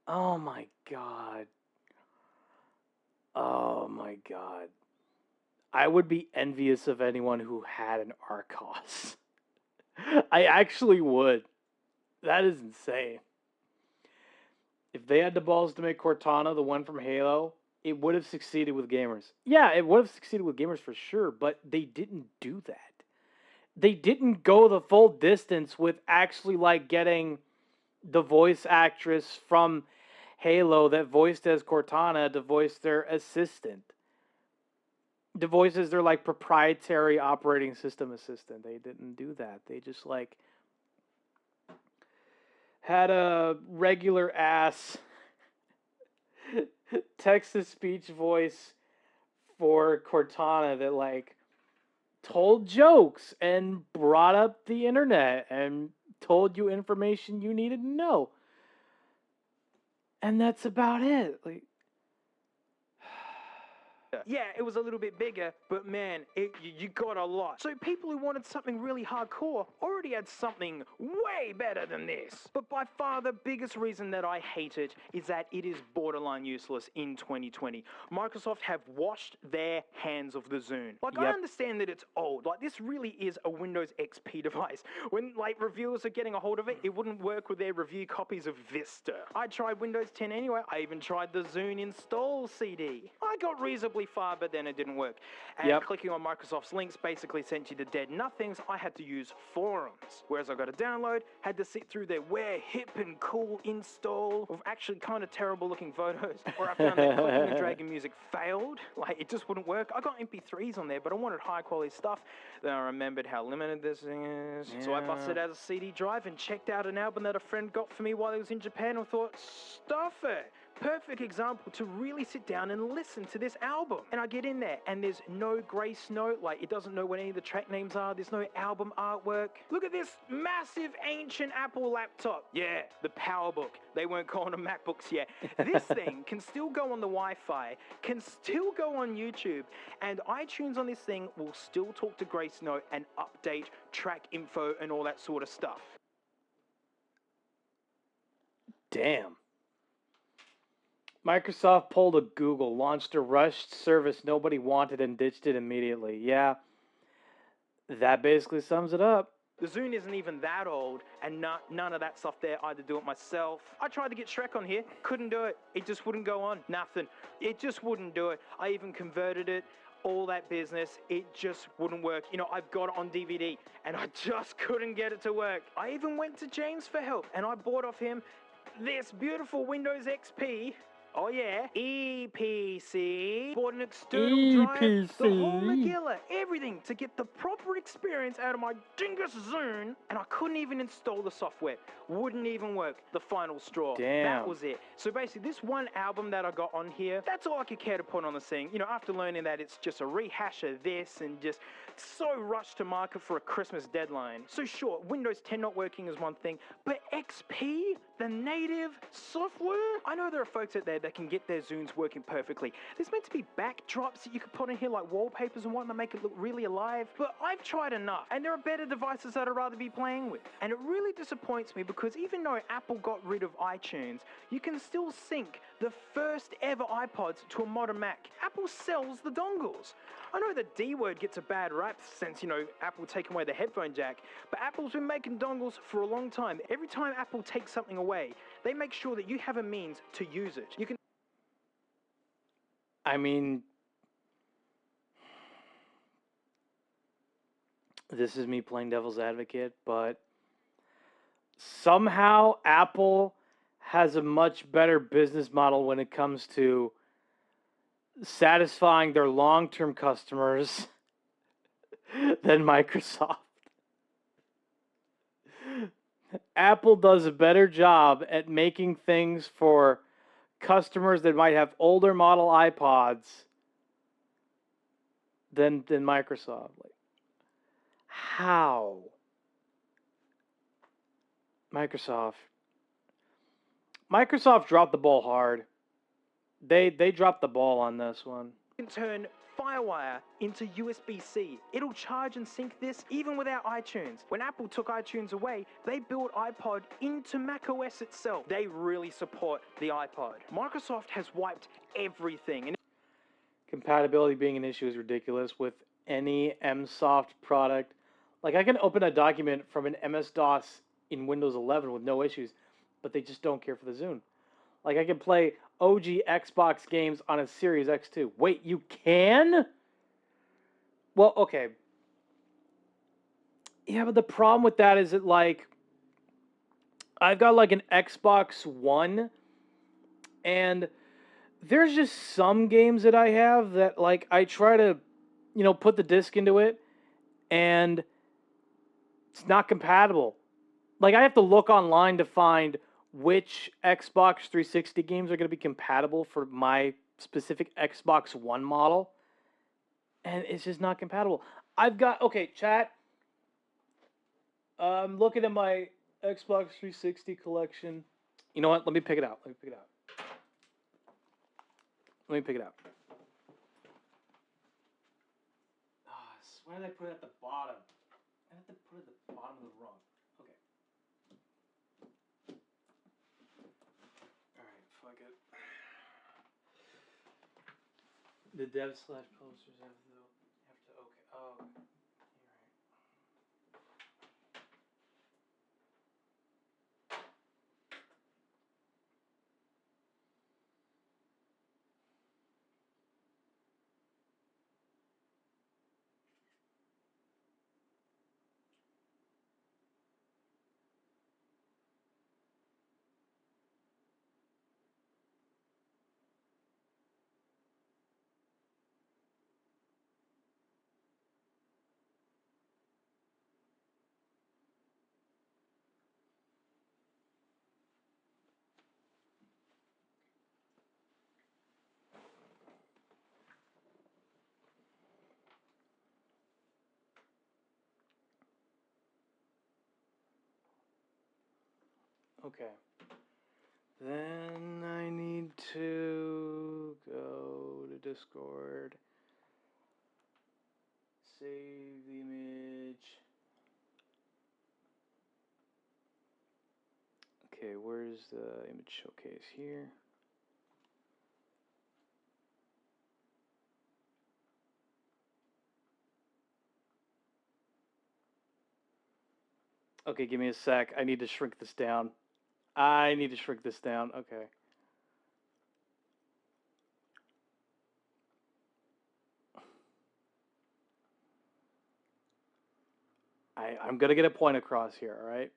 Oh my god. Oh my god. I would be envious of anyone who had an Arcos. I actually would. That is insane. If they had the balls to make Cortana, the one from Halo, it would have succeeded with gamers. Yeah, it would have succeeded with gamers for sure, but they didn't do that. They didn't go the full distance with actually like getting the voice actress from Halo that voiced as Cortana to voice their assistant. The voice is their like proprietary operating system assistant. They didn't do that. They just like had a regular ass text-to-speech voice for Cortana that like told jokes and brought up the internet and told you information you needed to know. And that's about it. Like, yeah, it was a little bit bigger, but man, you got a lot. So people who wanted something really hardcore already had something way better than this. But by far the biggest reason that I hate it is that it is borderline useless in 2020. Microsoft have washed their hands of the Zune. Like, I understand that it's old. Like, this really is a Windows XP device. When, like, reviewers are getting a hold of it, it wouldn't work with their review copies of Vista. I tried Windows 10 anyway. I even tried the Zune install CD. I got reasonably far, but then it didn't work. And clicking on Microsoft's links basically sent you to dead nothings. I had to use forums. Whereas I got a download, had to sit through their we're hip and cool install of actually kind of terrible looking photos. Where I found that clicking and dragging music failed. Like, it just wouldn't work. I got MP3s on there, but I wanted high quality stuff. Then I remembered how limited this thing is. So I busted out a CD drive and checked out an album that a friend got for me while he was in Japan and thought, stuff it. Perfect example to really sit down and listen to this album. And I get in there and there's no grace note, like it doesn't know what any of the track names are. There's no album artwork. Look at this massive ancient Apple laptop. Yeah, the PowerBook. They weren't calling them MacBooks yet. This thing can still go on the Wi-Fi, can still go on YouTube, and iTunes on this thing will still talk to Grace Note and update track info and all that sort of stuff. Damn. Microsoft pulled a Google, launched a rushed service nobody wanted and ditched it immediately. Yeah, that basically sums it up. The Zune isn't even that old, and none of that stuff there. I had to do it myself. I tried to get Shrek on here, couldn't do it. It just wouldn't go on, nothing. It just wouldn't do it. I even converted it, all that business, it just wouldn't work. You know, I've got it on DVD, and I just couldn't get it to work. I even went to James for help, and I bought off him this beautiful Windows XP. Oh yeah, EPC, bought an external drive, the whole Megillah, everything to get the proper experience out of my dingus Zune, and I couldn't even install the software. Wouldn't even work. The final straw. Damn. That was it. So basically, this one album that I got on here, that's all I could care to put on the thing. You know, after learning that it's just a rehash of this and just so rushed to market for a Christmas deadline. So sure, Windows 10 not working is one thing, but XP, the native software? I know there are folks out there that can get their Zunes working perfectly. There's meant to be backdrops that you could put in here like wallpapers and whatnot, make it look really alive, but I've tried enough, and there are better devices that I'd rather be playing with. And it really disappoints me because even though Apple got rid of iTunes, you can still sync the first ever iPods to a modern Mac. Apple sells the dongles. I know the D word gets a bad rap since, you know, Apple taking away the headphone jack, but Apple's been making dongles for a long time. Every time Apple takes something away, they make sure that you have a means to use it. You can. I mean, this is me playing devil's advocate, but somehow Apple has a much better business model when it comes to satisfying their long-term customers than Microsoft. Apple does a better job at making things for customers that might have older model iPods than Microsoft. Like, how? Microsoft dropped the ball hard. They dropped the ball on this one. You can turn Firewire into USB-C. It'll charge and sync this even without iTunes. When Apple took iTunes away, they built iPod into macOS itself. They really support the iPod. Microsoft has wiped everything. Compatibility being an issue is ridiculous with any MSoft product. Like, I can open a document from an MS-DOS in Windows 11 with no issues, but they just don't care for the Zune. Like, I can play OG Xbox games on a Series X2. Wait, you can? Well, okay. Yeah, but the problem with that is that, like, I've got, like, an Xbox One, and there's just some games that I have that, like, I try to, you know, put the disc into it, and it's not compatible. Like, I have to look online to find which Xbox 360 games are going to be compatible for my specific Xbox One model. And it's just not compatible. I've got... Okay, chat. I'm looking at my Xbox 360 collection. You know what? Let me pick it out. Let me pick it out. Why did I put it at the bottom? I have to put it at the bottom of the rung. Okay. Alright, fuck it. The dev/posters have to okay. Oh, okay. Okay. Then I need to go to Discord, save the image. Okay, where's the image showcase here? Okay, give me a sec. I need to shrink this down. Okay. I'm going to get a point across here, all right?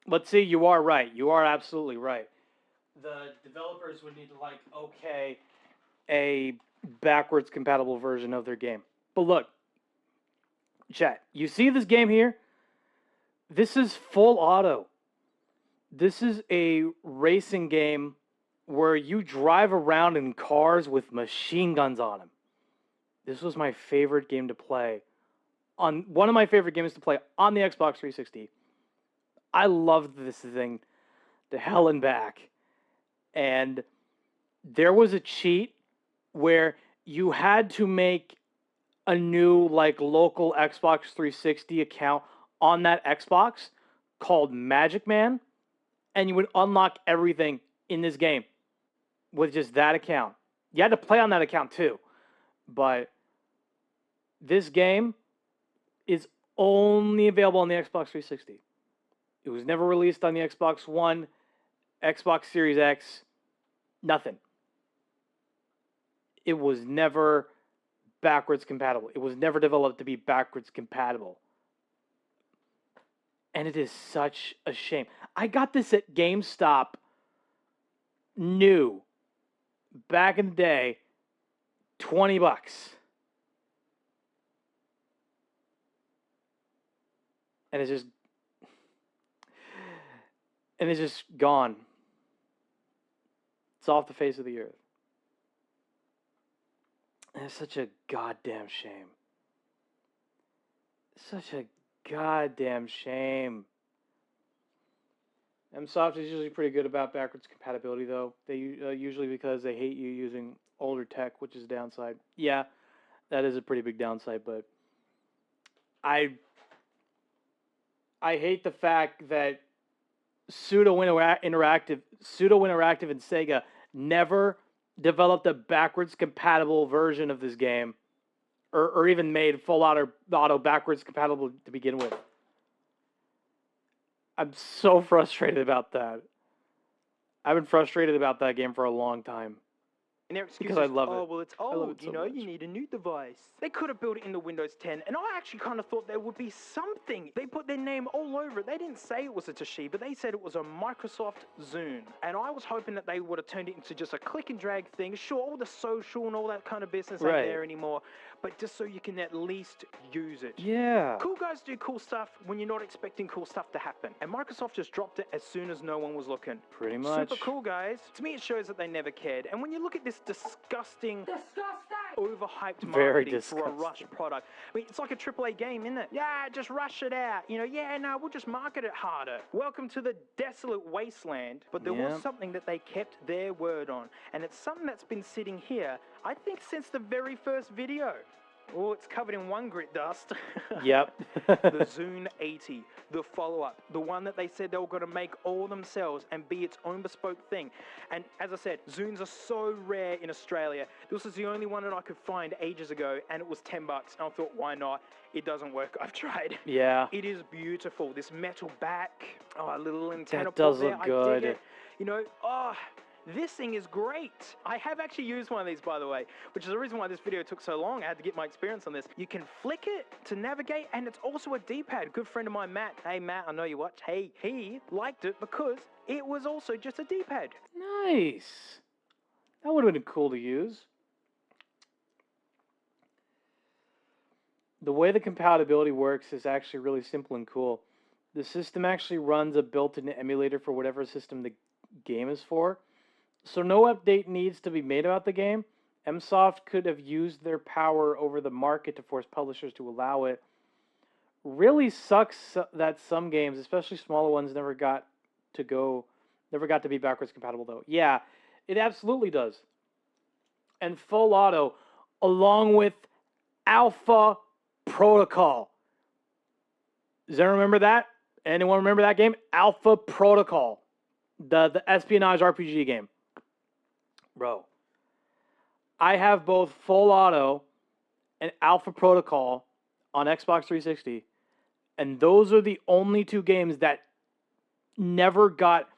But see, you are right. You are absolutely right. The developers would need to, like, okay a backwards compatible version of their game. But look, chat, you see this game here? This is full auto. This is a racing game where you drive around in cars with machine guns on them. This was my favorite game to play. One of my favorite games to play on the Xbox 360. I loved this thing to hell and back. And there was a cheat where you had to make a new, like, local Xbox 360 account on that Xbox called Magic Man, and you would unlock everything in this game with just that account. You had to play on that account too, but this game is only available on the Xbox 360. It was never released on the Xbox One, Xbox Series X, nothing. It was never backwards compatible. It was never developed to be backwards compatible. And it is such a shame. I got this at GameStop new back in the day, $20. and it's just gone. It's off the face of the earth. And it's such a goddamn shame. Such a goddamn shame. MSoft is usually pretty good about backwards compatibility, though. They usually because they hate you using older tech, which is a downside. Yeah, that is a pretty big downside, but I hate the fact that Pseudo Interactive and Sega never developed a backwards compatible version of this game, or even made full auto backwards compatible to begin with. I'm so frustrated about that. I've been frustrated about that game for a long time. And their excuse Because I is, love oh, it. well, it's I love old, it so you know, much. you need a new device. They could have built it in the Windows 10, and I actually kind of thought there would be something. They put their name all over it. They didn't say it was a Toshiba, they said it was a Microsoft Zune. And I was hoping that they would have turned it into just a click and drag thing. Sure, all the social and all that kind of business ain't there anymore, but just so you can at least use it. Yeah. Cool guys do cool stuff when you're not expecting cool stuff to happen. And Microsoft just dropped it as soon as no one was looking. Pretty much. Super cool, guys. To me, it shows that they never cared. And when you look at this disgusting, overhyped marketing for a rush product, I mean, it's like a AAA game, isn't it? Yeah, just rush it out. You know, yeah, no, we'll just market it harder. Welcome to the desolate wasteland. But there was something that they kept their word on. And it's something that's been sitting here, I think, since the very first video. Oh, it's covered in one grit dust. Yep. The Zune 80, the follow-up, the one that they said they were going to make all themselves and be its own bespoke thing. And as I said, Zunes are so rare in Australia. This was the only one that I could find ages ago, and it was $10. And I thought, why not? It doesn't work. I've tried. Yeah. It is beautiful. This metal back, a little antenna That does port look there. good. I dig it. You know, this thing is great. I have actually used one of these, by the way, which is the reason why this video took so long. I had to get my experience on this. You can flick it to navigate, and it's also a D-pad. Good friend of mine, Matt. Hey, Matt, I know you watch. Hey, he liked it because it was also just a D-pad. Nice. That would have been cool to use. The way the compatibility works is actually really simple and cool. The system actually runs a built-in emulator for whatever system the game is for. So no update needs to be made about the game. MSoft could have used their power over the market to force publishers to allow it. Really sucks that some games, especially smaller ones, never got to be backwards compatible though. Yeah, it absolutely does. And Full Auto, along with Alpha Protocol. Does anyone remember that? Anyone remember that game? Alpha Protocol. The espionage RPG game. Bro, I have both Full Auto and Alpha Protocol on Xbox 360, and those are the only two games that never got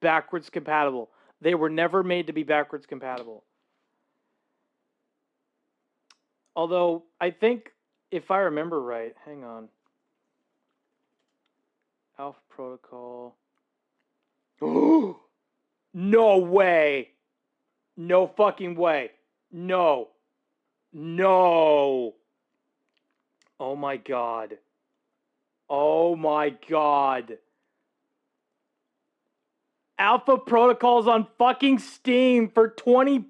backwards compatible. They were never made to be backwards compatible. Although, I think, if I remember right, hang on. Alpha Protocol. No way! No fucking way. No. No. Oh my god. Oh my god. Alpha Protocol's on fucking Steam for $20.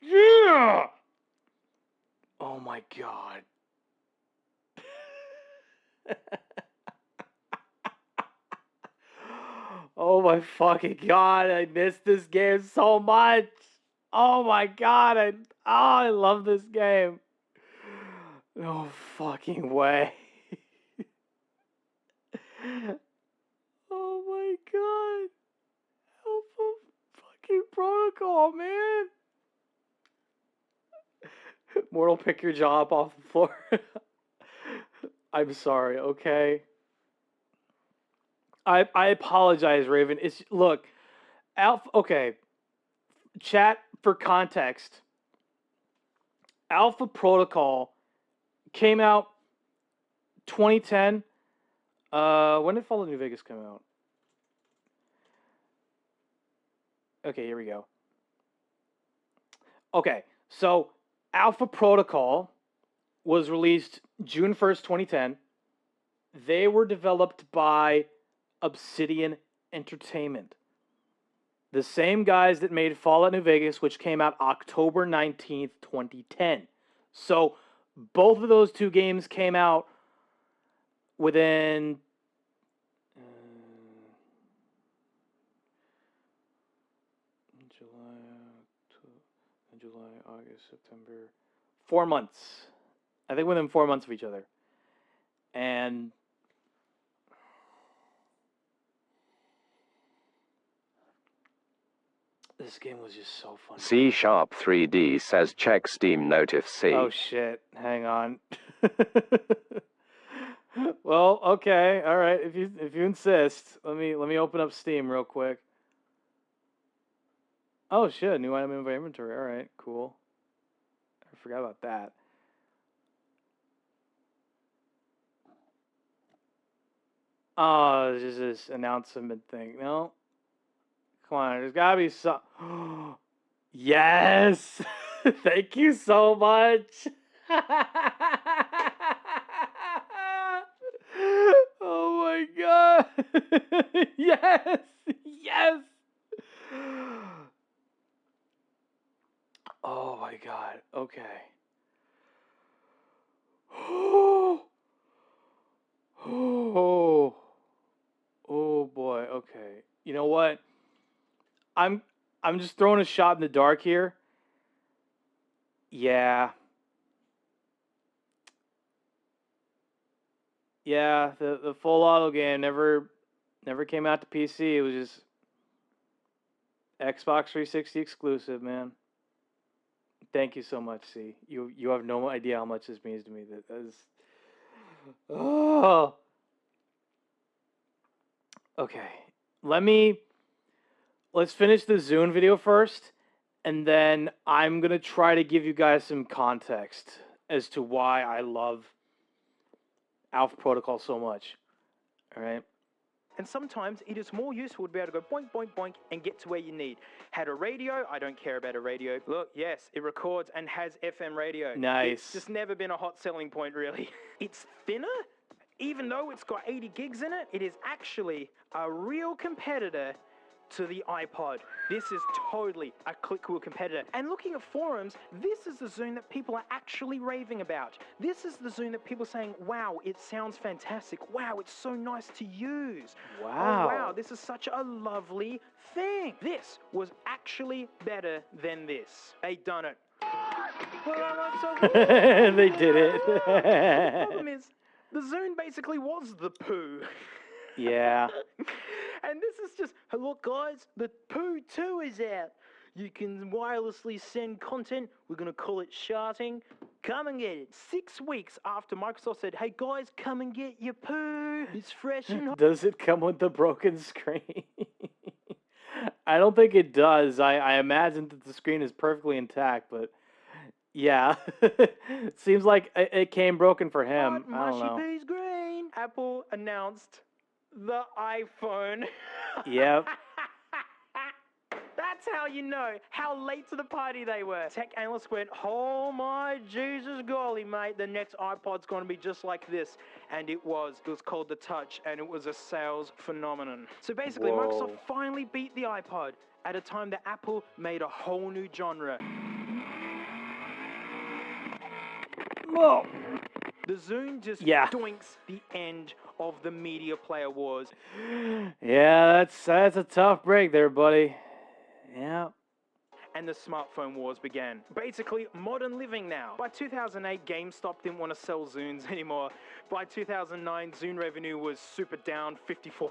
Yeah. Oh my god. Oh my fucking god, I miss this game so much. Oh my god, I love this game. No fucking way. Oh my god. Alpha fucking Protocol, man. Mortal, pick your jaw up off the floor. I'm sorry, okay? I apologize, Raven. Look, Alpha. Okay, chat for context. Alpha Protocol came out 2010. When did Fallout New Vegas come out? Okay, here we go. Okay, so Alpha Protocol was released June 1st, 2010. They were developed by Obsidian Entertainment. The same guys that made Fallout New Vegas, which came out October 19th, 2010. So both of those two games came out within July, August, September, 4 months. I think within 4 months of each other. And this game was just so fun. C# 3D says check Steam Notif C. Oh shit! Hang on. Well, okay, all right. If you insist, let me open up Steam real quick. Oh shit! New item in my inventory. All right, cool. I forgot about that. Oh, it's just this announcement thing. No. Come on, there's gotta be some. Yes! Thank you so much! Oh my god! Yes! Yes! Oh my god, okay. Oh boy, okay. You know what? I'm just throwing a shot in the dark here. Yeah. Yeah, the full auto game never came out to PC. It was just Xbox 360 exclusive, man. Thank you so much, C. You have no idea how much this means to me. That is. Oh. Okay. Let's finish the Zune video first, and then I'm gonna try to give you guys some context as to why I love Alpha Protocol so much. All right. And sometimes it is more useful to be able to go boink, boink, boink and get to where you need. Had a radio, I don't care about a radio. Look, yes, it records and has FM radio. Nice. It's just never been a hot selling point, really. It's thinner, even though it's got 80 gigs in it, it is actually a real competitor to the iPod. This is totally a click-wheel competitor. And looking at forums, this is the Zune that people are actually raving about. This is the Zune that people are saying, wow, it sounds fantastic. Wow, it's so nice to use. Wow. Oh, wow, this is such a lovely thing. This was actually better than this. They done it. They did it. The problem is, the Zune basically was the poo. Yeah. And this is just, look guys, the Poo 2 is out. You can wirelessly send content. We're going to call it sharting. Come and get it. 6 weeks after Microsoft said, hey guys, come and get your poo. It's fresh and hot. Does it come with the broken screen? I don't think it does. I imagine that the screen is perfectly intact, but yeah. It seems like it came broken for him. I don't know. Mushy peas green. Apple announced the iPhone. Yep. That's how you know how late to the party they were. Tech analysts went, oh my Jesus golly, mate, the next iPod's going to be just like this. And it was. It was called the Touch, and it was a sales phenomenon. So basically, Whoa. Microsoft finally beat the iPod at a time that Apple made a whole new genre. Whoa. The Zune just doinks the end of the media player wars. Yeah, that's a tough break there, buddy. Yeah. And the smartphone wars began. Basically, modern living now. By 2008, GameStop didn't want to sell Zunes anymore. By 2009, Zune revenue was super down 54%.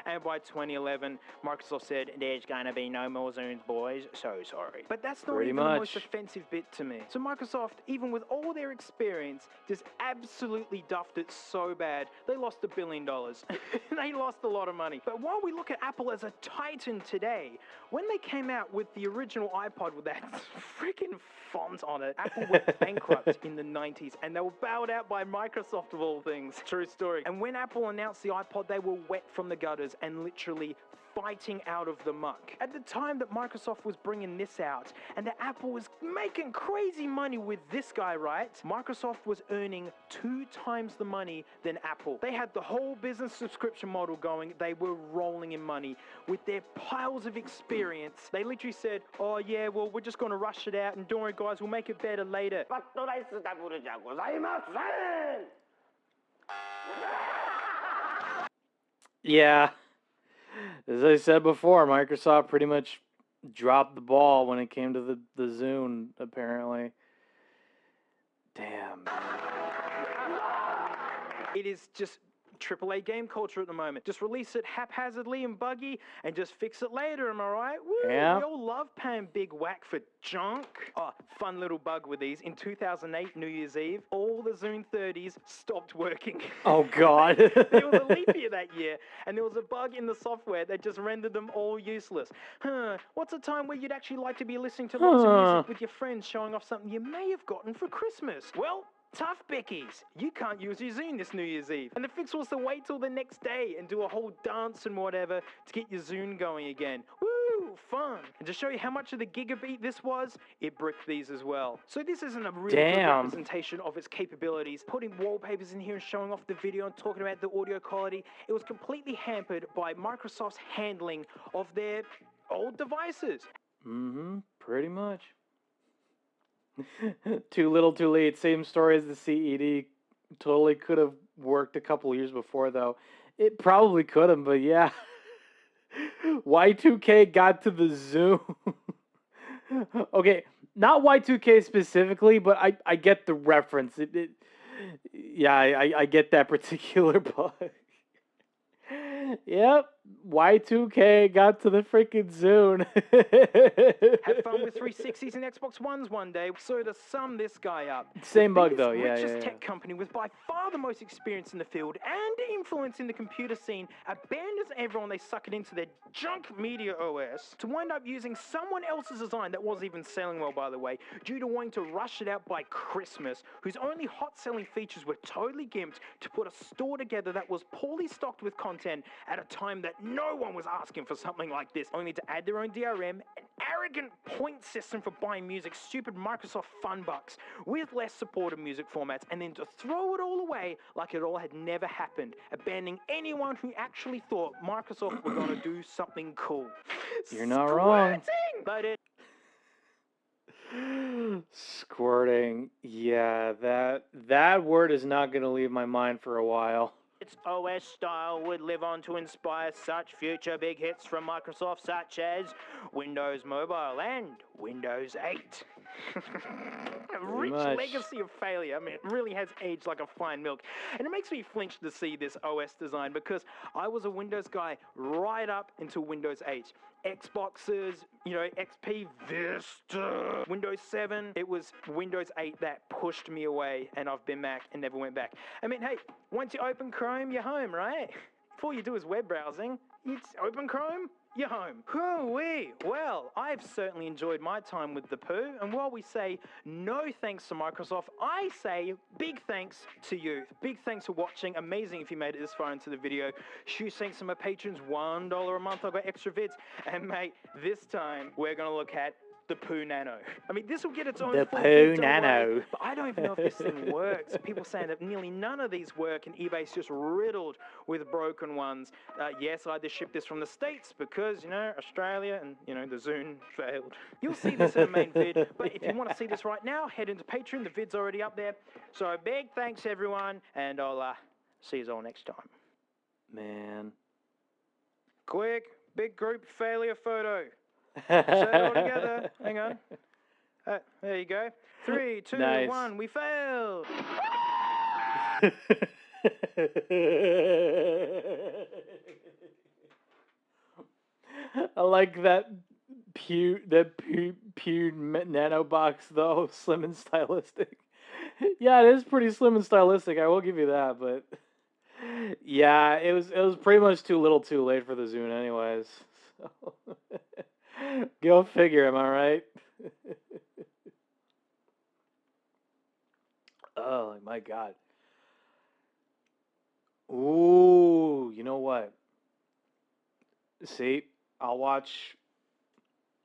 And by 2011, Microsoft said, there's gonna be no more Zunes, boys. So sorry. But that's not even the most offensive bit to me. So Microsoft, even with all their experience, just absolutely duffed it so bad, they lost $1 billion. They lost a lot of money. But while we look at Apple as a titan today, when they came out with the original original iPod with that freaking font on it, Apple went bankrupt in the 90s, and they were bailed out by Microsoft of all things. True story. And when Apple announced the iPod, they were wet from the gutters and literally fighting out of the muck. At the time that Microsoft was bringing this out, and that Apple was making crazy money with this guy, right? Microsoft was earning 2 times the money than Apple. They had the whole business subscription model going. They were rolling in money. With their piles of experience, they literally said, oh yeah, well, we're just going to rush it out, and don't worry guys, we'll make it better later. Yeah. As I said before, Microsoft pretty much dropped the ball when it came to the Zune, apparently. Damn, man. It is just AAA game culture at the moment. Just release it haphazardly and buggy and just fix it later, am I right? Woo! Yeah. We all love paying big whack for junk. Oh, fun little bug with these. In 2008, New Year's Eve, all the Zune 30s stopped working. Oh, God. There was a leap year that year, and there was a bug in the software that just rendered them all useless. What's a time where you'd actually like to be listening to lots of music with your friends showing off something you may have gotten for Christmas? Well, tough Beckies, you can't use your Zune this New Year's Eve. And the fix was to wait till the next day and do a whole dance and whatever to get your Zune going again. Woo, fun. And to show you how much of the gigabit this was, it bricked these as well. So this isn't a really good representation of its capabilities. Putting wallpapers in here and showing off the video and talking about the audio quality, it was completely hampered by Microsoft's handling of their old devices. Pretty much. Too little, too late. Same story as the CED. Totally could have worked a couple years before, though. It probably could have, but yeah. Y2K got to the Zune. Okay, not Y2K specifically, but I get the reference. Yeah, I get that particular bug. Yep, Y2K got to the freaking Zune. Had fun with 360s and Xbox Ones one day. So to sum this guy up, same bug though, yeah. The richest tech company with by far the most experience in the field and influence in the computer scene abandons everyone they suck it into their junk media OS to wind up using someone else's design that wasn't even selling well, by the way, due to wanting to rush it out by Christmas, whose only hot selling features were totally gimped to put a store together that was poorly stocked with content at a time that no one was asking for something like this, only to add their own DRM, an arrogant point system for buying music, stupid Microsoft fun bucks, with less supported music formats, and then to throw it all away like it all had never happened, abandoning anyone who actually thought Microsoft were going to do something cool. You're not wrong. But it... Squirting. Yeah, that word is not going to leave my mind for a while. Its OS style would live on to inspire such future big hits from Microsoft, such as Windows Mobile and Windows 8. A rich legacy of failure. I mean, it really has aged like a fine milk. And it makes me flinch to see this OS design because I was a Windows guy right up until Windows 8. Xboxes, XP, Vista, Windows 7. It was Windows 8 that pushed me away, and I've been Mac and never went back. I mean, hey, once you open Chrome, you're home, right? If all you do is web browsing, you just open Chrome, you're home. Hoo-wee. Well, I've certainly enjoyed my time with the poo, and while we say no thanks to Microsoft, I say big thanks to you. Big thanks for watching. Amazing if you made it this far into the video. Shoot thanks to my patrons, $1 a month. I've got extra vids. And mate, this time we're going to look at the Poo Nano. I mean, this will get its own The Poo Nano. But I don't even know if this thing works. People saying that nearly none of these work, and eBay's just riddled with broken ones. Yes, I had to ship this from the States because, Australia and, the Zune failed. You'll see this in the main vid, but if you want to see this right now, head into Patreon. The vid's already up there. So big thanks, everyone, and I'll see you all next time. Man. Quick, big group failure photo. Say it all together. Hang on. There you go. 3, 2, 1. We failed. I like that pew nano box though, slim and stylistic. Yeah, it is pretty slim and stylistic. I will give you that, but yeah, it was pretty much too little, too late for the Zune, anyways. So. Go figure, am I right? Oh my God. Ooh, you know what? See, I'll watch.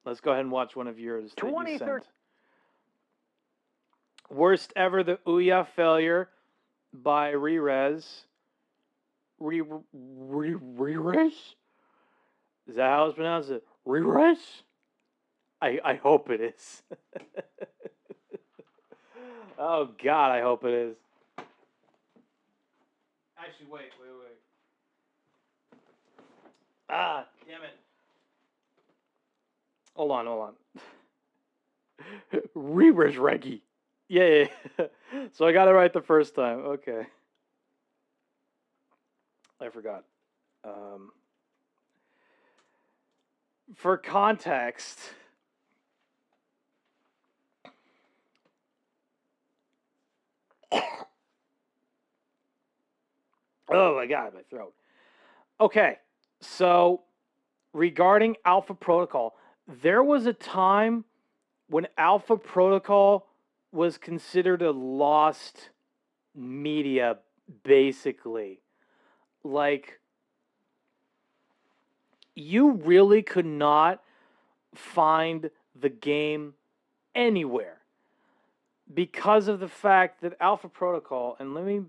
Let's go ahead and watch one of yours that you sent. Worst ever, the Ouya failure by Rerez. Rerez? Is that how it's pronounced? Rerez? I hope it is. Oh God, I hope it is. Actually, wait. Ah, damn it. Hold on. Rerez Reggie. Yeah. So I got it right the first time. Okay. I forgot. For context, oh my God, my throat. Okay, so regarding Alpha Protocol, there was a time when Alpha Protocol was considered a lost media, basically. Like, you really could not find the game anywhere because of the fact that Alpha Protocol, and let me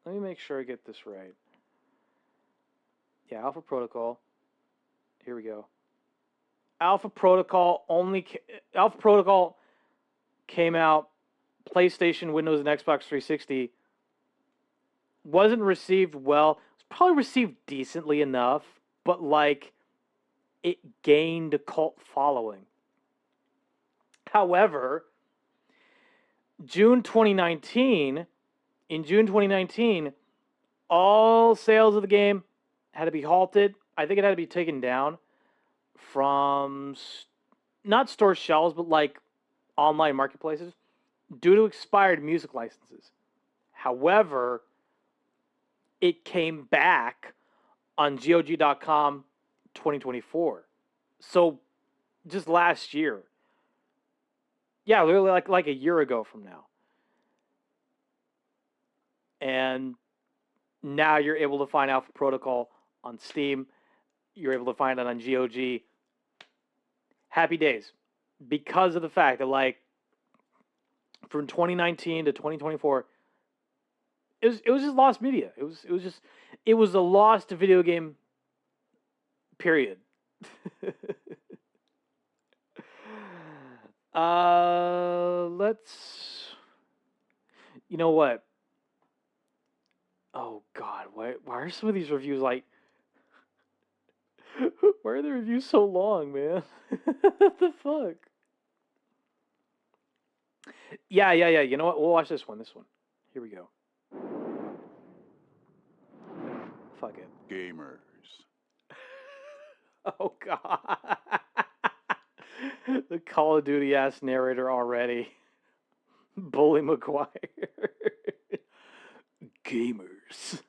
make sure I get this right. Yeah, Alpha Protocol. Here we go. Alpha Protocol came out PlayStation, Windows, and Xbox 360. Wasn't received well. It was probably received decently enough, but like it gained a cult following. However, in June 2019, all sales of the game had to be halted. I think it had to be taken down from not store shelves, but like online marketplaces due to expired music licenses. However, it came back on GOG.com 2024. So just last year. Yeah, literally like a year ago from now. And now you're able to find Alpha Protocol on Steam. You're able to find it on GOG. Happy days. Because of the fact that, like, from 2019 to 2024, it was just lost media. It was a lost video game, period. You know what? Oh God, why are some of these reviews like? Why are the reviews so long, man? What the fuck? Yeah. You know what? We'll watch this one. Here we go. Fuck it. Gamers. Oh God. The Call of Duty ass narrator already. Bully McGuire. Gamers.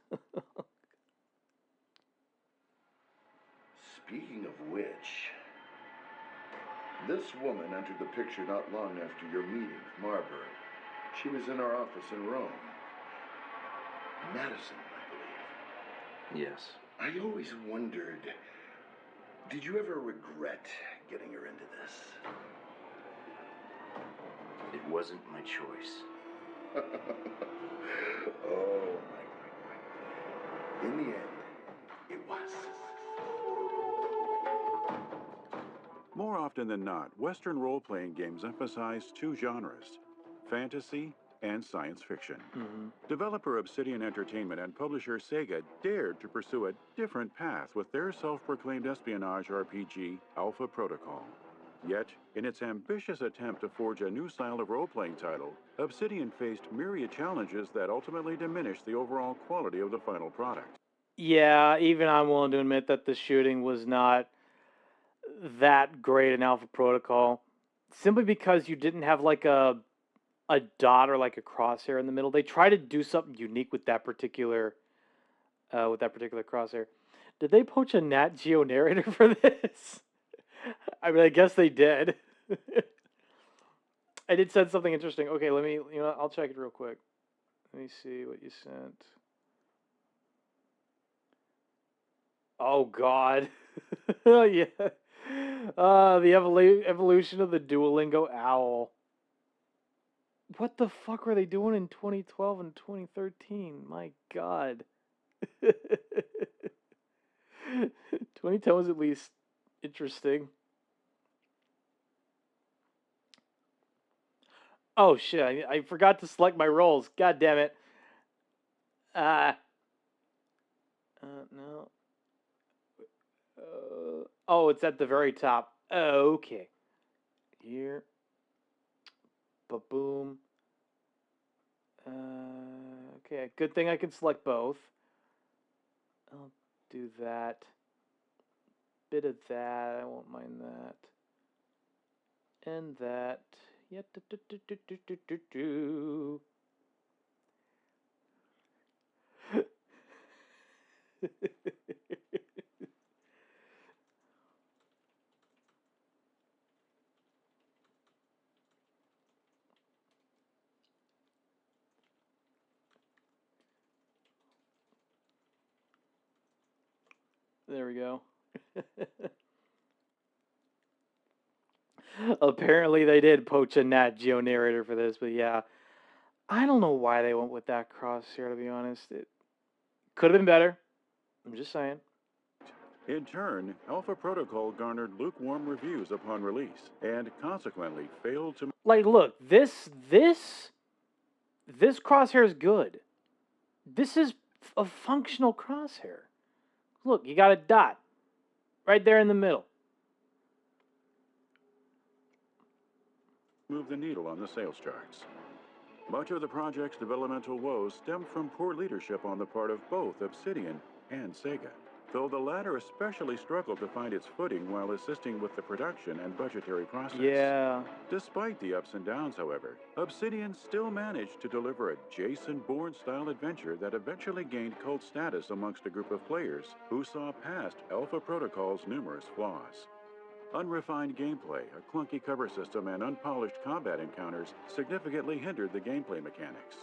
Speaking of which, this woman entered the picture not long after your meeting with Marbury. She was in our office in Rome. Madison, I believe. Yes. I always wondered, did you ever regret getting her into this? It wasn't my choice. Oh, my. In the end, it was. More often than not, Western role-playing games emphasize two genres, fantasy and science fiction. Mm-hmm. Developer Obsidian Entertainment and publisher Sega dared to pursue a different path with their self-proclaimed espionage RPG, Alpha Protocol. Yet, in its ambitious attempt to forge a new style of role-playing title, Obsidian faced myriad challenges that ultimately diminished the overall quality of the final product. Yeah, even I'm willing to admit that the shooting was not that great in Alpha Protocol, simply because you didn't have like a dot or like a crosshair in the middle. They tried to do something unique with that particular with that particular crosshair. Did they poach a Nat Geo narrator for this? I mean, I guess they did. I did send something interesting. Okay, let me, I'll check it real quick. Let me see what you sent. Oh, God. Yeah. The evolution of the Duolingo owl. What the fuck were they doing in 2012 and 2013? My God. 2010 was at least interesting. Oh shit, I forgot to select my roles. God damn it. No. Oh, it's at the very top. Oh, okay. Here. Ba-boom. Okay, good thing I can select both. I'll do that. Bit of that, I won't mind that. And that. Yeah, There we go. Apparently they did poach a Nat Geo narrator for this, but yeah. I don't know why they went with that crosshair, to be honest. It could have been better. I'm just saying. In turn, Alpha Protocol garnered lukewarm reviews upon release, and consequently failed to... Like, look, this crosshair is good. This is a functional crosshair. Look, you got a dot right there in the middle. Move the needle on the sales charts. Much of the project's developmental woes stemmed from poor leadership on the part of both Obsidian and Sega, though the latter especially struggled to find its footing while assisting with the production and budgetary process. Yeah. Despite the ups and downs, however, Obsidian still managed to deliver a Jason Bourne-style adventure that eventually gained cult status amongst a group of players who saw past Alpha Protocol's numerous flaws. Unrefined gameplay, a clunky cover system, and unpolished combat encounters significantly hindered the gameplay mechanics.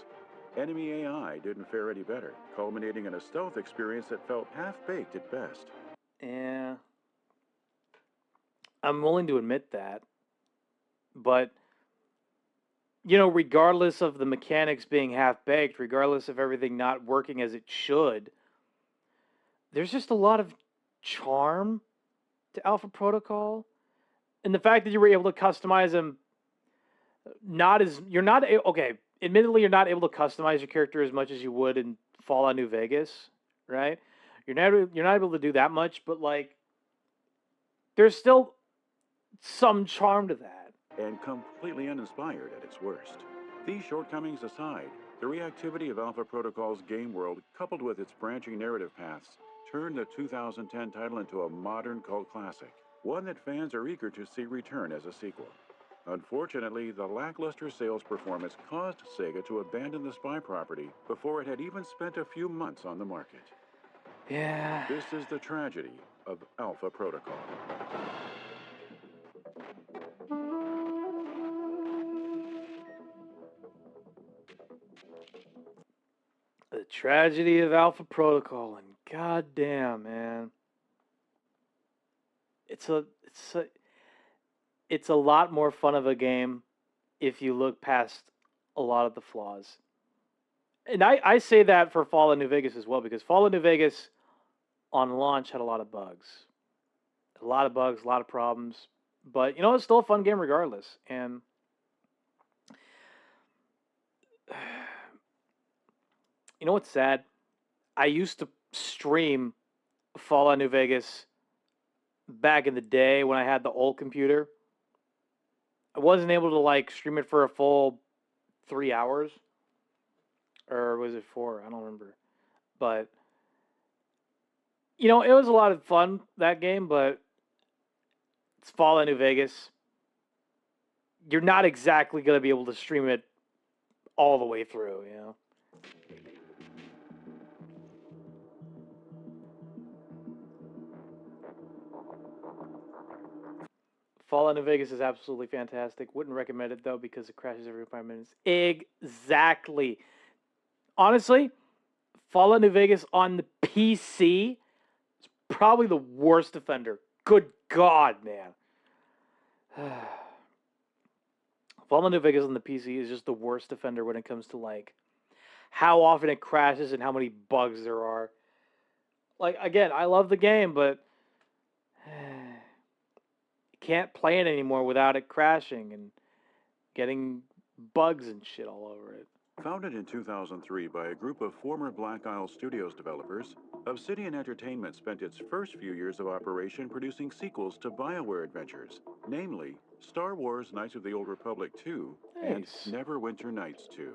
Enemy AI didn't fare any better, culminating in a stealth experience that felt half-baked at best. Yeah. I'm willing to admit that. But, regardless of the mechanics being half-baked, regardless of everything not working as it should, there's just a lot of charm to Alpha Protocol. And the fact that you were able to customize them, admittedly you're not able to customize your character as much as you would in Fallout New Vegas, right? You're not able to do that much, but like there's still some charm to that. And completely uninspired at its worst. These shortcomings aside, the reactivity of Alpha Protocol's game world, coupled with its branching narrative paths, turned the 2010 title into a modern cult classic, one that fans are eager to see return as a sequel. Unfortunately, the lackluster sales performance caused Sega to abandon the spy property before it had even spent a few months on the market. Yeah. This is the tragedy of Alpha Protocol. The tragedy of Alpha Protocol, and goddamn, man, it's a lot more fun of a game if you look past a lot of the flaws. And I say that for Fallout New Vegas as well, because Fallout New Vegas on launch had a lot of bugs. A lot of bugs, a lot of problems. But, it's still a fun game regardless. And you know what's sad? I used to stream Fallout New Vegas back in the day when I had the old computer. I wasn't able to stream it for a full 3 hours. Or was it 4? I don't remember. But it was a lot of fun, that game, but it's Fallout New Vegas. You're not exactly going to be able to stream it all the way through, Fallout New Vegas is absolutely fantastic. Wouldn't recommend it though because it crashes every 5 minutes. Exactly. Honestly, Fallout New Vegas on the PC is probably the worst offender. Good God, man. Fallout New Vegas on the PC is just the worst offender when it comes to like how often it crashes and how many bugs there are. Like, again, I love the game, but you can't play it anymore without it crashing and getting bugs and shit all over it. Founded in 2003 by a group of former Black Isle Studios developers, Obsidian Entertainment spent its first few years of operation producing sequels to BioWare adventures, namely Star Wars Knights of the Old Republic 2 and Neverwinter Nights 2.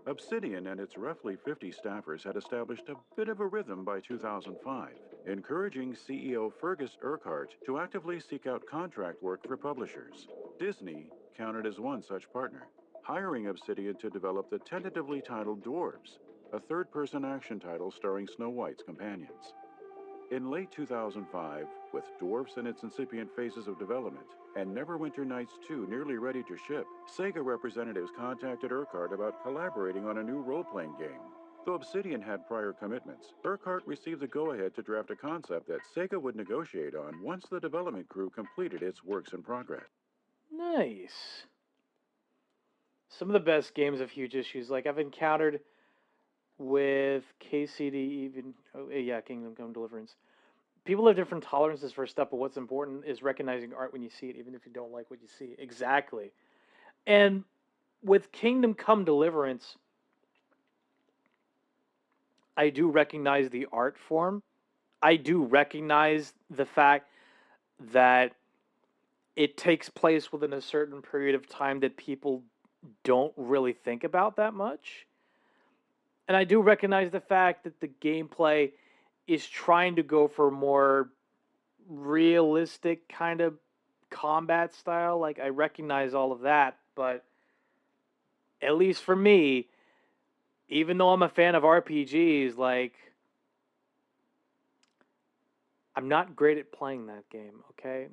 Obsidian and its roughly 50 staffers had established a bit of a rhythm by 2005, encouraging CEO Fergus Urquhart to actively seek out contract work for publishers. Disney counted as one such partner, hiring Obsidian to develop the tentatively titled Dwarves, a third-person action title starring Snow White's companions. In late 2005, with Dwarfs in its incipient phases of development and Neverwinter Nights 2 nearly ready to ship, Sega representatives contacted Urquhart about collaborating on a new role-playing game. Though Obsidian had prior commitments, Urquhart received the go-ahead to draft a concept that Sega would negotiate on once the development crew completed its works in progress. Nice. Some of the best games have huge issues. Like I've encountered with KCD, even Kingdom Come Deliverance. People have different tolerances for stuff, but what's important is recognizing art when you see it, even if you don't like what you see. Exactly. And with Kingdom Come Deliverance, I do recognize the art form. I do recognize the fact that it takes place within a certain period of time that people don't really think about that much. And I do recognize the fact that the gameplay is trying to go for more realistic kind of combat style. Like, I recognize all of that, but at least for me, even though I'm a fan of RPGs, like, I'm not great at playing that game, okay?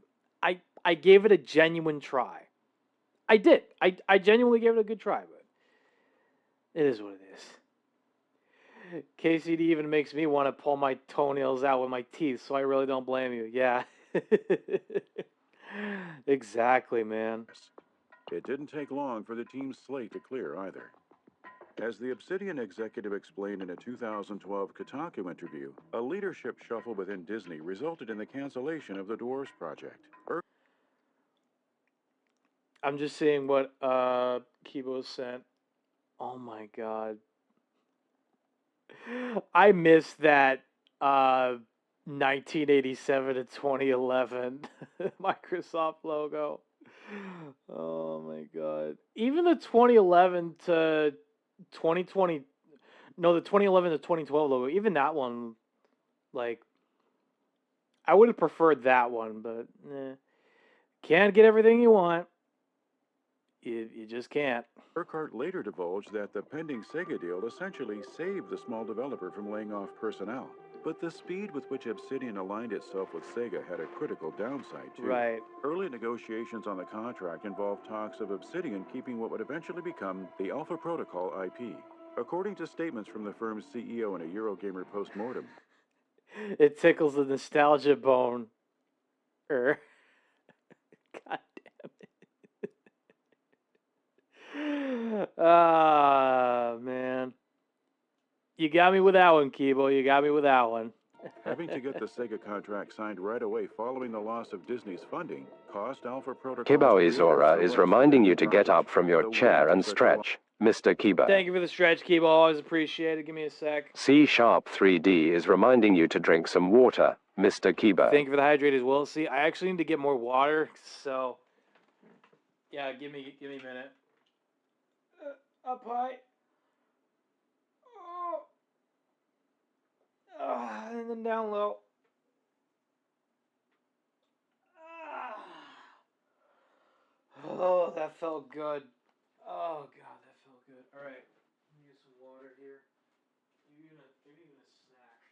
I gave it a genuine try. I did. I genuinely gave it a good try, but it is what it is. KCD even makes me want to pull my toenails out with my teeth, so I really don't blame you. Yeah. Exactly, man. It didn't take long for the team's slate to clear either. As the Obsidian executive explained in a 2012 Kotaku interview, a leadership shuffle within Disney resulted in the cancellation of the Dwarves project. I'm just seeing what Kibo sent. Oh my god. I missed that 1987 to 2011 Microsoft logo. Oh my god. Even the 2011 to 2020, no, the 2011 to 2012 logo, even that one, like, I would have preferred that one, but can't get everything you want. You just can't. Urquhart later divulged that the pending Sega deal essentially saved the small developer from laying off personnel. But the speed with which Obsidian aligned itself with Sega had a critical downside, too. Right. Early negotiations on the contract involved talks of Obsidian keeping what would eventually become the Alpha Protocol IP. According to statements from the firm's CEO in a Eurogamer post-mortem, it tickles the nostalgia bone. God damn it. Ah, man. You got me with that one, Kibo. You got me with that one. Having to get the Sega contract signed right away following the loss of Disney's funding cost Alpha Protocol. Kibo Izora is reminding you to get up from your chair and stretch, Mr. Kibo. Thank you for the stretch, Kibo. Always appreciate it. Give me a sec. C# 3D is reminding you to drink some water, Mr. Kibo. Thank you for the hydrate as well. See, I actually need to get more water, so yeah, give me a minute. Up high. And then down low. Oh, that felt good. Oh, God, that felt good. All right. Let me get some water here. Maybe even a snack.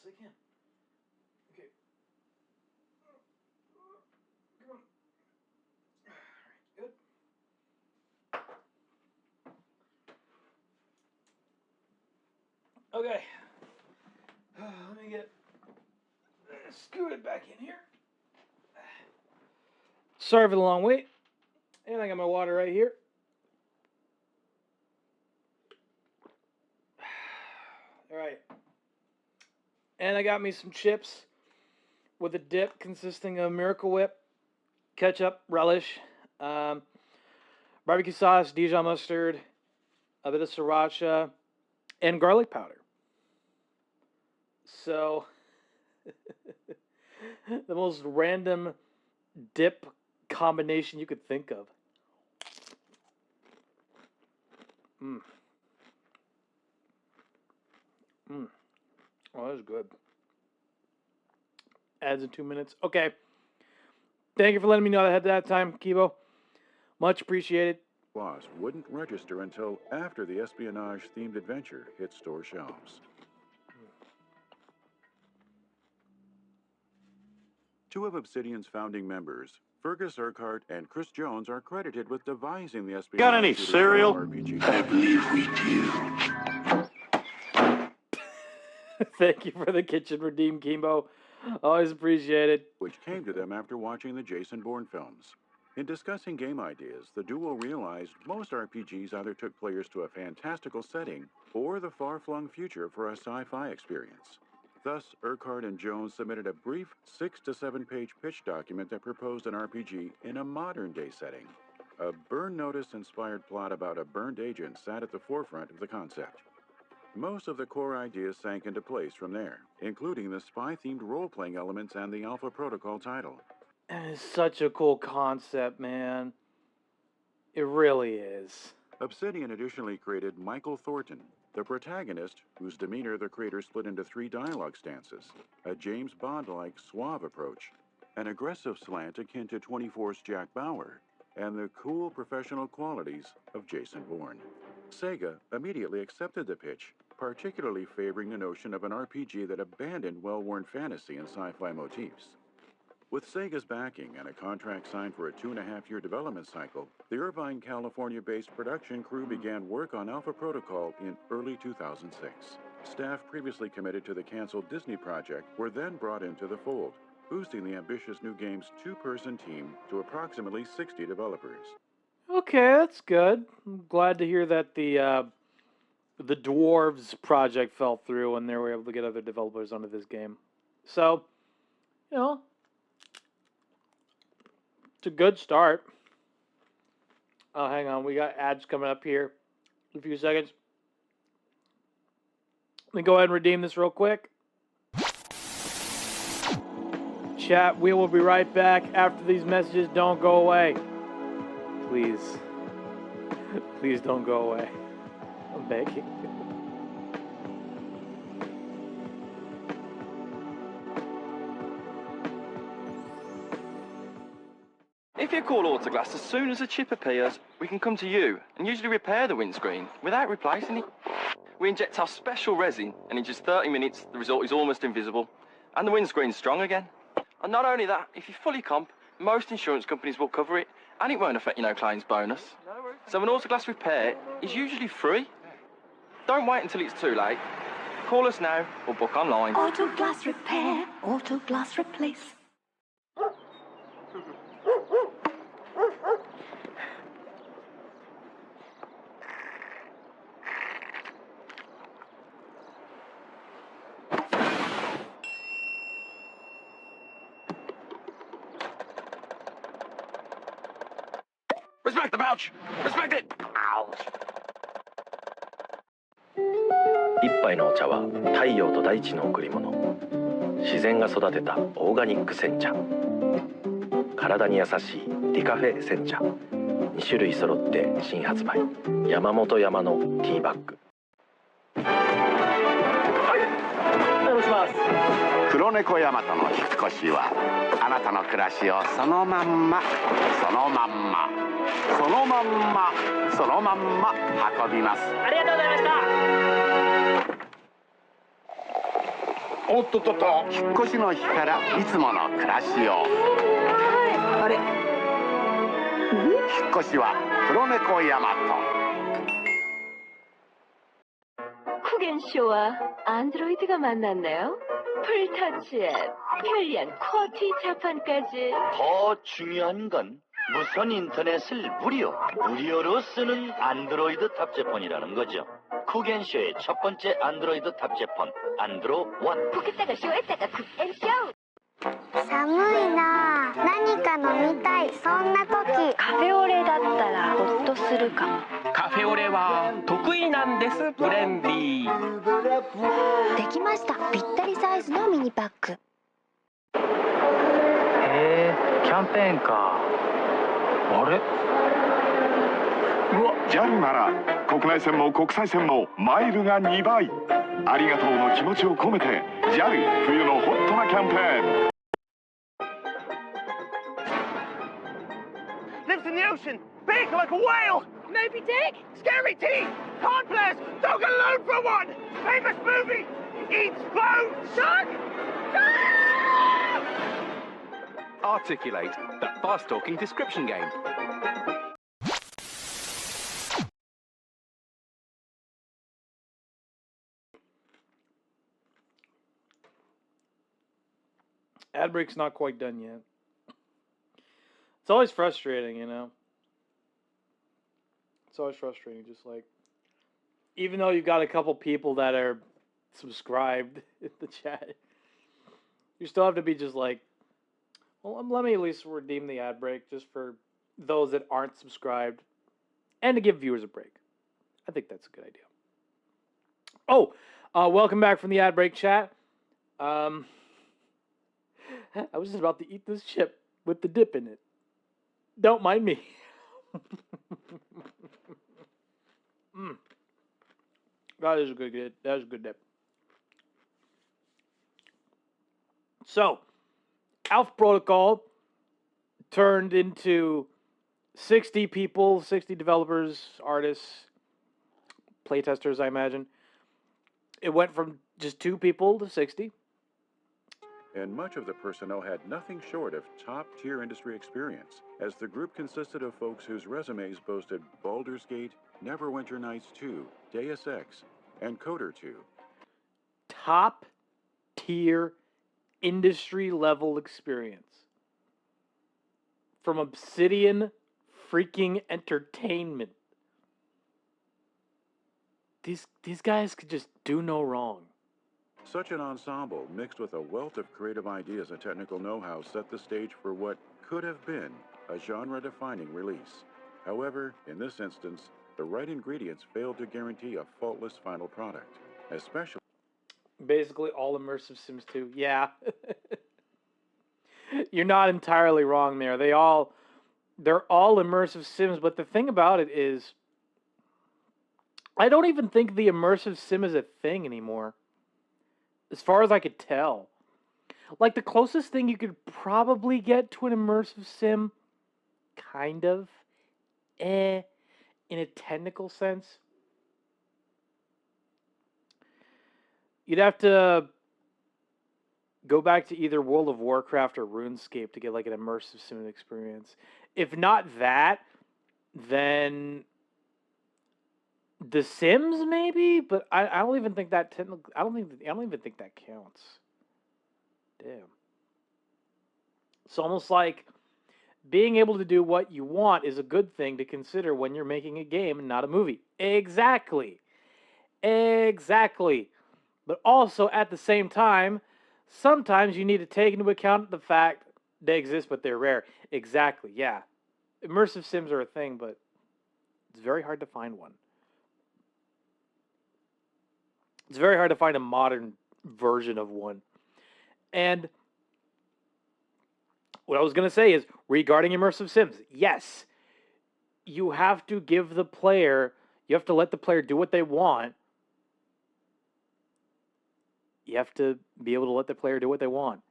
best I can. Okay. Come on. All right, good. Okay. Let me get scooted back in here. Sorry for the long wait. And I got my water right here. All right. And I got me some chips with a dip consisting of Miracle Whip, ketchup, relish, barbecue sauce, Dijon mustard, a bit of sriracha, and garlic powder. So, the most random dip combination you could think of. Oh, that's good. Adds in 2 minutes. Okay. Thank you for letting me know I had that time, Kibo. Much appreciated. Boss wouldn't register until after the espionage-themed adventure hit store shelves. Two of Obsidian's founding members, Fergus Urquhart and Chris Jones, are credited with devising the espionage. Got any cereal? RPG. I believe we do. Thank you for the kitchen redeem, Kimbo. Always appreciate it. Which came to them after watching the Jason Bourne films. In discussing game ideas, the duo realized most RPGs either took players to a fantastical setting or the far-flung future for a sci-fi experience. Thus, Urquhart and Jones submitted a brief 6 to 7 page pitch document that proposed an RPG in a modern-day setting. A Burn Notice-inspired plot about a burned agent sat at the forefront of the concept. Most of the core ideas sank into place from there, including the spy-themed role-playing elements and the Alpha Protocol title. And it's such a cool concept, man. It really is. Obsidian additionally created Michael Thornton, the protagonist, whose demeanor the creator split into 3 dialogue stances, a James Bond-like suave approach, an aggressive slant akin to 24's Jack Bauer, and the cool professional qualities of Jason Bourne. Sega immediately accepted the pitch, particularly favoring the notion of an RPG that abandoned well-worn fantasy and sci-fi motifs. With Sega's backing and a contract signed for a 2.5-year development cycle, the Irvine, California-based production crew began work on Alpha Protocol in early 2006. Staff previously committed to the canceled Disney project were then brought into the fold, boosting the ambitious new game's 2-person team to approximately 60 developers. Okay, that's good. I'm glad to hear that the Dwarves project fell through and they were able to get other developers onto this game. So, you know, it's a good start. Oh, hang on. We got ads coming up here in a few seconds. Let me go ahead and redeem this real quick. Chat, we will be right back after these messages. Don't go away. Please. Please don't go away. I'm begging. If you call Autoglass, as soon as a chip appears, we can come to you and usually repair the windscreen without replacing it. We inject our special resin, and in just 30 minutes, the result is almost invisible, and the windscreen's strong again. And not only that, if you fully comp, most insurance companies will cover it, and it won't affect your no-claims bonus. So an Autoglass repair is usually free. Don't wait until it's too late. Call us now or book online. Autoglass repair, Autoglass replace. Respect the pouch! Respect it! Ow! 一杯のお茶は太陽と大地の贈り物。自然が育てたオーガニック煎茶。体に優しいディカフェ煎茶。2種類揃って新発売。山本山のティーバッグ。お願いします。黒猫ヤマトの引っ越しはあなたの暮らしをそのまんまそのまんまそのまんまそのまんま運びます。ありがとうございました。おっとっとっと。引っ越しの日からいつもの暮らしを。あれ。引っ越しは黒猫ヤマト。 쿠겐쇼와 안드로이드가 만났네요. 풀터치 앱, 편리한 쿼티 자판까지. 더 중요한 건 무선 인터넷을 무료로 쓰는 안드로이드 탑재폰이라는 거죠. 쿠겐쇼의 첫 번째 안드로이드 탑재폰, 안드로1. 포켓다가 쇼했다가 쿠겐쇼. 寒いな。何か飲みたい。そんな時。カフェオレだったらホッとするかも。カフェオレは得意なんです、ブレンディー。できました。ぴったりサイズのミニパック。へえ、キャンペーンか。あれ？うわ、JAL なら国内線も国際線もマイルが2倍。ありがとうの気持ちを込めて JAL 冬のホットなキャンペーン。 Lives in the ocean, big like a whale. Moby Dick? Scary teeth, cornflakes, dog alone for one. Famous movie, eats bones. Shark? Articulate, that fast-talking description game. Ad break's not quite done yet. It's always frustrating, you know? It's always frustrating, just like... Even though you've got a couple people that are subscribed in the chat, you still have to be just like, well, let me at least redeem the ad break just for those that aren't subscribed and to give viewers a break. I think that's a good idea. Oh, welcome back from the ad break chat. I was just about to eat this chip with the dip in it. Don't mind me. That is a good dip. That is a good dip. So, Alpha Protocol turned into 60 people, 60 developers, artists, playtesters, I imagine. It went from just 2 people to 60. And much of the personnel had nothing short of top-tier industry experience, as the group consisted of folks whose resumes boasted Baldur's Gate, Neverwinter Nights 2, Deus Ex, and Coder 2. Top-tier industry-level experience. From Obsidian freaking Entertainment. These guys could just do no wrong. Such an ensemble, mixed with a wealth of creative ideas and technical know-how, set the stage for what could have been a genre-defining release. However, in this instance, the right ingredients failed to guarantee a faultless final product, especially... Basically all immersive Sims 2. Yeah. You're not entirely wrong there. They're all immersive Sims, but the thing about it is, I don't even think the immersive Sim is a thing anymore. As far as I could tell. Like, the closest thing you could probably get to an immersive sim, kind of, in a technical sense, you'd have to go back to either World of Warcraft or RuneScape to get, like, an immersive sim experience. If not that, then The Sims, maybe, but I don't even think that I don't even think that counts. Damn. It's almost like being able to do what you want is a good thing to consider when you're making a game and not a movie. Exactly. But also at the same time, sometimes you need to take into account the fact they exist, but they're rare. Exactly. Yeah. Immersive Sims are a thing, but it's very hard to find one. It's very hard to find a modern version of one. And what I was going to say is, regarding immersive Sims, yes, you have to give the player, you have to let the player do what they want. You have to be able to let the player do what they want.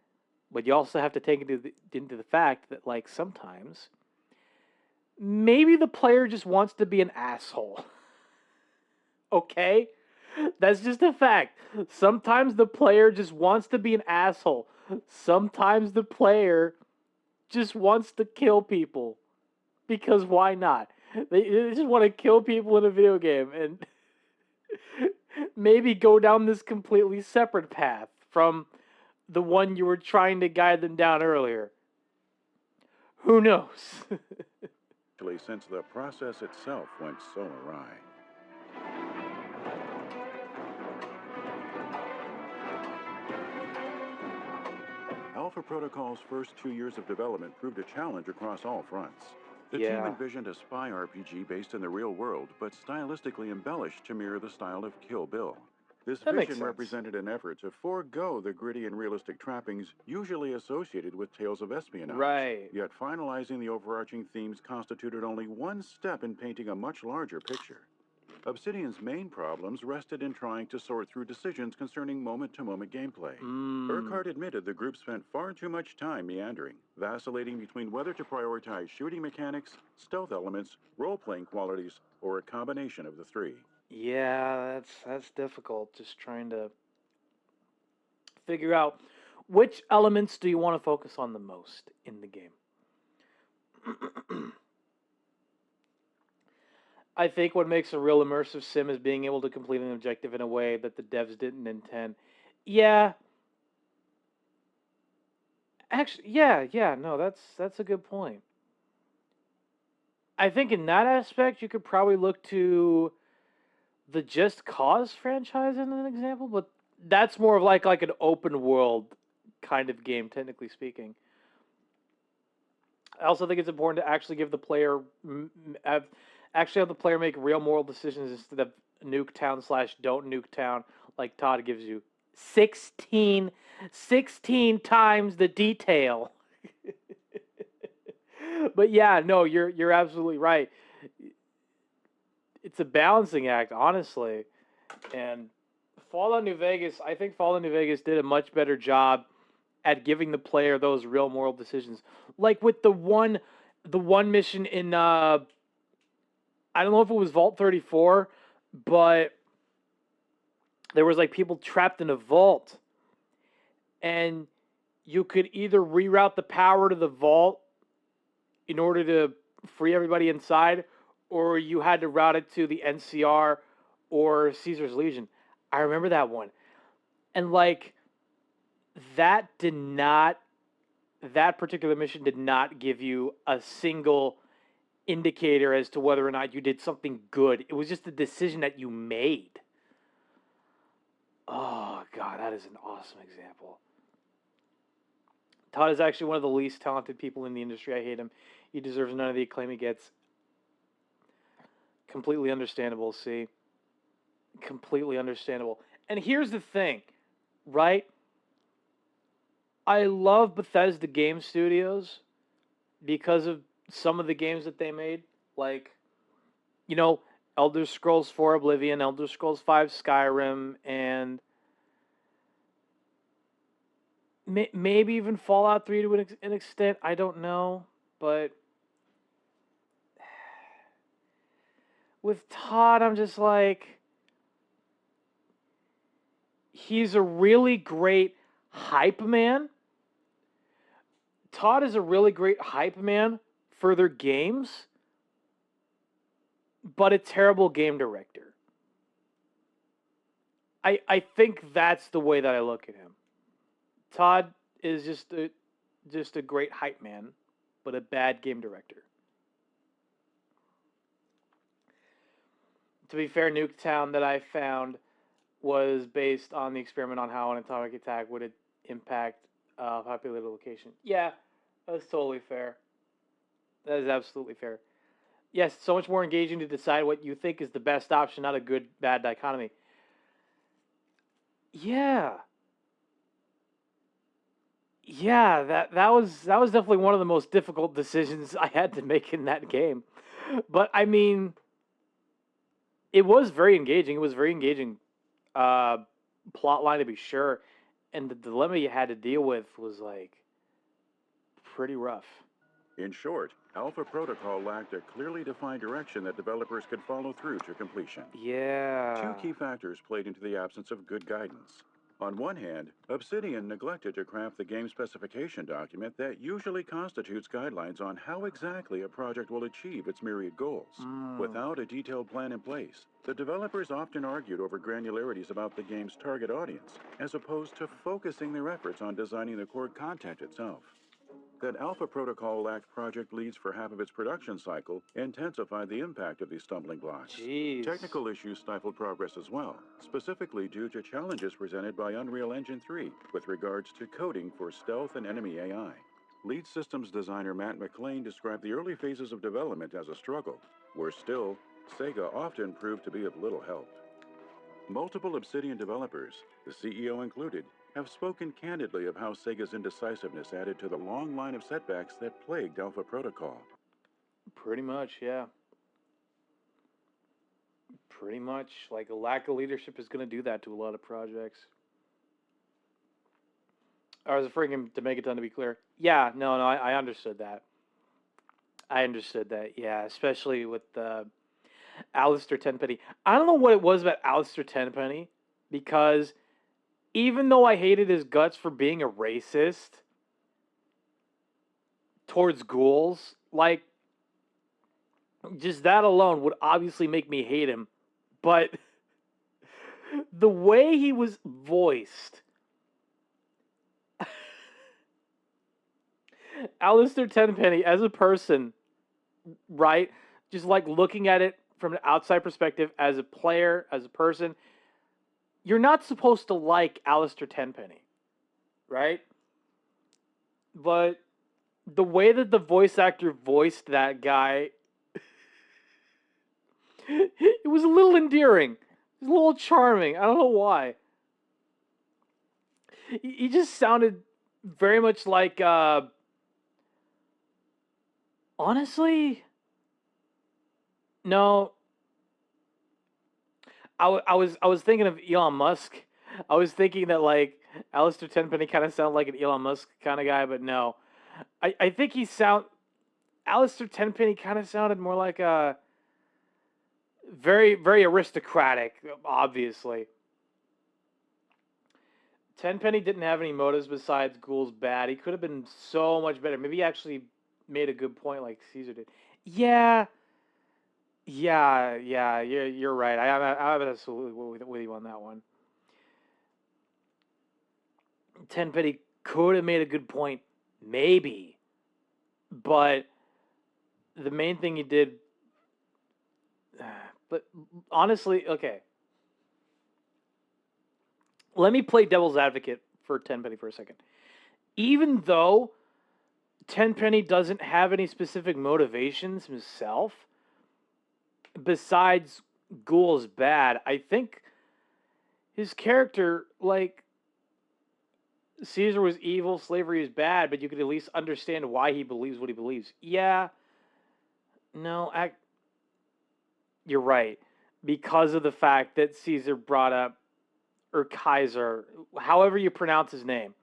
But you also have to take into the fact that, like, sometimes, maybe the player just wants to be an asshole. Okay? That's just a fact. Sometimes the player just wants to be an asshole. Sometimes the player just wants to kill people. Because why not? They just want to kill people in a video game and maybe go down this completely separate path from the one you were trying to guide them down earlier. Who knows? Since the process itself went so awry. Alpha Protocol's first 2 years of development proved a challenge across all fronts. The team envisioned a spy RPG based in the real world, but stylistically embellished to mirror the style of Kill Bill. This vision represented an effort to forego the gritty and realistic trappings usually associated with tales of espionage. Right. Yet finalizing the overarching themes constituted only one step in painting a much larger picture. Obsidian's main problems rested in trying to sort through decisions concerning moment-to-moment gameplay. Urquhart admitted the group spent far too much time meandering, vacillating between whether to prioritize shooting mechanics, stealth elements, role-playing qualities, or a combination of the three. Yeah, that's difficult. Just trying to figure out which elements do you want to focus on the most in the game. I think what makes a real immersive sim is being able to complete an objective in a way that the devs didn't intend. Yeah. Actually, yeah, no, that's a good point. I think in that aspect, you could probably look to the Just Cause franchise as an example, but that's more of like an open world kind of game, technically speaking. I also think it's important to actually give the player have the player make real moral decisions instead of nuke town / don't nuke town, like Todd gives you 16 times the detail. But yeah, no, you're absolutely right. It's a balancing act, honestly. And Fallout New Vegas, I think Fallout New Vegas did a much better job at giving the player those real moral decisions. Like with the one mission in I don't know if it was Vault 34, but there was like people trapped in a vault, and you could either reroute the power to the vault in order to free everybody inside, or you had to route it to the NCR or Caesar's Legion. I remember that one. And like that particular mission did not give you a single indicator as to whether or not you did something good. It was just a decision that you made. Oh god, that is an awesome example. Todd is actually one of the least talented people in the industry. I hate him. He deserves none of the acclaim he gets. Completely understandable, see? Completely understandable. And here's the thing, right? I love Bethesda Game Studios because of some of the games that they made. Like, you know, Elder Scrolls 4 Oblivion, Elder Scrolls 5 Skyrim, and maybe even Fallout 3 to an extent. I don't know. But with Todd, I'm just like, he's a really great hype man. Todd is a really great hype man for their games, but a terrible game director. I think that's the way that I look at him. Todd is just a great hype man, but a bad game director. To be fair, Nuketown that I found was based on the experiment on how an atomic attack would impact a populated location. Yeah, that's totally fair. That is absolutely fair. Yes, it's so much more engaging to decide what you think is the best option, not a good-bad dichotomy. Yeah. Yeah, that was definitely one of the most difficult decisions I had to make in that game. But I mean, it was very engaging. It was very engaging plot line to be sure, and the dilemma you had to deal with was like pretty rough. In short, Alpha Protocol lacked a clearly defined direction that developers could follow through to completion. Yeah. Two key factors played into the absence of good guidance. On one hand, Obsidian neglected to craft the game specification document that usually constitutes guidelines on how exactly a project will achieve its myriad goals. Without a detailed plan in place, the developers often argued over granularities about the game's target audience, as opposed to focusing their efforts on designing the core content itself. That Alpha Protocol lacked project leads for half of its production cycle intensified the impact of these stumbling blocks. Jeez. Technical issues stifled progress as well, specifically due to challenges presented by Unreal Engine 3 with regards to coding for stealth and enemy AI. Lead systems designer Matt McLean described the early phases of development as a struggle. Worse still, Sega often proved to be of little help. Multiple Obsidian developers, the CEO included, have spoken candidly of how Sega's indecisiveness added to the long line of setbacks that plagued Alpha Protocol. Pretty much, yeah. Pretty much. Like, a lack of leadership is going to do that to a lot of projects. I was freaking to make it done, to be clear. Yeah, no, I understood that. I understood that, yeah, especially with Alistair Tenpenny. I don't know what it was about Alistair Tenpenny, because even though I hated his guts for being a racist towards ghouls, like, just that alone would obviously make me hate him. But the way he was voiced, Alistair Tenpenny as a person, right? Just like looking at it from an outside perspective, as a player, as a person, you're not supposed to like Alistair Tenpenny, right? But the way that the voice actor voiced that guy, it was a little endearing. It was a little charming. I don't know why. He just sounded very much like, honestly, no. I was thinking of Elon Musk. I was thinking that, like, Alistair Tenpenny kind of sounded like an Elon Musk kind of guy, but no. I think Alistair Tenpenny kind of sounded more like a very, very aristocratic, obviously. Tenpenny didn't have any motives besides ghouls bad. He could have been so much better. Maybe he actually made a good point like Caesar did. Yeah, you're right. I'm absolutely with you on that one. Tenpenny could have made a good point, maybe. But the main thing he did... But honestly, okay. Let me play devil's advocate for Tenpenny for a second. Even though Tenpenny doesn't have any specific motivations himself, besides ghouls bad, I think his character, like, Caesar was evil, slavery is bad, but you could at least understand why he believes what he believes. Yeah. No, you're right. Because of the fact that Caesar brought up, or Kaiser, however you pronounce his name,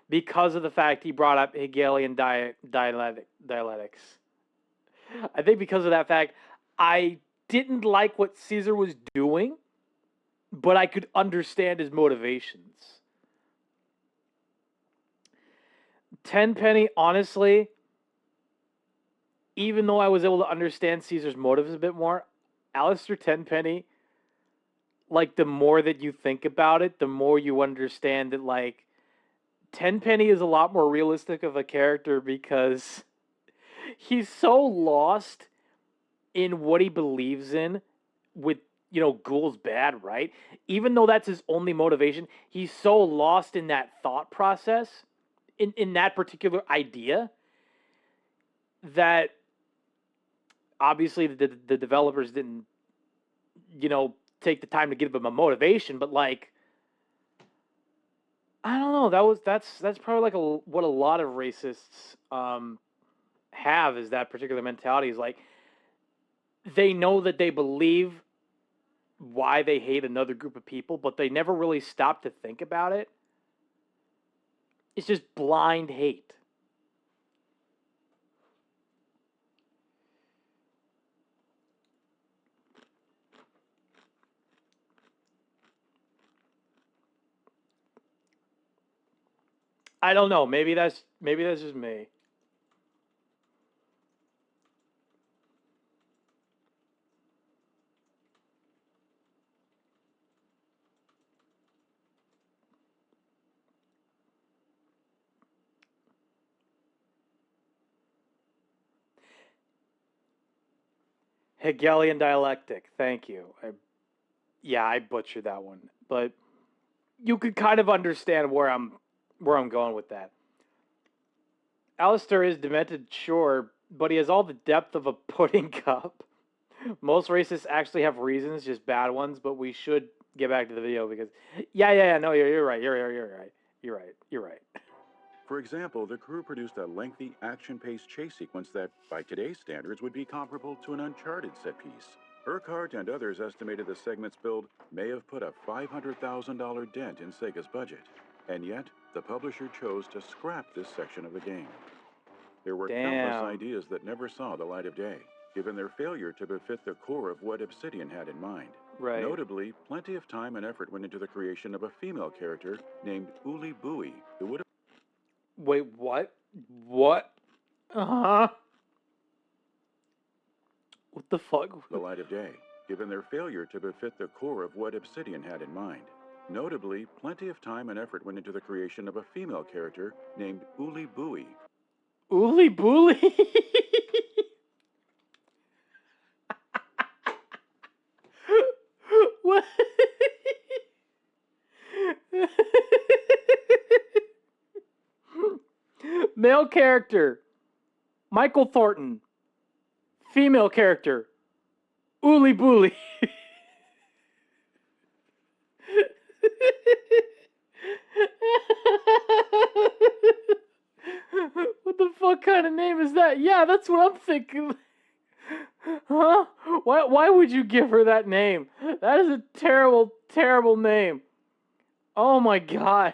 because of the fact he brought up Hegelian dialectics. I think because of that fact, I didn't like what Caesar was doing, but I could understand his motivations. Tenpenny, honestly, even though I was able to understand Caesar's motives a bit more, Alistair Tenpenny, like, the more that you think about it, the more you understand that, like, Tenpenny is a lot more realistic of a character because he's so lost in what he believes in with, ghouls bad, right? Even though that's his only motivation, he's so lost in that thought process, in that particular idea, that obviously the developers didn't, take the time to give him a motivation, but, like, I don't know, that's probably like what a lot of racists have, is that particular mentality, is like, they know that they believe why they hate another group of people, but they never really stop to think about it. It's just blind hate. I don't know. Maybe that's just me. Hegelian dialectic. Thank you. I butchered that one, but you could kind of understand where I'm going with that. Alistair is demented, sure, but he has all the depth of a pudding cup. Most racists actually have reasons, just bad ones. But we should get back to the video because, no, you're right. You're right. For example, the crew produced a lengthy, action-paced chase sequence that, by today's standards, would be comparable to an Uncharted set piece. Urquhart and others estimated the segment's build may have put a $500,000 dent in Sega's budget. And yet, the publisher chose to scrap this section of the game. There were countless ideas that never saw the light of day, given their failure to befit the core of what Obsidian had in mind. Right. Notably, plenty of time and effort went into the creation of a female character named Uli Bowie, who would have... Wait, what? What? Uh-huh. What the fuck? The light of day, given their failure to befit the core of what Obsidian had in mind. Notably, plenty of time and effort went into the creation of a female character named Uli Bowie. Uli Bowie? What? Male character, Michael Thornton. Female character, Uli Bowie. What the fuck kind of name is that? Yeah, that's what I'm thinking. Huh? Why would you give her that name? That is a terrible, terrible name. Oh my god.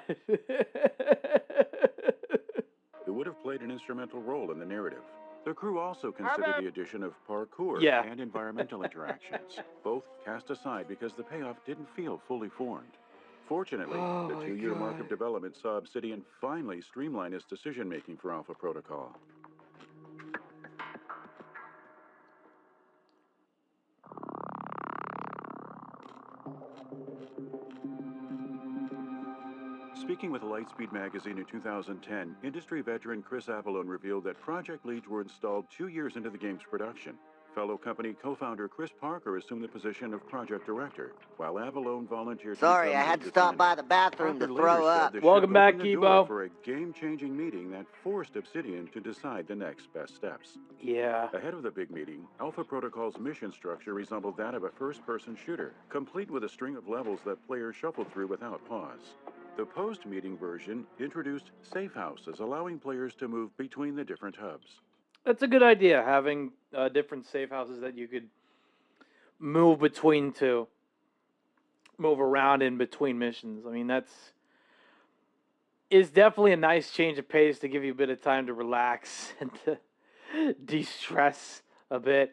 Who would have played an instrumental role in the narrative. The crew also considered the addition of parkour and environmental interactions. Both cast aside because the payoff didn't feel fully formed. Fortunately, the 2-year mark of development saw Obsidian finally streamline its decision-making for Alpha Protocol. Speaking with Lightspeed magazine in 2010, industry veteran Chris Avallone revealed that project leads were installed 2 years into the game's production. Fellow company co-founder Chris Parker assumed the position of project director, while Avallone volunteered. Sorry, I had to stop by the bathroom to throw up. Welcome back, Kibo. For a game-changing meeting that forced Obsidian to decide the next best steps. Yeah. Ahead of the big meeting, Alpha Protocol's mission structure resembled that of a first-person shooter, complete with a string of levels that players shuffled through without pause. The post-meeting version introduced safe houses, allowing players to move between the different hubs. That's a good idea, having different safe houses that you could move between to. Move around in between missions. I mean, is definitely a nice change of pace to give you a bit of time to relax and to de-stress a bit.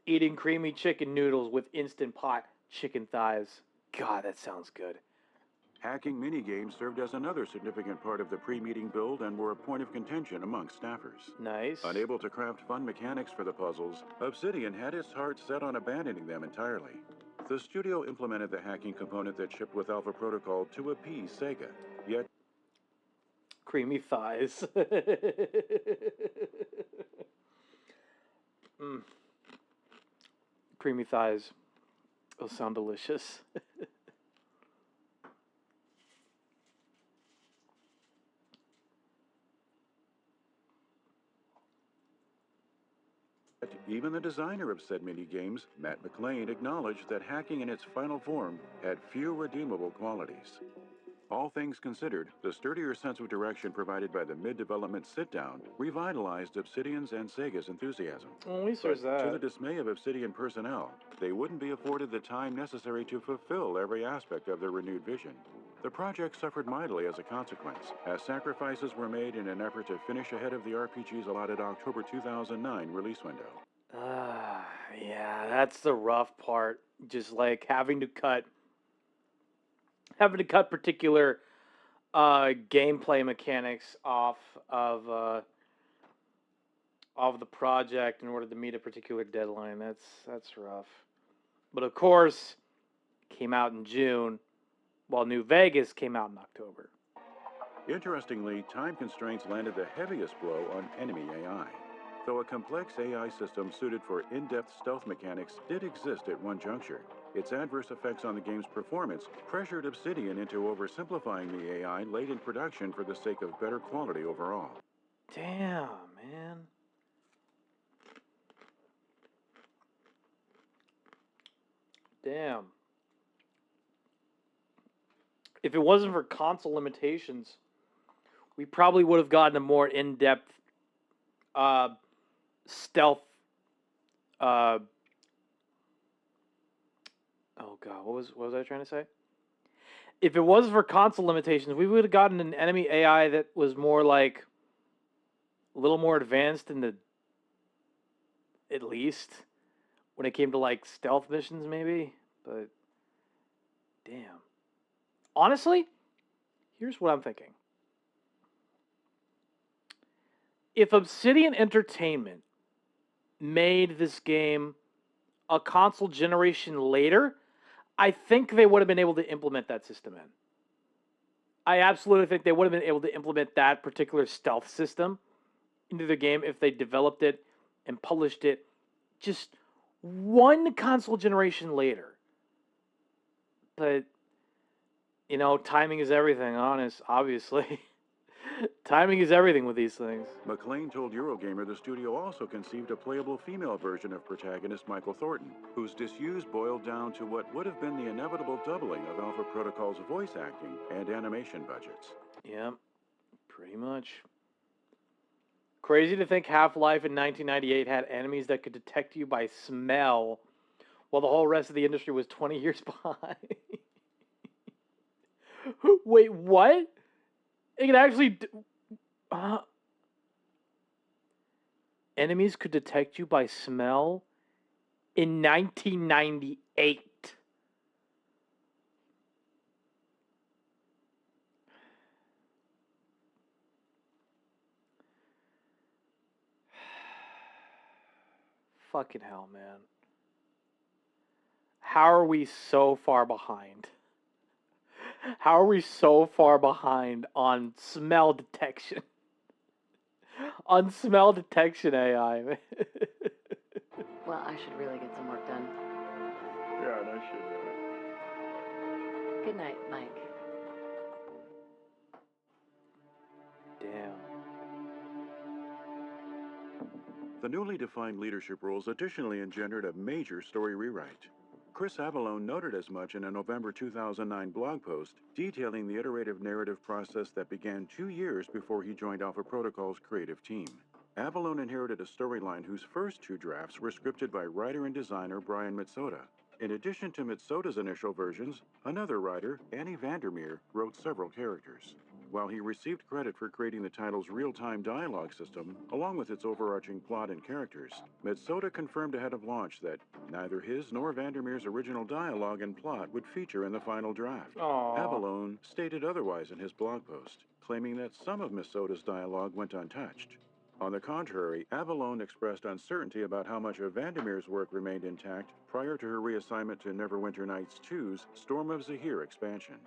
Eating creamy chicken noodles with Instant Pot chicken thighs. God, that sounds good. Hacking minigames served as another significant part of the pre-meeting build and were a point of contention among staffers. Nice. Unable to craft fun mechanics for the puzzles, Obsidian had its heart set on abandoning them entirely. The studio implemented the hacking component that shipped with Alpha Protocol to appease Sega, yet... Creamy thighs. Creamy thighs. Those sound delicious. Even the designer of said mini-games, Matt McLean, acknowledged that hacking in its final form had few redeemable qualities. All things considered, the sturdier sense of direction provided by the mid-development sit-down revitalized Obsidian's and Sega's enthusiasm. Well, at least there's that. To the dismay of Obsidian personnel, they wouldn't be afforded the time necessary to fulfill every aspect of their renewed vision. The project suffered mightily as a consequence, as sacrifices were made in an effort to finish ahead of the RPG's allotted October 2009 release window. Yeah, that's the rough part. Just like having to cut particular gameplay mechanics off of the project in order to meet a particular deadline. That's rough. But of course, came out in June, while New Vegas came out in October. Interestingly, time constraints landed the heaviest blow on enemy AI. Though a complex AI system suited for in-depth stealth mechanics did exist at one juncture, its adverse effects on the game's performance pressured Obsidian into oversimplifying the AI late in production for the sake of better quality overall. Damn, man. Damn. If it wasn't for console limitations, we probably would have gotten a more in-depth stealth. Oh god, what was I trying to say? If it wasn't for console limitations, we would have gotten an enemy AI that was more like a little more advanced in the, at least when it came to like stealth missions, maybe. But damn. Honestly, here's what I'm thinking. If Obsidian Entertainment made this game a console generation later, I think they would have been able to implement that system in. I absolutely think they would have been able to implement that particular stealth system into the game if they developed it and published it just one console generation later. But, you know, timing is everything, obviously. Timing is everything with these things. McLean told Eurogamer the studio also conceived a playable female version of protagonist Michael Thornton, whose disuse boiled down to what would have been the inevitable doubling of Alpha Protocol's voice acting and animation budgets. Yeah, pretty much. Crazy to think Half-Life in 1998 had enemies that could detect you by smell, while the whole rest of the industry was 20 years behind. Wait, what? It could actually... enemies could detect you by smell in 1998. Fucking hell, man. How are we so far behind? How are we so far behind on smell detection? On smell detection AI. Well, I should really get some work done. Yeah, no shit. Good night, Mike. Damn. The newly defined leadership roles additionally engendered a major story rewrite. Chris Avallone noted as much in a November 2009 blog post detailing the iterative narrative process that began 2 years before he joined Alpha Protocol's creative team. Avallone inherited a storyline whose first 2 drafts were scripted by writer and designer Brian Mitsoda. In addition to Mitsoda's initial versions, another writer, Annie Vandermeer, wrote several characters. While he received credit for creating the title's real-time dialogue system, along with its overarching plot and characters, Mitsoda confirmed ahead of launch that neither his nor Vandermeer's original dialogue and plot would feature in the final draft. Aww. Avallone stated otherwise in his blog post, claiming that some of Mitsoda's dialogue went untouched. On the contrary, Avallone expressed uncertainty about how much of Vandermeer's work remained intact prior to her reassignment to Neverwinter Nights 2's Storm of Zahir expansion.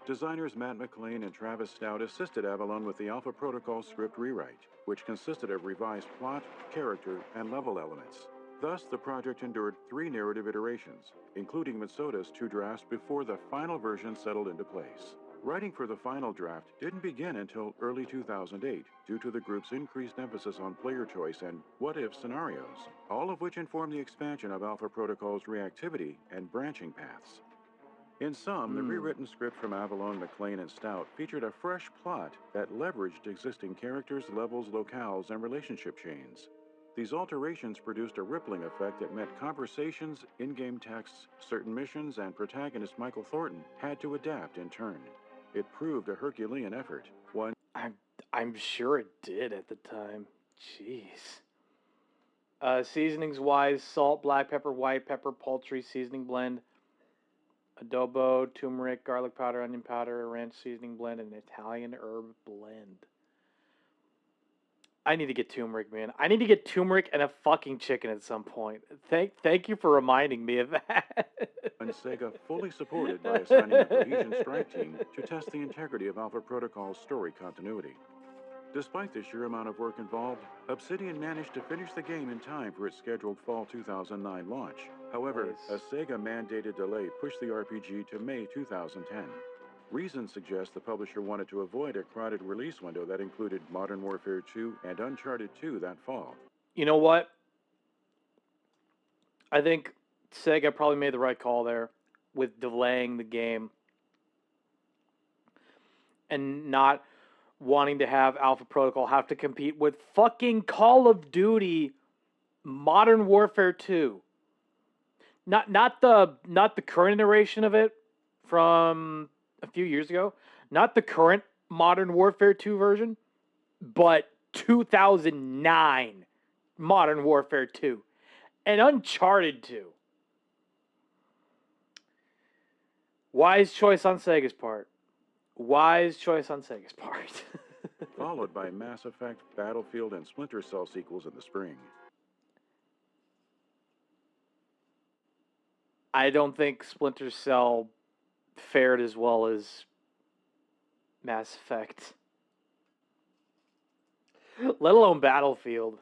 Designers Matt McLean and Travis Stout assisted Avallone with the Alpha Protocol script rewrite, which consisted of revised plot, character, and level elements. Thus, the project endured 3 narrative iterations, including Mitsoda's 2 drafts before the final version settled into place. Writing for the final draft didn't begin until early 2008 due to the group's increased emphasis on player choice and what-if scenarios, all of which informed the expansion of Alpha Protocol's reactivity and branching paths. In sum, the rewritten script from Avallone, McLean, and Stout featured a fresh plot that leveraged existing characters, levels, locales, and relationship chains. These alterations produced a rippling effect that meant conversations, in-game texts, certain missions, and protagonist Michael Thornton had to adapt in turn. It proved a Herculean effort, one I'm sure it did at the time. Jeez. Seasonings-wise, salt, black pepper, white pepper, poultry seasoning blend. Adobo, turmeric, garlic powder, onion powder, ranch seasoning blend, and Italian herb blend. I need to get turmeric, man. I need to get turmeric and a fucking chicken at some point. Thank you for reminding me of that. And Sega fully supported by assigning a cohesion strike team to test the integrity of Alpha Protocol's story continuity. Despite the sheer amount of work involved, Obsidian managed to finish the game in time for its scheduled fall 2009 launch. However, a Sega-mandated delay pushed the RPG to May 2010. Reasons suggest the publisher wanted to avoid a crowded release window that included Modern Warfare 2 and Uncharted 2 that fall. You know what? I think Sega probably made the right call there with delaying the game and not wanting to have Alpha Protocol have to compete with fucking Call of Duty Modern Warfare 2. Not the current iteration of it from a few years ago. Not the current Modern Warfare 2 version, but 2009 Modern Warfare 2 and Uncharted 2. Wise choice on Sega's part. Wise choice on Sega's part. Followed by Mass Effect, Battlefield, and Splinter Cell sequels in the spring. I don't think Splinter Cell fared as well as Mass Effect. Let alone Battlefield.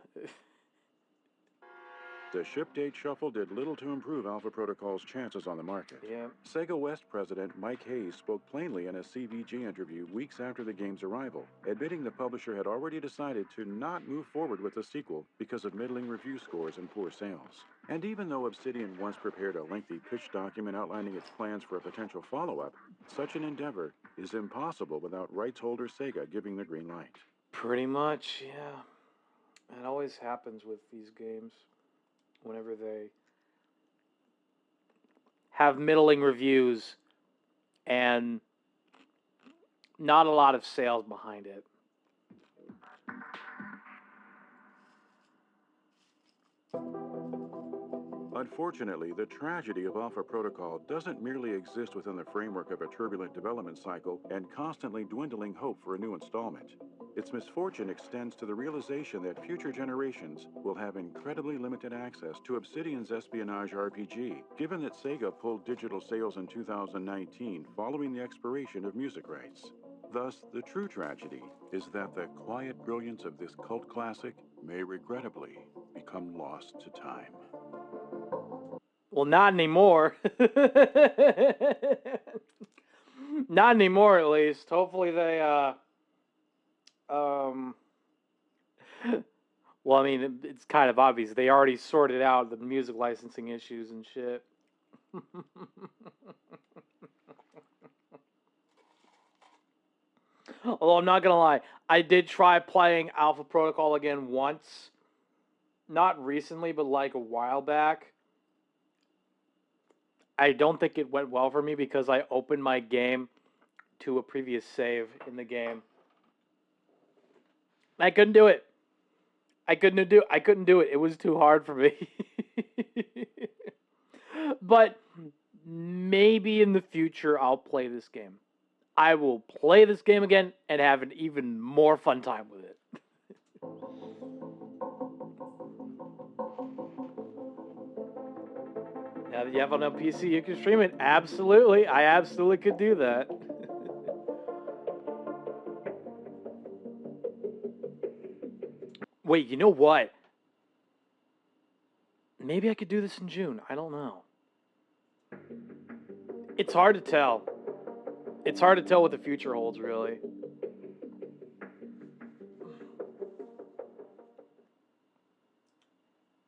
The ship date shuffle did little to improve Alpha Protocol's chances on the market. Yeah. Sega West president Mike Hayes spoke plainly in a CVG interview weeks after the game's arrival, admitting the publisher had already decided to not move forward with the sequel because of middling review scores and poor sales. And even though Obsidian once prepared a lengthy pitch document outlining its plans for a potential follow-up, such an endeavor is impossible without rights holder Sega giving the green light. Pretty much, yeah. It always happens with these games. Whenever they have middling reviews and not a lot of sales behind it. Unfortunately, the tragedy of Alpha Protocol doesn't merely exist within the framework of a turbulent development cycle and constantly dwindling hope for a new installment. Its misfortune extends to the realization that future generations will have incredibly limited access to Obsidian's espionage RPG, given that Sega pulled digital sales in 2019 following the expiration of music rights. Thus, the true tragedy is that the quiet brilliance of this cult classic may regrettably become lost to time. Well, not anymore. Not anymore, at least. Hopefully they, well, I mean, it's kind of obvious. They already sorted out the music licensing issues and shit. Although I'm not gonna lie, I did try playing Alpha Protocol again once. Not recently, but like a while back. I don't think it went well for me because I opened my game to a previous save in the game. I couldn't do it. I couldn't do it. It was too hard for me. But maybe in the future I'll play this game. I will play this game again and have an even more fun time with it. Now that you have it on a PC, you can stream it. Absolutely. I absolutely could do that. Wait, you know what? Maybe I could do this in June. I don't know. It's hard to tell. It's hard to tell what the future holds, really.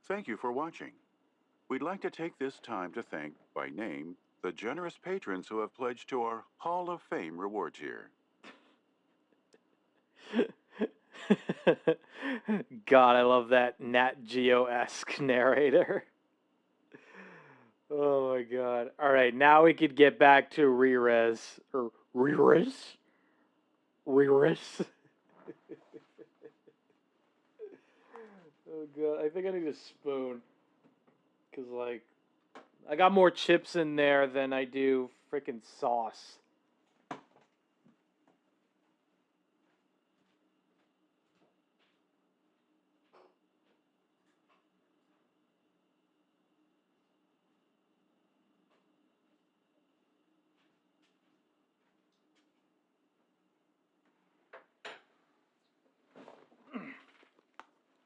Thank you for watching. We'd like to take this time to thank, by name, the generous patrons who have pledged to our Hall of Fame reward tier. God, I love that Nat Geo-esque narrator. Oh my god. Alright, now we could get back to re-res. Or re-res? Re-res? Oh god, I think I need a spoon. Because, like, I got more chips in there than I do freaking sauce.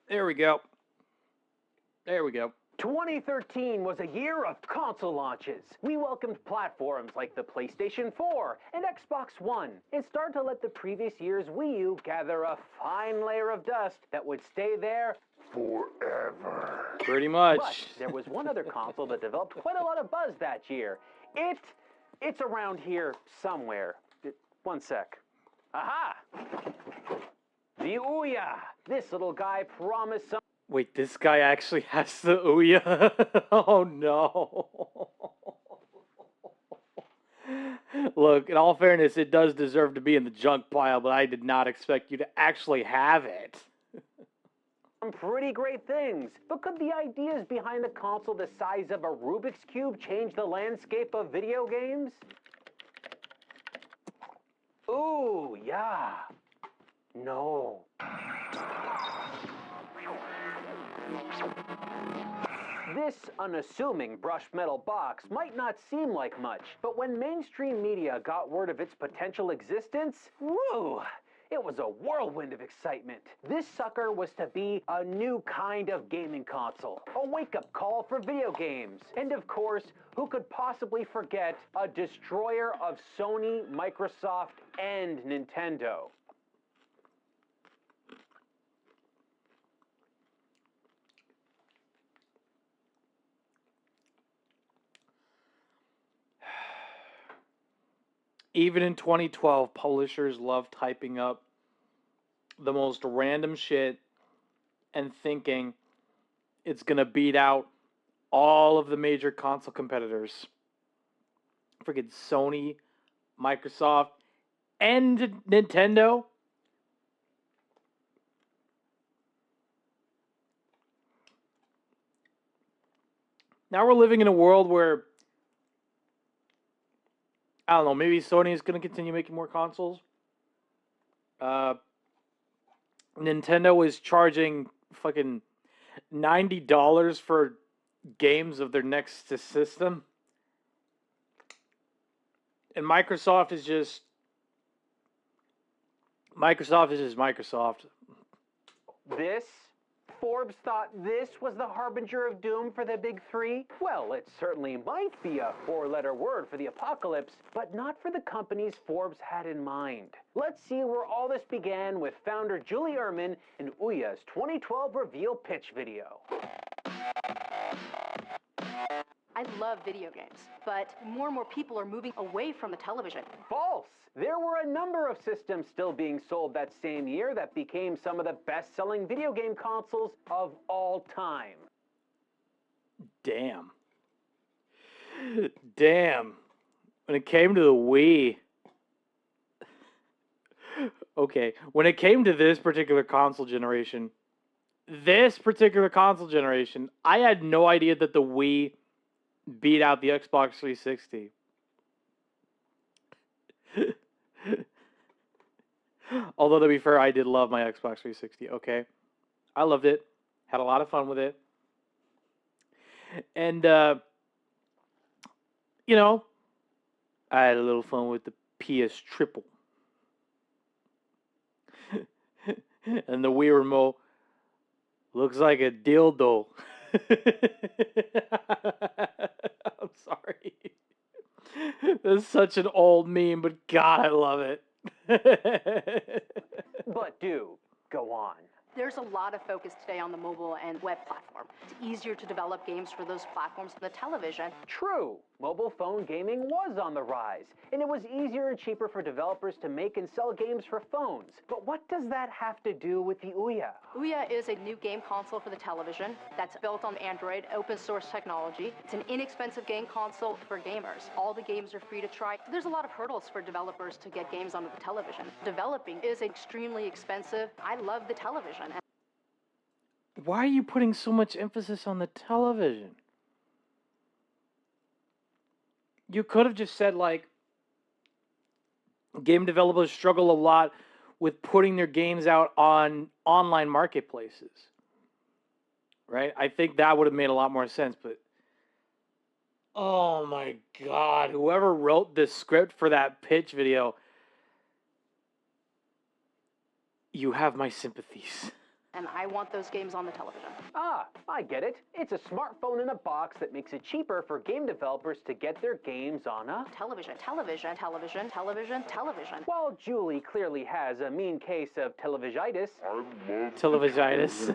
There we go. There we go. 2013 was a year of console launches. We welcomed platforms like the PlayStation 4 and Xbox One, and started to let the previous year's Wii U gather a fine layer of dust that would stay there forever. Pretty much. But there was one other console that developed quite a lot of buzz that year. It's around here somewhere. One sec. Aha! The Ouya. This little guy promised some... Wait, this guy actually has the Ouya? Oh no. Look, in all fairness, it does deserve to be in the junk pile, but I did not expect you to actually have it. Some pretty great things, but could the ideas behind a console the size of a Rubik's Cube change the landscape of video games? Ooh, yeah. No. This unassuming brushed metal box might not seem like much, but when mainstream media got word of its potential existence, woo! It was a whirlwind of excitement. This sucker was to be a new kind of gaming console, a wake-up call for video games. And of course, who could possibly forget a destroyer of Sony, Microsoft, and Nintendo? Even in 2012, publishers love typing up the most random shit and thinking it's going to beat out all of the major console competitors. Freaking Sony, Microsoft, and Nintendo. Now we're living in a world where, I don't know, maybe Sony is going to continue making more consoles. Nintendo is charging fucking $90 for games of their next system. And Microsoft is just Microsoft. Forbes thought this was the harbinger of doom for the big three? Well, it certainly might be a four-letter word for the apocalypse, but not for the companies Forbes had in mind. Let's see where all this began with founder Julie Ehrman in Ouya's 2012 reveal pitch video. I love video games, but more and more people are moving away from the television. False! There were a number of systems still being sold that same year that became some of the best-selling video game consoles of all time. Damn. When it came to the Wii... Okay, when it came to this particular console generation, I had no idea that the Wii beat out the Xbox 360. Although, to be fair, I did love my Xbox 360, okay? I loved it. Had a lot of fun with it. And, you know, I had a little fun with the PS Triple. And the Wii Remote looks like a dildo. I'm sorry. That's such an old meme, but God, I love it. But do go on. There's a lot of focus today on the mobile and web platform. It's easier to develop games for those platforms than the television. True. Mobile phone gaming was on the rise, and it was easier and cheaper for developers to make and sell games for phones. But what does that have to do with the Ouya? Ouya is a new game console for the television that's built on Android, open source technology. It's an inexpensive game console for gamers. All the games are free to try. There's a lot of hurdles for developers to get games onto the television. Developing is extremely expensive. I love the television. Why are you putting so much emphasis on the television? You could have just said, like, game developers struggle a lot with putting their games out on online marketplaces. Right? I think that would have made a lot more sense, but oh my god, whoever wrote the script for that pitch video, you have my sympathies. And I want those games on the television. Ah, I get it. It's a smartphone in a box that makes it cheaper for game developers to get their games on a television. Well, Julie clearly has a mean case of televisitis. Televisitis.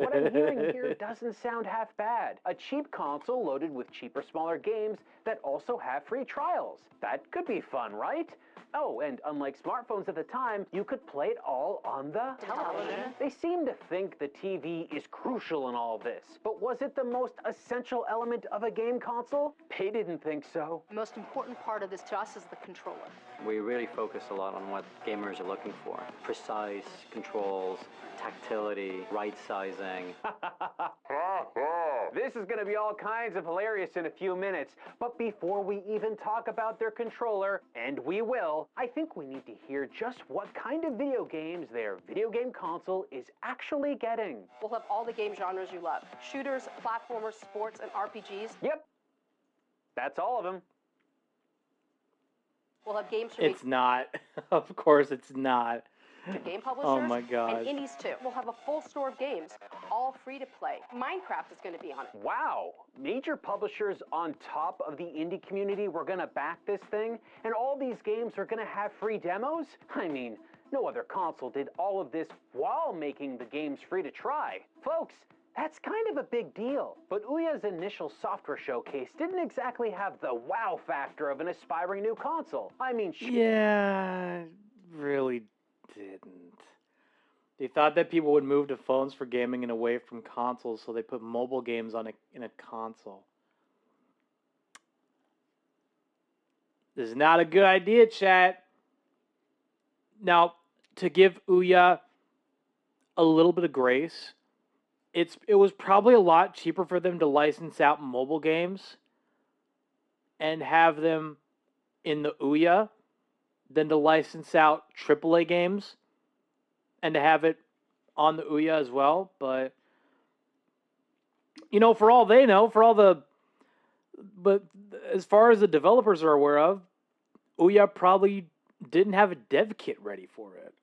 What I'm hearing here doesn't sound half bad. A cheap console loaded with cheaper, smaller games that also have free trials. That could be fun, right? Oh, and unlike smartphones at the time, you could play it all on the television. They seem to think the TV is crucial in all this, but was it the most essential element of a game console? They didn't think so. The most important part of this to us is the controller. We really focus a lot on what gamers are looking for. Precise controls, tactility, right sizing. This is going to be all kinds of hilarious in a few minutes, but before we even talk about their controller, and we will, I think we need to hear just what kind of video games their video game console is actually getting. We'll have all the game genres you love. Shooters, platformers, sports, and RPGs. Yep. That's all of them. We'll have games It's not. Of course it's not. to game publishers Oh my god. and indies too. We'll have a full store of games, all free to play. Minecraft is going to be on it. Wow, major publishers on top of the indie community were going to back this thing, and all these games are going to have free demos? I mean, no other console did all of this while making the games free to try. Folks, that's kind of a big deal. But Ouya's initial software showcase didn't exactly have the wow factor of an aspiring new console. I mean, yeah, really didn't. They thought that people would move to phones for gaming and away from consoles, so they put mobile games in a console. This is not a good idea, chat. Now, to give Ouya a little bit of grace, it was probably a lot cheaper for them to license out mobile games and have them in the Ouya than to license out AAA games and to have it on the Ouya as well. But, you know, for all they know, but as far as the developers are aware of, Ouya probably didn't have a dev kit ready for it.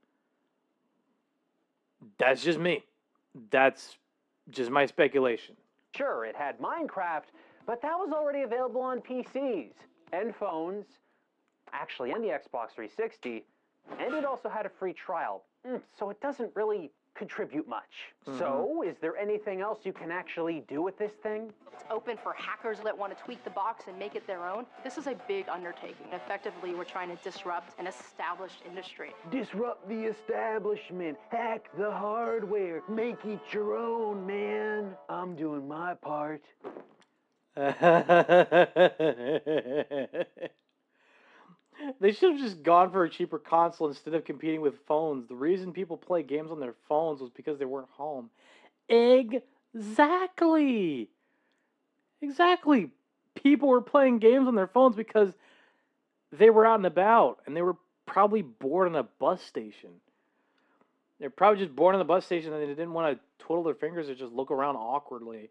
That's just me. That's just my speculation. Sure, it had Minecraft, but that was already available on PCs and phones, actually, and the Xbox 360, and it also had a free trial, so it doesn't really contribute much. So, is there anything else you can actually do with this thing? It's open for hackers that want to tweak the box and make it their own. This is a big undertaking. Effectively, we're trying to disrupt an established industry. Disrupt the establishment, hack the hardware, make it your own, man. I'm doing my part. They should have just gone for a cheaper console instead of competing with phones. The reason people play games on their phones was because they weren't home. Exactly. People were playing games on their phones because they were out and about, and they were probably bored on a bus station. They're probably just bored on the bus station and they didn't want to twiddle their fingers or just look around awkwardly.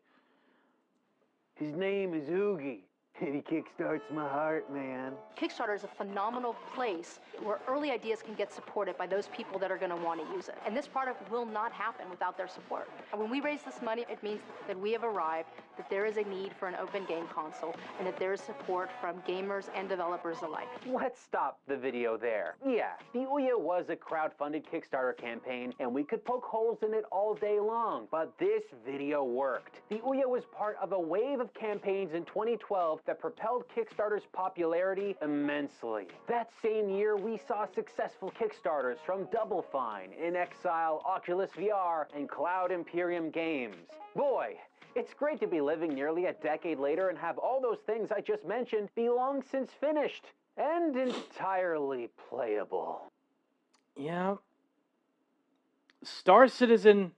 His name is Oogie. And he kickstarts my heart, man. Kickstarter is a phenomenal place where early ideas can get supported by those people that are going to want to use it. And this product will not happen without their support. And when we raise this money, it means that we have arrived, that there is a need for an open game console, and that there is support from gamers and developers alike. Let's stop the video there. Yeah, the Ouya was a crowd-funded Kickstarter campaign, and we could poke holes in it all day long, but this video worked. The Ouya was part of a wave of campaigns in 2012 that propelled Kickstarter's popularity immensely. That same year, we saw successful Kickstarters from Double Fine, In Exile, Oculus VR, and Cloud Imperium Games. Boy, it's great to be living nearly a decade later and have all those things I just mentioned be long since finished and entirely playable. Yeah. Star Citizen...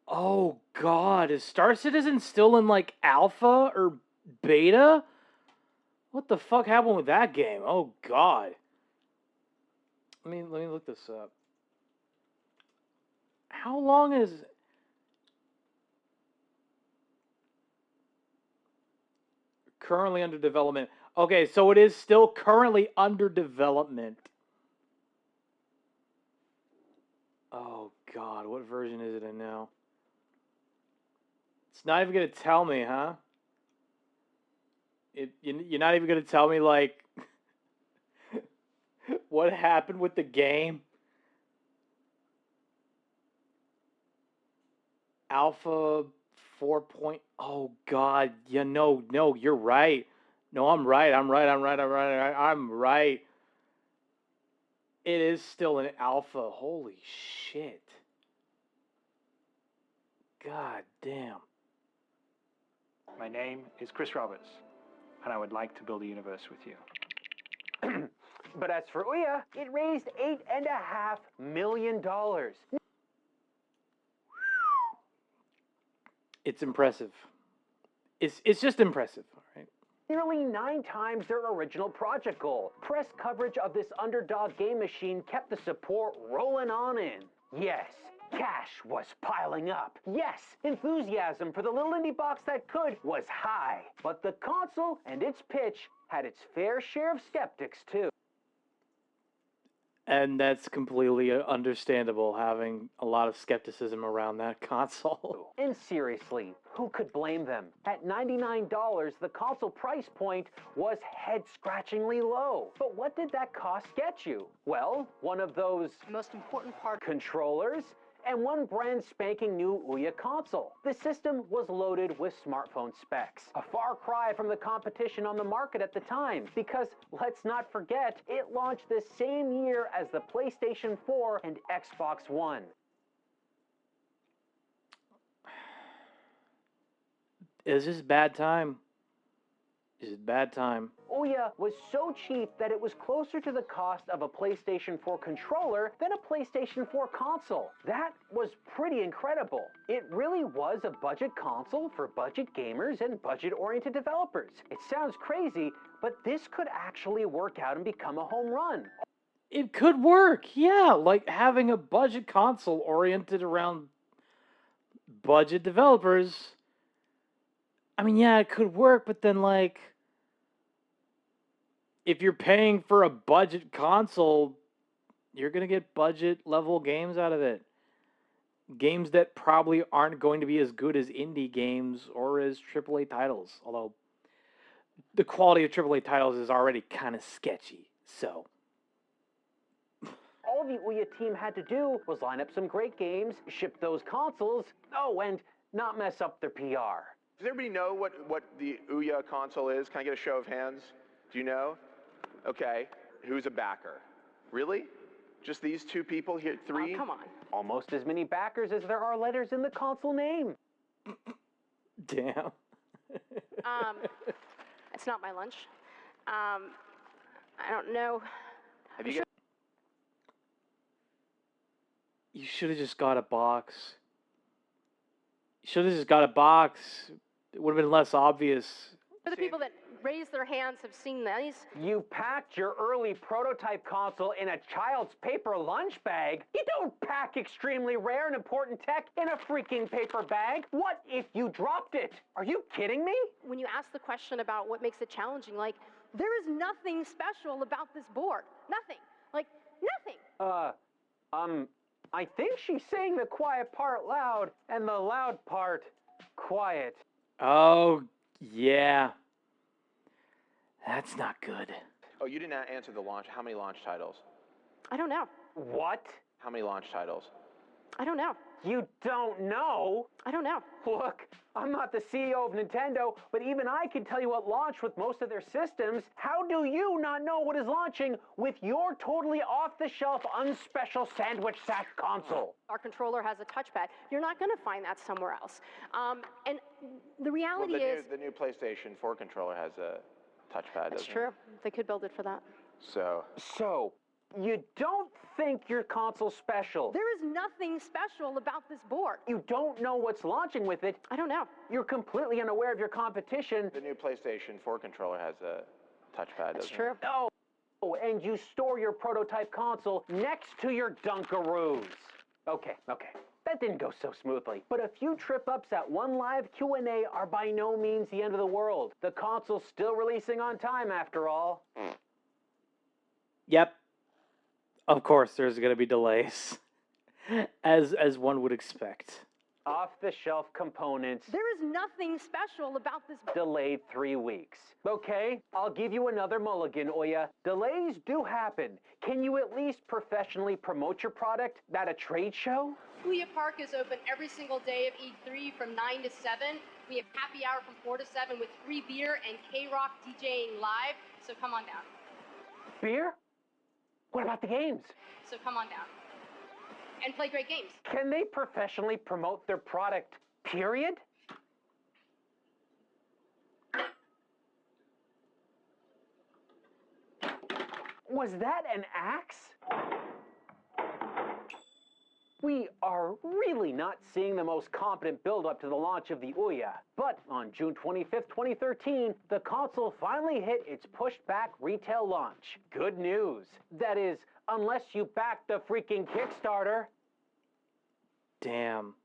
Oh, God. Is Star Citizen still in, like, alpha or beta? What the fuck happened with that game? Oh god. Let me look this up. How long is currently under development? Okay, so it is still currently under development. Oh god, what version is it in now? It's not even gonna tell me, huh? You're not even gonna tell me like what happened with the game? Alpha 4. Oh god, yeah, no, you're right. No, I'm right. It is still an alpha. Holy shit. God damn. My name is Chris Roberts, and I would like to build a universe with you. But as for Ouya, it raised $8.5 million. It's impressive. It's just impressive, all right? Nearly 9 times their original project goal. Press coverage of this underdog game machine kept the support rolling on in. Yes, cash was piling up. Yes, enthusiasm for the little indie box that could was high. But the console and its pitch had its fair share of skeptics too. And that's completely understandable, having a lot of skepticism around that console. And seriously, who could blame them? At $99, the console price point was head-scratchingly low. But what did that cost get you? Well, one of those most important part controllers and one brand spanking new Ouya console. The system was loaded with smartphone specs, a far cry from the competition on the market at the time, because let's not forget, it launched the same year as the PlayStation 4 and Xbox One. It's just bad time. It's bad time. Ouya was so cheap that it was closer to the cost of a PlayStation 4 controller than a PlayStation 4 console. That was pretty incredible. It really was a budget console for budget gamers and budget-oriented developers. It sounds crazy, but this could actually work out and become a home run. It could work, yeah. Like having a budget console oriented around budget developers. I mean, yeah, it could work, but then like, if you're paying for a budget console, you're going to get budget level games out of it. Games that probably aren't going to be as good as indie games or as AAA titles. Although, the quality of AAA titles is already kind of sketchy, so. All the Ouya team had to do was line up some great games, ship those consoles, and not mess up their PR. Does everybody know what the Ouya console is? Can I get a show of hands? Do you know? Okay. Who's a backer? Really? Just these 2 people here? 3? Oh, come on. Almost as many backers as there are letters in the console name. Damn. It's not my lunch. I don't know. Have you got... You should have just got a box. You should have just got a box. It would have been less obvious. For the people that raise their hands have seen these. You packed your early prototype console in a child's paper lunch bag? You don't pack extremely rare and important tech in a freaking paper bag. What if you dropped it? Are you kidding me? When you ask the question about what makes it challenging, like, there is nothing special about this board. Nothing. Like, nothing. I think she's saying the quiet part loud and the loud part quiet. Oh, yeah. That's not good. Oh, you didn't answer the launch. How many launch titles? I don't know. What? How many launch titles? I don't know. You don't know? I don't know. Look, I'm not the CEO of Nintendo, but even I can tell you what launched with most of their systems. How do you not know what is launching with your totally off-the-shelf, unspecial sandwich sack console? Our controller has a touchpad. You're not going to find that somewhere else. And the reality is... The new PlayStation 4 controller has a touchpad, That's true. They could build it for that. So, you don't think your console's special. There is nothing special about this board. You don't know what's launching with it. I don't know. You're completely unaware of your competition. The new PlayStation 4 controller has a touchpad, That's doesn't true. it? Oh, and you store your prototype console next to your Dunkaroos. Okay. That didn't go so smoothly. But a few trip-ups at one live Q&A are by no means the end of the world. The console's still releasing on time, after all. Yep. Of course, there's going to be delays, as one would expect. Off-the-shelf components. There is nothing special about this. Delayed 3 weeks. Okay, I'll give you another mulligan, Ouya. Delays do happen. Can you at least professionally promote your product at a trade show? Ouya Park is open every single day of E3 from 9 to 7. We have happy hour from 4 to 7 with free beer and K-Rock DJing live, so come on down. Beer? What about the games? So come on down. And play great games. Can they professionally promote their product, period? Was that an axe? We are really not seeing the most competent build-up to the launch of the Ouya. But on June 25th, 2013, the console finally hit its pushed-back retail launch. Good news. That is, unless you back the freaking Kickstarter. Damn.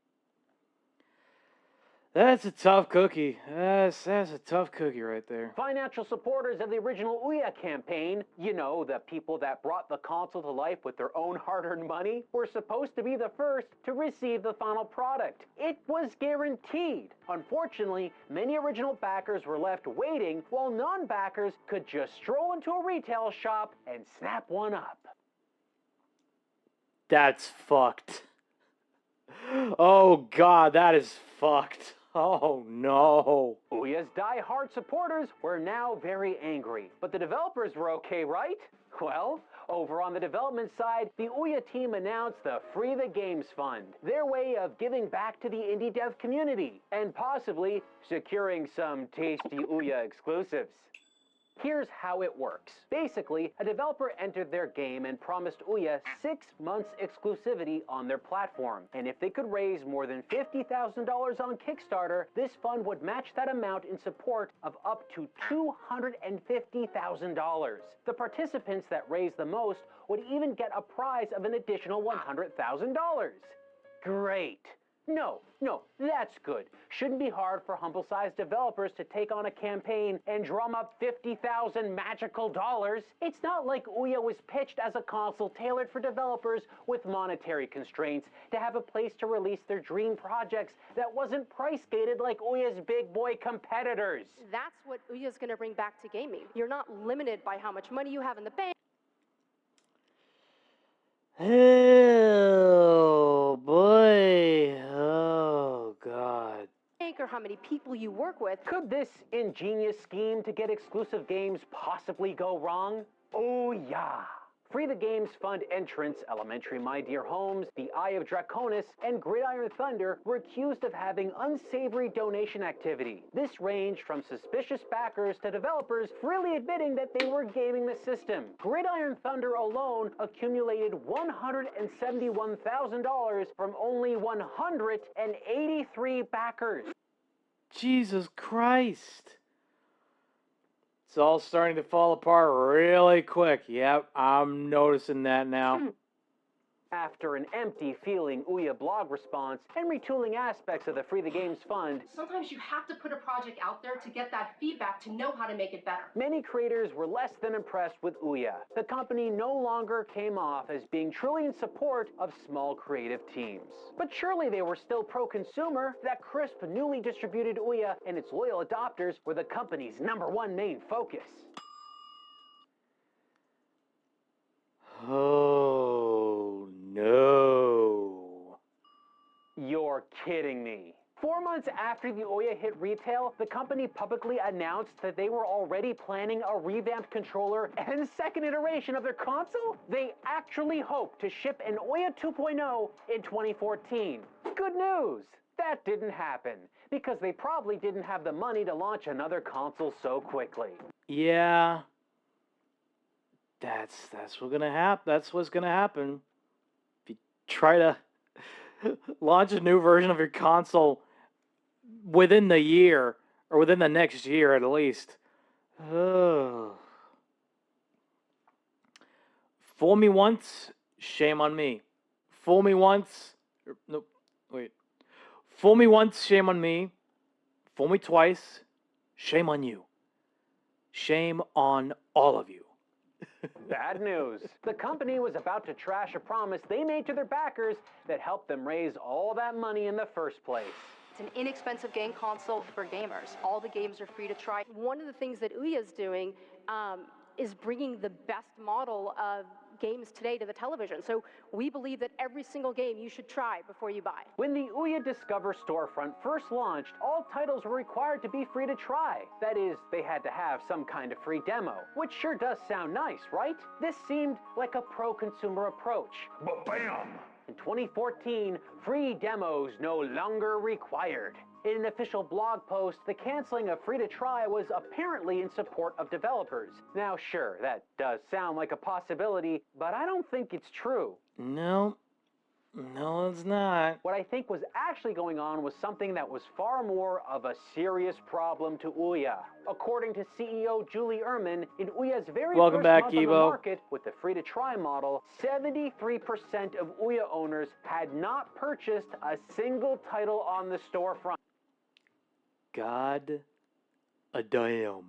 That's a tough cookie. That's a tough cookie right there. Financial supporters of the original Ouya campaign, you know, the people that brought the console to life with their own hard-earned money, were supposed to be the first to receive the final product. It was guaranteed. Unfortunately, many original backers were left waiting while non-backers could just stroll into a retail shop and snap one up. That's fucked. Oh god, that is fucked. Oh no. Ouya's die-hard supporters were now very angry, but the developers were okay, right? Well, over on the development side, the Ouya team announced the Free the Games Fund, their way of giving back to the indie dev community, and possibly securing some tasty Ouya exclusives. Here's how it works. Basically, a developer entered their game and promised Ouya 6 months exclusivity on their platform. And if they could raise more than $50,000 on Kickstarter, this fund would match that amount in support of up to $250,000. The participants that raised the most would even get a prize of an additional $100,000. Great. No, that's good. Shouldn't be hard for humble-sized developers to take on a campaign and drum up 50,000 magical dollars. It's not like Ouya was pitched as a console tailored for developers with monetary constraints to have a place to release their dream projects that wasn't price-gated like Ouya's big boy competitors. That's what Ouya's going to bring back to gaming. You're not limited by how much money you have in the bank. Oh boy. Oh god. Or how many people you work with. Could this ingenious scheme to get exclusive games possibly go wrong? Oh yeah. Free the Games Fund entrants Elementary My Dear Homes, The Eye of Draconis, and Gridiron Thunder were accused of having unsavory donation activity. This ranged from suspicious backers to developers freely admitting that they were gaming the system. Gridiron Thunder alone accumulated $171,000 from only 183 backers. Jesus Christ. It's all starting to fall apart really quick. Yep, I'm noticing that now. After an empty-feeling Ouya blog response and retooling aspects of the Free the Games Fund, Sometimes you have to put a project out there to get that feedback to know how to make it better. many creators were less than impressed with Ouya. The company no longer came off as being truly in support of small creative teams. But surely they were still pro-consumer. That crisp, newly distributed Ouya and its loyal adopters were the company's #1 main focus. Oh no. You're kidding me. 4 months after the Ouya hit retail, the company publicly announced that they were already planning a revamped controller and second iteration of their console. They actually hope to ship an Ouya 2.0 in 2014. Good news! That didn't happen, because they probably didn't have the money to launch another console so quickly. Yeah. That's what's gonna happen. That's what's gonna happen. If you try to launch a new version of your console within the year, or within the next year at least. Oh. Fool me once, shame on me. Fool me once. Nope. Wait. Fool me once, shame on me. Fool me twice, shame on you. Shame on all of you. Bad news. The company was about to trash a promise they made to their backers that helped them raise all that money in the first place. It's an inexpensive game console for gamers. All the games are free to try. One of the things that Ouya is doing is bringing the best model of games today to the television. So we believe that every single game you should try before you buy. When the Ouya Discover storefront first launched, all titles were required to be free to try. That is, they had to have some kind of free demo, which sure does sound nice, right? This seemed like a pro-consumer approach. But bam! In 2014, free demos no longer required. In an official blog post, the canceling of free-to-try was apparently in support of developers. Now, sure, that does sound like a possibility, but I don't think it's true. No, it's not. What I think was actually going on was something that was far more of a serious problem to Ouya. According to CEO Julie Ehrman, in Ouya's very first month on the market with the free-to-try model, 73% of Ouya owners had not purchased a single title on the storefront. God a damn.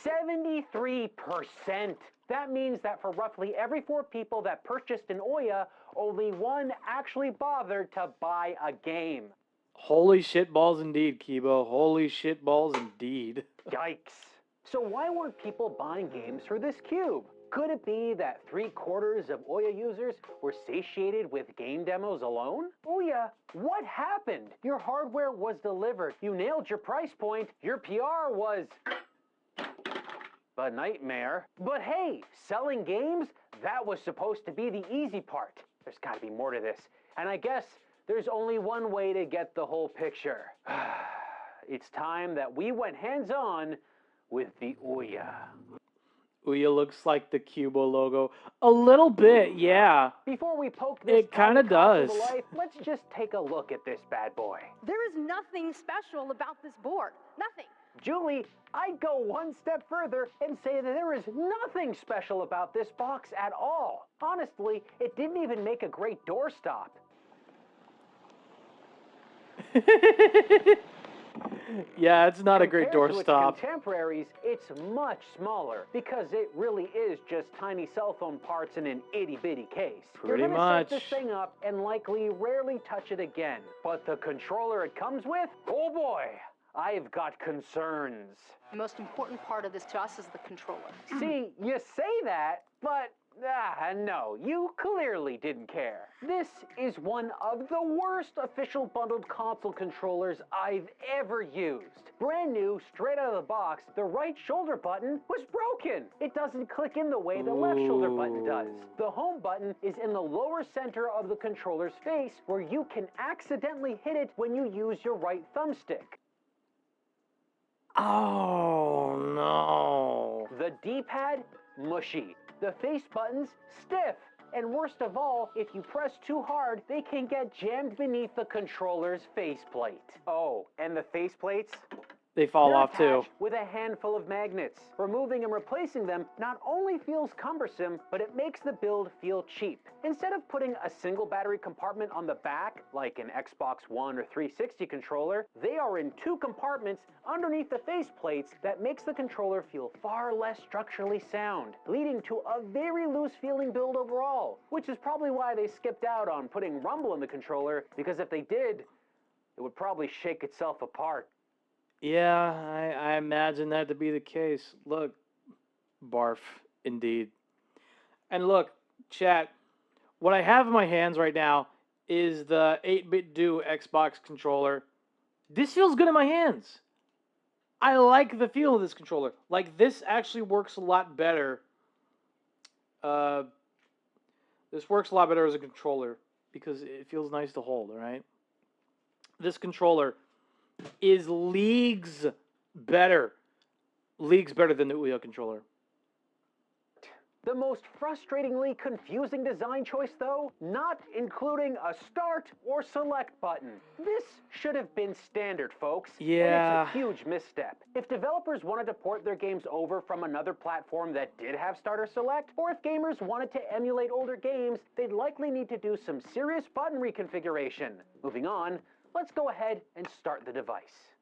73%. That means that for roughly every 4 people that purchased an Ouya, only 1 actually bothered to buy a game. Holy shit balls indeed, Kibo. Holy shit balls indeed. Yikes. So why weren't people buying games for this cube? Could it be that 3/4 of Ouya users were satiated with game demos alone? Ouya, what happened? Your hardware was delivered. You nailed your price point. Your PR was a nightmare. But hey, selling games? That was supposed to be the easy part. There's got to be more to this. And I guess there's only one way to get the whole picture. It's time that we went hands-on with the Ouya. Ouya looks like the Cubo logo. A little bit, yeah. Before we poke this it kind of does. Life, let's just take a look at this bad boy. There is nothing special about this board. Nothing. Julie, I'd go one step further and say that there is nothing special about this box at all. Honestly, it didn't even make a great doorstop. Yeah, it's not a great Compared to doorstop. its contemporaries, it's much smaller because it really is just tiny cell phone parts in an itty-bitty case. Pretty You're gonna much. set this thing up and likely rarely touch it again. But the controller it comes with? Oh boy, I've got concerns. The most important part of this to us is the controller. See, you say that, but no, you clearly didn't care. This is one of the worst official bundled console controllers I've ever used. Brand new, straight out of the box, the right shoulder button was broken. It doesn't click in the way the left shoulder button does. The home button is in the lower center of the controller's face where you can accidentally hit it when you use your right thumbstick. Oh, no. The D-pad, mushy. The face buttons, stiff. And worst of all, if you press too hard, they can get jammed beneath the controller's faceplate. Oh, and the faceplates? They fall off too. With a handful of magnets. Removing and replacing them not only feels cumbersome, but it makes the build feel cheap. Instead of putting a single battery compartment on the back, like an Xbox One or 360 controller, they are in 2 compartments underneath the faceplates that makes the controller feel far less structurally sound, leading to a very loose feeling build overall, which is probably why they skipped out on putting rumble in the controller, because if they did, it would probably shake itself apart. Yeah, I imagine that to be the case. Look, barf, indeed. And look, chat, what I have in my hands right now is the 8-bit do Xbox controller. This feels good in my hands. I like the feel of this controller. Like, this actually works a lot better. This works a lot better as a controller because it feels nice to hold, all right? This controller is leagues better than the Ouya controller. The most frustratingly confusing design choice, though, not including a start or select button. This should have been standard, folks. Yeah. And it's a huge misstep. If developers wanted to port their games over from another platform that did have start or select, or if gamers wanted to emulate older games, they'd likely need to do some serious button reconfiguration. Moving on, let's go ahead and start the device.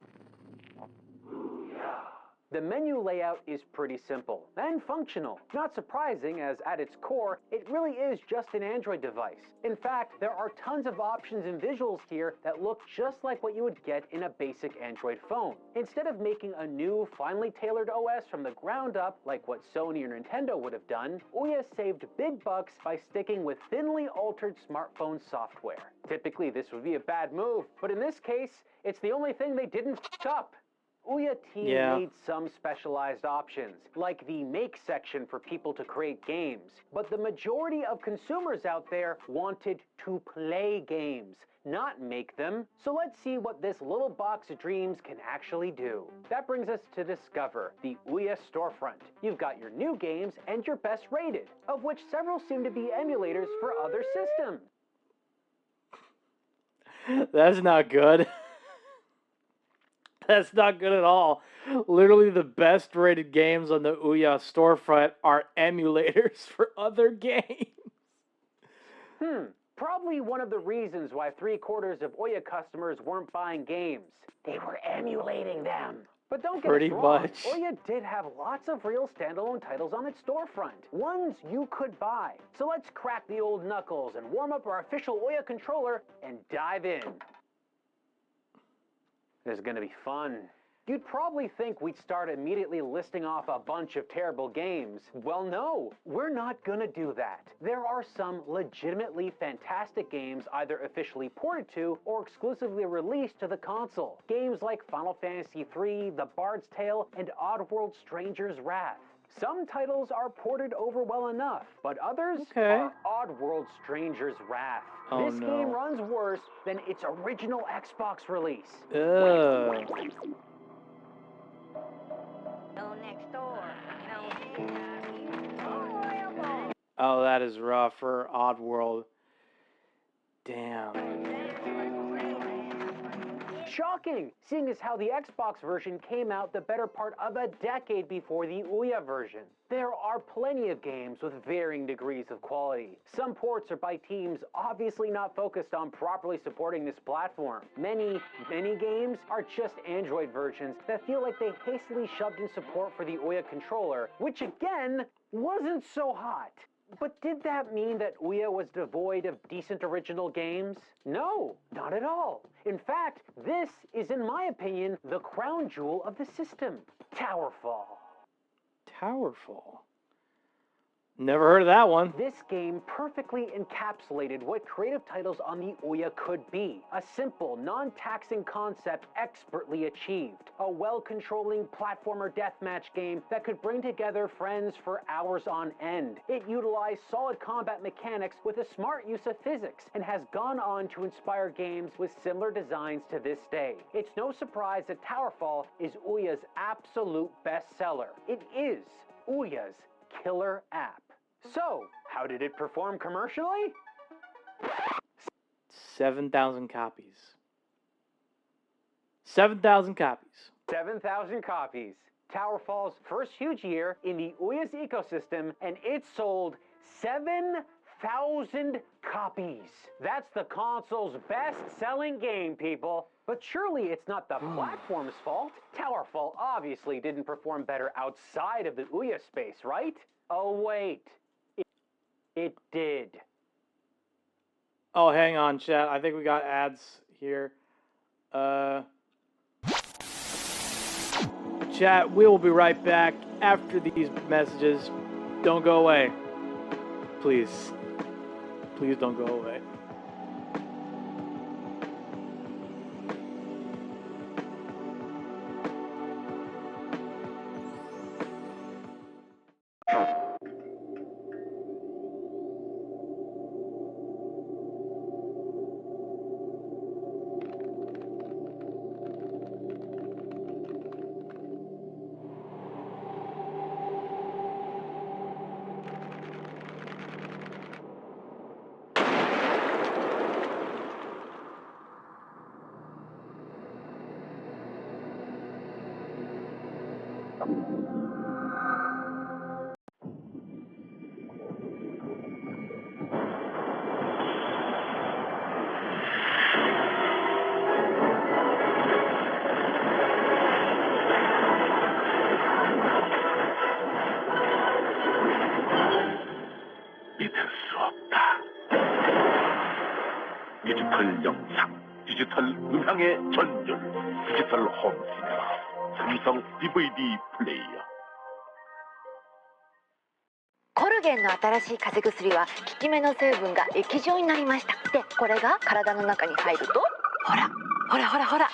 The menu layout is pretty simple and functional. Not surprising, as at its core, it really is just an Android device. In fact, there are tons of options and visuals here that look just like what you would get in a basic Android phone. Instead of making a new, finely tailored OS from the ground up, like what Sony or Nintendo would have done, Ouya saved big bucks by sticking with thinly altered smartphone software. Typically, this would be a bad move, but in this case, it's the only thing they didn't f up. Ouya team made some specialized options, like the Make section for people to create games. But the majority of consumers out there wanted to play games, not make them. So let's see what this little box of dreams can actually do. That brings us to Discover, the Ouya storefront. You've got your new games and your best rated, of which several seem to be emulators for other systems. That's not good. That's not good at all. Literally the best rated games on the Ouya storefront are emulators for other games. Probably one of the reasons why 3/4 of Ouya customers weren't buying games. They were emulating them. But don't get us wrong, Ouya did have lots of real standalone titles on its storefront, ones you could buy. So let's crack the old knuckles and warm up our official Ouya controller and dive in. This is gonna be fun. You'd probably think we'd start immediately listing off a bunch of terrible games. Well, no, we're not gonna do that. There are some legitimately fantastic games either officially ported to or exclusively released to the console. Games like Final Fantasy III, The Bard's Tale, and Oddworld Stranger's Wrath. Some titles are ported over well enough, but others are Oddworld Stranger's Wrath. Oh, this no. game runs worse than its original Xbox release. Ugh. Oh, that is rough for Oddworld. Damn. Shocking, seeing as how the Xbox version came out the better part of a decade before the Ouya version. There are plenty of games with varying degrees of quality. Some ports are by teams obviously not focused on properly supporting this platform. Many games are just Android versions that feel like they hastily shoved in support for the Ouya controller, which again, wasn't so hot. But did that mean that Ouya was devoid of decent original games? No, not at all. In fact, this is, in my opinion, the crown jewel of the system, Towerfall. Towerfall? Never heard of that one. This game perfectly encapsulated what creative titles on the Ouya could be. A simple, non-taxing concept expertly achieved. A well-controlling platformer deathmatch game that could bring together friends for hours on end. It utilized solid combat mechanics with a smart use of physics and has gone on to inspire games with similar designs to this day. It's no surprise that Towerfall is Ouya's absolute bestseller. It is Ouya's killer app. So, how did it perform commercially? 7,000 copies. 7,000 copies. 7,000 copies. Towerfall's first huge year in the Ouya's ecosystem, and it sold 7,000 copies. That's the console's best-selling game, people. But surely it's not the platform's fault. Towerfall obviously didn't perform better outside of the Ouya space, right? Oh, wait. It did. Oh, hang on, chat. I think we got ads here. Chat, we will be right back after these messages. Don't go away. Please. Please don't go away. 디지털 영상, 디지털 음향의 전율, 디지털 홈시네마, 삼성 DVD 플레이어. コルゲンの新しい風邪薬は効き目の成分が液状になりました。で、これが体の中に入ると、ほら、ほらほらほら、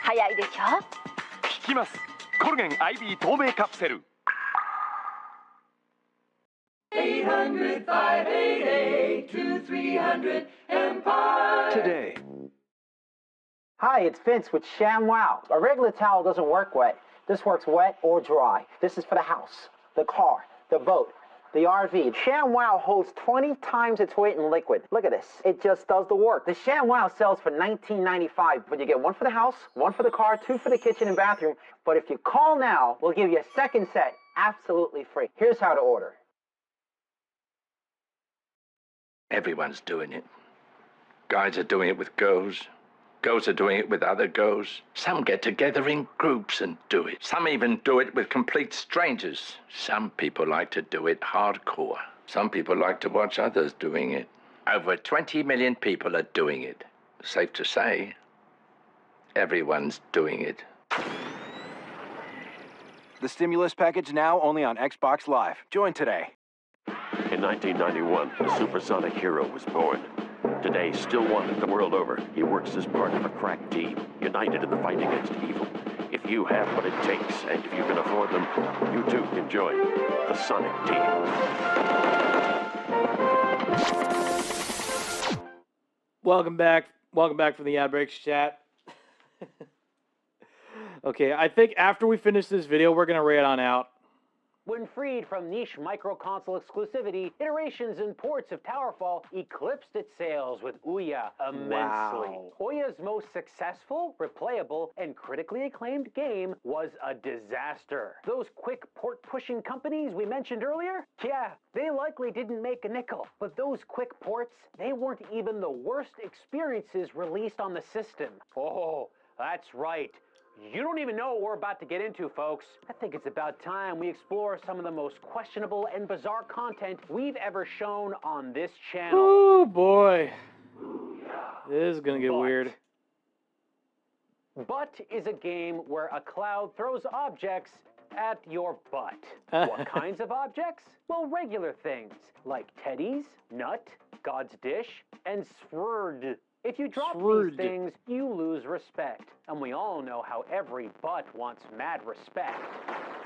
早いでしょ？効きます。コルゲン IB 透明カプセル。800-588-2300 Empire. Today. Hi, it's Vince with ShamWow. A regular towel doesn't work wet. This works wet or dry. This is for the house, the car, the boat, the RV. ShamWow holds 20 times its weight in liquid. Look at this. It just does the work. The ShamWow sells for $19.95, but you get one for the house, one for the car, two for the kitchen and bathroom. But if you call now, we'll give you a second set absolutely free. Here's how to order. Everyone's doing it. Guys are doing it with girls. Girls are doing it with other girls. Some get together in groups and do it. Some even do it with complete strangers. Some people like to do it hardcore. Some people like to watch others doing it. Over 20 million people are doing it. Safe to say, everyone's doing it. The stimulus package now only on Xbox Live. Join today. In 1991, the supersonic hero was born. Today, still wanted the world over, he works as part of a crack team, united in the fight against evil. If you have what it takes, and if you can afford them, you too can join the Sonic Team. Welcome back. Welcome back from the ad breaks chat. Okay, I think after we finish this video, we're going to raid on out. When freed from niche micro-console exclusivity, iterations and ports of Towerfall eclipsed its sales with Ouya immensely. Wow. Ouya's most successful, replayable, and critically acclaimed game was a disaster. Those quick port-pushing companies we mentioned earlier? Yeah, they likely didn't make a nickel. But those quick ports, they weren't even the worst experiences released on the system. Oh, that's right. You don't even know what we're about to get into, folks. I think it's about time we explore some of the most questionable and bizarre content we've ever shown on this channel. Oh boy. This is gonna get weird. Butt is a game where a cloud throws objects at your butt. What kinds of objects? Well, regular things like teddies, nut, God's dish, and sword. If you drop these things, you lose respect. And we all know how every butt wants mad respect.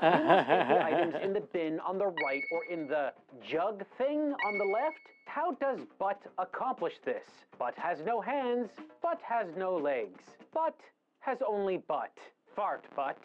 You must get the items in the bin on the right or in the jug thing on the left. How does butt accomplish this? Butt has no hands. Butt has no legs. Butt has only butt. Fart butt.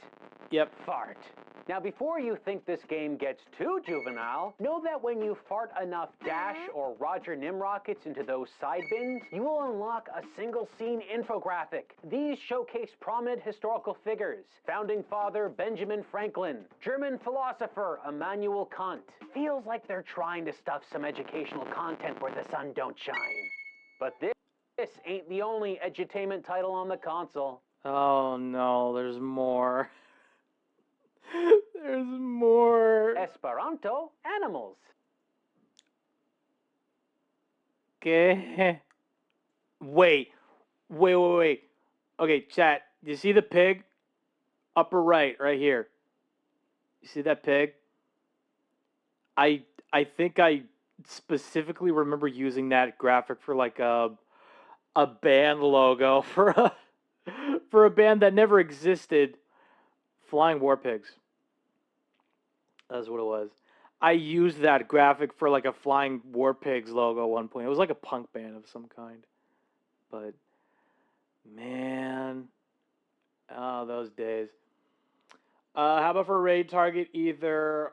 Yep. Fart. Now, before you think this game gets too juvenile, know that when you fart enough Dash or Roger Nimrockets into those side bins, you will unlock a single scene infographic. These showcase prominent historical figures. Founding father Benjamin Franklin, German philosopher Immanuel Kant. Feels like they're trying to stuff some educational content where the sun don't shine. But this ain't the only edutainment title on the console. Oh no, there's more. There's more. Esperanto animals. Okay. Wait. Okay, chat. Do you see the pig? Upper right here. You see that pig? I think I specifically remember using that graphic for like a band logo for a band that never existed. Flying War Pigs. That's what it was. I used that graphic for like a Flying War Pigs logo at one point. It was like a punk band of some kind. But, man. Oh, those days. How about for raid target either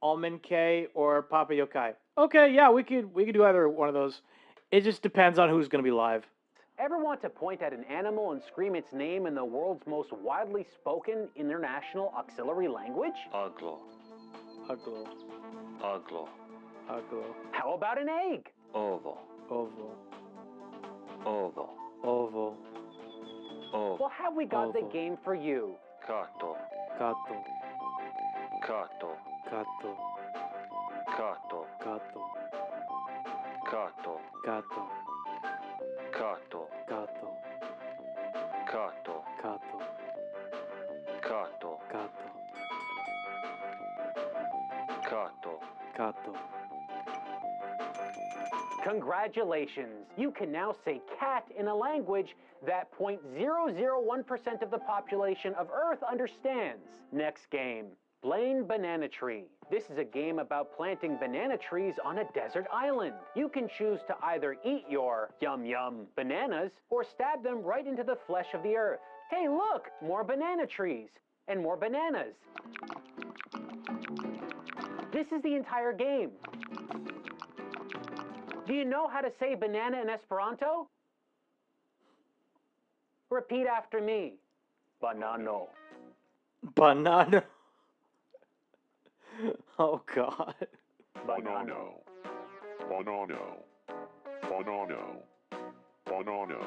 Almond K or Papa Yokai? Okay, yeah, we could do either one of those. It just depends on who's going to be live. Ever want to point at an animal and scream its name in the world's most widely spoken international auxiliary language? Aglo. Aglo. Aglo. Aglo. How about an egg? Ovo. Ovo. Ovo. Ovo. Ovo. Well, have we got the game for you? Kato. Kato. Kato. Kato. Kato. Kato. Kato. Kato. Kato. Congratulations! You can now say cat in a language that 0.001% of the population of Earth understands. Next game. Blaine Banana Tree. This is a game about planting banana trees on a desert island. You can choose to either eat your yum yum bananas or stab them right into the flesh of the earth. Hey look, more banana trees and more bananas. This is the entire game. Do you know how to say banana in Esperanto? Repeat after me. Banano. Banana. Oh God. Banano. Banano. Banano. Banano.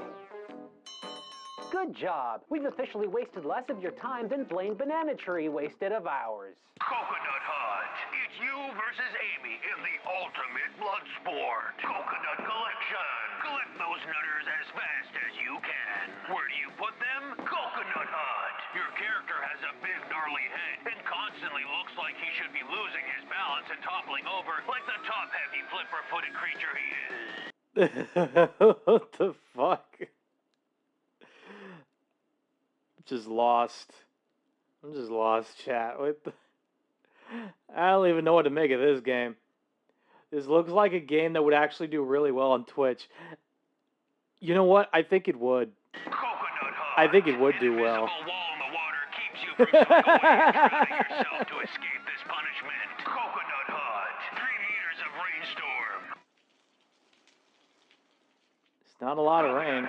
Good job. We've officially wasted less of your time than Blaine Banana Tree wasted of ours. Coconut Hunt. It's you versus Amy in the ultimate blood sport. Coconut Collection. Collect those nutters as fast as you can. Where do you put them? Coconut Hunt. Your character has a big gnarly head and constantly looks like he should be losing his balance and toppling over like the top-heavy flipper-footed creature he is. What the fuck? Just lost. I'm just lost, chat. What the... I don't even know what to make of this game. This looks like a game that would actually do really well on Twitch. You know what? I think it would. I think it would do well. Yourself to escape this punishment. Coconut Hunt. 3 meters of rainstorm. It's not a lot of rain.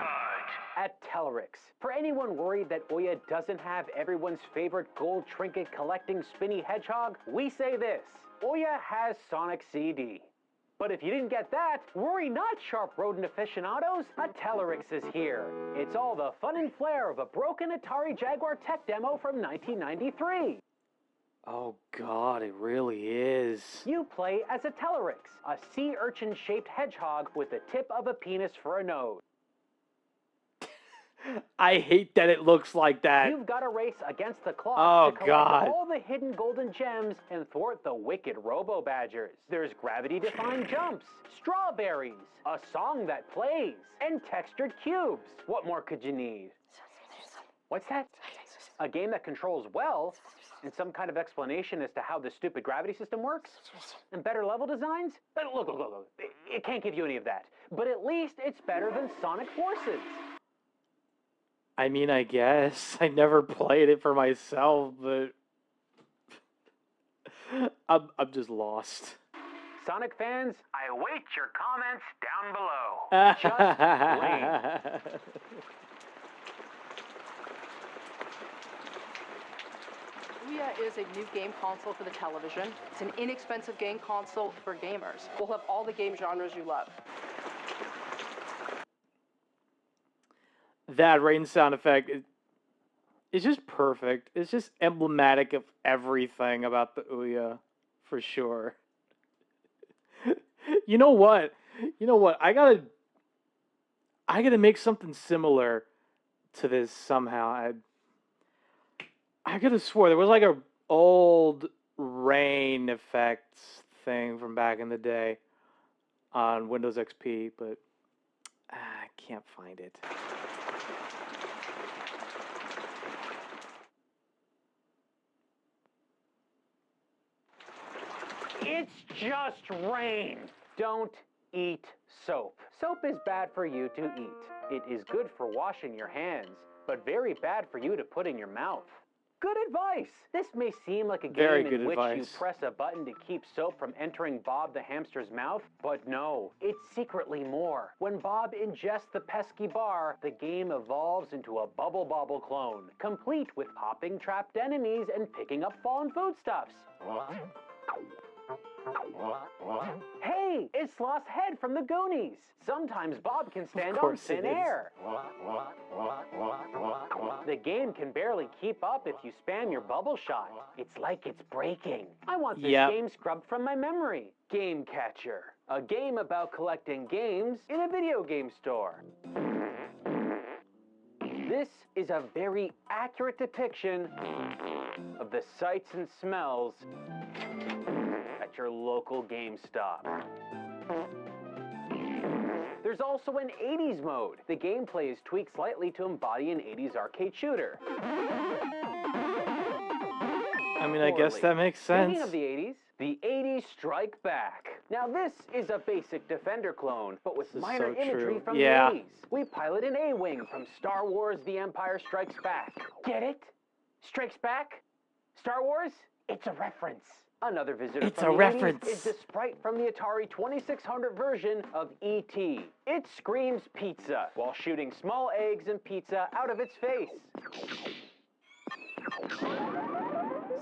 At Telrix. For anyone worried that Ouya doesn't have everyone's favorite gold trinket collecting spinny hedgehog, we say this. Ouya has Sonic CD. But if you didn't get that, worry not, sharp rodent aficionados. A Telrix is here. It's all the fun and flair of a broken Atari Jaguar tech demo from 1993. Oh God, it really is. You play as a Telrix, a sea urchin-shaped hedgehog with the tip of a penis for a nose. I hate that it looks like that. You've got to race against the clock Oh, to collect God. all the hidden golden gems and thwart the wicked robo-badgers. There's gravity-defying jumps, strawberries, a song that plays, and textured cubes. What more could you need? What's that? A game that controls well, and some kind of explanation as to how the stupid gravity system works? And better level designs? Look. It can't give you any of that. But at least it's better than Sonic Forces. I mean, I guess. I never played it for myself, but... I'm just lost. Sonic fans, I await your comments down below. Just Blaine. Ouya is a new game console for the television. It's an inexpensive game console for gamers. We'll have all the game genres you love. That rain sound effect is just perfect. It's just emblematic of everything about the Ouya, for sure. You know what? I gotta make something similar to this somehow. I could have swore there was like a old rain effects thing from back in the day on Windows XP, but I can't find it. It's just rain. Don't eat soap. Soap is bad for you to eat. It is good for washing your hands, but very bad for you to put in your mouth. Good advice. This may seem like a game in which you press a button to keep soap from entering Bob the hamster's mouth, but no, it's secretly more. When Bob ingests the pesky bar, the game evolves into a Bubble Bobble clone, complete with popping trapped enemies and picking up fallen foodstuffs. Hey, it's Sloth's head from the Goonies. Sometimes Bob can stand on thin air. The game can barely keep up if you spam your bubble shot. It's like it's breaking. I want this game scrubbed from my memory. Game Catcher, a game about collecting games in a video game store. This is a very accurate depiction of the sights and smells at your local GameStop. There's also an 80s mode. The gameplay is tweaked slightly to embody an 80s arcade shooter. I mean, I guess that makes sense. Speaking of the 80s strike back. Now this is a basic Defender clone, but with minor imagery from the 80s. We pilot an A-Wing from Star Wars The Empire Strikes Back. Get it? Strikes Back? Star Wars? It's a reference. Another visitor from the 80s is the sprite from the Atari 2600 version of E.T. It screams pizza while shooting small eggs and pizza out of its face.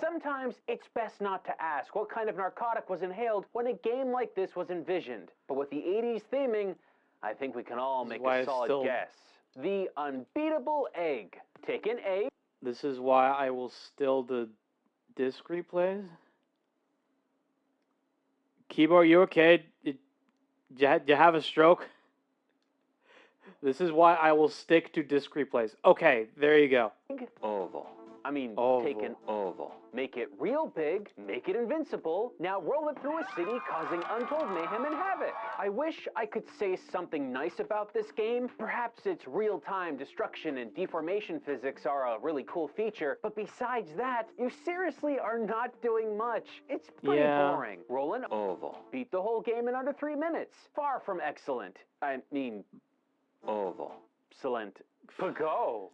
Sometimes it's best not to ask what kind of narcotic was inhaled when a game like this was envisioned. But with the 80s theming, I think we can all make a solid guess. The unbeatable egg. Take an egg. This is why I will still the disc replays. Keyboard, you okay? Did you have a stroke? This is why I will stick to disc replays. Okay, there you go. Oval. I mean, take an oval. Make it real big, make it invincible. Now roll it through a city, causing untold mayhem and havoc. I wish I could say something nice about this game. Perhaps its real-time destruction and deformation physics are a really cool feature, but besides that, you seriously are not doing much. It's pretty boring. Roll an oval. Beat the whole game in under 3 minutes. Far from excellent. I mean, oval. Excellent. Go.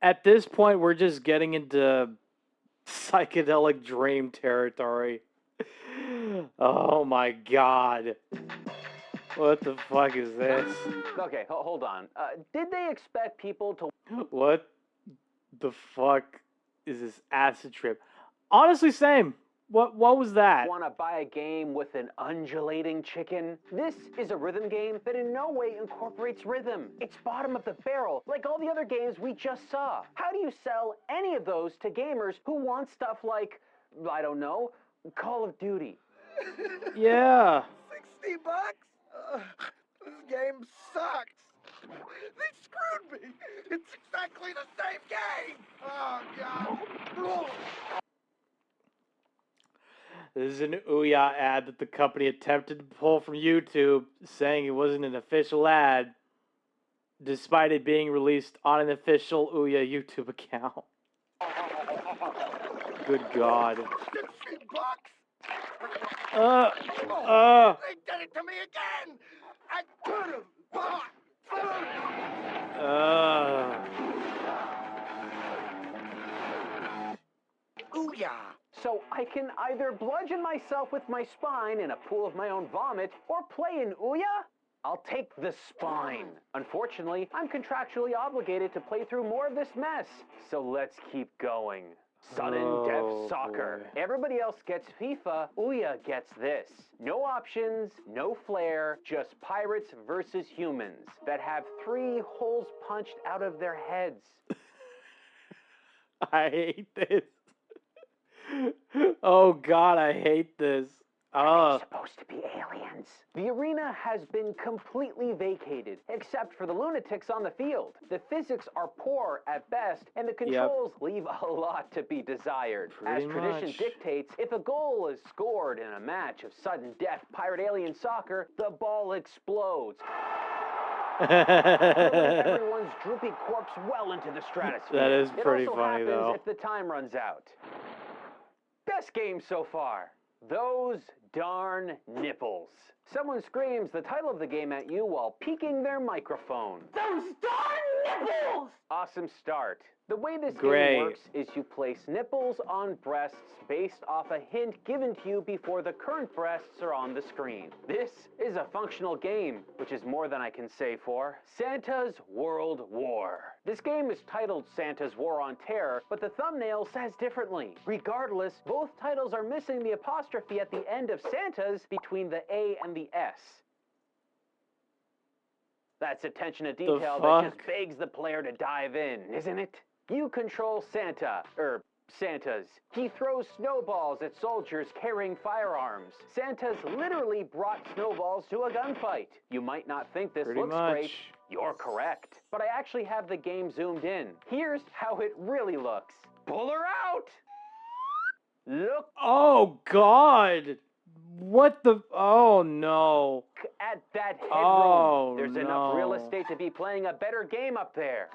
At this point, we're just getting into psychedelic dream territory. Oh my god. What the fuck is this? Okay, hold on. Did they expect people to... What the fuck is this acid trip? Honestly, same. What was that? Want to buy a game with an undulating chicken? This is a rhythm game that in no way incorporates rhythm. It's bottom of the barrel, like all the other games we just saw. How do you sell any of those to gamers who want stuff like, I don't know, Call of Duty? Yeah. $60? This game sucks. They screwed me. It's exactly the same game. Oh, God. This is an Ouya ad that the company attempted to pull from YouTube, saying it wasn't an official ad, despite it being released on an official Ouya YouTube account. Good God. $60? They did it to me again. I could have bought food. Ouya. So I can either bludgeon myself with my spine in a pool of my own vomit, or play in Ouya? I'll take the spine. Unfortunately, I'm contractually obligated to play through more of this mess. So let's keep going. Sudden death soccer. Boy. Everybody else gets FIFA, Ouya gets this. No options, no flair, just pirates versus humans that have 3 holes punched out of their heads. I hate this. Oh God, I hate this. Are they supposed to be aliens? The arena has been completely vacated, except for the lunatics on the field. The physics are poor at best, and the controls leave a lot to be desired. As tradition dictates, if a goal is scored in a match of sudden death pirate alien soccer, the ball explodes. Everyone's droopy corpse well into the stratosphere. That is pretty funny, though. It also happens if the time runs out. Best game so far. Those darn nipples. Someone screams the title of the game at you while peeking their microphone. Those darn nipples! Awesome start. The way this game works is you place nipples on breasts based off a hint given to you before the current breasts are on the screen. This is a functional game, which is more than I can say for Santa's World War. This game is titled Santa's War on Terror, but the thumbnail says differently. Regardless, both titles are missing the apostrophe at the end of Santa's between the A and the S. That's attention to detail that just begs the player to dive in, isn't it? You control Santa, Santas. He throws snowballs at soldiers carrying firearms. Santa's literally brought snowballs to a gunfight. You might not think this looks great. You're correct. But I actually have the game zoomed in. Here's how it really looks. Pull her out! Look Oh God! What the? Oh no! at that headroom. Oh, There's enough real no. estate to be playing a better game up there.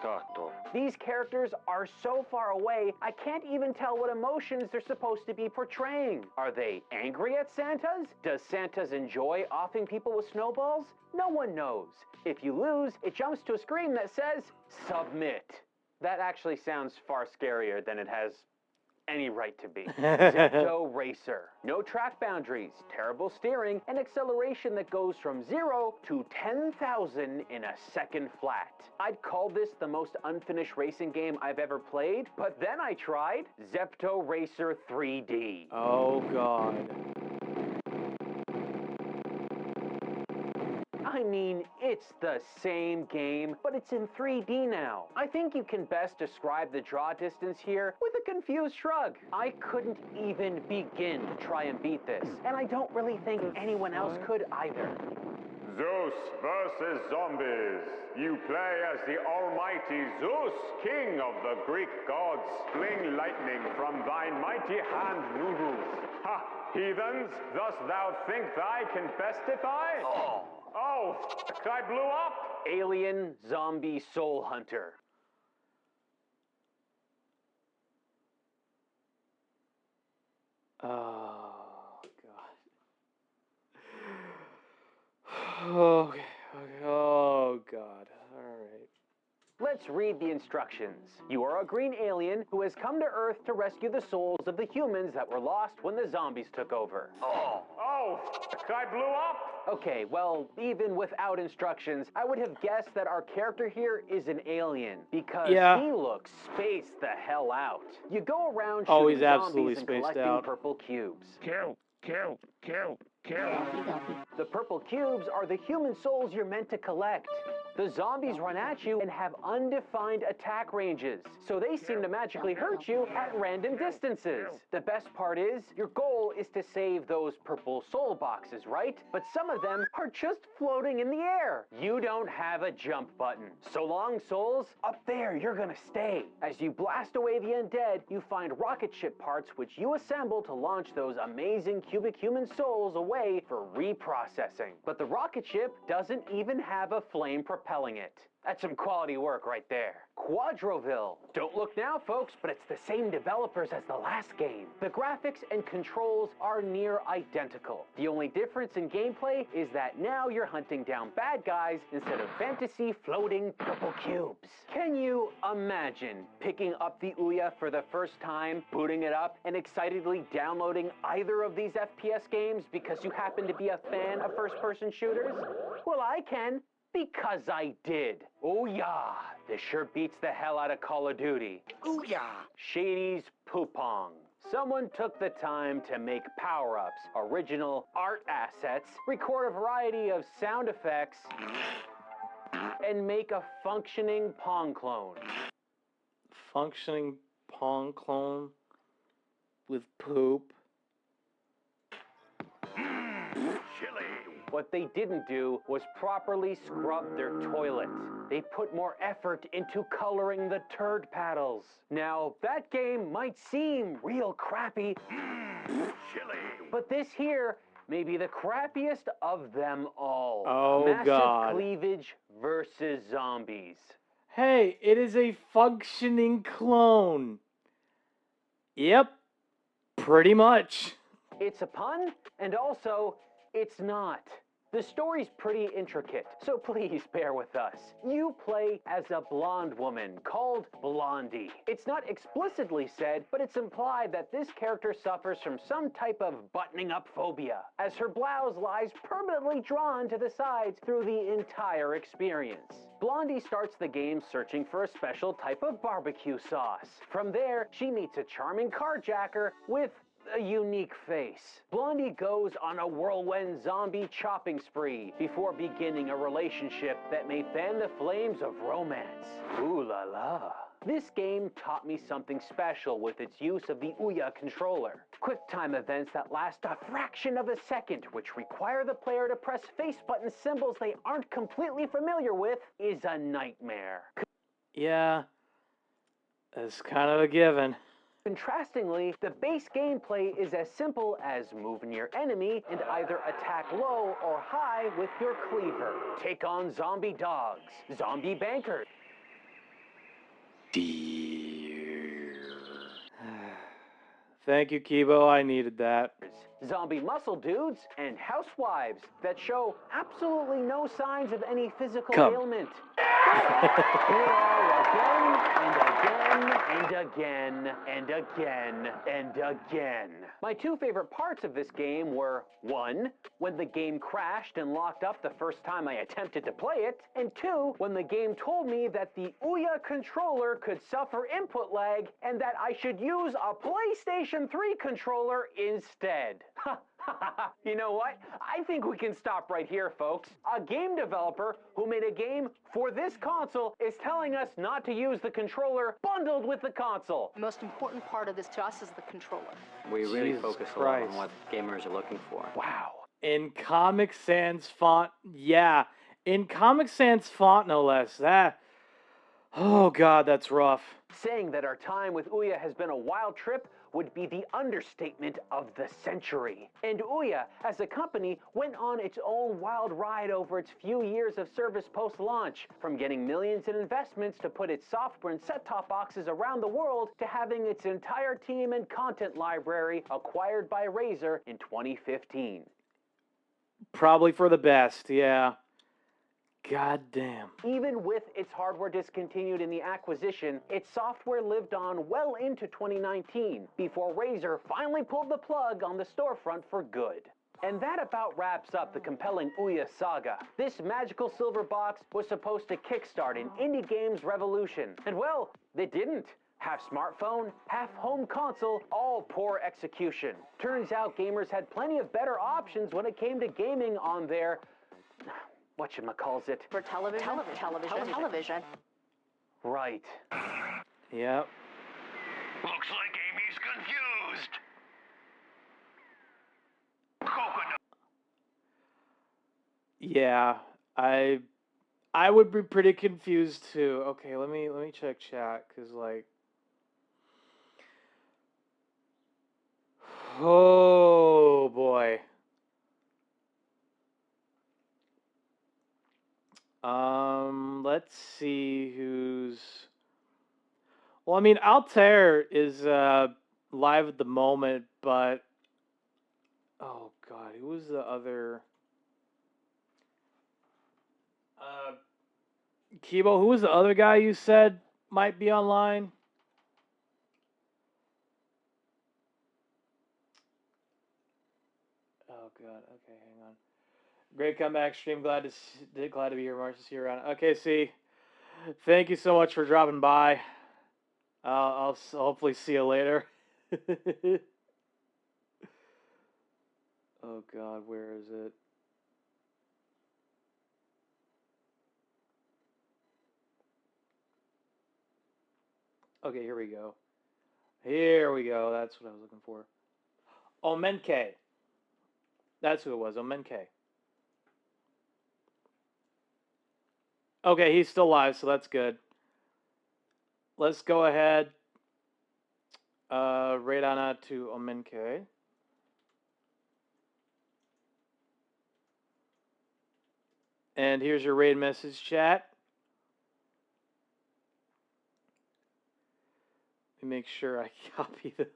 These characters are so far away, I can't even tell what emotions they're supposed to be portraying. Are they angry at Santas? Does Santas enjoy offing people with snowballs? No one knows. If you lose, it jumps to a screen that says, submit. That actually sounds far scarier than it has any right to be. Zepto Racer. No track boundaries, terrible steering, and acceleration that goes from 0 to 10,000 in a second flat. I'd call this the most unfinished racing game I've ever played, but then I tried Zepto Racer 3D. Oh God. I mean, it's the same game, but it's in 3D now. I think you can best describe the draw distance here with a confused shrug. I couldn't even begin to try and beat this, and I don't really think anyone else could either. Zeus versus zombies. You play as the almighty Zeus, king of the Greek gods. Fling lightning from thine mighty hand noodles. Ha, heathens, dost thou think thy can bestify? Oh, I blew up! Alien Zombie Soul Hunter. Oh God. Okay. Oh God. All right. Let's read the instructions. You are a green alien who has come to Earth to rescue the souls of the humans that were lost when the zombies took over. Oh, I blew up! Okay, well, even without instructions, I would have guessed that our character here is an alien, because he looks spaced the hell out. You go around shooting zombies and collecting purple cubes. Kill. The purple cubes are the human souls you're meant to collect. The zombies run at you and have undefined attack ranges, so they seem to magically hurt you at random distances. The best part is, your goal is to save those purple soul boxes, right? But some of them are just floating in the air. You don't have a jump button. So long, souls. Up there, you're gonna stay. As you blast away the undead, you find rocket ship parts which you assemble to launch those amazing cubic human souls away for reprocessing. But the rocket ship doesn't even have a flame propelling it. That's some quality work right there. Quadroville. Don't look now, folks, but it's the same developers as the last game. The graphics and controls are near identical. The only difference in gameplay is that now you're hunting down bad guys instead of fantasy floating purple cubes. Can you imagine picking up the Ouya for the first time, booting it up, and excitedly downloading either of these FPS games because you happen to be a fan of first-person shooters? Well, I can. Because I did. Oh yeah, this sure beats the hell out of Call of Duty. Ooh yeah. Shady's Poopong. Someone took the time to make power-ups, original art assets, record a variety of sound effects, and make a functioning Pong clone. Functioning Pong clone with poop. What they didn't do was properly scrub their toilet. They put more effort into coloring the turd paddles. Now, that game might seem real crappy, but this here may be the crappiest of them all. Oh, Massive God. cleavage versus zombies. Hey, it is a functioning clone. Yep, pretty much. It's a pun, and also, it's not. The story's pretty intricate, so please bear with us. You play as a blonde woman called Blondie. It's not explicitly said, but it's implied that this character suffers from some type of buttoning up phobia, as her blouse lies permanently drawn to the sides through the entire experience. Blondie starts the game searching for a special type of barbecue sauce. From there, she meets a charming carjacker with a unique face. Blondie goes on a whirlwind zombie chopping spree before beginning a relationship that may fan the flames of romance. Ooh la la. This game taught me something special with its use of the Ouya controller. QuickTime events that last a fraction of a second, which require the player to press face button symbols they aren't completely familiar with, is a nightmare. Yeah, that's kind of a given. Contrastingly, the base gameplay is as simple as move near enemy and either attack low or high with your cleaver. Take on zombie dogs, zombie bankers. Thank you, Kibo. I needed that. Zombie muscle dudes, and housewives that show absolutely no signs of any physical ailment. Here are again and again and again and again. My two favorite parts of this game were 1, when the game crashed and locked up the first time I attempted to play it, and 2, when the game told me that the Ouya controller could suffer input lag and that I should use a PlayStation 3 controller instead. You know what? I think we can stop right here, folks. A game developer who made a game for this console is telling us not to use the controller bundled with the console. The most important part of this to us is the controller. We really Jesus focus a lot Christ. on what gamers are looking for. Wow. In Comic Sans font, yeah. In Comic Sans font, no less. That. Oh, God, that's rough. Saying that our time with Ouya has been a wild trip would be the understatement of the century. And Ouya, as a company, went on its own wild ride over its few years of service post-launch, from getting millions in investments to put its software and set-top boxes around the world to having its entire team and content library acquired by Razer in 2015. Probably for the best, yeah. God damn. Even with its hardware discontinued in the acquisition, its software lived on well into 2019 before Razer finally pulled the plug on the storefront for good. And that about wraps up the compelling Ouya saga. This magical silver box was supposed to kickstart an indie games revolution. And well, they didn't. Half smartphone, half home console, all poor execution. Turns out gamers had plenty of better options when it came to gaming on their... whatchamacallit? For television. Television. Right. Yep. Looks like Amy's confused. Coconut. Yeah, I would be pretty confused too. Okay, let me check chat, cause like, oh boy. Let's see who's. Well, I mean, Altair is live at the moment, but oh God, who was the other? Kibo, who was the other guy you said might be online? Oh God, okay, hang on. Great comeback stream. Glad to be here. Martian, see you around. Okay, see. Thank you so much for dropping by. I'll hopefully see you later. Oh God, where is it? Okay, here we go. Here we go. That's what I was looking for. Omenke. That's who it was. Omenke. Okay, he's still live, so that's good. Let's go ahead. Right on out to Omenke. And here's your raid message, chat. Let me make sure I copy the...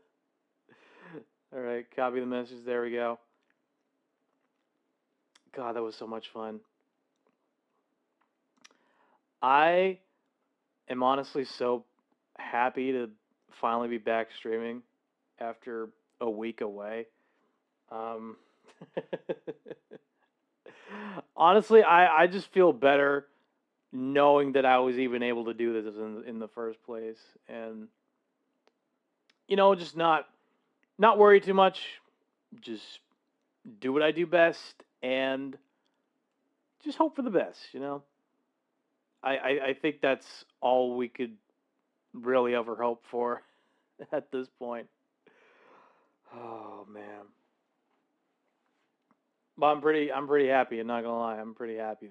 Alright, copy the message. There we go. God, that was so much fun. I am honestly so happy to finally be back streaming after a week away. Honestly, I just feel better knowing that I was even able to do this in the first place, and you know, just not worry too much, just do what I do best, and just hope for the best. You know, I think that's all we could really ever hope for at this point. Oh man. But I'm pretty happy, I'm not gonna lie. I'm pretty happy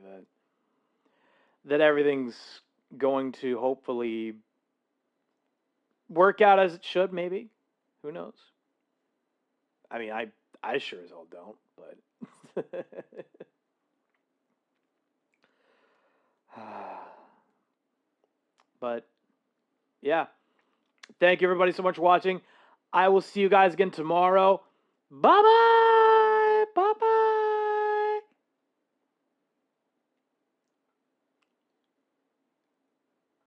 that everything's going to hopefully work out as it should, maybe. Who knows? I mean, I sure as hell don't, but... But, yeah. Thank you, everybody, so much for watching. I will see you guys again tomorrow. Bye-bye!